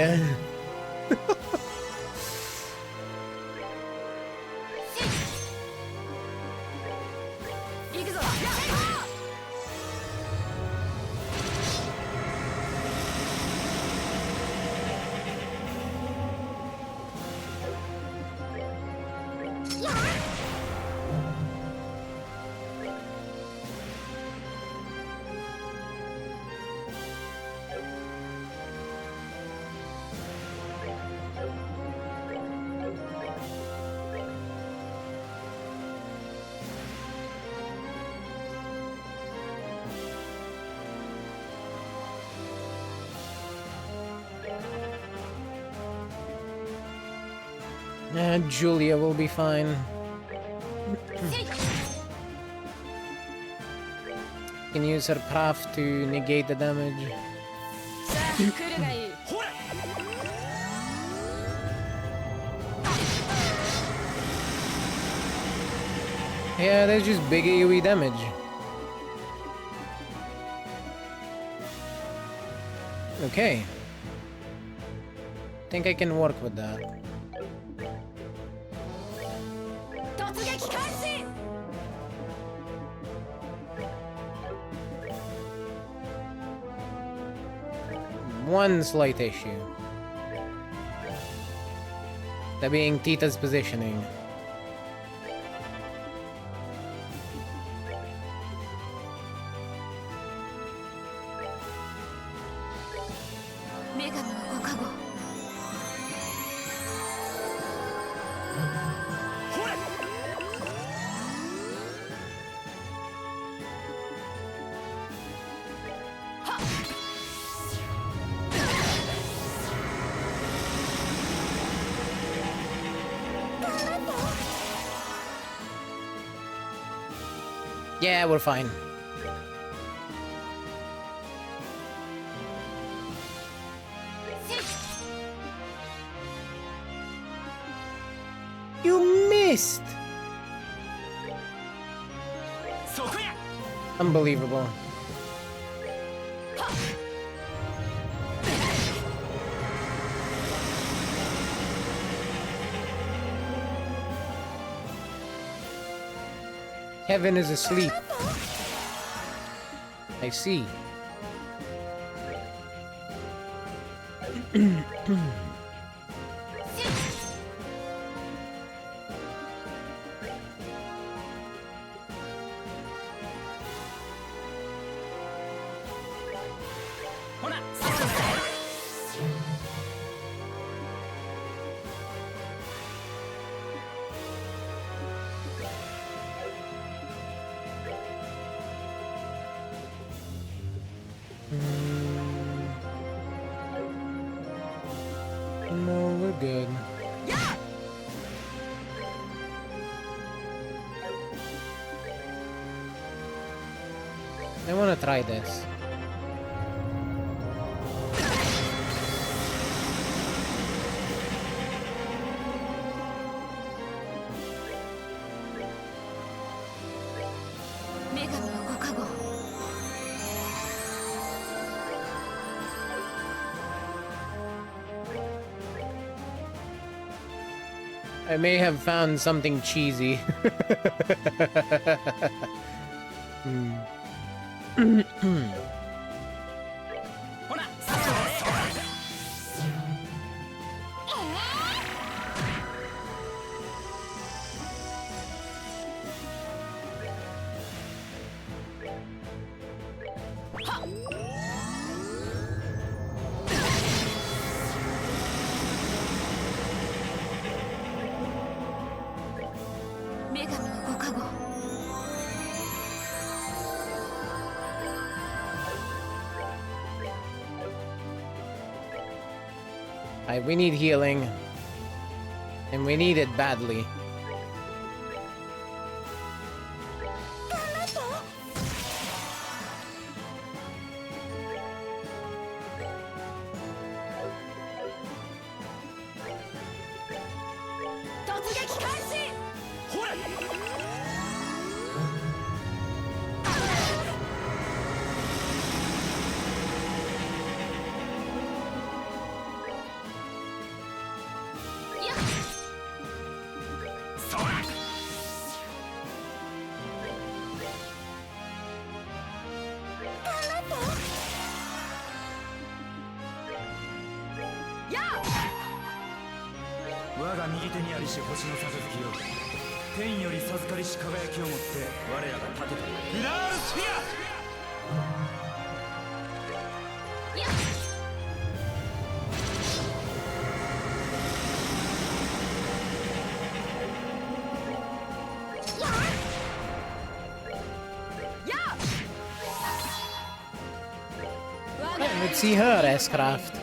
Julia will be fine. Can use her craft to negate the damage. Yeah, that's just big AoE damage. Okay. Think I can work with that. One slight issue. That being Tita's positioning. Yeah, we're fine. You missed! Unbelievable. Kevin is asleep. I see. No, we're good. I want to try this. I may have found something cheesy. Alright, we need healing. And we need it badly. Let's see her S-Craft.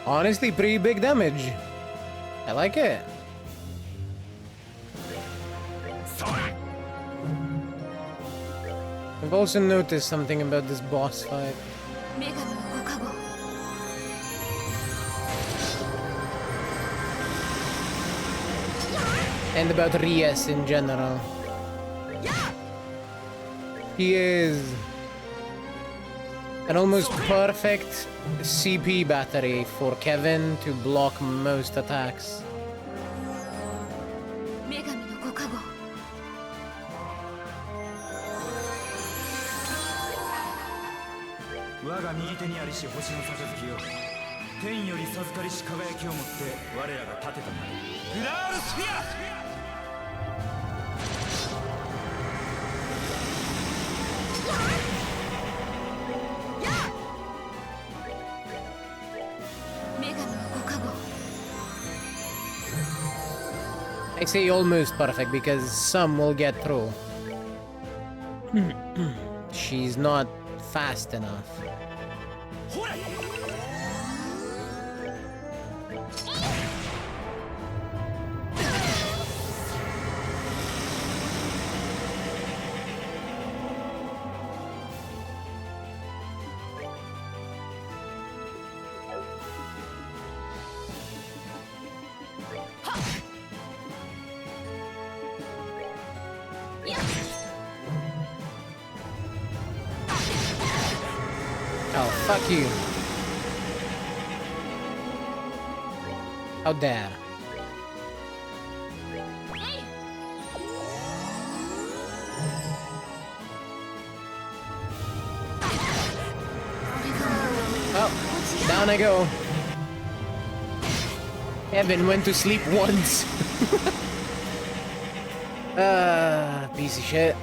Honestly, pretty big damage. I like it. I've also noticed something about this boss fight. And about Ries in general. He is an almost perfect CP battery for Kevin to block most attacks. 我が右手にありし星の杯を天より授かりし輝きをもって我らが立てたなりグラールスフィア I say almost perfect because some will get through. She's not fast enough. Oh, fuck you. How dare. Oh, down I go. Evan went to sleep once. Piece of shit.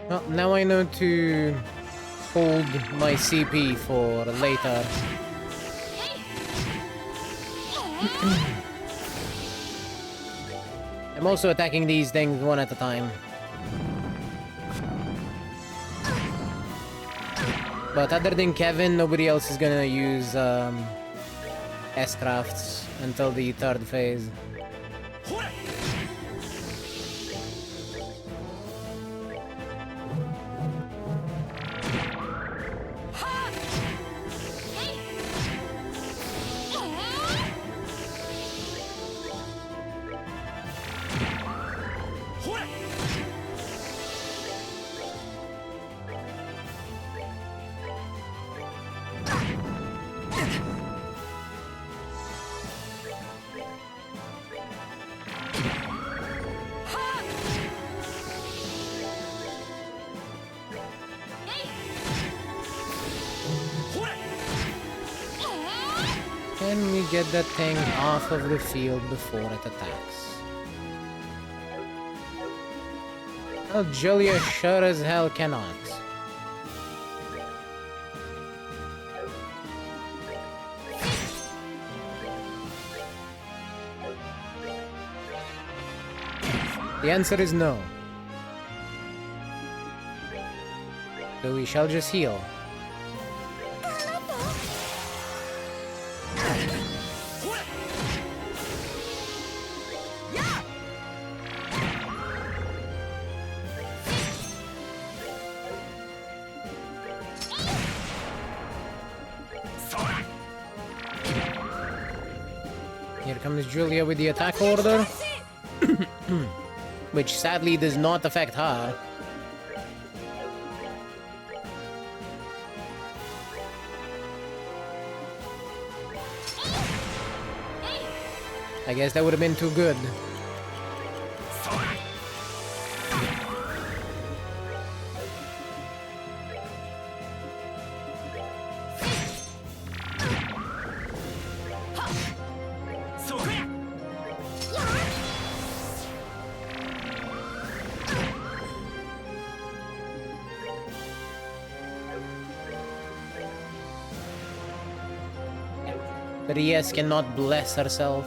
Well, now I know to hold my CP for later. I'm also attacking these things one at a time. But other than Kevin, nobody else is gonna use S-Crafts until the third phase. get that thing off of the field before it attacks. Well, Julia sure as hell cannot. The answer is no. So we shall just heal. Here comes Julia with the attack order. Which sadly does not affect her. I guess that would have been too good. Ries cannot bless herself.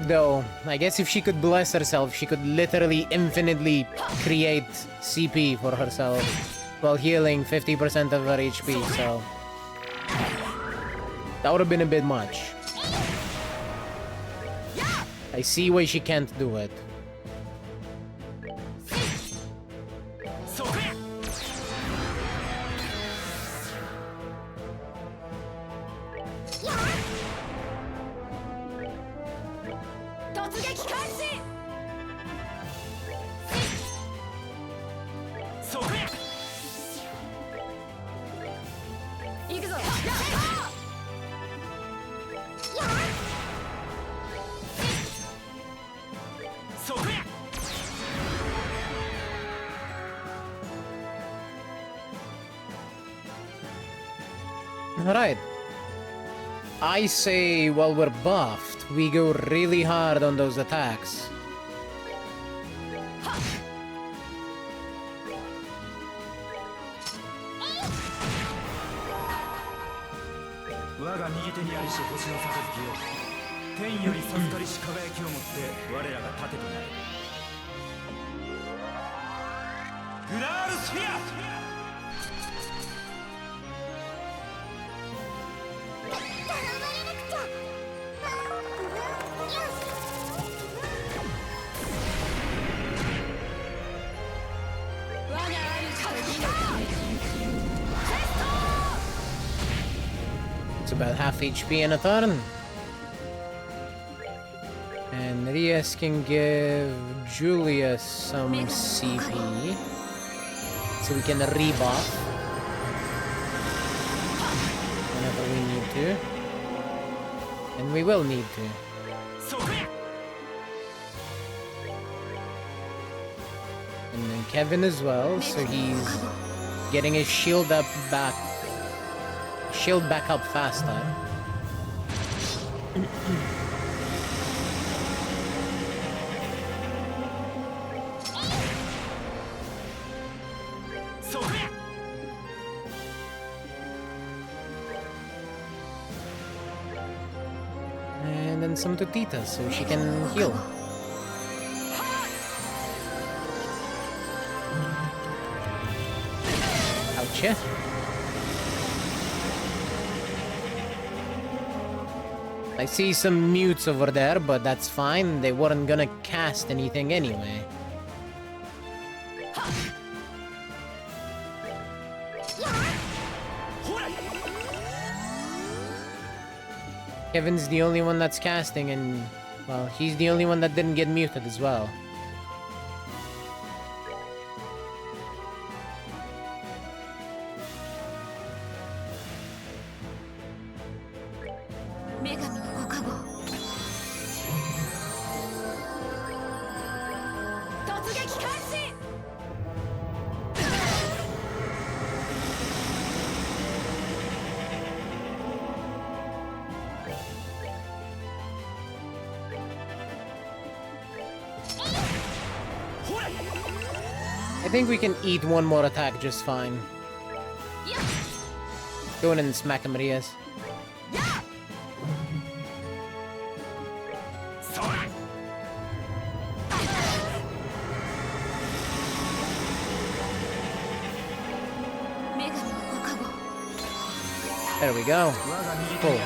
Though, I guess if she could bless herself, she could literally infinitely create CP for herself while healing 50% of her HP, so that would have been a bit much. I see why she can't do it. Alright. I say while we're buffed, we go really hard on those attacks. It's about half HP in a turn. And Ries can give Julia some CP. So we can rebuff whenever we need to. And we will need to. And then Kevin as well, so he's getting his shield back up faster. And then some to Tita so she can heal. Ouch, yeah. I see some mutes over there, but that's fine. They weren't gonna cast anything anyway. Kevin's the only one that's casting, and, well, he's the only one that didn't get muted as well. 女神のご加護を。突撃開始。I think we can eat one more attack just fine. Go in and smack him, Marias. There we go. Cool.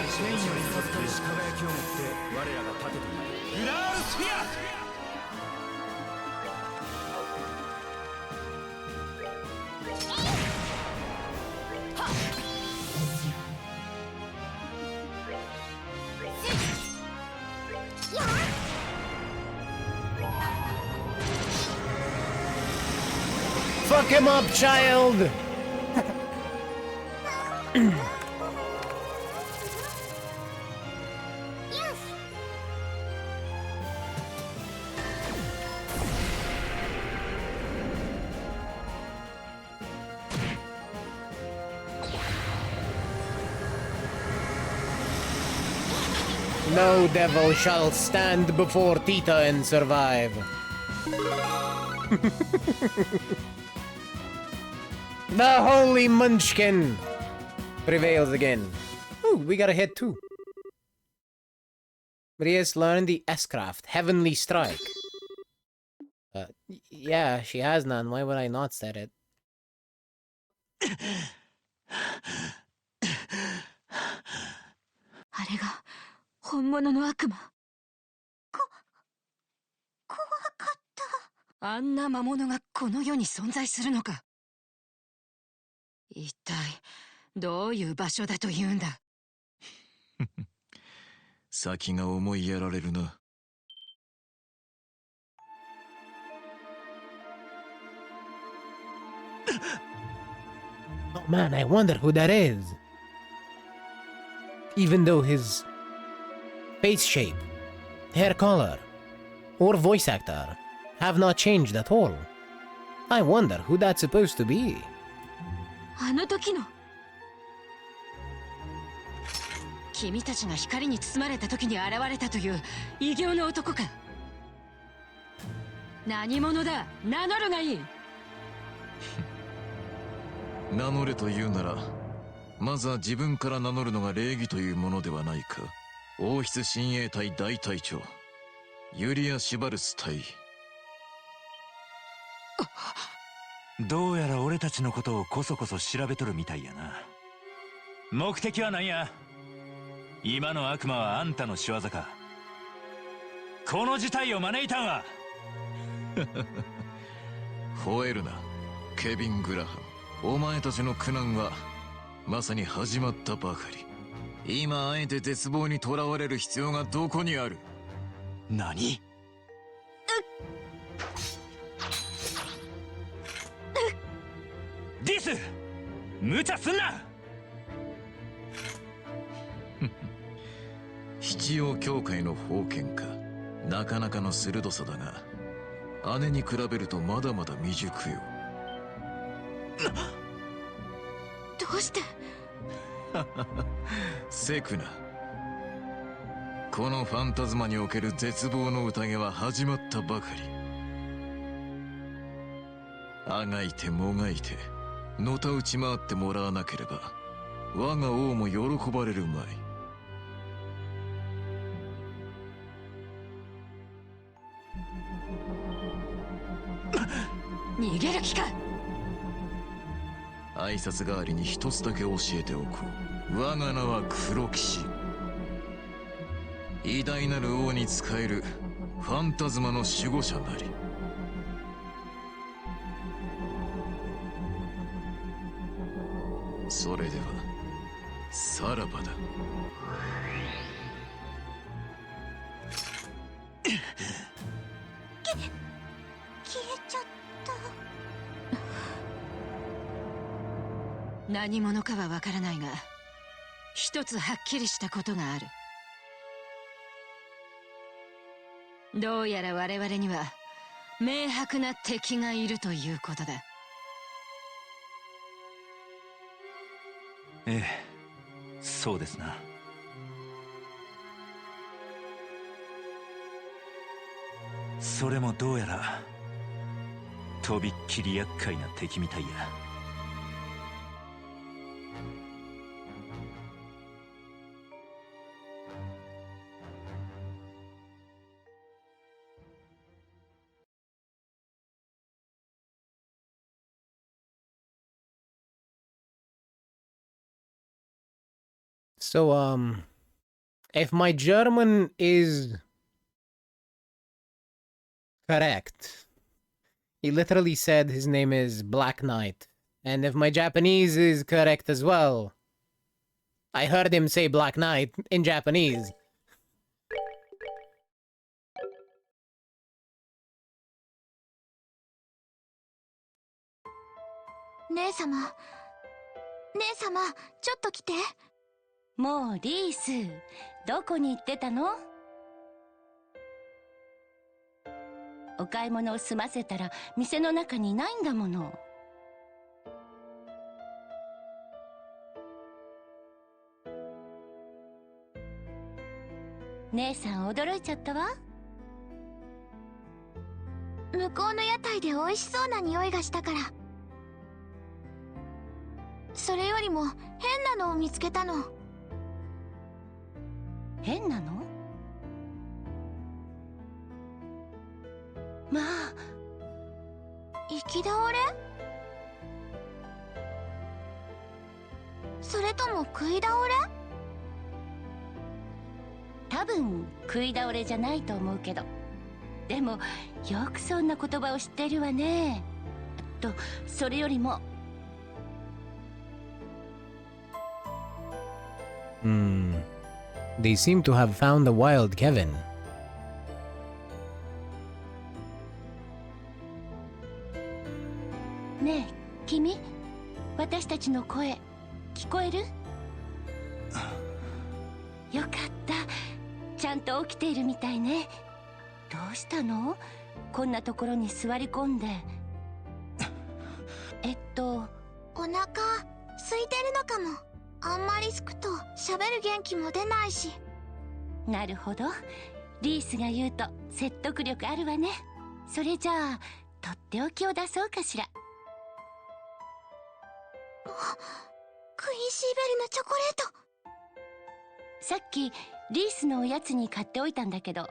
Fuck him up, child! No devil shall stand before Tita and survive. The holy munchkin prevails again. Ooh, we got a hit too. Maria's learned the S-craft, Heavenly Strike. Yeah, she has none. Why would I not set it? あれが本物の悪魔。怖かった。あんな魔物がこの世に存在するのか。一体どういう場所だというんだ。先が思いやられるな。Oh man, I wonder who that is. Even though his face shape, hair color, or voice actor have not changed at all, I wonder who that's supposed to be. あの時の君たちが光に包まれた時に現れたという異形の男か。何者だ、名乗るがいい。名乗れというなら、まずは自分から名乗るのが礼儀というものではないか。王室親衛隊大隊長ユリア・シュバルス隊。どうやら俺たちのことをこそこそ調べとるみたいやな。目的は何や。今の悪魔はあんたの仕業か。この事態を招いたんは。吠えるなケビン・グラハム。お前たちの苦難はまさに始まったばかり。今あえて絶望にとらわれる必要がどこにある。何？ディス！無茶すんな！七曜教会の封建か。なかなかの鋭さだが、姉に比べるとまだまだ未熟よ。どうしてセクナ。このファンタズマにおける絶望の宴は始まったばかり。あがいてもがいてのたうち回ってもらわなければ我が王も喜ばれるまい。逃げる気か。挨拶代わりに一つだけ教えておこう。我が名は黒騎士。偉大なる王に仕えるファンタズマの守護者なり。それではさらばだ。消えちゃった。何者かはわからないが、一つはっきりしたことがある。どうやら我々には明白な敵がいるということだ。ええ、そうですな。それもどうやらとびっきり厄介な敵みたいや。So, if my German is correct, he literally said his name is Black Knight. And if my Japanese is correct as well, I heard him say Black Knight in Japanese. 姉様、姉様、ちょっと来て。もうリース、どこに行ってたの？お買い物を済ませたら店の中にいないんだもの。姉さん驚いちゃったわ。向こうの屋台で美味しそうな匂いがしたから。それよりも変なのを見つけたの。変なの？まあ、行き倒れ？それとも食い倒れ？多分食い倒れじゃないと思うけど。でもよくそんな言葉を知ってるわね。と、それよりもThey seem to have found the wild Kevin. ねえ、君、私たちの声聞こえる？よかった、ちゃんと起きているみたいね。どうしたの？こんなところに座り込んで。お腹空いてるのかも。あんまりすくと喋る元気も出ないし。なるほど、リースが言うと説得力あるわね。それじゃあとっておきを出そうかしら。クイーンシーベルのチョコレート。さっきリースのおやつに買っておいたんだけど、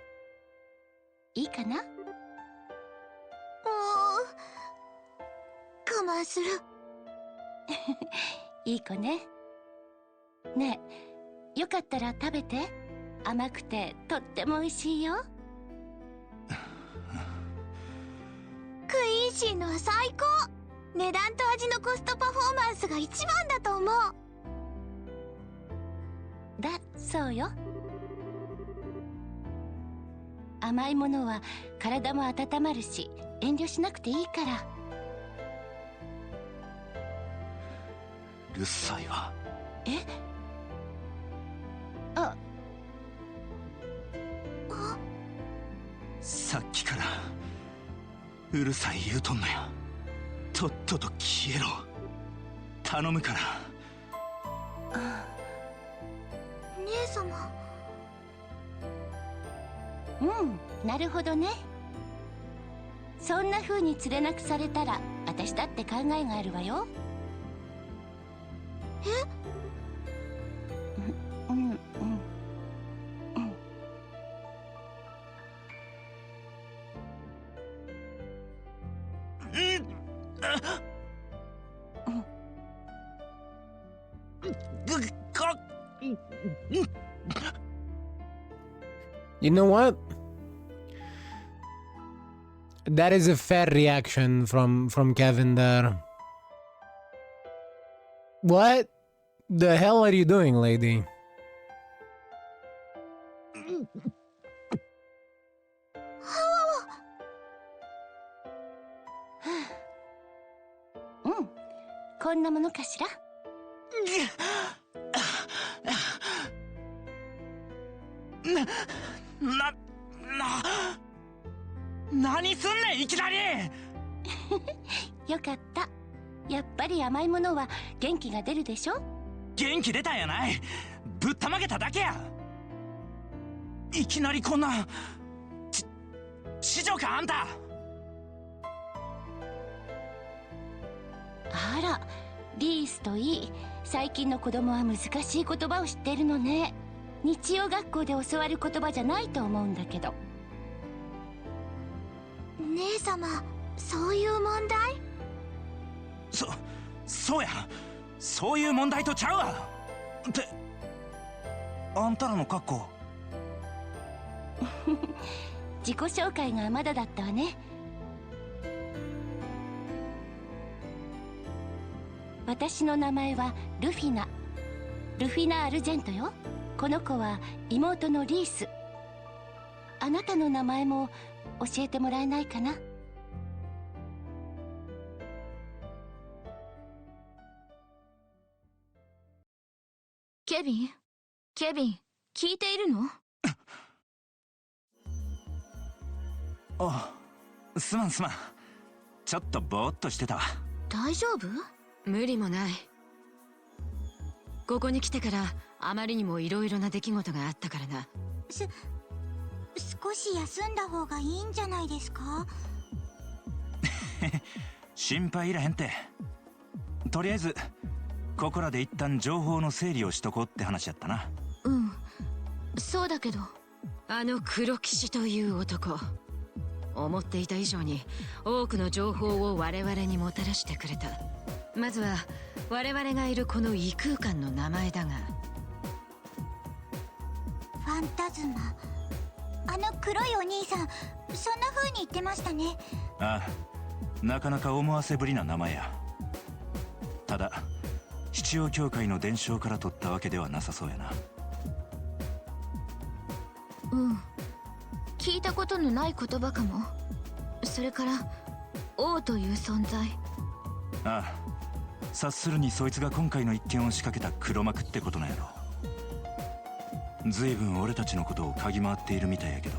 いいかな？我慢する。いい子ね。ねえ、よかったら食べて。甘くてとっても美味しいよ。クイーンシーのは最高。値段と味のコストパフォーマンスが一番だと思う。そうよ。甘いものは体も温まるし、遠慮しなくていいから。うるさいわ。え？さっきからうるさい言うとんのや。とっとと消えろ。頼むから。姉様。なるほどね。そんな風に連れなくされたら私だって考えがあるわよ。You know what? That is a fair reaction from Kevin there. What the hell are you doing, lady? Mm. こんなものかしら。何すんねんいきなり。よかった。やっぱり甘いものは元気が出るでしょ。元気出たんやない。ぶったまげただけや。いきなりこんな市長かあんた。あら、リースといい。最近の子供は難しい言葉を知ってるのね。日曜学校で教わる言葉じゃないと思うんだけど。姉様、そういう問題？そうや。そういう問題とちゃうわ。ってあんたらの格好。自己紹介がまだだったわね。私の名前はルフィナアルジェントよ。この子は妹のリース。あなたの名前も教えてもらえないかな。ケビン、聞いているの？ああ、すまん。ちょっとぼーっとしてたわ。大丈夫？無理もない。ここに来てからあまりにもいろいろな出来事があったからな。少し休んだ方がいいんじゃないですか？心配いらへんって。とりあえずここらで一旦情報の整理をしとこうって話やったな。うん、そうだけど。あの黒騎士という男、思っていた以上に多くの情報を我々にもたらしてくれた。まずは我々がいるこの異空間の名前だが、ファンタズマ。あの黒いお兄さん、そんな風に言ってましたね。ああ、なかなか思わせぶりな名前や。ただ七曜教会の伝承から取ったわけではなさそうやな。うん、聞いたことのない言葉かも。それから王という存在。ああ、察するにそいつが今回の一件を仕掛けた黒幕ってことなんやろ。随分俺たちのことを嗅ぎ回っているみたいやけど。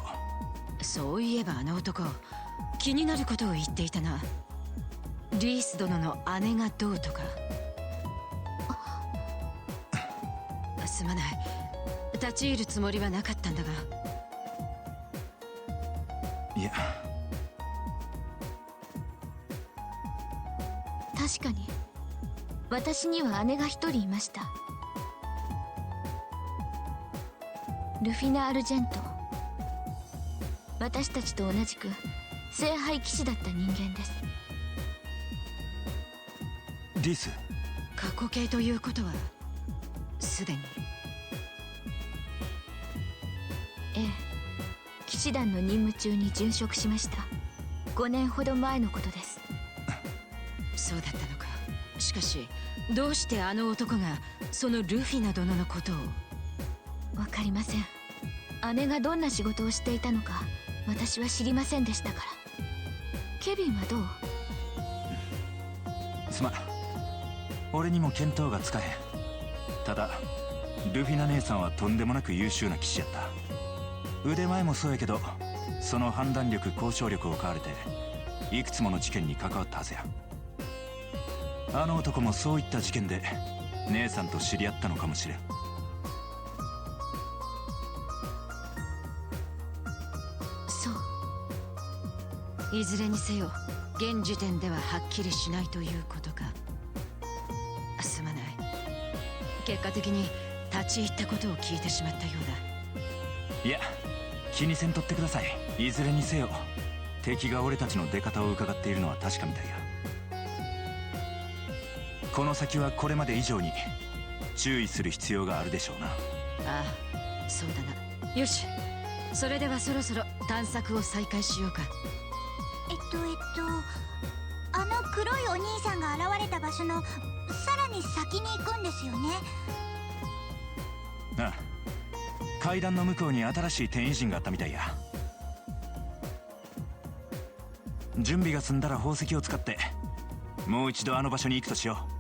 そういえばあの男、気になることを言っていたな。リース殿の姉がどうとか。すまない、立ち入るつもりはなかったんだが。いや、確かに私には姉が一人いました。ルフィナ・アルジェント。私たちと同じく聖杯騎士だった人間です。リス。過去形ということはすでに。ええ、騎士団の任務中に殉職しました。5年ほど前のことです。そうだったのか。しかしどうしてあの男がそのルフィナ殿のことを。わかりません。姉がどんな仕事をしていたのか私は知りませんでしたから。ケビンはどう？すまん、俺にも見当がつかへん。ただルフィナ姉さんはとんでもなく優秀な騎士やった。腕前もそうやけど、その判断力交渉力を買われていくつもの事件に関わったはずや。あの男もそういった事件で姉さんと知り合ったのかもしれん。そう。いずれにせよ現時点でははっきりしないということか。すまない。結果的に立ち入ったことを聞いてしまったようだ。いや、気にせんとってください。いずれにせよ敵が俺たちの出方を伺っているのは確かみたいや。この先はこれまで以上に注意する必要があるでしょうな。ああ、そうだな。よし、それではそろそろ探索を再開しようか。あの黒いお兄さんが現れた場所のさらに先に行くんですよね。ああ、階段の向こうに新しい転移陣があったみたいや。準備が済んだら宝石を使ってもう一度あの場所に行くとしよう。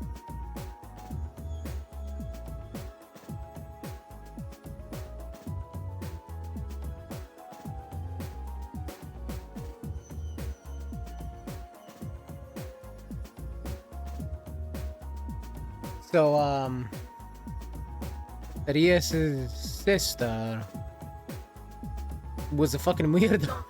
So, Ries's sister was a fucking weirdo.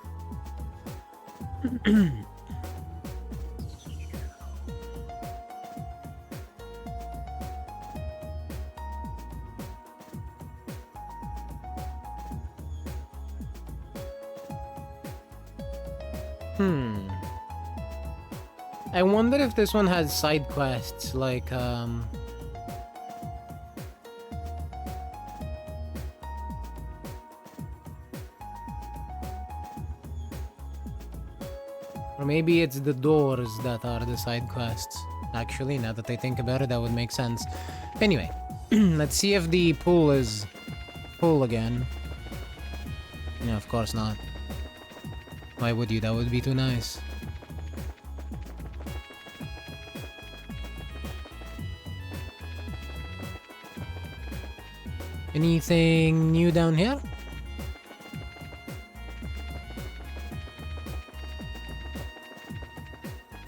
I wonder if this one has side quests like or maybe it's the doors that are the side quests. Actually, now that I think about it, that would make sense. Anyway, let's see if the pool is full again. No, of course not. Why would you? That would be too nice. Anything new down here?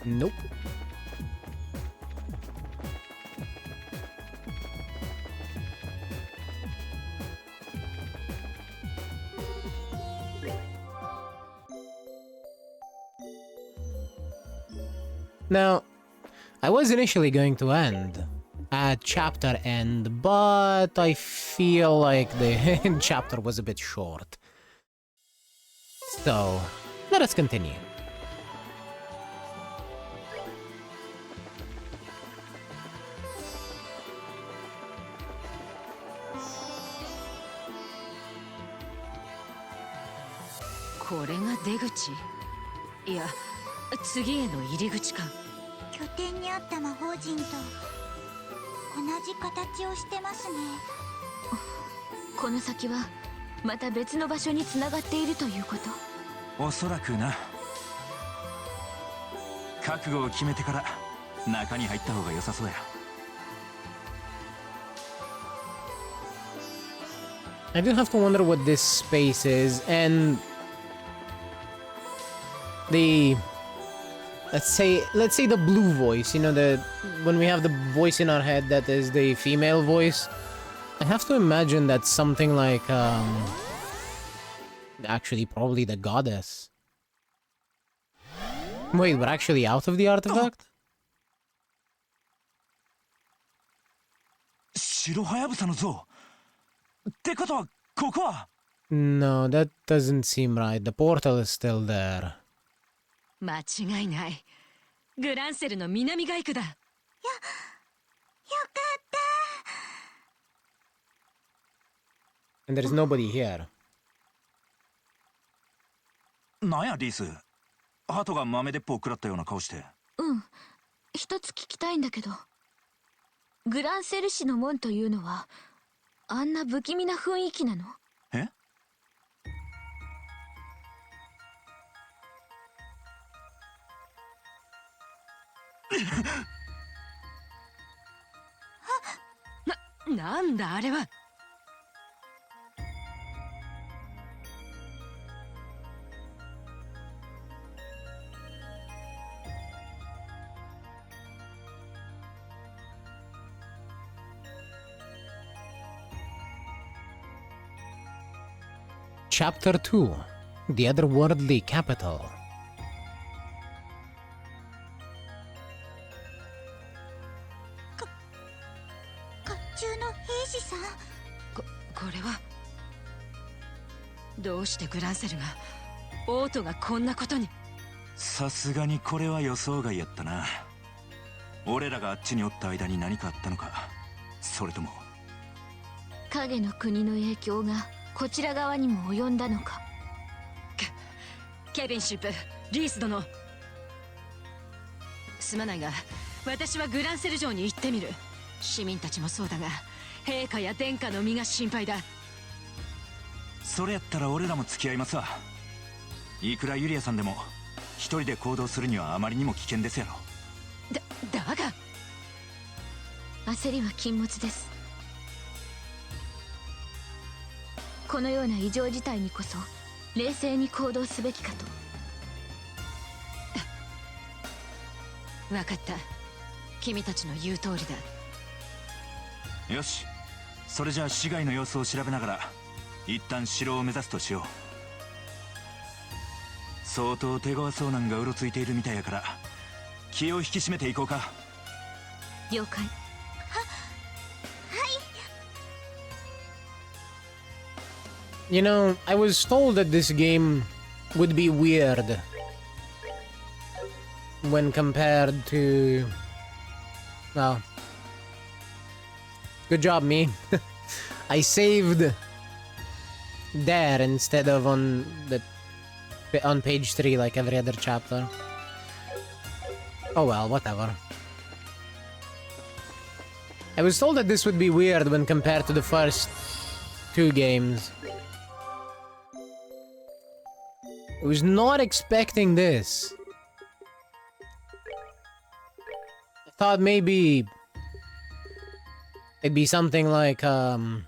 Nope. Now, I was initially going to end at chapter end, but I feel like the chapter was a bit short. So, let us continue.いや、次への入り口か。拠点にあった魔法陣と同じ形をしてますね。この先はまた別の場所につながっているということ。おそらくな。覚悟を決めてから中に入った方が良さそうや。I do have to wonder what this space is, and the let's say the blue voice, you know, the when we have the voice in our head that is the female voice. I have to imagine that's something like actually probably the goddess. Wait, we're actually out of the artifact? 白ハヤブサの像ってことはここは No, that doesn't seem right. The portal is still there. 間違いない。グランセルの南街区だ。よかった。 And there's nobody here. なんやリース、ハトが豆鉄砲を食らったような顔して。一つ聞きたいんだけど、グランセル市の門というのはあんな不気味な雰囲気なの？え？なんだあれは。Chapter 2, The Otherworldly Capital. 甲冑の兵士さん。これはどうしてグランセルがオートがこんなことに。さすがにこれは予想外やったな。俺らがあっちにおった間に何かあったのか、それとも影の国の影響がこちら側にも及んだのか。ケビンシップ、リース殿、すまないが私はグランセル城に行ってみる。市民たちもそうだが陛下や殿下の身が心配だ。それやったら俺らも付き合いますわ。いくらユリアさんでも一人で行動するにはあまりにも危険ですやろ。だが焦りは禁物です。このような異常事態にこそ冷静に行動すべきかと。分かった。君たちの言う通りだ。よし、それじゃあ市街の様子を調べながら一旦城を目指すとしよう。相当手強そうなんがうろついているみたいやから気を引き締めていこうか。了解。You know, I was told that this game would be weird when compared to... Well, good job, me. I saved there instead of on page 3 like every other chapter. Oh well, whatever. I was told that this would be weird when compared to the first 2 games. I was not expecting this. I thought maybe it'd be something like, oh,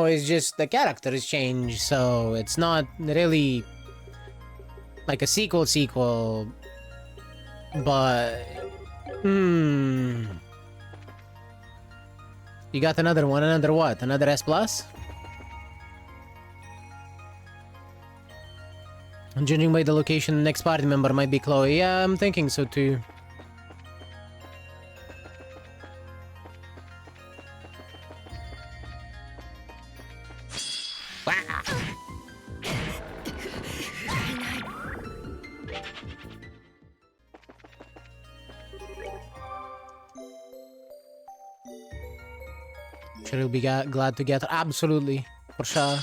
it's just the characters change, so it's not really like a sequel, but... You got another one, another what? Another S+? Judging by the location, the next party member might be Chloe. Yeah, I'm thinking so too. Sure, he'll be glad to get her. Absolutely, for sure.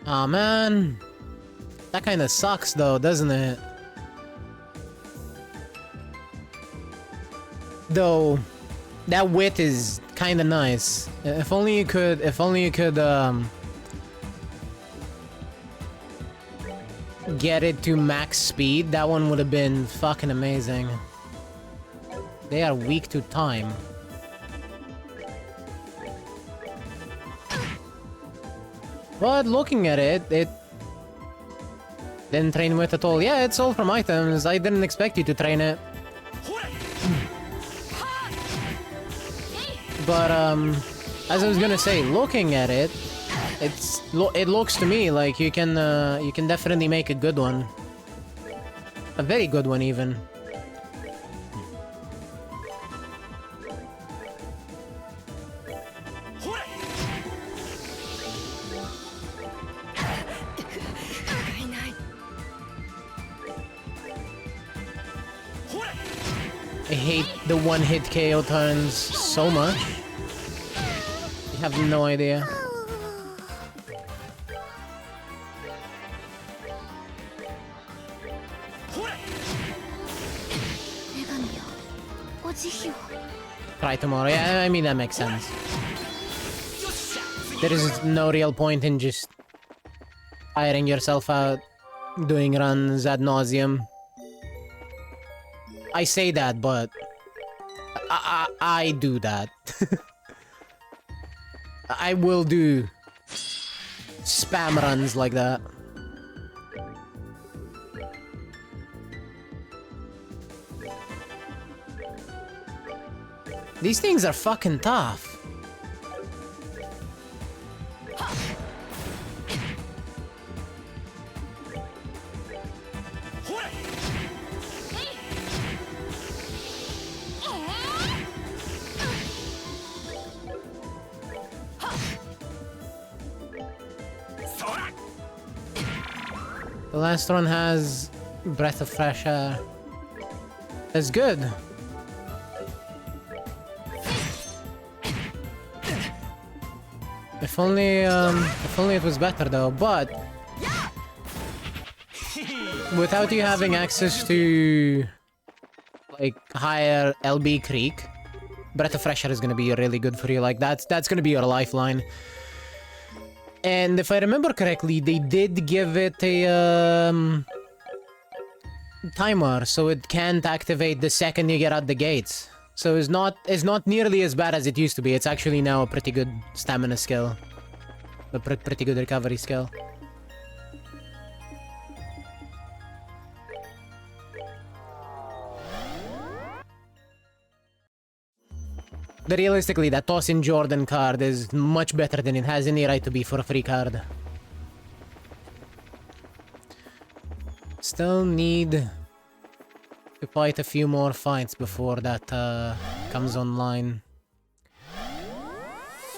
Aw, man. That kind of sucks though, doesn't it? Though, that wit is kind of nice. If only you could, get it to max speed, that one would have been fucking amazing. They are weak to time. But looking at it, it didn't train with at all. Yeah, it's all from items. I didn't expect you to train it. But as I was gonna say, looking at it, it looks to me like you can definitely make a good one, a very good one even. I hate the one-hit KO turns so much. You have no idea. Try tomorrow. Yeah, I mean, that makes sense. There is no real point in just tiring yourself out doing runs ad nauseum. I say that, but I do that. I will do spam runs like that. These things are fucking tough. The last one has breath of fresh air. That's good. If only it was better though, but without you having access to like higher LB Creek, breath of fresh air is gonna be really good for you. Like that's gonna be your lifeline. And if I remember correctly, they did give it a timer, so it can't activate the second you get out the gates. So it's not nearly as bad as it used to be. It's actually now a pretty good stamina skill, a pretty good recovery skill. But realistically, that Tosin Jordan card is much better than it has any right to be for a free card. Still need to fight a few more fights before that comes online.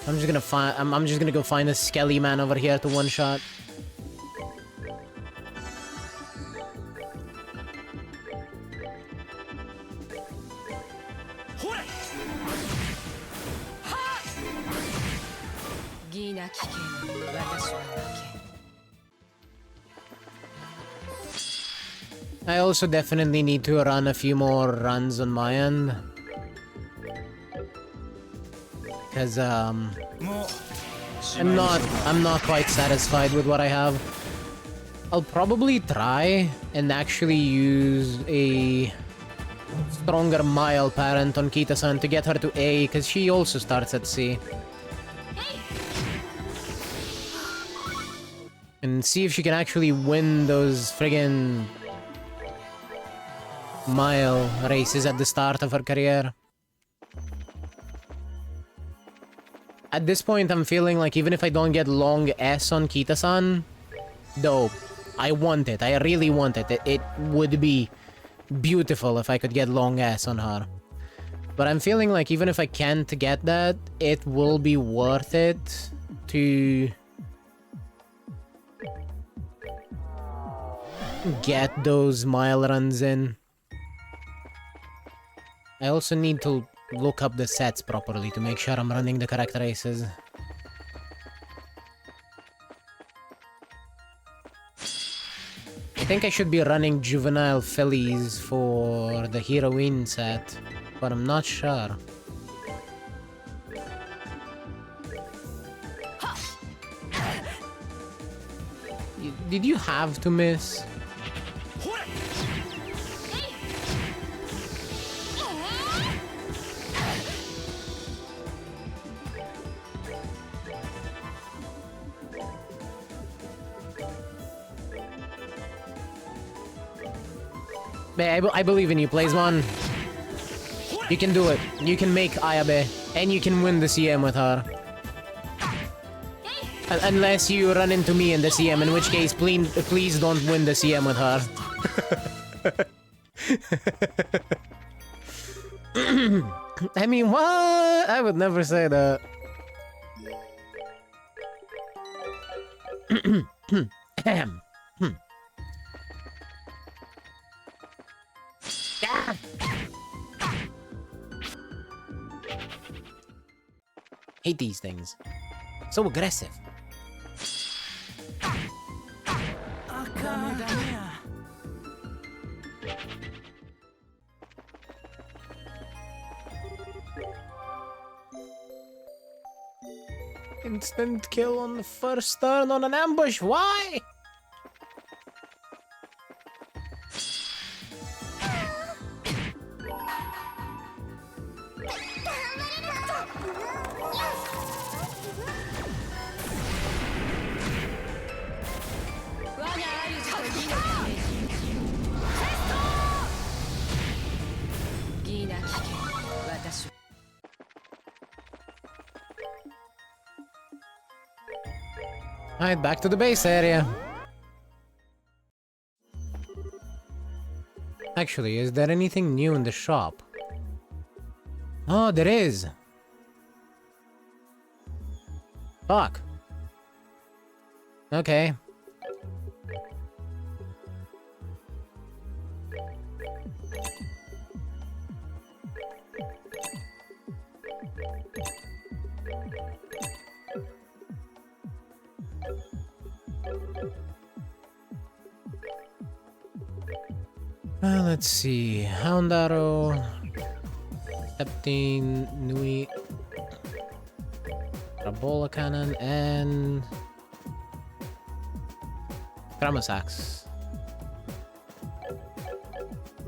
I'm just gonna go find a Skelly man over here to one shot. I also definitely need to run a few more runs on my end. Because I'm not quite satisfied with what I have. I'll probably try and actually use a stronger Mile parent on Kita-san to get her to A, because she also starts at C. And see if she can actually win those friggin' Mile races at the start of her career. At this point, I'm feeling like even if I don't get long S on Kita-san, dope. I want it. I really want it. It would be beautiful if I could get long S on her. But I'm feeling like even if I can't get that, it will be worth it to get those Mile runs in. I also need to look up the sets properly to make sure I'm running the correct races. I think I should be running juvenile fillies for the heroine set, but I'm not sure. Did you have to miss? I believe in you, Playsman. You can do it. You can make Ayabe, and you can win the CM with her. Unless you run into me in the CM, in which case, please don't win the CM with her. I mean, what? I would never say that. Hate these things. So aggressive. Instant kill on the first turn on an ambush. Why? Alright, back to the base area. Actually, is there anything new in the shop? Oh, there is. Fuck. Okay. Let's see. Hound Arrow, Septine, Nui, Parabola Cannon, and Chromosax.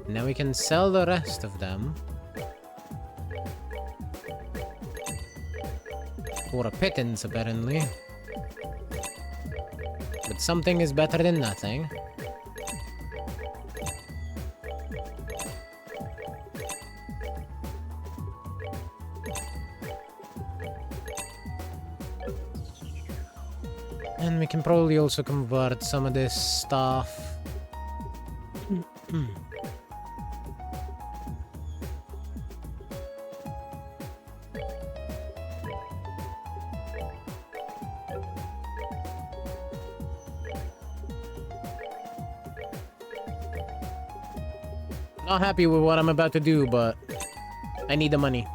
Now we can sell the rest of them for a pittance, apparently. But something is better than nothing. And we can probably also convert some of this stuff. Not happy with what I'm about to do, but I need the money.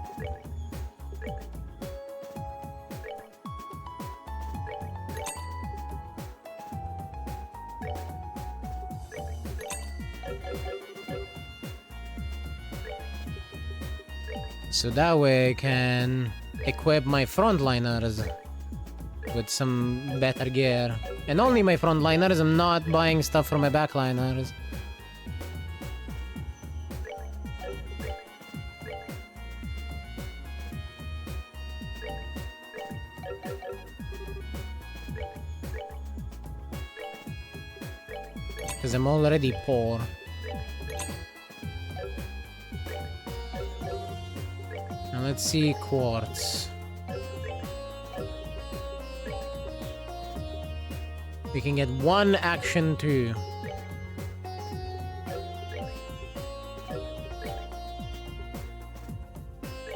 So that way I can equip my frontliners with some better gear. And only my frontliners, I'm not buying stuff from my backliners. Because I'm already poor. Now let's see quartz. We can get one action too.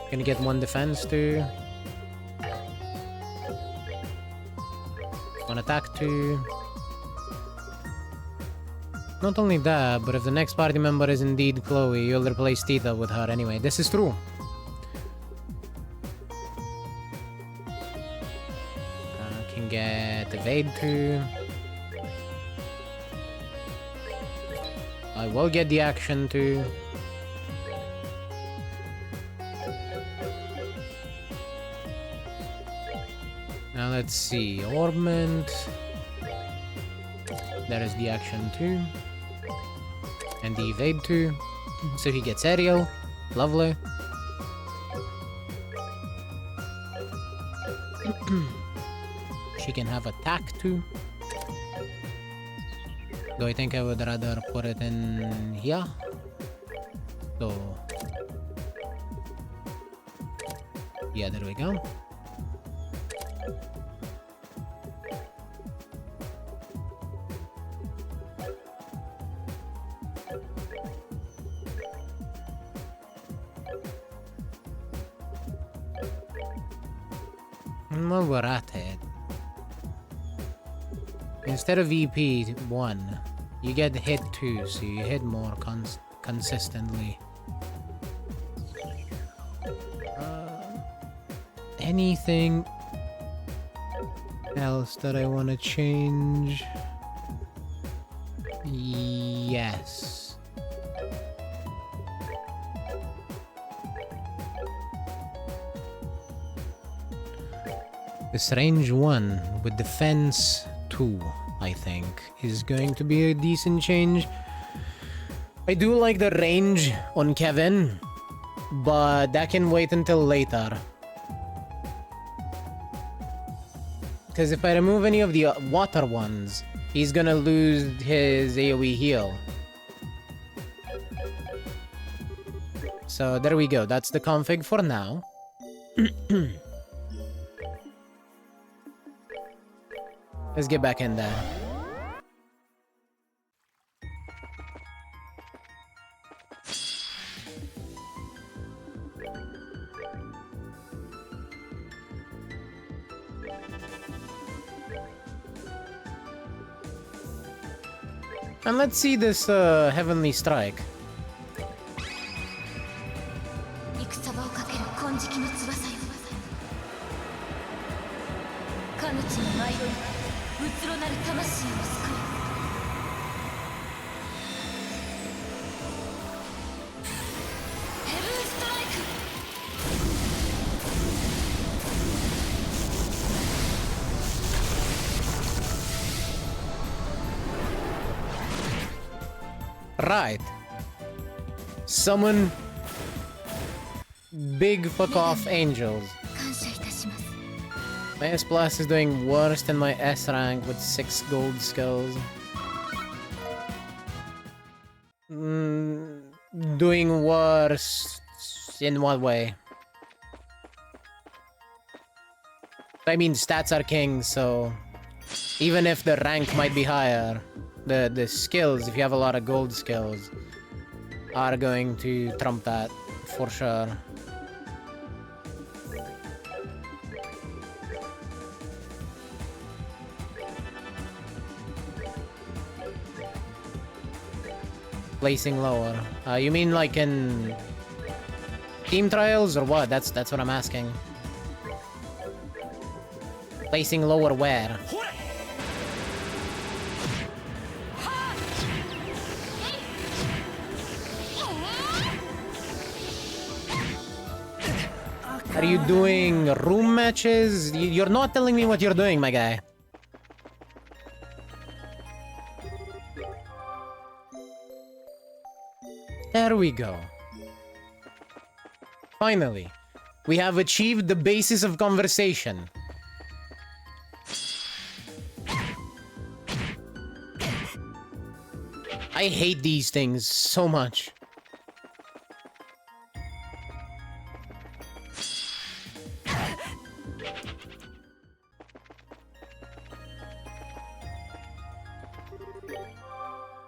Gonna get one defense too. One attack too. Not only that, but if the next party member is indeed Chloe, you'll replace Tita with her anyway. This is true. Can get evade too. I will get the action too. Now let's see. Orbment. There is the action too. And the evade too. So he gets aerial. Lovely. She can have attack too. Though I think I would rather put it in here. So yeah, there we go. While we're at it, instead of EP 1, you get hit 2, so you hit more consistently. Anything else that I want to change? Yes. This range 1 with defense 2, I think, is going to be a decent change. I do like the range on Kevin, but that can wait until later. Because if I remove any of the water ones, he's gonna lose his AoE heal. So there we go, that's the config for now. Let's get back in there. And let's see this Heavenly Strike. 戦場をかける金色の翼よ。彼の地の迷いがうつろなる魂を救い。ヘブンストライク。 Right. Summon big fuck off angels. 感謝いたします。 My S Plus is doing worse than my S rank with 6 gold skulls. Doing worse in what way? I mean, stats are king, so Even if the rank might be higher, the skills, if you have a lot of gold skills, are going to trump that for sure. Placing lower. You mean like in team trials or what? That's what I'm asking. Placing lower where? Are you doing room matches? You're not telling me what you're doing, my guy. There we go. Finally, we have achieved the basis of conversation. I hate these things so much.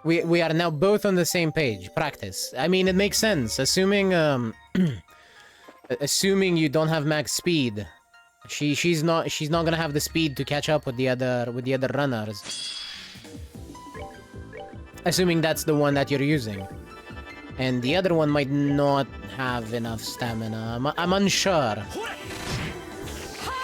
We are now both on the same page. Practice. I mean, it makes sense. Assuming assuming you don't have max speed, she's not gonna have the speed to catch up with the other runners. Assuming that's the one that you're using, and the other one might not have enough stamina. I'm unsure.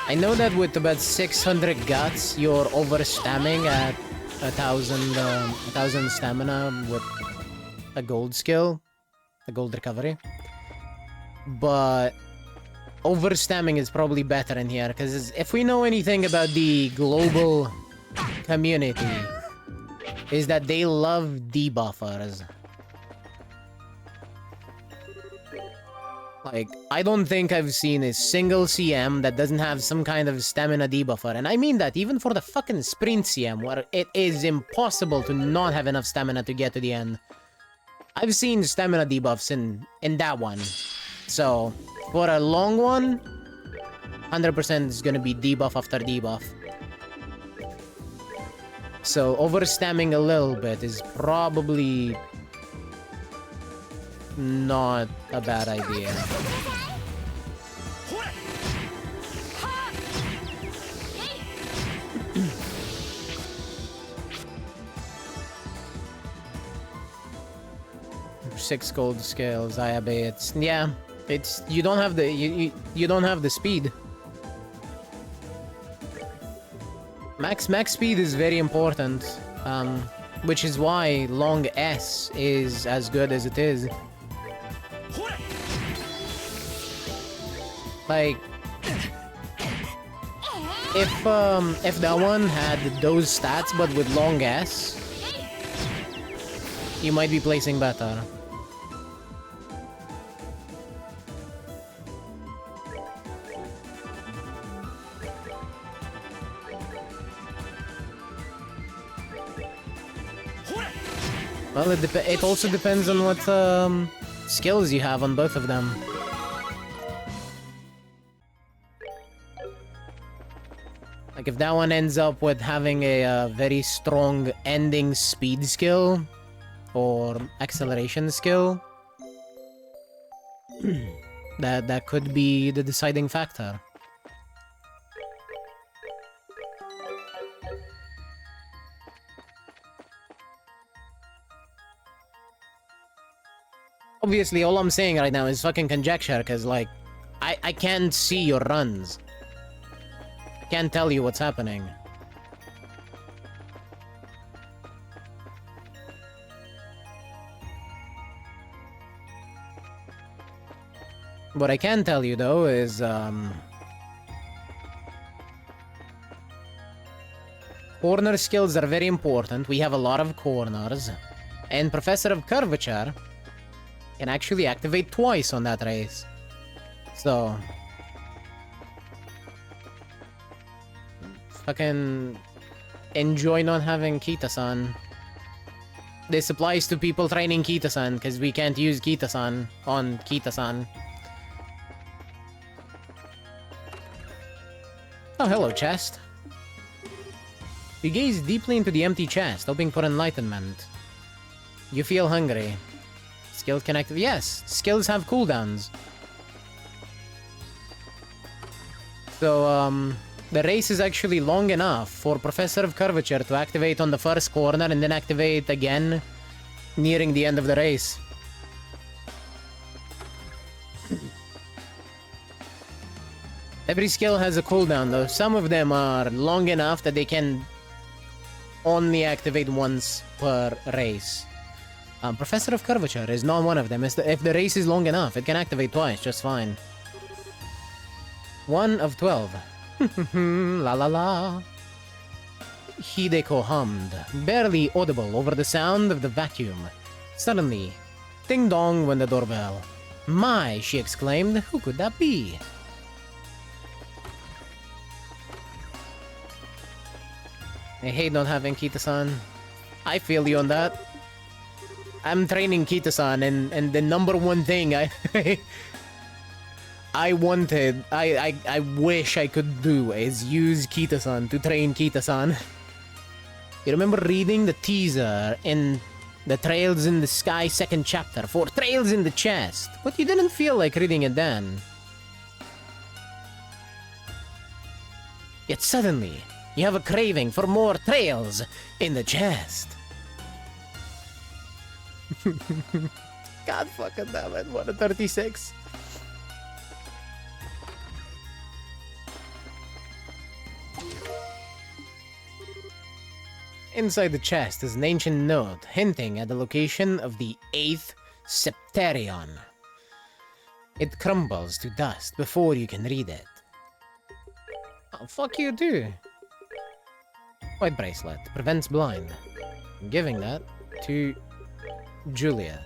I know that with about 600 guts, you're overstamming at 1,000 stamina with a gold skill, a gold recovery. But overstamming is probably better in here, because if we know anything about the global community, is that they love debuffers. Like, I don't think I've seen a single CM that doesn't have some kind of stamina debuffer. And I mean that even for the fucking sprint CM, where it is impossible to not have enough stamina to get to the end. I've seen stamina debuffs in that one. So, for a long one, 100% is gonna be debuff after debuff. So, overstamming a little bit is probably not a bad idea. Six gold scales, it's yeah, it's you don't have the you don't have the speed. Max speed is very important, which is why long S is as good as it is. Like, if that one had those stats but with long S, you might be placing better. Well, it also depends on what skills you have on both of them. Like, if that one ends up with having a very strong ending speed skill or acceleration skill, that could be the deciding factor. Obviously, all I'm saying right now is fucking conjecture, because, like, I can't see your runs. I can't tell you what's happening. What I can tell you, though, is, corner skills are very important. We have a lot of corners. And Professor of Curvature can actually activate twice on that race. So, fucking enjoy not having Kita-san. This applies to people training Kita-san, because we can't use Kita-san on Kita-san. Oh, hello, chest. You gaze deeply into the empty chest, hoping for enlightenment. You feel hungry. Skills can activate. Yes, skills have cooldowns. So, the race is actually long enough for Professor of Curvature to activate on the first corner and then activate again nearing the end of the race. Every skill has a cooldown though. Some of them are long enough that they can only activate once per race. Professor of Curvature is not one of them. If the race is long enough, it can activate twice just fine. 1 of 12. La la la. Hideko hummed, barely audible over the sound of the vacuum. Suddenly, ding dong went the doorbell. My, she exclaimed, who could that be? I hate not having Kita-san. I feel you on that. I'm training Kita-san, and the number one thing I I wish I could do is use Kita-san to train Kita-san. You remember reading the teaser in the Trails in the Sky second chapter for Trails in the Chest, but you didn't feel like reading it then. Yet suddenly, you have a craving for more Trails in the Chest. God fucking damn it, what a 36. Inside the chest is an ancient note hinting at the location of the 8th Septerion. It crumbles to dust before you can read it. Oh, fuck you too. White bracelet prevents blind. I'm giving that to Julia.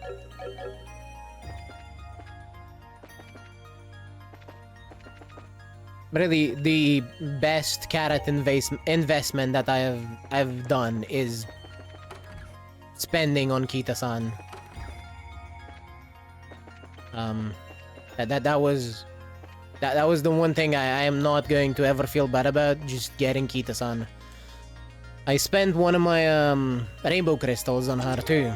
Really, the best carrot investment that I've done is spending on Kita-san. That was the one thing I am not going to ever feel bad about, just getting Kita-san. I spent one of my rainbow crystals on her too.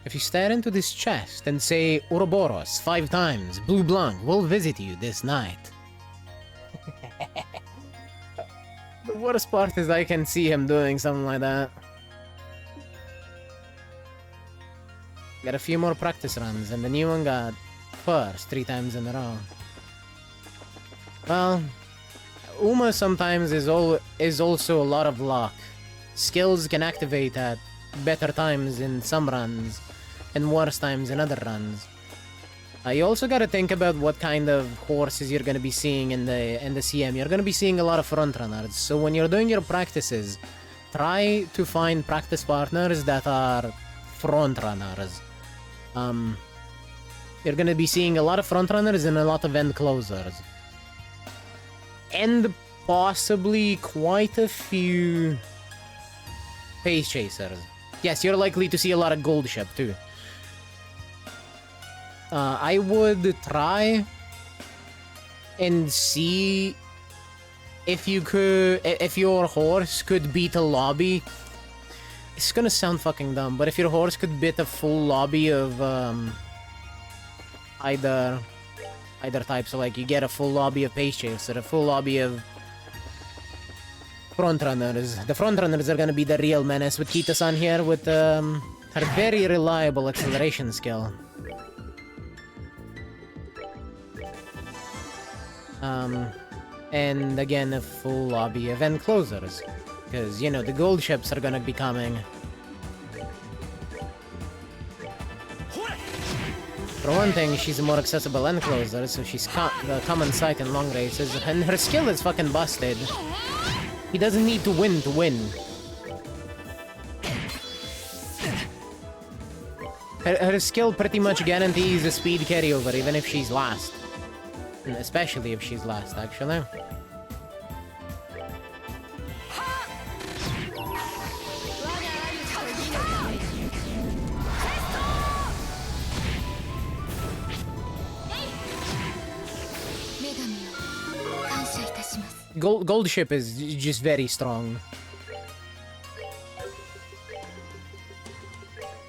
If you stare into this chest and say Ouroboros 5 times, Blue Blanc will visit you this night. The worst part is I can see him doing something like that. Got a few more practice runs, and the new one got first 3 times in a row. Well, Uma sometimes is also a lot of luck. Skills can activate at better times in some runs, and worse times in other runs. You also gotta think about what kind of horses you're gonna be seeing in the CM. You're gonna be seeing a lot of frontrunners, so when you're doing your practices, try to find practice partners that are frontrunners. You're gonna be seeing a lot of frontrunners and a lot of end closers. And possibly quite a few pace chasers. Yes, you're likely to see a lot of gold ship too. I would try and see if your horse could beat a lobby. It's gonna sound fucking dumb, but if your horse could beat a full lobby of either type, so like you get a full lobby of pace chaser, a full lobby of frontrunners. The frontrunners are gonna be the real menace with Kita-san here with her very reliable acceleration skill. And again, a full lobby of end closers. Because, you know, the gold ships are gonna be coming. For one thing, she's a more accessible end closer, so she's the common sight in long races, and her skill is fucking busted. He doesn't need to win to win. Her skill pretty much guarantees a speed carryover, even if she's last. Especially if she's last, actually. Gold ship is just very strong.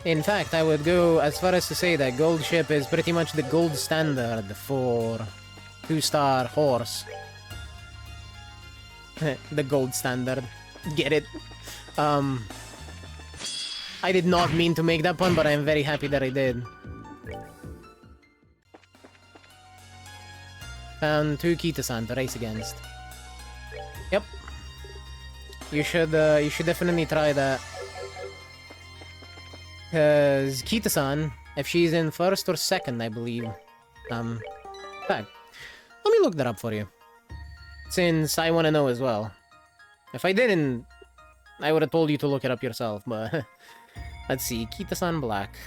In fact, I would go as far as to say that gold ship is pretty much the gold standard for 2-star horse. The gold standard. Get it? I did not mean to make that pun, but I am very happy that I did. Found 2 Kita-san to race against. Yep. You should definitely try that. Cause Kita-san, if she's in first or second, I believe. Let me look that up for you. Since I want to know as well. If I didn't, I would have told you to look it up yourself, but... Let's see, Kita-san Black.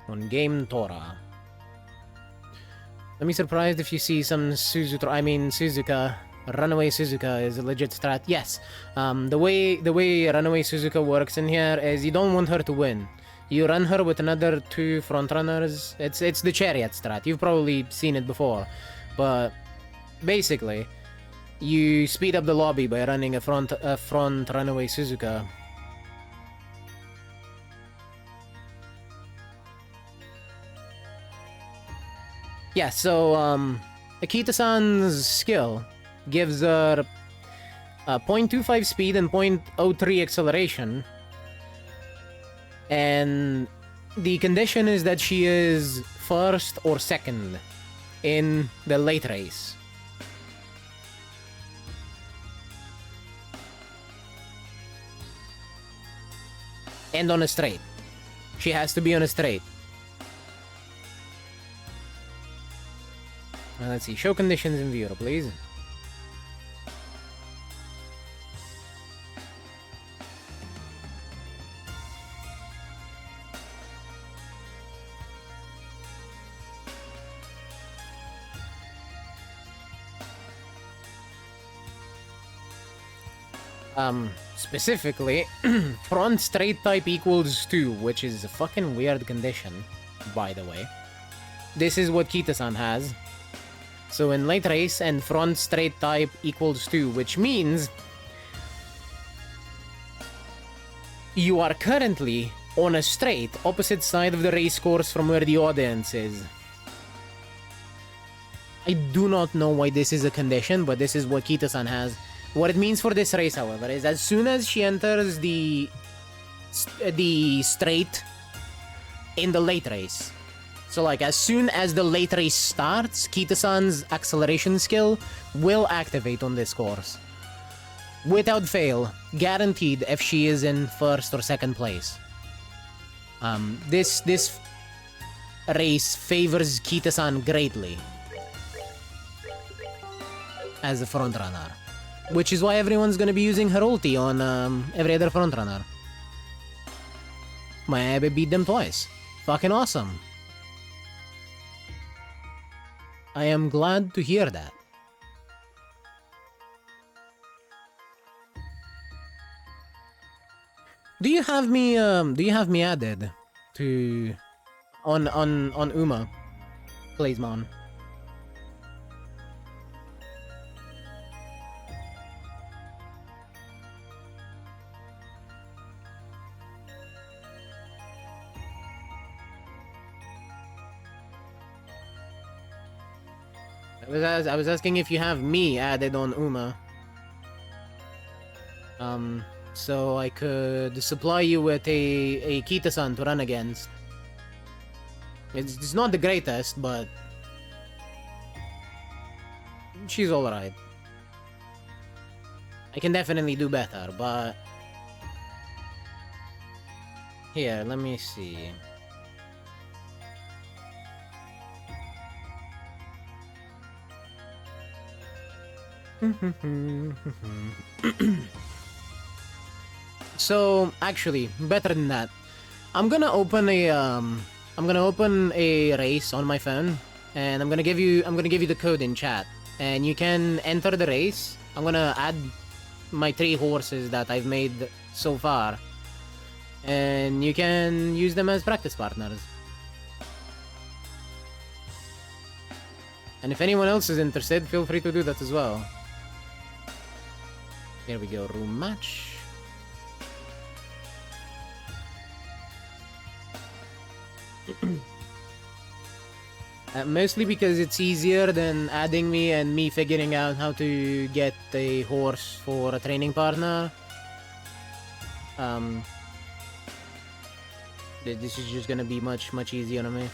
On Game Tora. Don't be surprised if you see some Suzuka. Runaway Suzuka is a legit strat. Yes. The way Runaway Suzuka works in here is you don't want her to win. You run her with another 2 frontrunners. It's the chariot strat. You've probably seen it before. But basically, you speed up the lobby by running a front Runaway Suzuka. Yeah, so Akita-san's skill gives her 0.25 speed and 0.03 acceleration. And the condition is that she is first or second in the late race. And on a straight. She has to be on a straight. Let's see. Show conditions in viewer, please. Specifically, front straight type equals 2, which is a fucking weird condition, by the way. This is what Kita-san has. So in late race and front straight type equals 2, which means you are currently on a straight opposite side of the race course from where the audience is. I do not know why this is a condition, but this is what Kita-san has. What it means for this race, however, is as soon as she enters the straight in the late race, so like as soon as the late race starts, Kita-san's acceleration skill will activate on this course. Without fail, guaranteed if she is in first or second place. This race favors Kita-san greatly as a frontrunner. Which is why everyone's gonna be using her ulti on every other frontrunner. Miami beat them twice. Fucking awesome. I am glad to hear that. Do you have me added to on Uma, please, man? I was asking if you have me added on Uma. So I could supply you with a Kita-san to run against. It's not the greatest, but she's alright. I can definitely do better, but here, let me see. So actually, better than that, I'm gonna open a race on my phone, and I'm gonna give you the code in chat, and you can enter the race. I'm gonna add my 3 horses that I've made so far, and you can use them as practice partners. And if anyone else is interested, feel free to do that as well. Here we go, room match. Mostly because it's easier than adding me and me figuring out how to get a horse for a training partner. This is just gonna be much easier on me.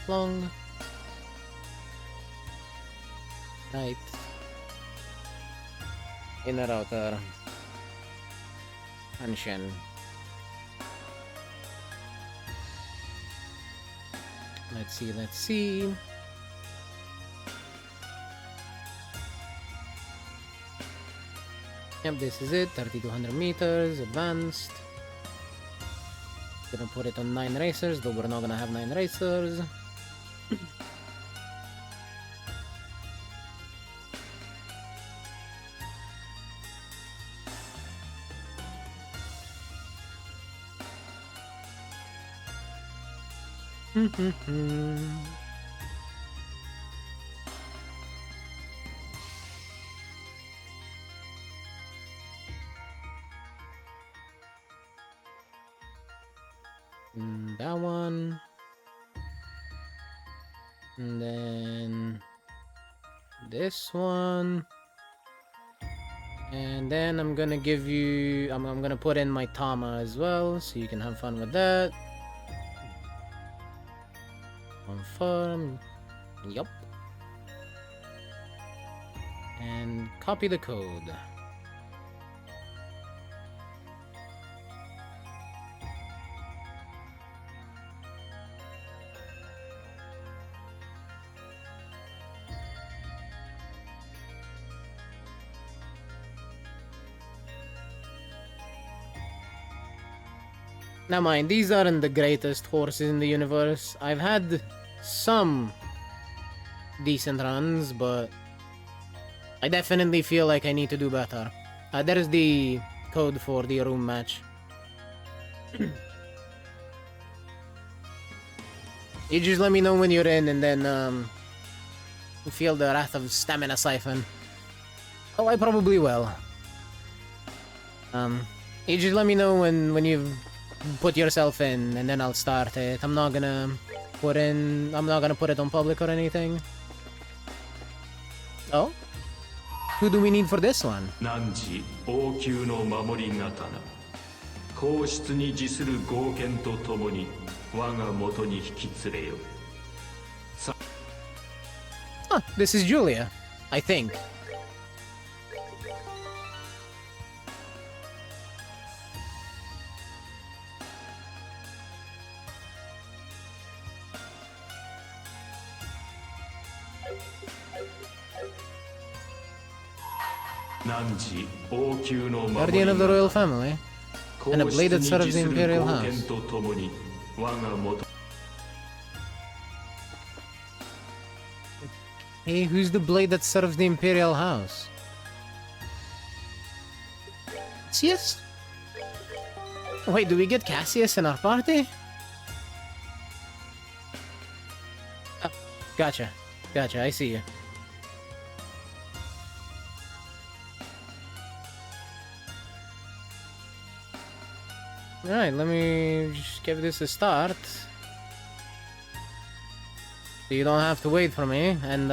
Long. Right. Inner outer. Anshin. Let's see. Yep, this is it. 3200 meters, advanced. Gonna put it on 9 racers, though we're not gonna have 9 racers. That one. And then this one. And then I'm gonna give you... I'm gonna put in my Tama as well, so you can have fun with that. Confirm. Yup. And copy the code. Now mind, these aren't the greatest horses in the universe. I've had some decent runs, but I definitely feel like I need to do better. There is the code for the room match. You just let me know when you're in, and then feel the wrath of Stamina Siphon. Oh, I probably will. You just let me know when you've put yourself in, and then I'll start it. I'm not gonna put it on public or anything. Oh? Who do we need for this one? 汝王宮の守り刀皇室に自する豪剣とともに我が元に引き連れよ Huh, this is Julia, I think. Guardian of the royal family, and a blade that serves the imperial house. Hey, who's the blade that serves the imperial house? Cassius? Wait, do we get Cassius in our party? Oh, gotcha, I see you. Alright, let me just give this a start. So you don't have to wait for me, and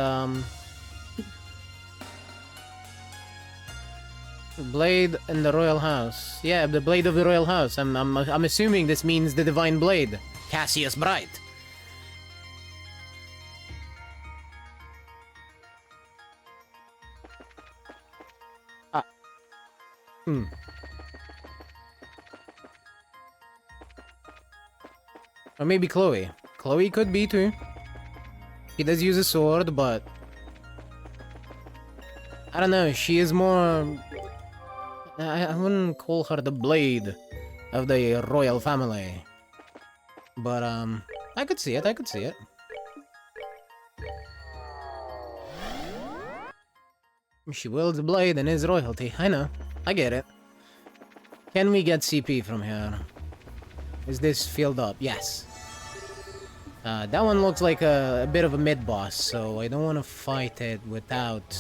Blade in the royal house. Yeah, the blade of the royal house. I'm assuming this means the divine blade. Cassius Bright. Ah. Or maybe Chloe. Chloe could be too. He does use a sword, but I don't know, she is more... I wouldn't call her the blade of the royal family. But, I could see it. She wields a blade and is royalty. I know. I get it. Can we get CP from here? Is this filled up? Yes. That one looks like a bit of a mid-boss, so I don't want to fight it without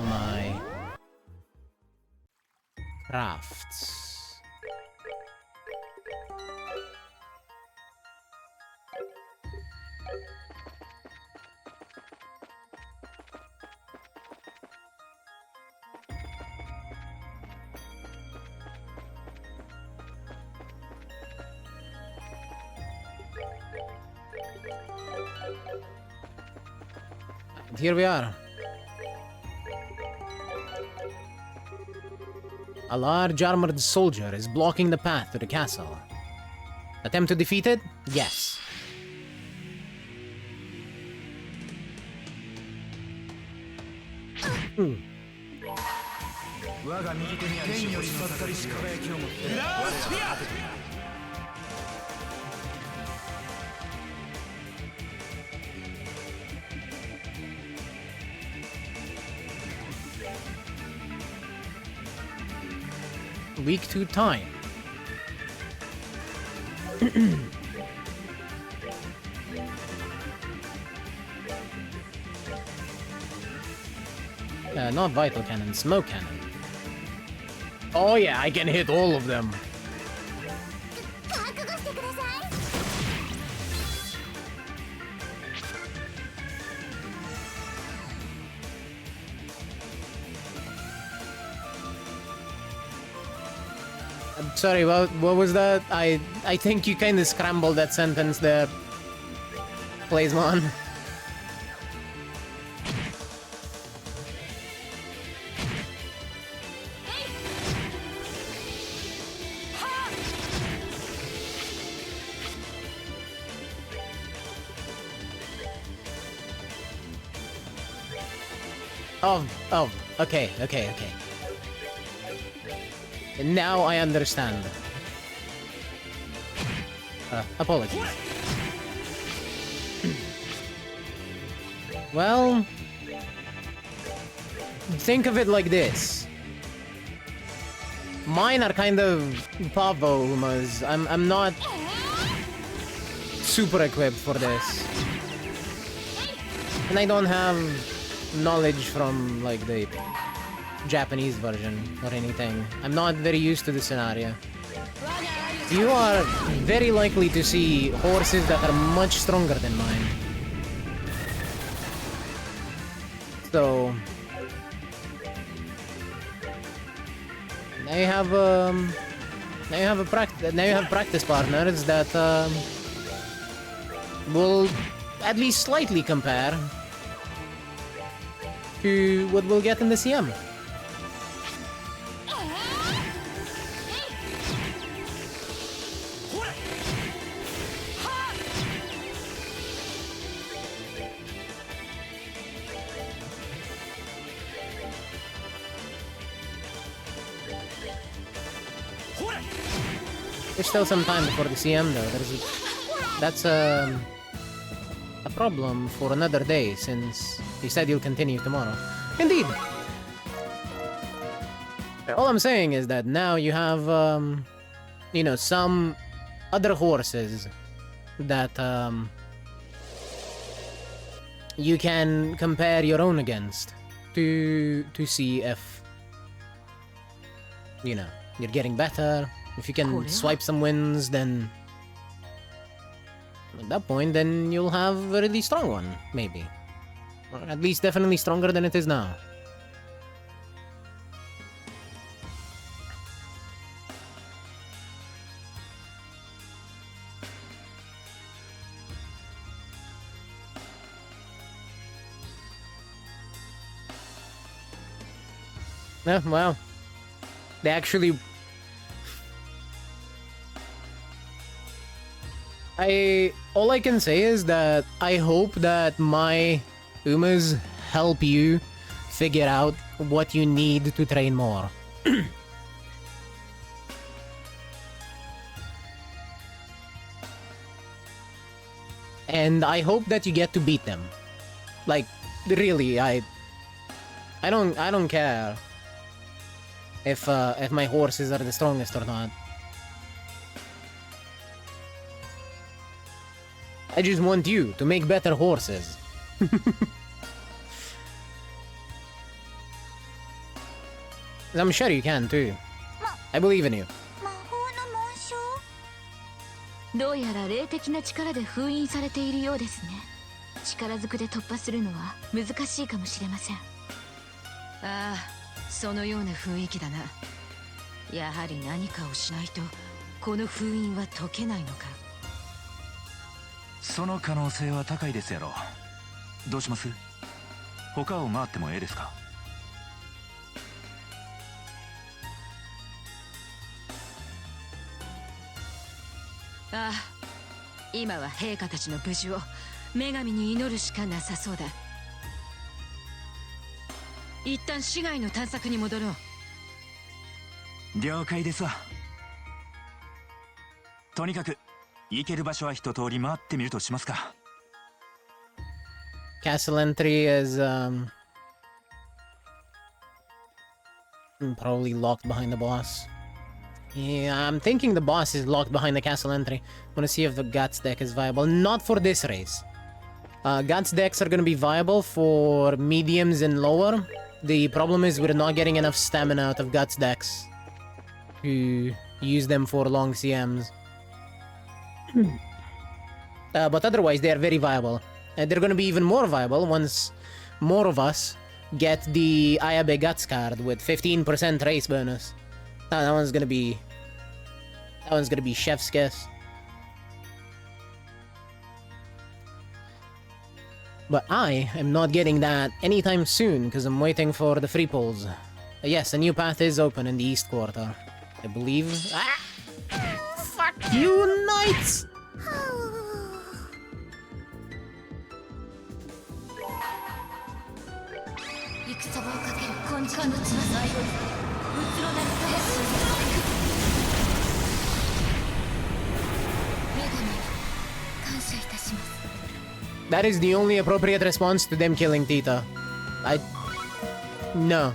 my crafts. And here we are. A large armored soldier is blocking the path to the castle. Attempt to defeat it? Yes. Weak to time. Not vital cannon, smoke cannon. Oh yeah, I can hit all of them. I'm sorry, what was that? I think you kind of scrambled that sentence there. Playsmon. Oh, okay. Now I understand. Apologies. Well, think of it like this. Mine are kind of pavo Umas. I'm not super equipped for this. And I don't have knowledge from like the Japanese version or anything. I'm not very used to the scenario. You are very likely to see horses that are much stronger than mine. So now you have practice partners that will at least slightly compare to what we'll get in the CM. There's still some time before the CM though. That's a problem for another day, since you said you'll continue tomorrow. Indeed. All I'm saying is that now you have, you know, some other horses that you can compare your own against to see if, you know, you're getting better. If you can swipe some wins, then at that point, then you'll have a really strong one, maybe. Or at least definitely stronger than it is now. Yeah, well, they actually... all I can say is that I hope that my Umas help you figure out what you need to train more. And I hope that you get to beat them. Like, really, I don't care if my horses are the strongest or not. I just want you to make better horses. I'm sure you can too. I believe in you. 魔法の紋章？どうやら霊的な力で封印されているようですね。力ずくで突破するのは難しいかもしれません。ああ、そのような雰囲気だな。やはり何かをしないとこの封印は解けないのか。その可能性は高いですやろ。どうします？他を回ってもええですか？ああ、今は陛下たちの無事を女神に祈るしかなさそうだ。一旦市街の探索に戻ろう。了解ですわ。とにかく行ける場所は一通り回ってみるとしますか。Castle entry is probably locked behind the boss. Yeah, I'm thinking the boss is locked behind the castle entry. Wanna see if the Guts deck is viable. Not for this race. Guts decks are gonna be viable for mediums and lower. The problem is we're not getting enough stamina out of Guts decks to use them for long CMs. But otherwise, they are very viable. And they're gonna be even more viable once more of us get the Ayabe Guts card with 15% race bonus. That one's gonna be chef's kiss. But I am not getting that anytime soon because I'm waiting for the free pulls. Yes, a new path is open in the East Quarter, I believe. Ah! Fuck you, knights! That is the only appropriate response to them killing Tita. No.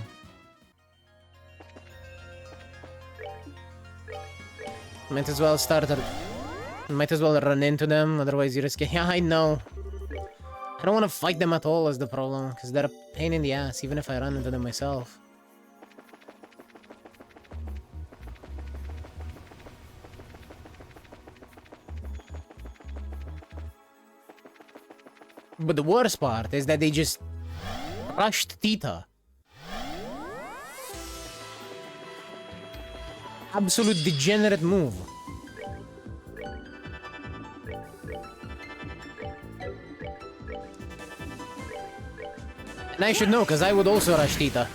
Might as well might as well run into them, otherwise you risk it. Yeah, I know. I don't want to fight them at all is the problem, because they're a pain in the ass, even if I run into them myself. But the worst part is that they just rushed Tita. Absolute degenerate move. And I should know, because I would also rush Tita.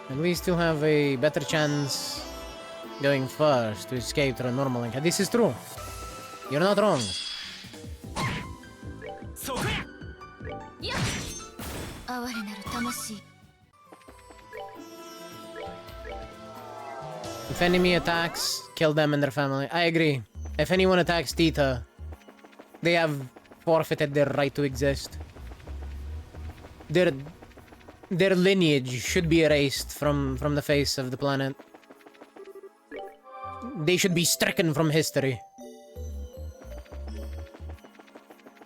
At least you'll have a better chance going first to escape through a normal link. This is true. You're not wrong. If enemy attacks, kill them and their family. I agree. If anyone attacks Tita, they have forfeited their right to exist. Their lineage should be erased from the face of the planet. They should be stricken from history.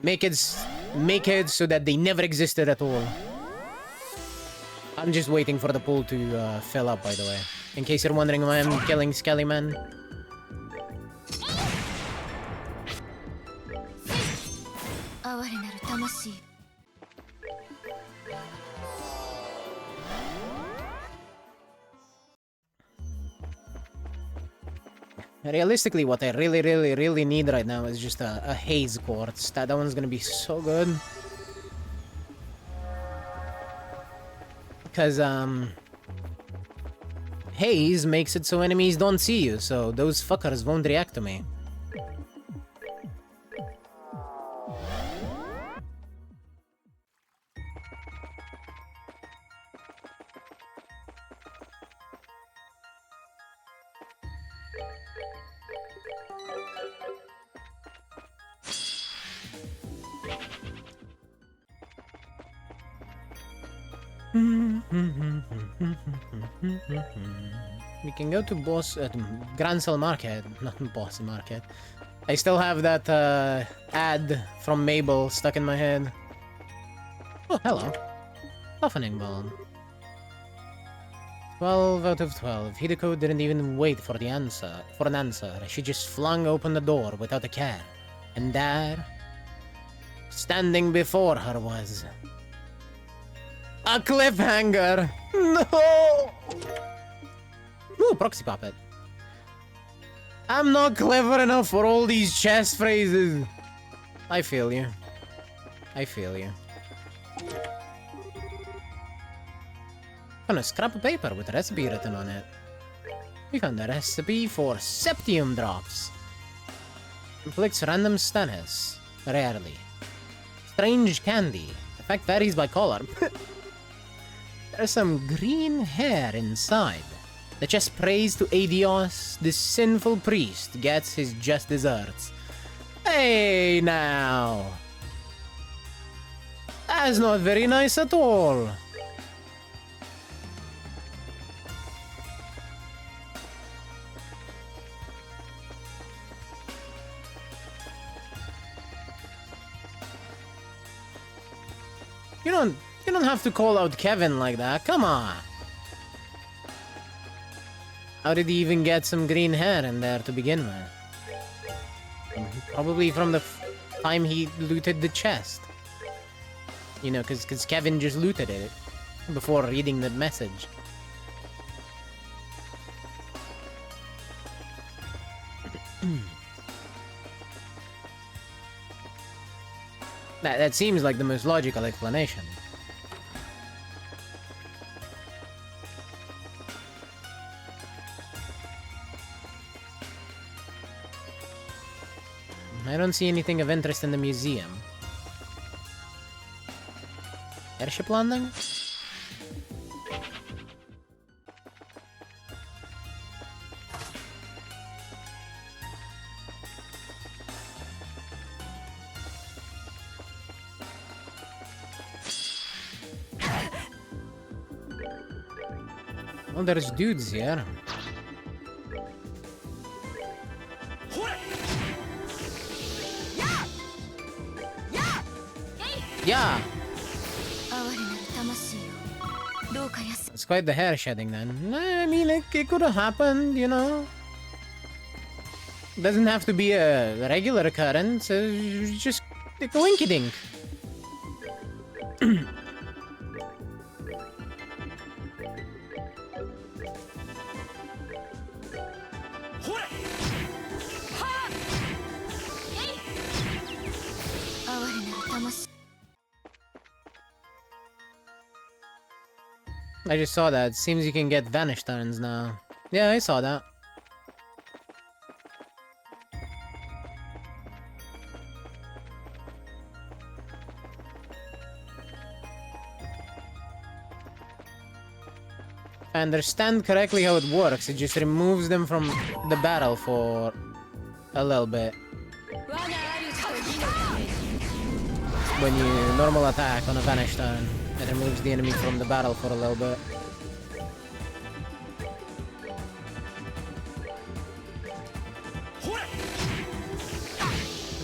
Make it so that they never existed at all. I'm just waiting for the pool to fill up, by the way. In case you're wondering why I'm killing Skellyman. Realistically, what I really need right now is just a Haze Quartz. That one's gonna be so good. Because, Haze makes it so enemies don't see you, so those fuckers won't react to me. We can go to Gransel Market, not Boss Market. I still have that ad from Mabel stuck in my head. Oh, hello. Softening balm. 12 out of 12. Hideko didn't even wait for an answer. She just flung open the door without a care. And there, standing before her was... a cliffhanger! No! Ooh, proxy puppet. I'm not clever enough for all these chess phrases. I feel you. I feel you. Found a scrap of paper with a recipe written on it. We found a recipe for septium drops. Inflicts random status. Rarely. Strange candy. Effect varies by color. There's some green hair inside. The chest prays to Adios. This sinful priest gets his just desserts. Hey now! That's not very nice at all. You don't have to call out Kevin like that. Come on. How did he even get some green hair in there to begin with? Probably from the time he looted the chest. You know, because Kevin just looted it before reading the message. That seems like the most logical explanation. I don't see anything of interest in the museum. Airship landing? Well, there's dudes here. Yeah! It's quite the hair shedding then. I mean, it could have happened, you know. Doesn't have to be a regular occurrence, just a coinkydink. I just saw that. Seems you can get vanish turns now. Yeah, I saw that. If I understand correctly how it works, it just removes them from the battle for a little bit. When you normal attack on a vanish turn, it removes the enemy from the battle for a little bit.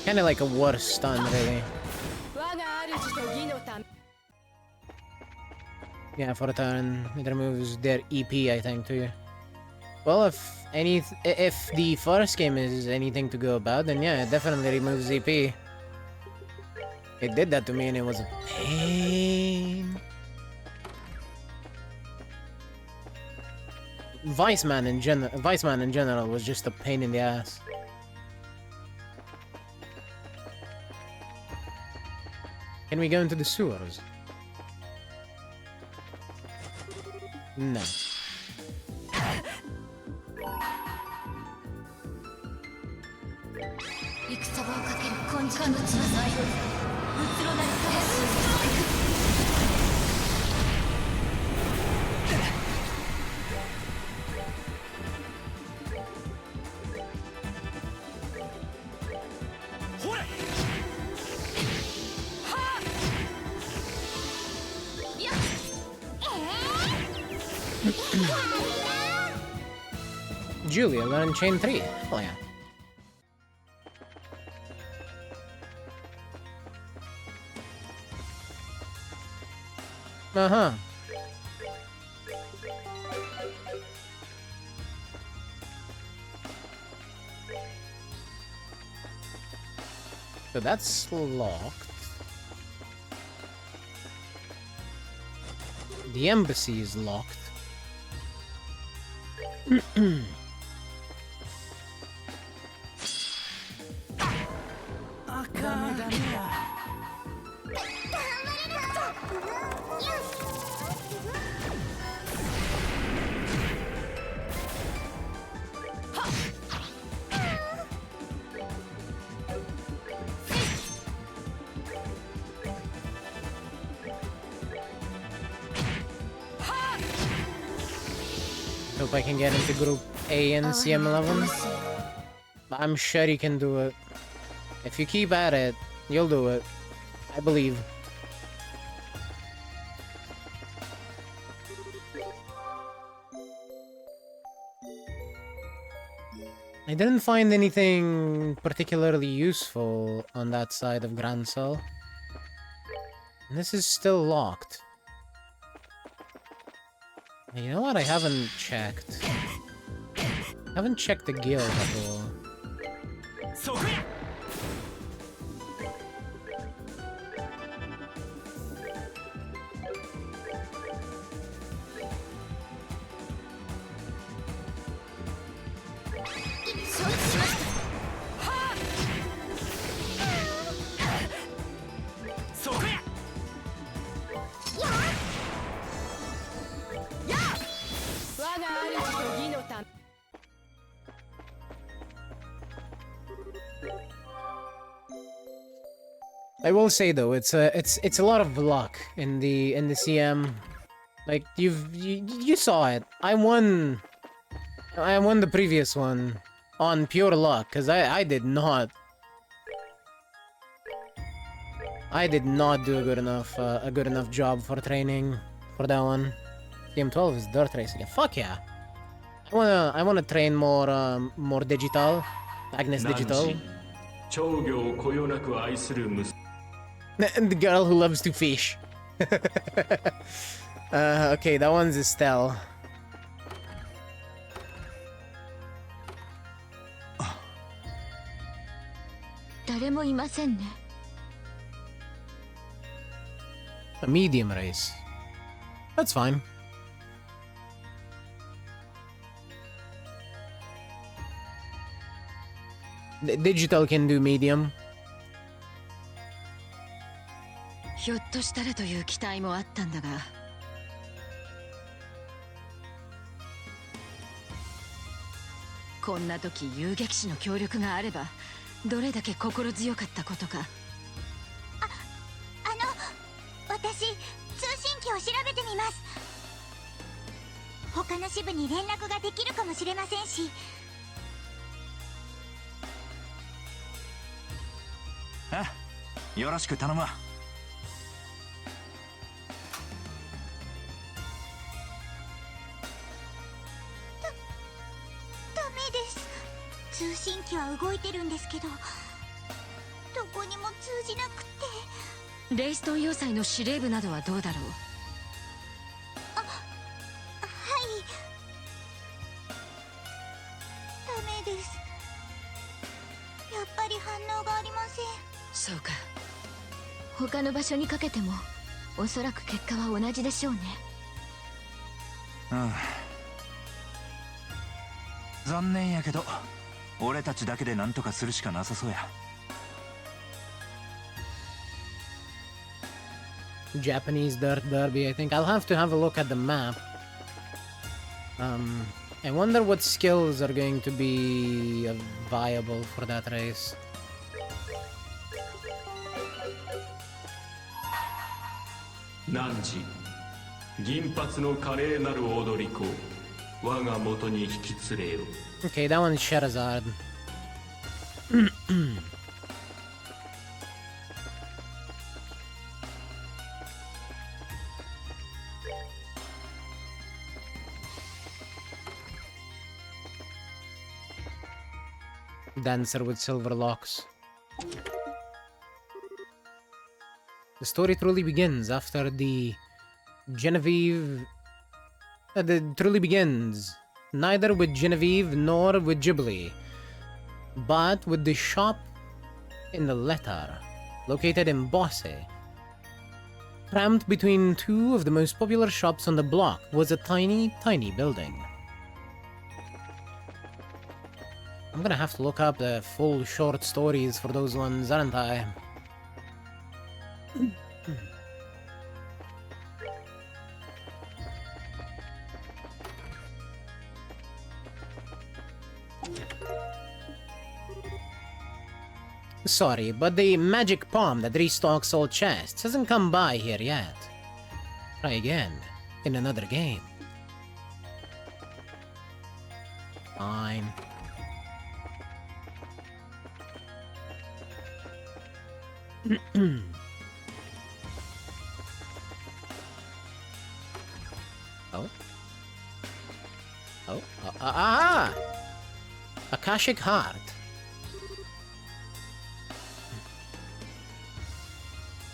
Kinda like a worse stun, really. Yeah, for a turn, it removes their EP, I think, too. Well, if the first game is anything to go about, then yeah, it definitely removes EP. It did that to me and it was a pain. Viceman in general was just a pain in the ass. Can we go into the sewers? No. Julia, learn chain 3. Oh yeah. Uh-huh. So that's locked. The embassy is locked. Hope I can get into Group A and CM11. I'm sure you can do it. If you keep at it, you'll do it. I believe. I didn't find anything particularly useful on that side of Grand Cell. This is still locked. You know what? I haven't checked. I haven't checked the guild at all. I will say though, it's a lot of luck in the CM. Like you saw it. I won the previous one on pure luck because I did not do a good enough job for training for that one. CM12 is dirt racing. Fuck yeah. I wanna train more digital, Agnes digital. The girl who loves to fish. Okay, that one's Estelle. A medium race. That's fine. Digital can do medium. ひょっとしたらという期待もあったんだが、こんな時遊撃士の協力があればどれだけ心強かったことか。私通信機を調べてみます。他の支部に連絡ができるかもしれませんし。あ、よろしく頼むわ。通信機は動いてるんですけど、どこにも通じなくて。レイストン要塞の司令部などはどうだろう。はい。ダメです。やっぱり反応がありません。そうか。他の場所にかけてもおそらく結果は同じでしょうね。うん。残念やけど俺たちだけで何とかするしかなさそうや。Japanese Dirt Derby, I think. I'll have to have a look at the map. I wonder what skills are going to be viable for that race. Nanji, 銀髪の華麗なる踊り子、我が元に引き連れよ。Okay, that one's Sherazard. Dancer with silver locks. The story truly begins after the Genevieve... it truly begins neither with Genevieve nor with Ghibli, but with the shop in the letter, located in Bosse. Crammed between two of the most popular shops on the block was a tiny, tiny building. I'm gonna have to look up the full short stories for those ones, aren't I? Sorry, but the magic palm that restocks all chests hasn't come by here yet. Try again, in another game. Fine. Oh? Oh? Ah! Akashic Heart.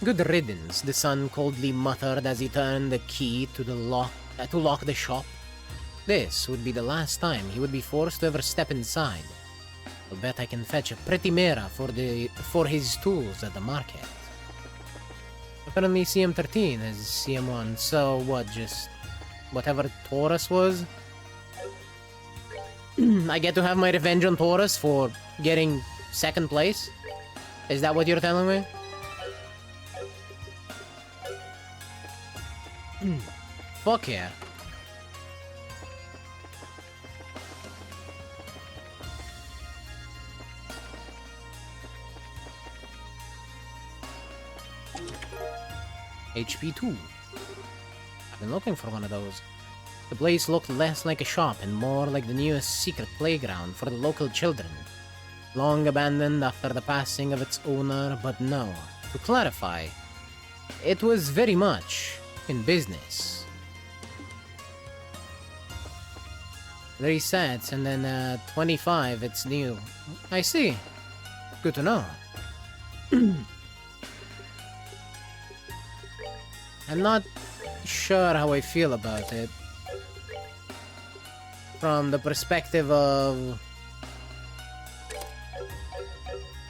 Good riddance, the son coldly muttered as he turned the key to the lock to lock the shop. This would be the last time he would be forced to ever step inside. I'll bet I can fetch a pretty mira for his tools at the market. Apparently CM13 is CM1, so what, just whatever Taurus was? I get to have my revenge on Taurus for getting second place? Is that what you're telling me? Fuck yeah. HP 2. I've been looking for one of those. The place looked less like a shop and more like the newest secret playground for the local children. Long abandoned after the passing of its owner, but no. To clarify, it was very much in business. 3 sets and then 25 it's new. I see. Good to know. I'm not sure how I feel about it. From the perspective of...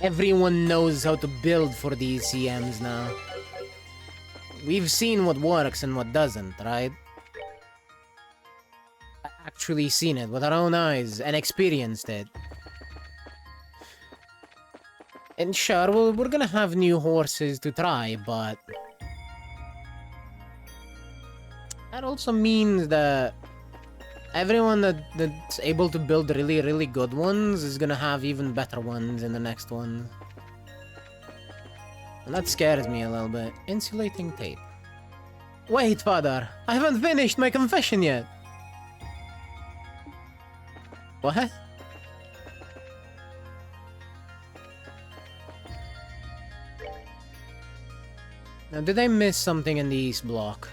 everyone knows how to build for these CMs now. We've seen what works and what doesn't, right? Actually seen it with our own eyes and experienced it. And sure, we're gonna have new horses to try, but... that also means that everyone that's able to build really, really good ones is gonna have even better ones in the next one. And that scares me a little bit. Insulating tape. Wait, father! I haven't finished my confession yet! What? Now, did I miss something in the East Block?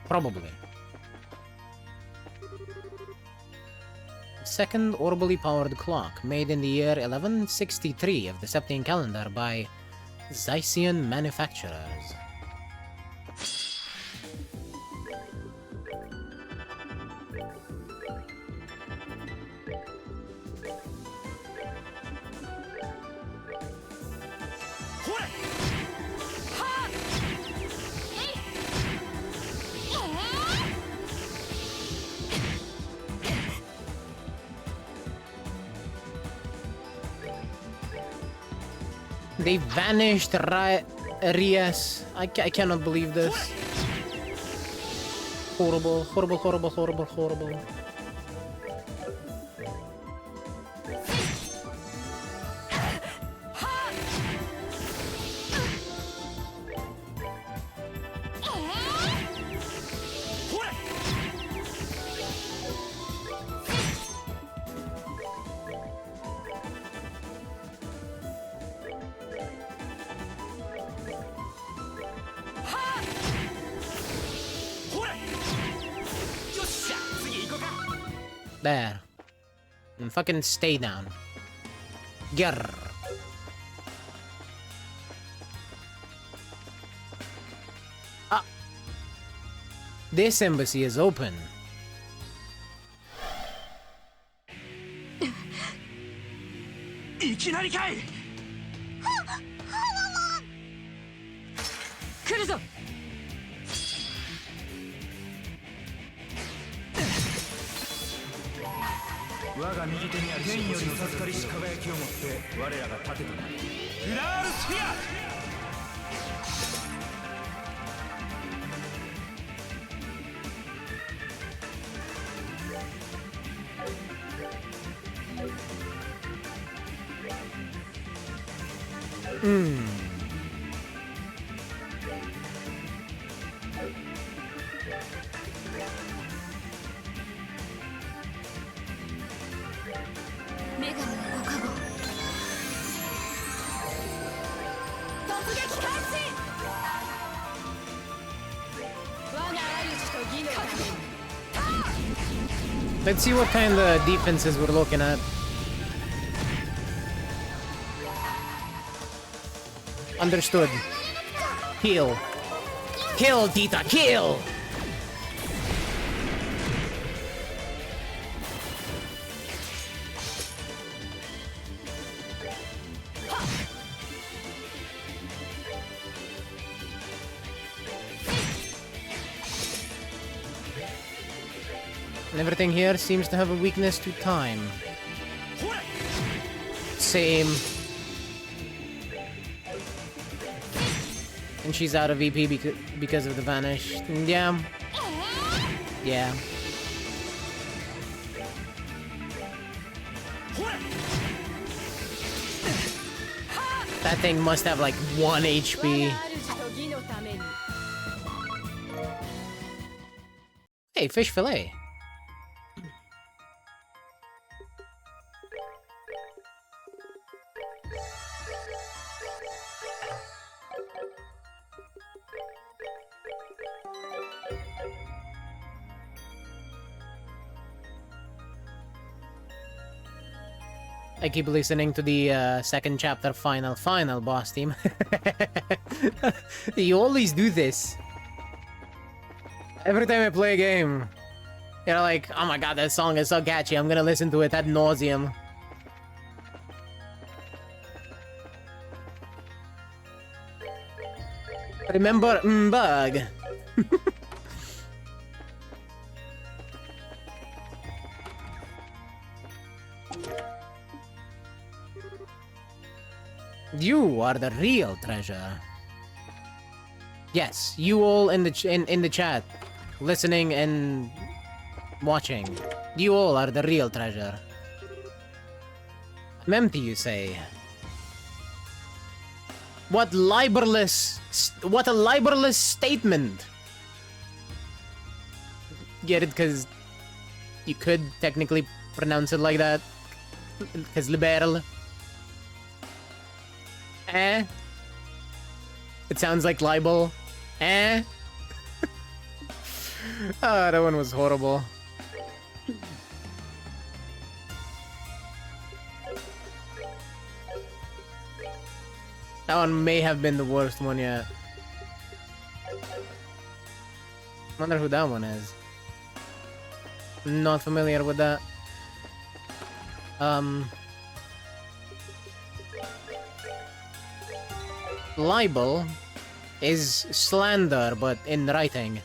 Probably. Second orbally powered clock, made in the year 1163 of the Septian calendar by Zycian manufacturers. They vanished, Rias. I cannot believe this. Horrible, horrible, horrible, horrible, horrible. There. And fucking stay down. Grr. Ah. This embassy is open. Let's see what kind of defenses we're looking at. Understood. Kill. Kill, Tita, kill! And everything here seems to have a weakness to time. Same. And she's out of EP because of the vanish. Yeah. Yeah. That thing must have like 1 HP. Hey, fish fillet. I keep listening to the second chapter final boss theme. You always do this. Every time I play a game, you're like, oh my god, that song is so catchy, I'm gonna listen to it ad nauseum. Remember bug. You are the real treasure. Yes, you all in the chat, listening and watching. You all are the real treasure. I'm empty, you say. What a libelous statement. Get it? Because you could technically pronounce it like that. Because liberal. Eh? It sounds like libel. Eh? Ah, that one was horrible. That one may have been the worst one yet. Wonder who that one is. Not familiar with that. Libel is slander, but in writing.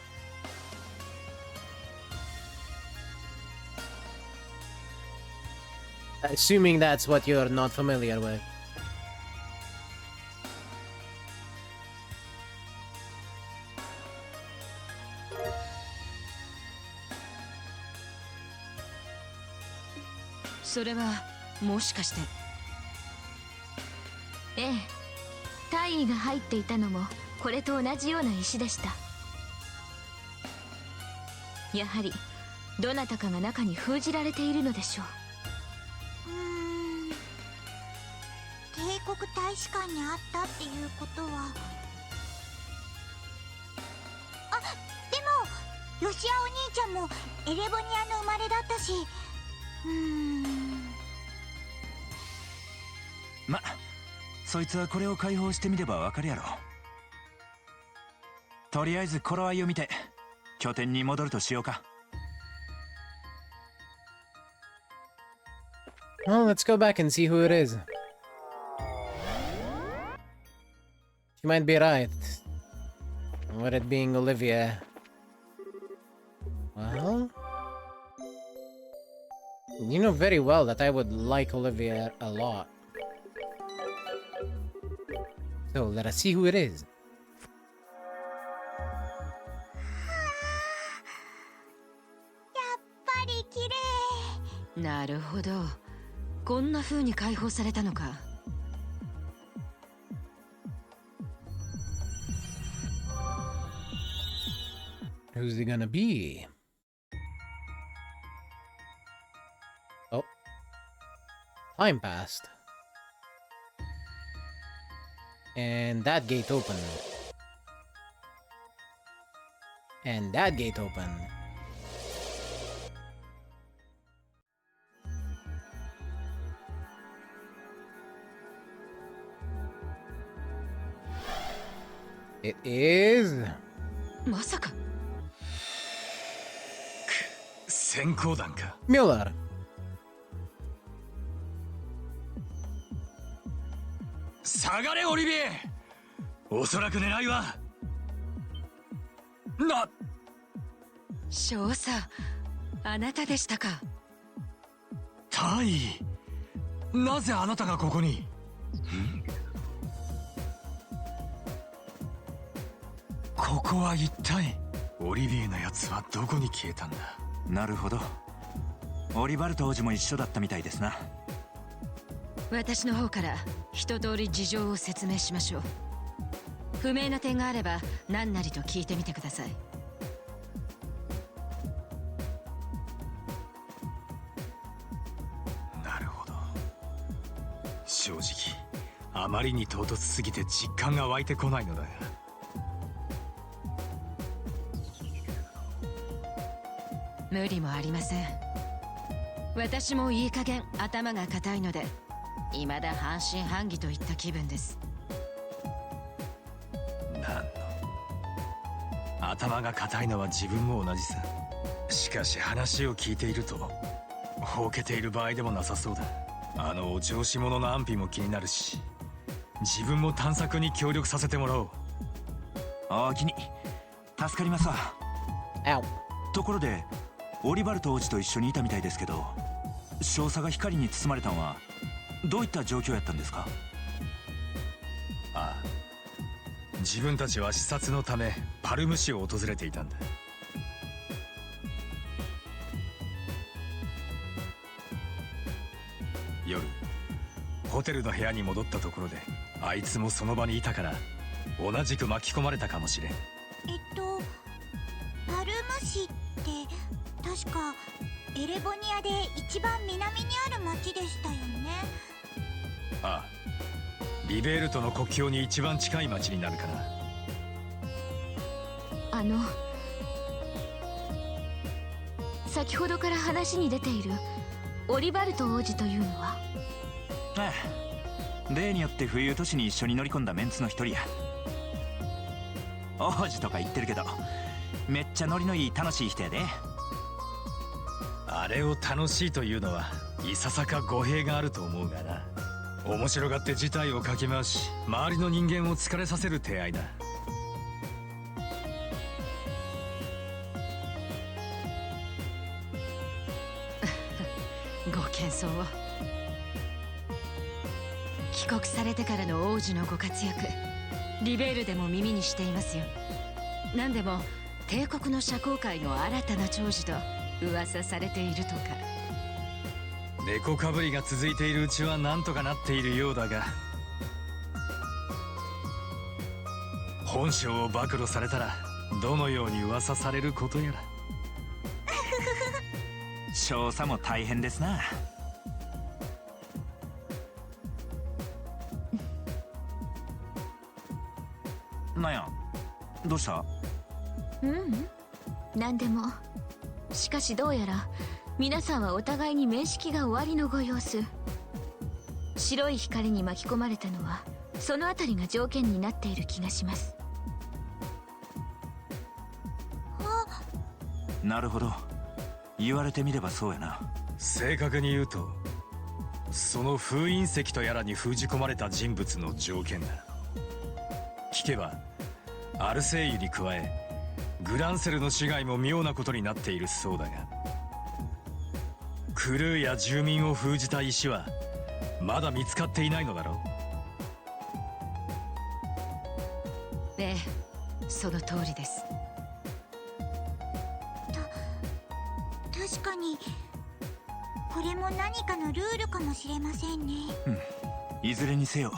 Assuming that's what you're not familiar with. Eh. 大尉が入っていたのもこれと同じような石でした。やはりどなたかが中に封じられているのでしょう。帝国大使館にあったっていうことは。あ、でもヨシアお兄ちゃんもエレボニアの生まれだったし、ま、そいつはこれを解放してみればわかるやろ。とりあえず頃合いを見て拠点に戻るとしようか。Well, let's go back and see who it is. She might be right. With it being Olivia. Well... You know very well that I would like Olivia a lot. So, let us see who it is. なるほど。こんな風に解放されたのか。Who's it gonna be? Oh. Time passed. And that gate opened. And that gate opened. It is... まさか。閃光弾か。 Miller. 下がれオリビエ。おそらく狙いは少佐、あなたでしたか。タイ、なぜあなたがここに？ここは一体。オリビエのやつはどこに消えたんだ。なるほど。オリバルト王子も一緒だったみたいですな。私の方から一通り事情を説明しましょう。不明な点があれば何なりと聞いてみてください。なるほど。正直あまりに唐突すぎて実感が湧いてこないのだが。無理もありません。私もいい加減頭が固いので未だ半信半疑といった気分です。なんの頭が固いのは自分も同じさ。しかし話を聞いているとほうけている場合でもなさそうだ。あのお調子者の安否も気になるし、自分も探索に協力させてもらおう。おおきに助かりますわ。ところでオリバルト王子と一緒にいたみたいですけど、少佐が光に包まれたのはどういった状況やったんですか？ああ、自分たちは視察のためパルム市を訪れていたんだ。夜ホテルの部屋に戻ったところであいつもその場にいたから同じく巻き込まれたかもしれん。パルム市って確かエレボニアで一番南にある町でしたよね。ああ、リベールとの国境に一番近い町になるかな。先ほどから話に出ているオリバルト王子というのは？ああ、例によって冬都市に一緒に乗り込んだメンツの一人や。王子とか言ってるけどめっちゃノリのいい楽しい人やで。あれを楽しいというのはいささか語弊があると思うがな。面白がって事態をかき回し周りの人間を疲れさせる手合いだ。ご謙遜を。帰国されてからの王子のご活躍、リベールでも耳にしていますよ。何でも帝国の社交界の新たな長寿と噂されているとか。猫かぶりが続いているうちは何とかなっているようだが、本性を暴露されたらどのように噂されることやら。少佐も大変ですな。なんや、どうした？何でも。しかしどうやら皆さんはお互いに面識が終わりのご様子。白い光に巻き込まれたのはそのあたりが条件になっている気がします。なるほど、言われてみればそうやな。正確に言うと、その封印石とやらに封じ込まれた人物の条件だ。聞けばアルセイユに加えグランセルの死骸も妙なことになっているそうだが、クルーや住民を封じた石はまだ見つかっていないのだろう。ええ、その通りです。確かにこれも何かのルールかもしれませんね。いずれにせよ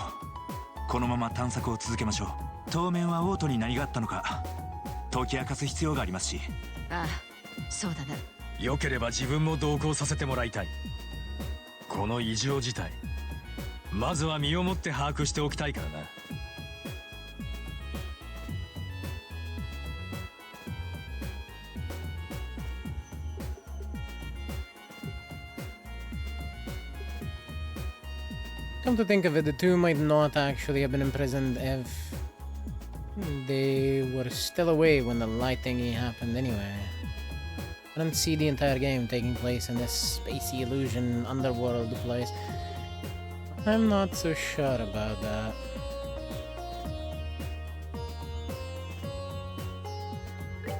このまま探索を続けましょう。当面はオートに何があったのか解き明かす必要がありますし。ああ、そうだな。よければ自分も同行させてもらいたい。この異常事態、まずは身をもって把握しておきたいからな。Come to think of it, the two might not actually have been imprisoned if they were still away when the light thingy happened anyway. I don't see the entire game taking place in this spacey illusion underworld place. I'm not so sure about that.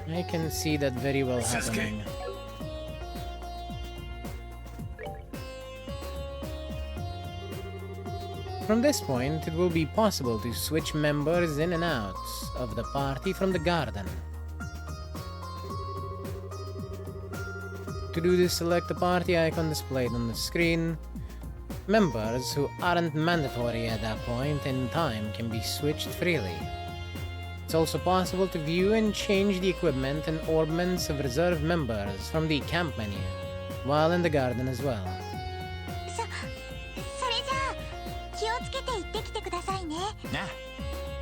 I can see that very well happening. From this point, it will be possible to switch members in and out of the party from the garden. To do this, select the party icon displayed on the screen. Members who aren't mandatory at that point in time can be switched freely. It's also possible to view and change the equipment and orbments of reserve members from the camp menu, while in the garden as well. それじゃあ気をつけて行ってきてくださいね。なあ、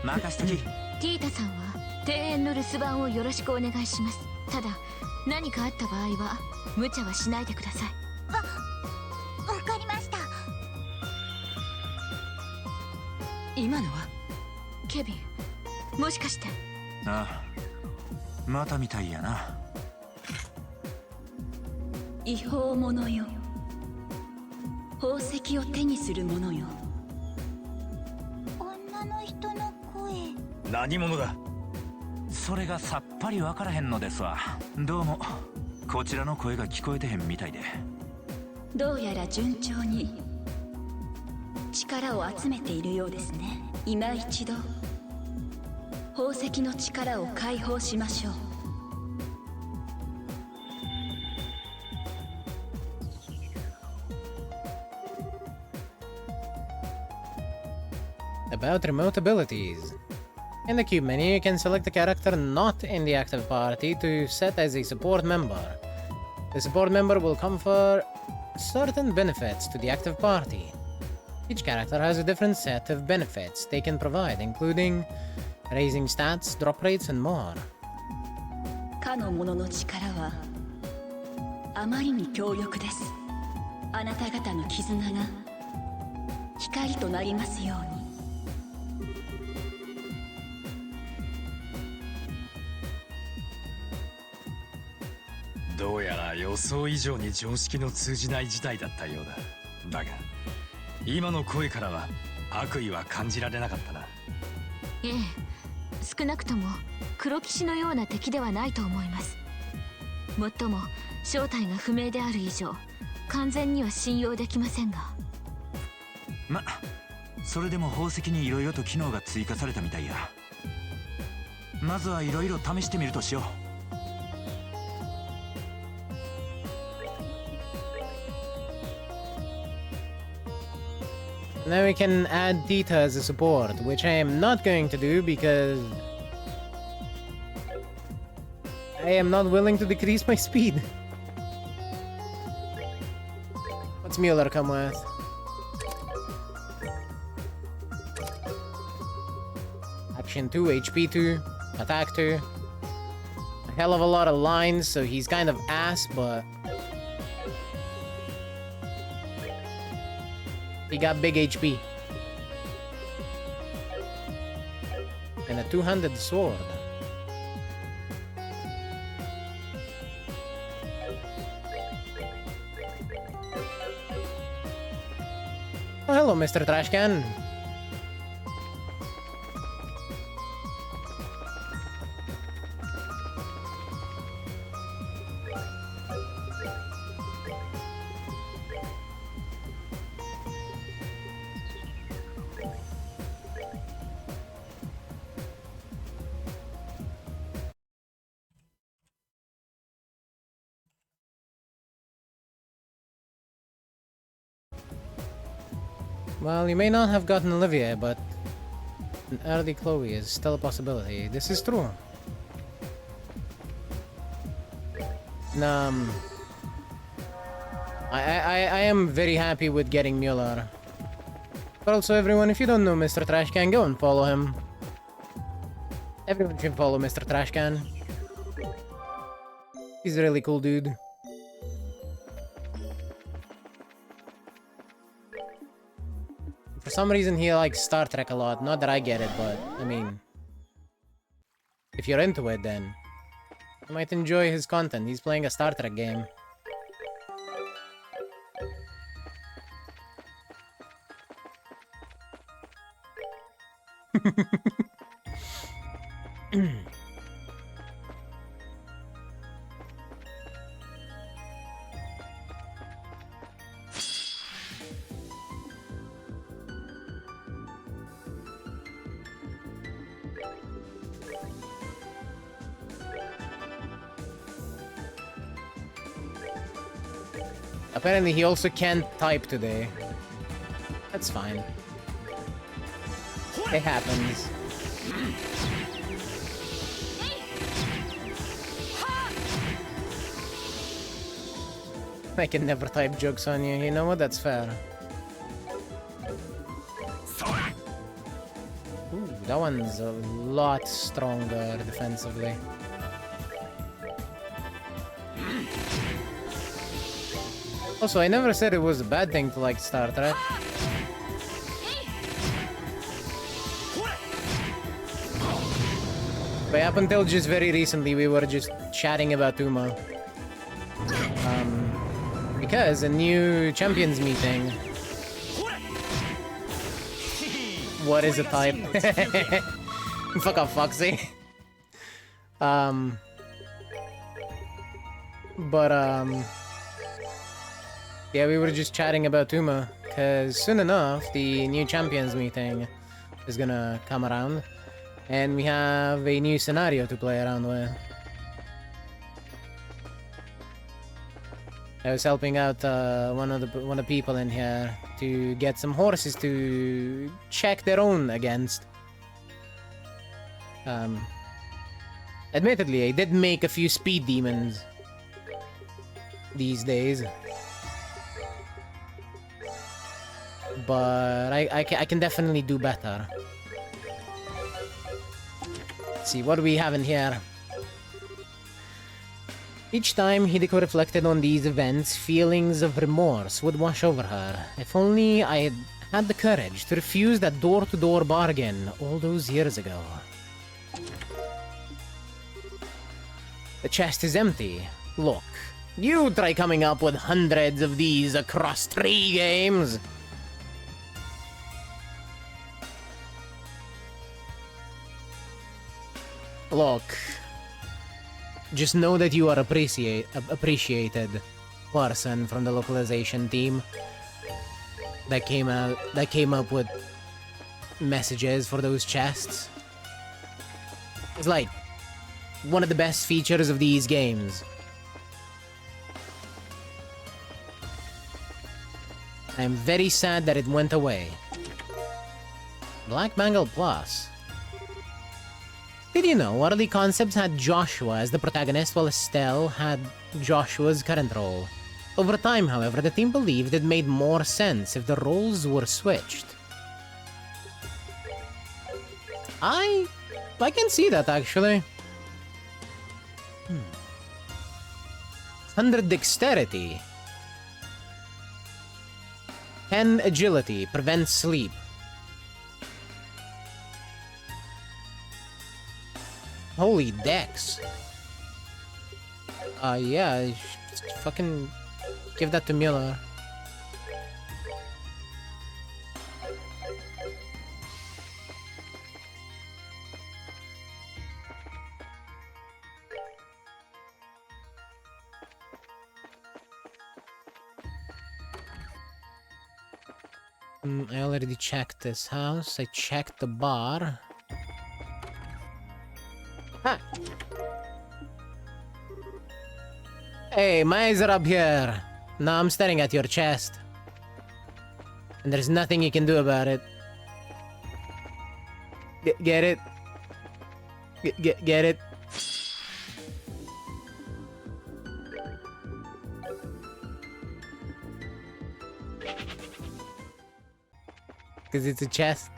任しとき。ティータさんは庭園の留守番をよろしくお願いします。ただ何かあった場合は無茶はしないでください。わかりました。今のはケビン、もしかして。ああ、またみたいやな。違法者よ、宝石を手にする者よ。女の人の声。何者だ。それがさっぱりわからへんのですわ。どうもこちらの声が聞こえてへんみたいで。どうやら順調に力を集めているようですね。今一度宝石の力を解放しましょう。About remote abilities. In the cube menu, you can select a character not in the active party to set as a support member. The support member will confer certain benefits to the active party. Each character has a different set of benefits they can provide, including raising stats, drop rates, and more. かの者の力はあまりに強力です。あなた方の絆が光となりますように。どうやら予想以上に常識の通じない事態だったようだ。だが今の声からは悪意は感じられなかったな。ええ、少なくとも黒騎士のような敵ではないと思います。もっとも正体が不明である以上完全には信用できませんが。ま、それでも宝石にいろいろと機能が追加されたみたいや。まずはいろいろ試してみるとしよう。Now we can add Tita as a support, which I am not going to do because I am not willing to decrease my speed. What's Mueller come with? Action 2, HP 2, Attack 2. A hell of a lot of lines, so he's kind of ass, but He got big HP. And a two-handed sword. Oh, hello, Mr. Trashcan. Well, you may not have gotten Olivia, but an early Chloe is still a possibility. This is true. I am very happy with getting Mueller. But also, everyone, if you don't know Mr. Trashcan, go and follow him. Everyone should follow Mr. Trashcan. He's a really cool dude. For some reason, he likes Star Trek a lot. Not that I get it, but, I mean... if you're into it, then... you might enjoy his content. He's playing a Star Trek game. Apparently he also can't type today. That's fine. It happens. I can never type jokes on you. You know what? That's fair. Ooh, that one's a lot stronger defensively. Also, I never said it was a bad thing to like Star Trek. But up until just very recently, we were just chatting about Uma. Because a new champions meeting. What is a type? Fuck off, Foxy. Yeah, we were just chatting about Uma, because soon enough, the new champions meeting is gonna come around, and we have a new scenario to play around with. I was helping out one of the people in here to get some horses to check their own against. Admittedly, I did make a few speed demons these days. But I can definitely do better. Let's see, what do we have in here? Each time Hideko reflected on these events, feelings of remorse would wash over her. If only I had had the courage to refuse that door-to-door bargain all those years ago. The chest is empty. Look, you try coming up with hundreds of these across 3 games. Look, just know that you are appreciated person from the localization team that came up with messages for those chests. It's like one of the best features of these games. I am very sad that it went away. Black Mangle Plus. Did you know early concepts had Joshua as the protagonist while Estelle had Joshua's current role? Over time, however, the team believed it made more sense if the roles were switched. I can see that, actually. 100 dexterity. 10 agility, prevents sleep. Holy dex. Yeah, fucking give that to Miller. I already checked this house. I checked the bar. Huh. Hey, my eyes are up here. Now I'm staring at your chest. And there's nothing you can do about it. Get it? Get it? Because it's a chest.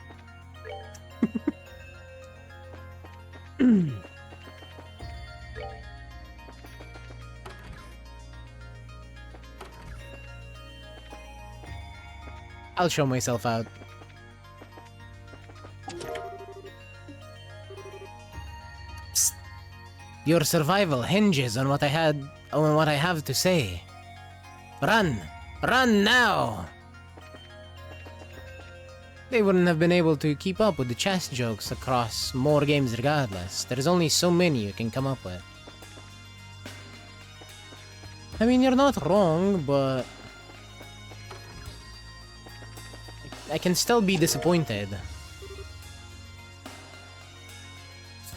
I'll show myself out. Psst. Your survival hinges on what I have to say. Run! Run now! They wouldn't have been able to keep up with the chess jokes across more games regardless. There's only so many you can come up with. I mean, you're not wrong, but I can still be disappointed.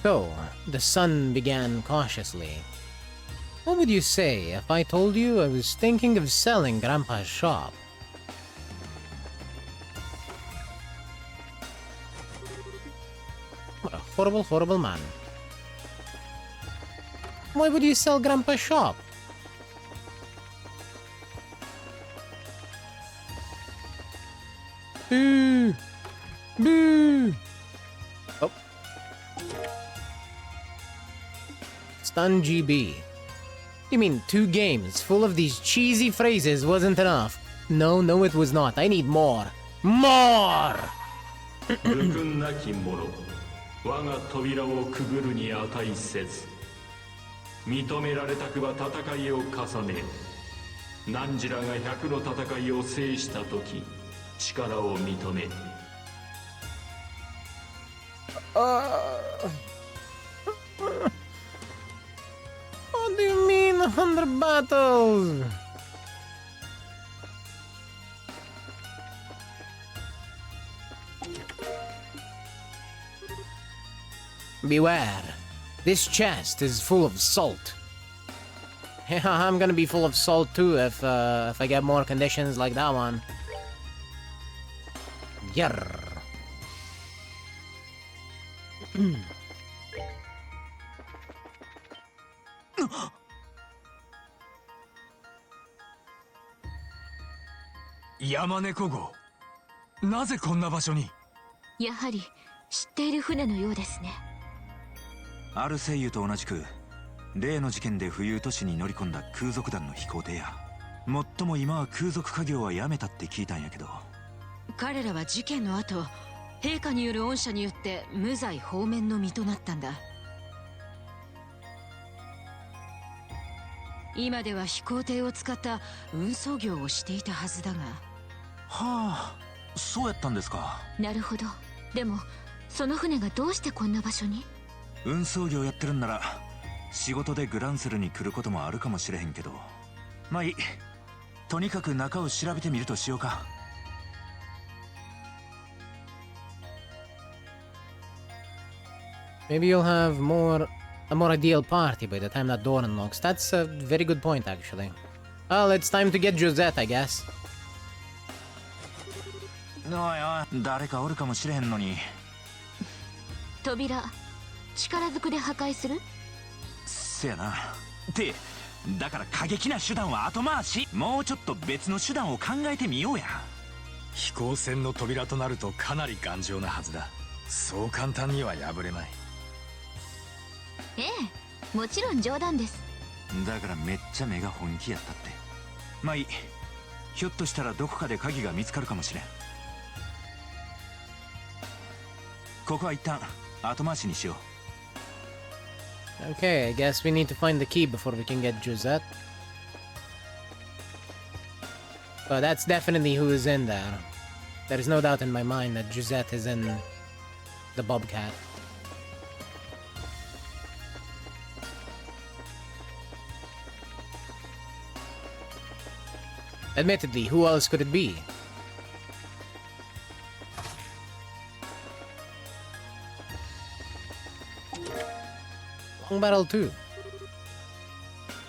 So, the son began cautiously. What would you say if I told you I was thinking of selling Grandpa's shop? What a horrible, horrible man. Why would you sell Grandpa's shop? Boo! Boo! Oh. Stun GB. You mean 2 games full of these cheesy phrases wasn't enough? No, no it was not. I need more. More! 愚君なき者我が扉をくぐるに値せず認められたくば戦いを重ね汝らが100の戦いを制した時力を認め What do you mean 100 battles? Beware. This chest is full of salt. Yeah, I'm gonna be full of salt too if I get more conditions like that one. Yarr.山猫号なぜこんな場所にやはり知っている船のようですね。アルセイユと同じく例の事件で浮遊都市に乗り込んだ空賊団の飛行艇やもっとも今は空賊家業はやめたって聞いたんやけど彼らは事件の後陛下による恩赦によって無罪放免の身となったんだ。今では飛行艇を使った運送業をしていたはずだが。はあそうやったんですか。なるほど。でもその船がどうしてこんな場所に？運送業やってるんなら仕事でグランセルに来ることもあるかもしれへんけどまあいいとにかく中を調べてみるとしようか。Maybe you'll have a more ideal party by the time that door unlocks. That's a very good point, actually. Well, it's time to get Josette, I guess. おいおい誰かおるかもしれへんのに扉力ずくで破壊する？せやなってだから過激な手段は後回しもうちょっと別の手段を考えてみようや。飛行船の扉となるとかなり頑丈なはずだ。そう簡単には破れない。ええ、もちろん冗談です。だからめっちゃ目が本気やったって。まあいいひょっとしたらどこかで鍵が見つかるかもしれん。ここは一旦後回しにしよう。 Okay, I guess we need to find the key before we can get Josette. But that's definitely who is in there. There is no doubt in my mind that Josette is in the Bobcat. Admittedly, who else could it be? Long Barrel 2.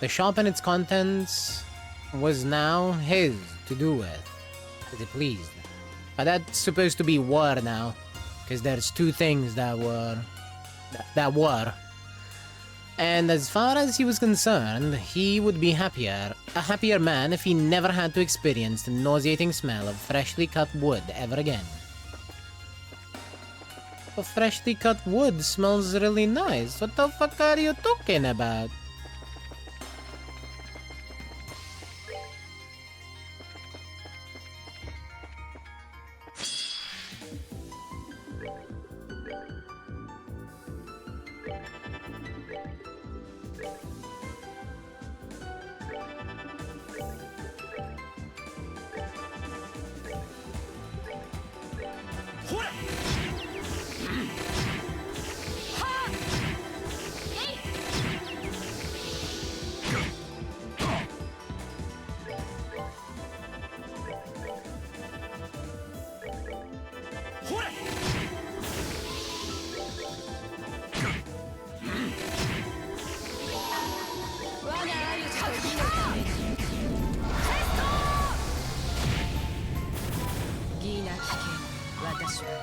The shop and its contents was now his to do with, as he pleased. But that's supposed to be war now, because there's two things that were... that were. And as far as he was concerned, he would be a happier man if he never had to experience the nauseating smell of freshly cut wood ever again. But freshly cut wood smells really nice. What the fuck are you talking about?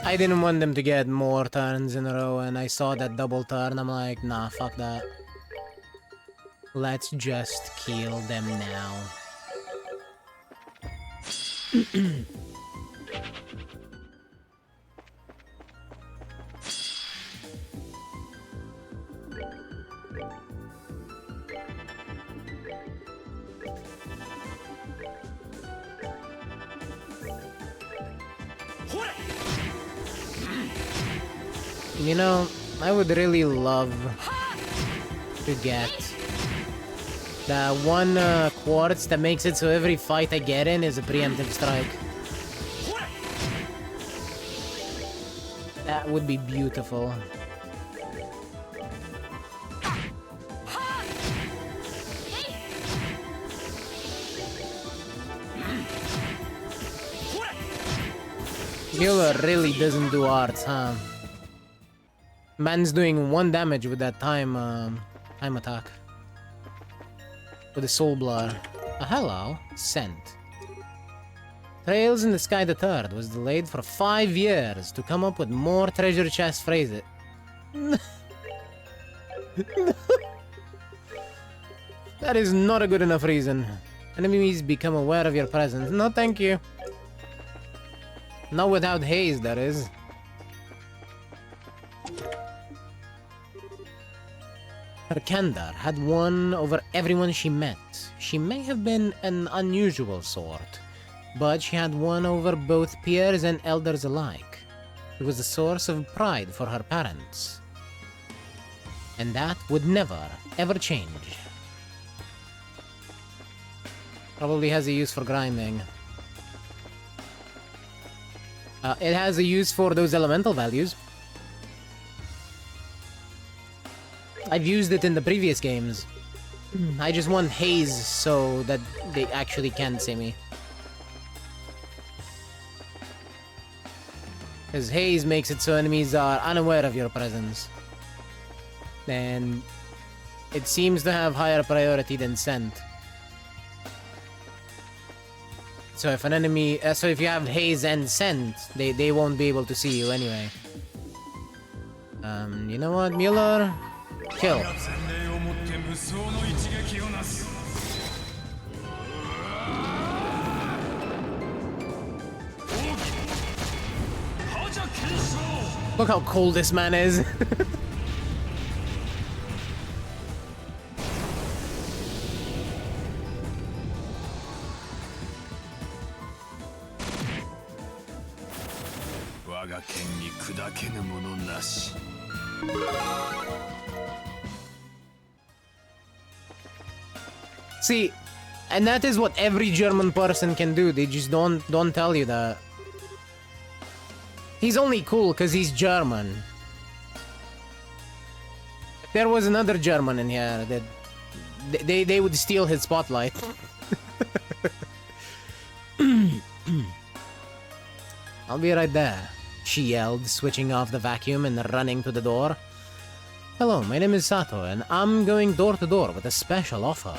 I didn't want them to get more turns in a row, and I saw that double turn. I'm like, nah, fuck that. Let's just kill them now. You know, I would really love to get that one quartz that makes it so every fight I get in is a preemptive strike. That would be beautiful. Mueller really doesn't do arts, huh? Man's doing 1 damage with that time attack. With the soul blur. Hello, scent. Trails in the Sky the Third was delayed for 5 years to come up with more treasure chest phrases. That is not a good enough reason. Enemies become aware of your presence. No, thank you. Not without haze, that is. Her candor had won over everyone she met. She may have been an unusual sort, but she had won over both peers and elders alike. It was a source of pride for her parents. And that would never, ever change. Probably has a use for grinding. It has a use for those elemental values. I've used it in the previous games. I just want haze so that they actually can't see me. Because haze makes it so enemies are unaware of your presence. And it seems to have higher priority than scent. So if an enemy, so if you have haze and scent, they won't be able to see you anyway. You know what, Mueller? Kill. Look how cold this man is. See, and that is what every German person can do. They just don't tell you that. He's only cool because he's German. If there was another German in here, that they would steal his spotlight. I'll be right there, she yelled, switching off the vacuum and running to the door. Hello, my name is Sato, and I'm going door to door with a special offer.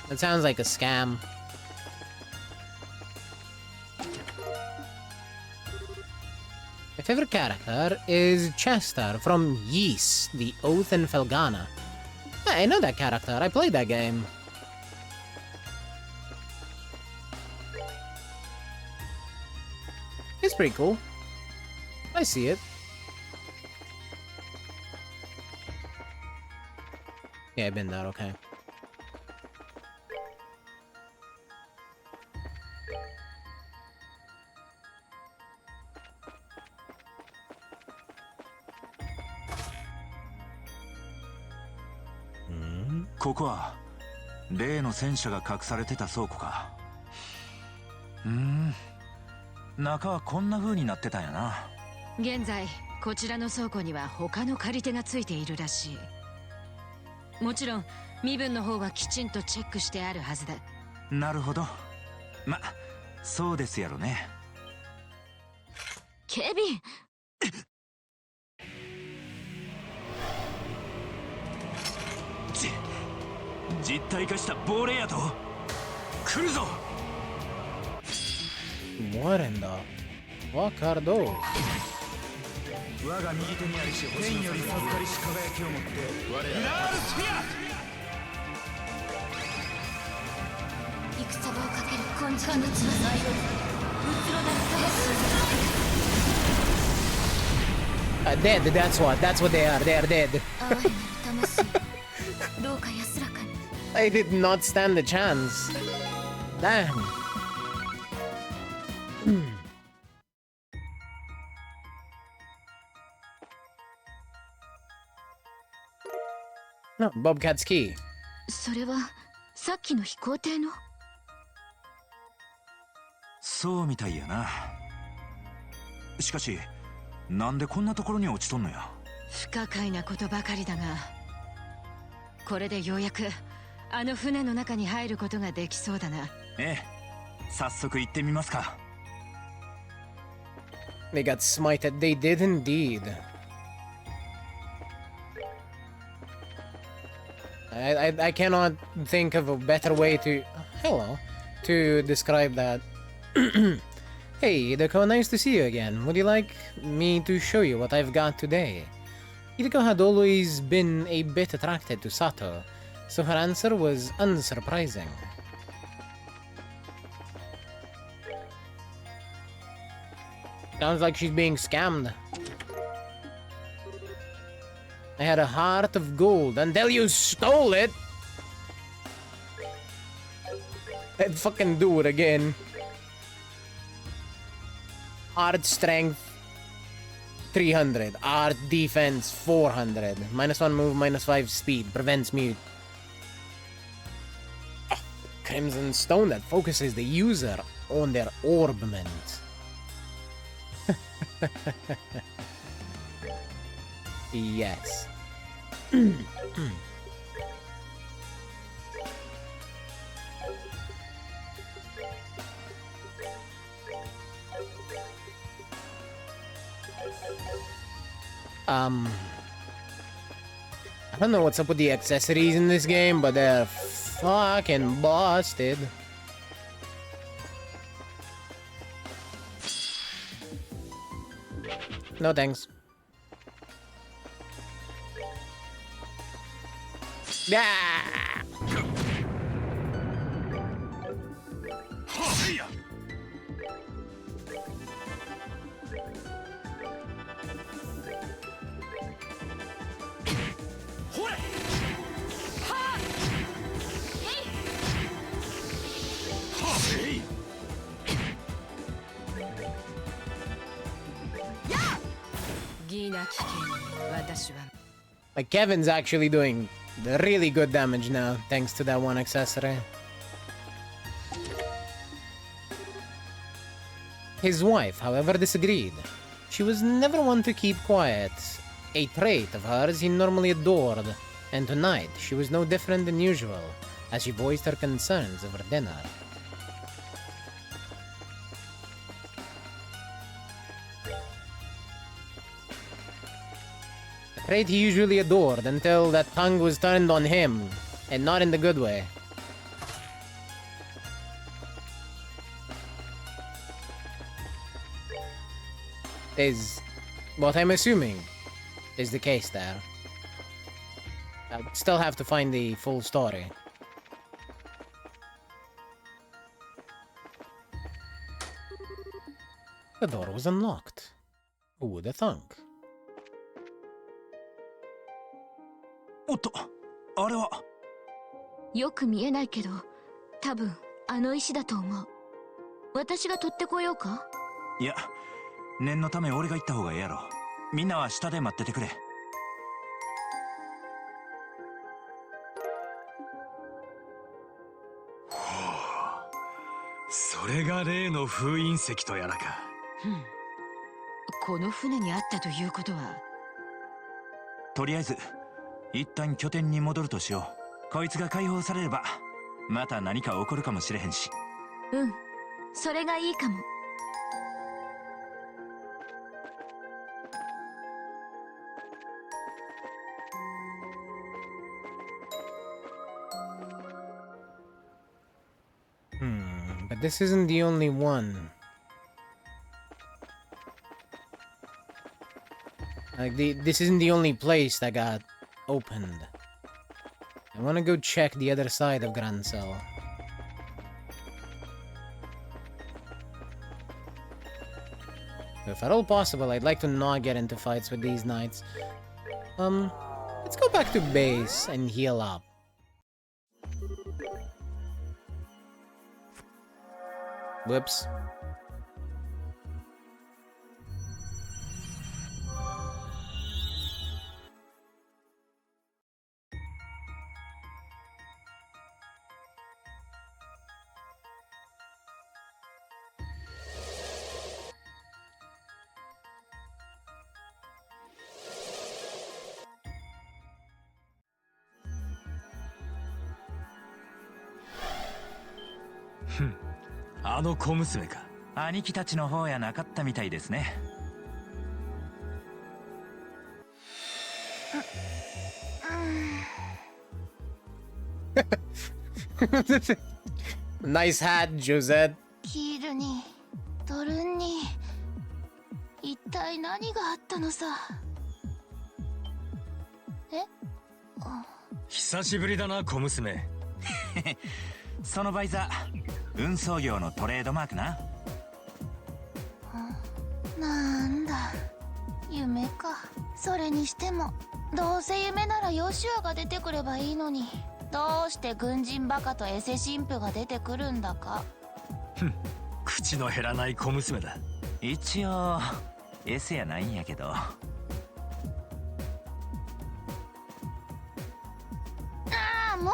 That sounds like a scam. My favorite character is Chester from Ys, the Oath in Felghana. I know that character, I played that game. It's pretty cool. I see it. Yeah, I've been there, okay. Hmm? ここは例の戦車が隠されてた倉庫か。中はこんな風になってたんやな。現在こちらの倉庫には他の借り手がついているらしい。もちろん身分の方はきちんとチェックしてあるはずだ。なるほど。ま、そうですやろね。ケビン。実体化した亡霊やと。来るぞ。What in the fuck are those? 我が右手にありし天より授かりし輝きを持って我らラールスフィア。戦場をかける金色の血の最後にうつろなる魂。Dead, that's what they are dead. 哀れなる魂。どうか安らかに。I did not stand a chance. Damn. No, Bobcat's key. それはさっきの飛行艇の。そうみたいやな。しかしなんでこんなところに落ちとんのや。不可解なことばかりだが、これでようやくあの船の中に入ることができそうだな。ええ、早速行ってみますか。They got smited. They did indeed. I cannot think of a better way to describe that. Hey, Hideko, nice to see you again. Would you like me to show you what I've got today? Hideko had always been a bit attracted to Sato, so her answer was unsurprising. Sounds like she's being scammed. I had a heart of gold until you stole it! I'd fucking do it again. Art strength 300. Art defense 400. -1 move, -5 speed. Prevents mute. Crimson stone that focuses the user on their orbment. Yes. I don't know what's up with the accessories in this game, but they're fucking busted. No thanks. Ah! Like Kevin's actually doing really good damage now, thanks to that one accessory. His wife, however, disagreed. She was never one to keep quiet, a trait of hers he normally adored, and tonight she was no different than usual, as she voiced her concerns over dinner. A trait he usually adored until that tongue was turned on him, and not in the good way. Is what I'm assuming is the case there. I still have to find the full story. The door was unlocked. Who would have thunk? おっと、あれは。よく見えないけど、多分あの石だと思う。私が取ってこようか？いや、念のため俺が行った方がええやろ。みんなは下で待っててくれ。ほう、それが例の封印石とやらか。この船にあったということは、とりあえず一旦拠点に戻るとしよう。こいつが解放されればまた何か起こるかもしれへんし。うん、それがいいかも。But this isn't the only one. Like, this isn't the only place that got opened. I want to go check the other side of Grand Cell. If at all possible, I'd like to not get into fights with these knights. Let's go back to base and heal up. Whoops. Hmm. あの小娘か。兄貴たちの方やなかったみたいですね。Nice hat, Josette. キールにドルンに一体何があったのさ。え？久しぶりだな、小娘。そのバイザー、運送業のトレードマークな。なんだ、夢か。それにしてもどうせ夢ならヨシュアが出てくればいいのに、どうして軍人バカとエセ神父が出てくるんだか。口の減らない小娘だ。一応エセやないんやけど。ああ、もう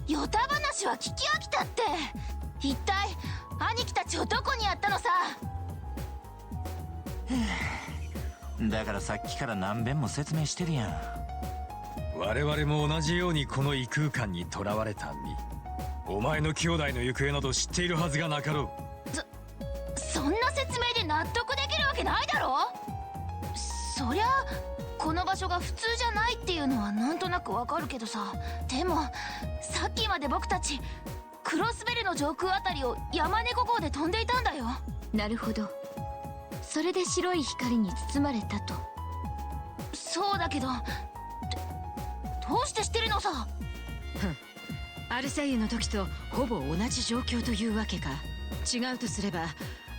ヨタ話は聞き飽きたって。一体兄貴たちをどこにやったのさ。だからさっきから何遍も説明してるやん。我々も同じようにこの異空間に囚われた身。お前の兄弟の行方など知っているはずがなかろう。そんな説明で納得できるわけないだろ。そりゃこの場所が普通じゃないっていうのはなんとなくわかるけどさ。でもさっきまで僕たちクロスベルの上空あたりを山猫号で飛んでいたんだよ。なるほど。それで白い光に包まれたと。そうだけど、どうして知ってるのさ。アルセイユの時とほぼ同じ状況というわけか。違うとすれば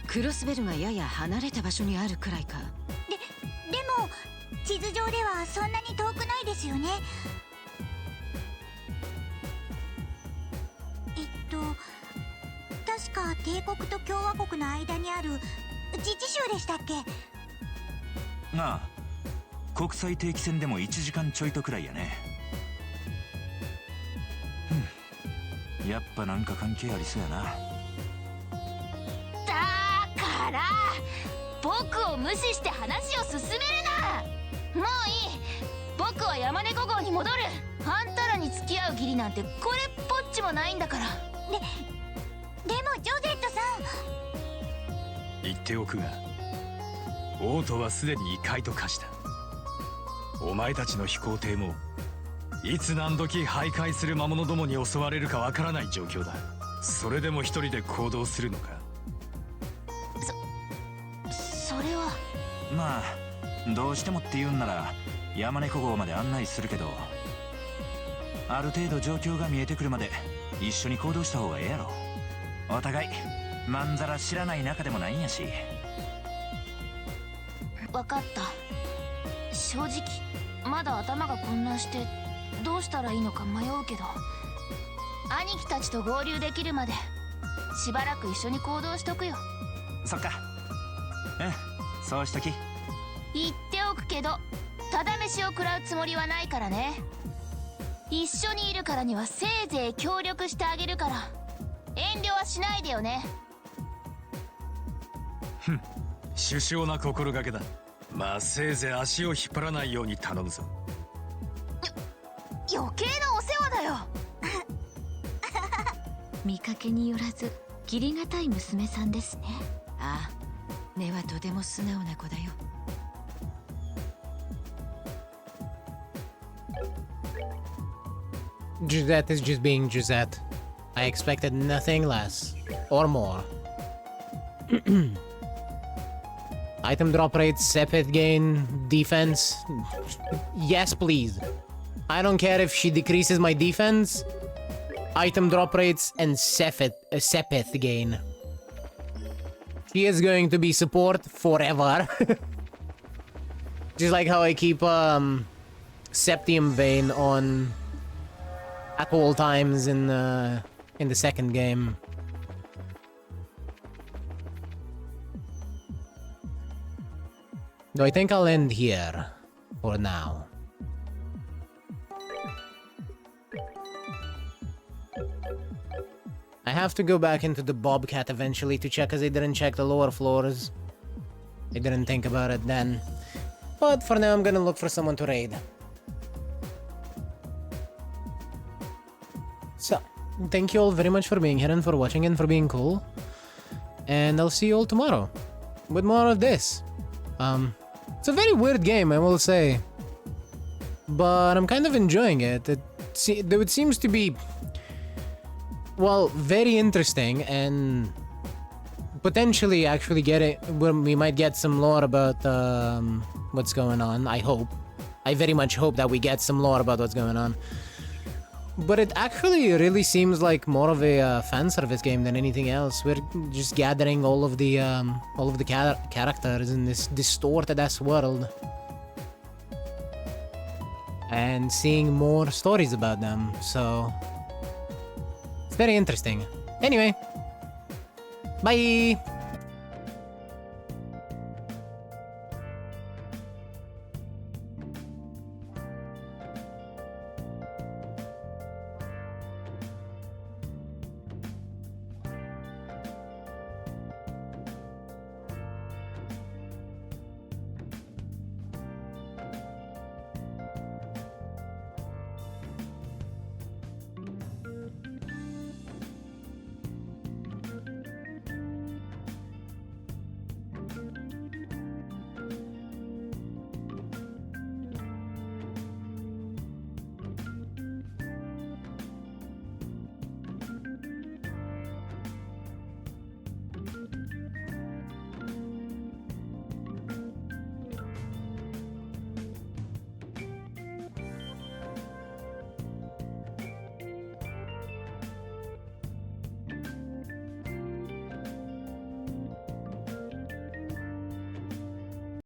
クロスベルがやや離れた場所にあるくらいか。でも地図上ではそんなに遠くないですよね。確か帝国と共和国の間にある自治州でしたっけ。ああ、国際定期戦でも1時間ちょいとくらいやね。やっぱなんか関係ありそうやな。だから僕を無視して話を進めるな。もういい、僕は山猫号に戻る。あんたらに付き合う義理なんてこれっぽっちもないんだから。でもジョゼットさん、言っておくが、王都はすでに異界と化した。お前たちの飛行艇もいつ何時徘徊する魔物どもに襲われるかわからない状況だ。それでも一人で行動するのか。それはまあどうしてもって言うんなら山猫号まで案内するけど、ある程度状況が見えてくるまで一緒に行動した方がええやろ。お互いまんざら知らない仲でもないんやし。分かった。正直まだ頭が混乱してどうしたらいいのか迷うけど、兄貴たちと合流できるまでしばらく一緒に行動しとくよ。そっか、うん、そうしとき。言っておくけどただ飯を食らうつもりはないからね。一緒にいるからにはせいぜい協力してあげるから遠慮はしないでよね。殊勝な心がけだ。まあせいぜい足を引っ張らないように頼むぞ。余計なお世話だよ。見かけによらず義理がたい娘さんですね。ああ、根はとても素直な子だよ。Gisette is just being Gisette. I expected nothing less or more. Item drop rate, Sepith gain, defense. Yes, please. I don't care if she decreases my defense. Item drop rates and Sepith gain. She is going to be support forever. Just like how I keep Septium Vein on at all times in the second game. Though I think I'll end here for now. I have to go back into the Bobcat eventually to check, as I didn't check the lower floors. I didn't think about it then. But for now, I'm gonna look for someone to raid. So, thank you all very much for being here and for watching and for being cool. And I'll see you all tomorrow with more of this. It's a very weird game, I will say. But I'm kind of enjoying it. It seems to be, well, very interesting and potentially actually we might get some lore about what's going on. I hope. I very much hope that we get some lore about what's going on. But it actually really seems like more of a fan service game than anything else. We're just gathering all of the characters in this distorted ass world and seeing more stories about them. So it's very interesting. Anyway, bye.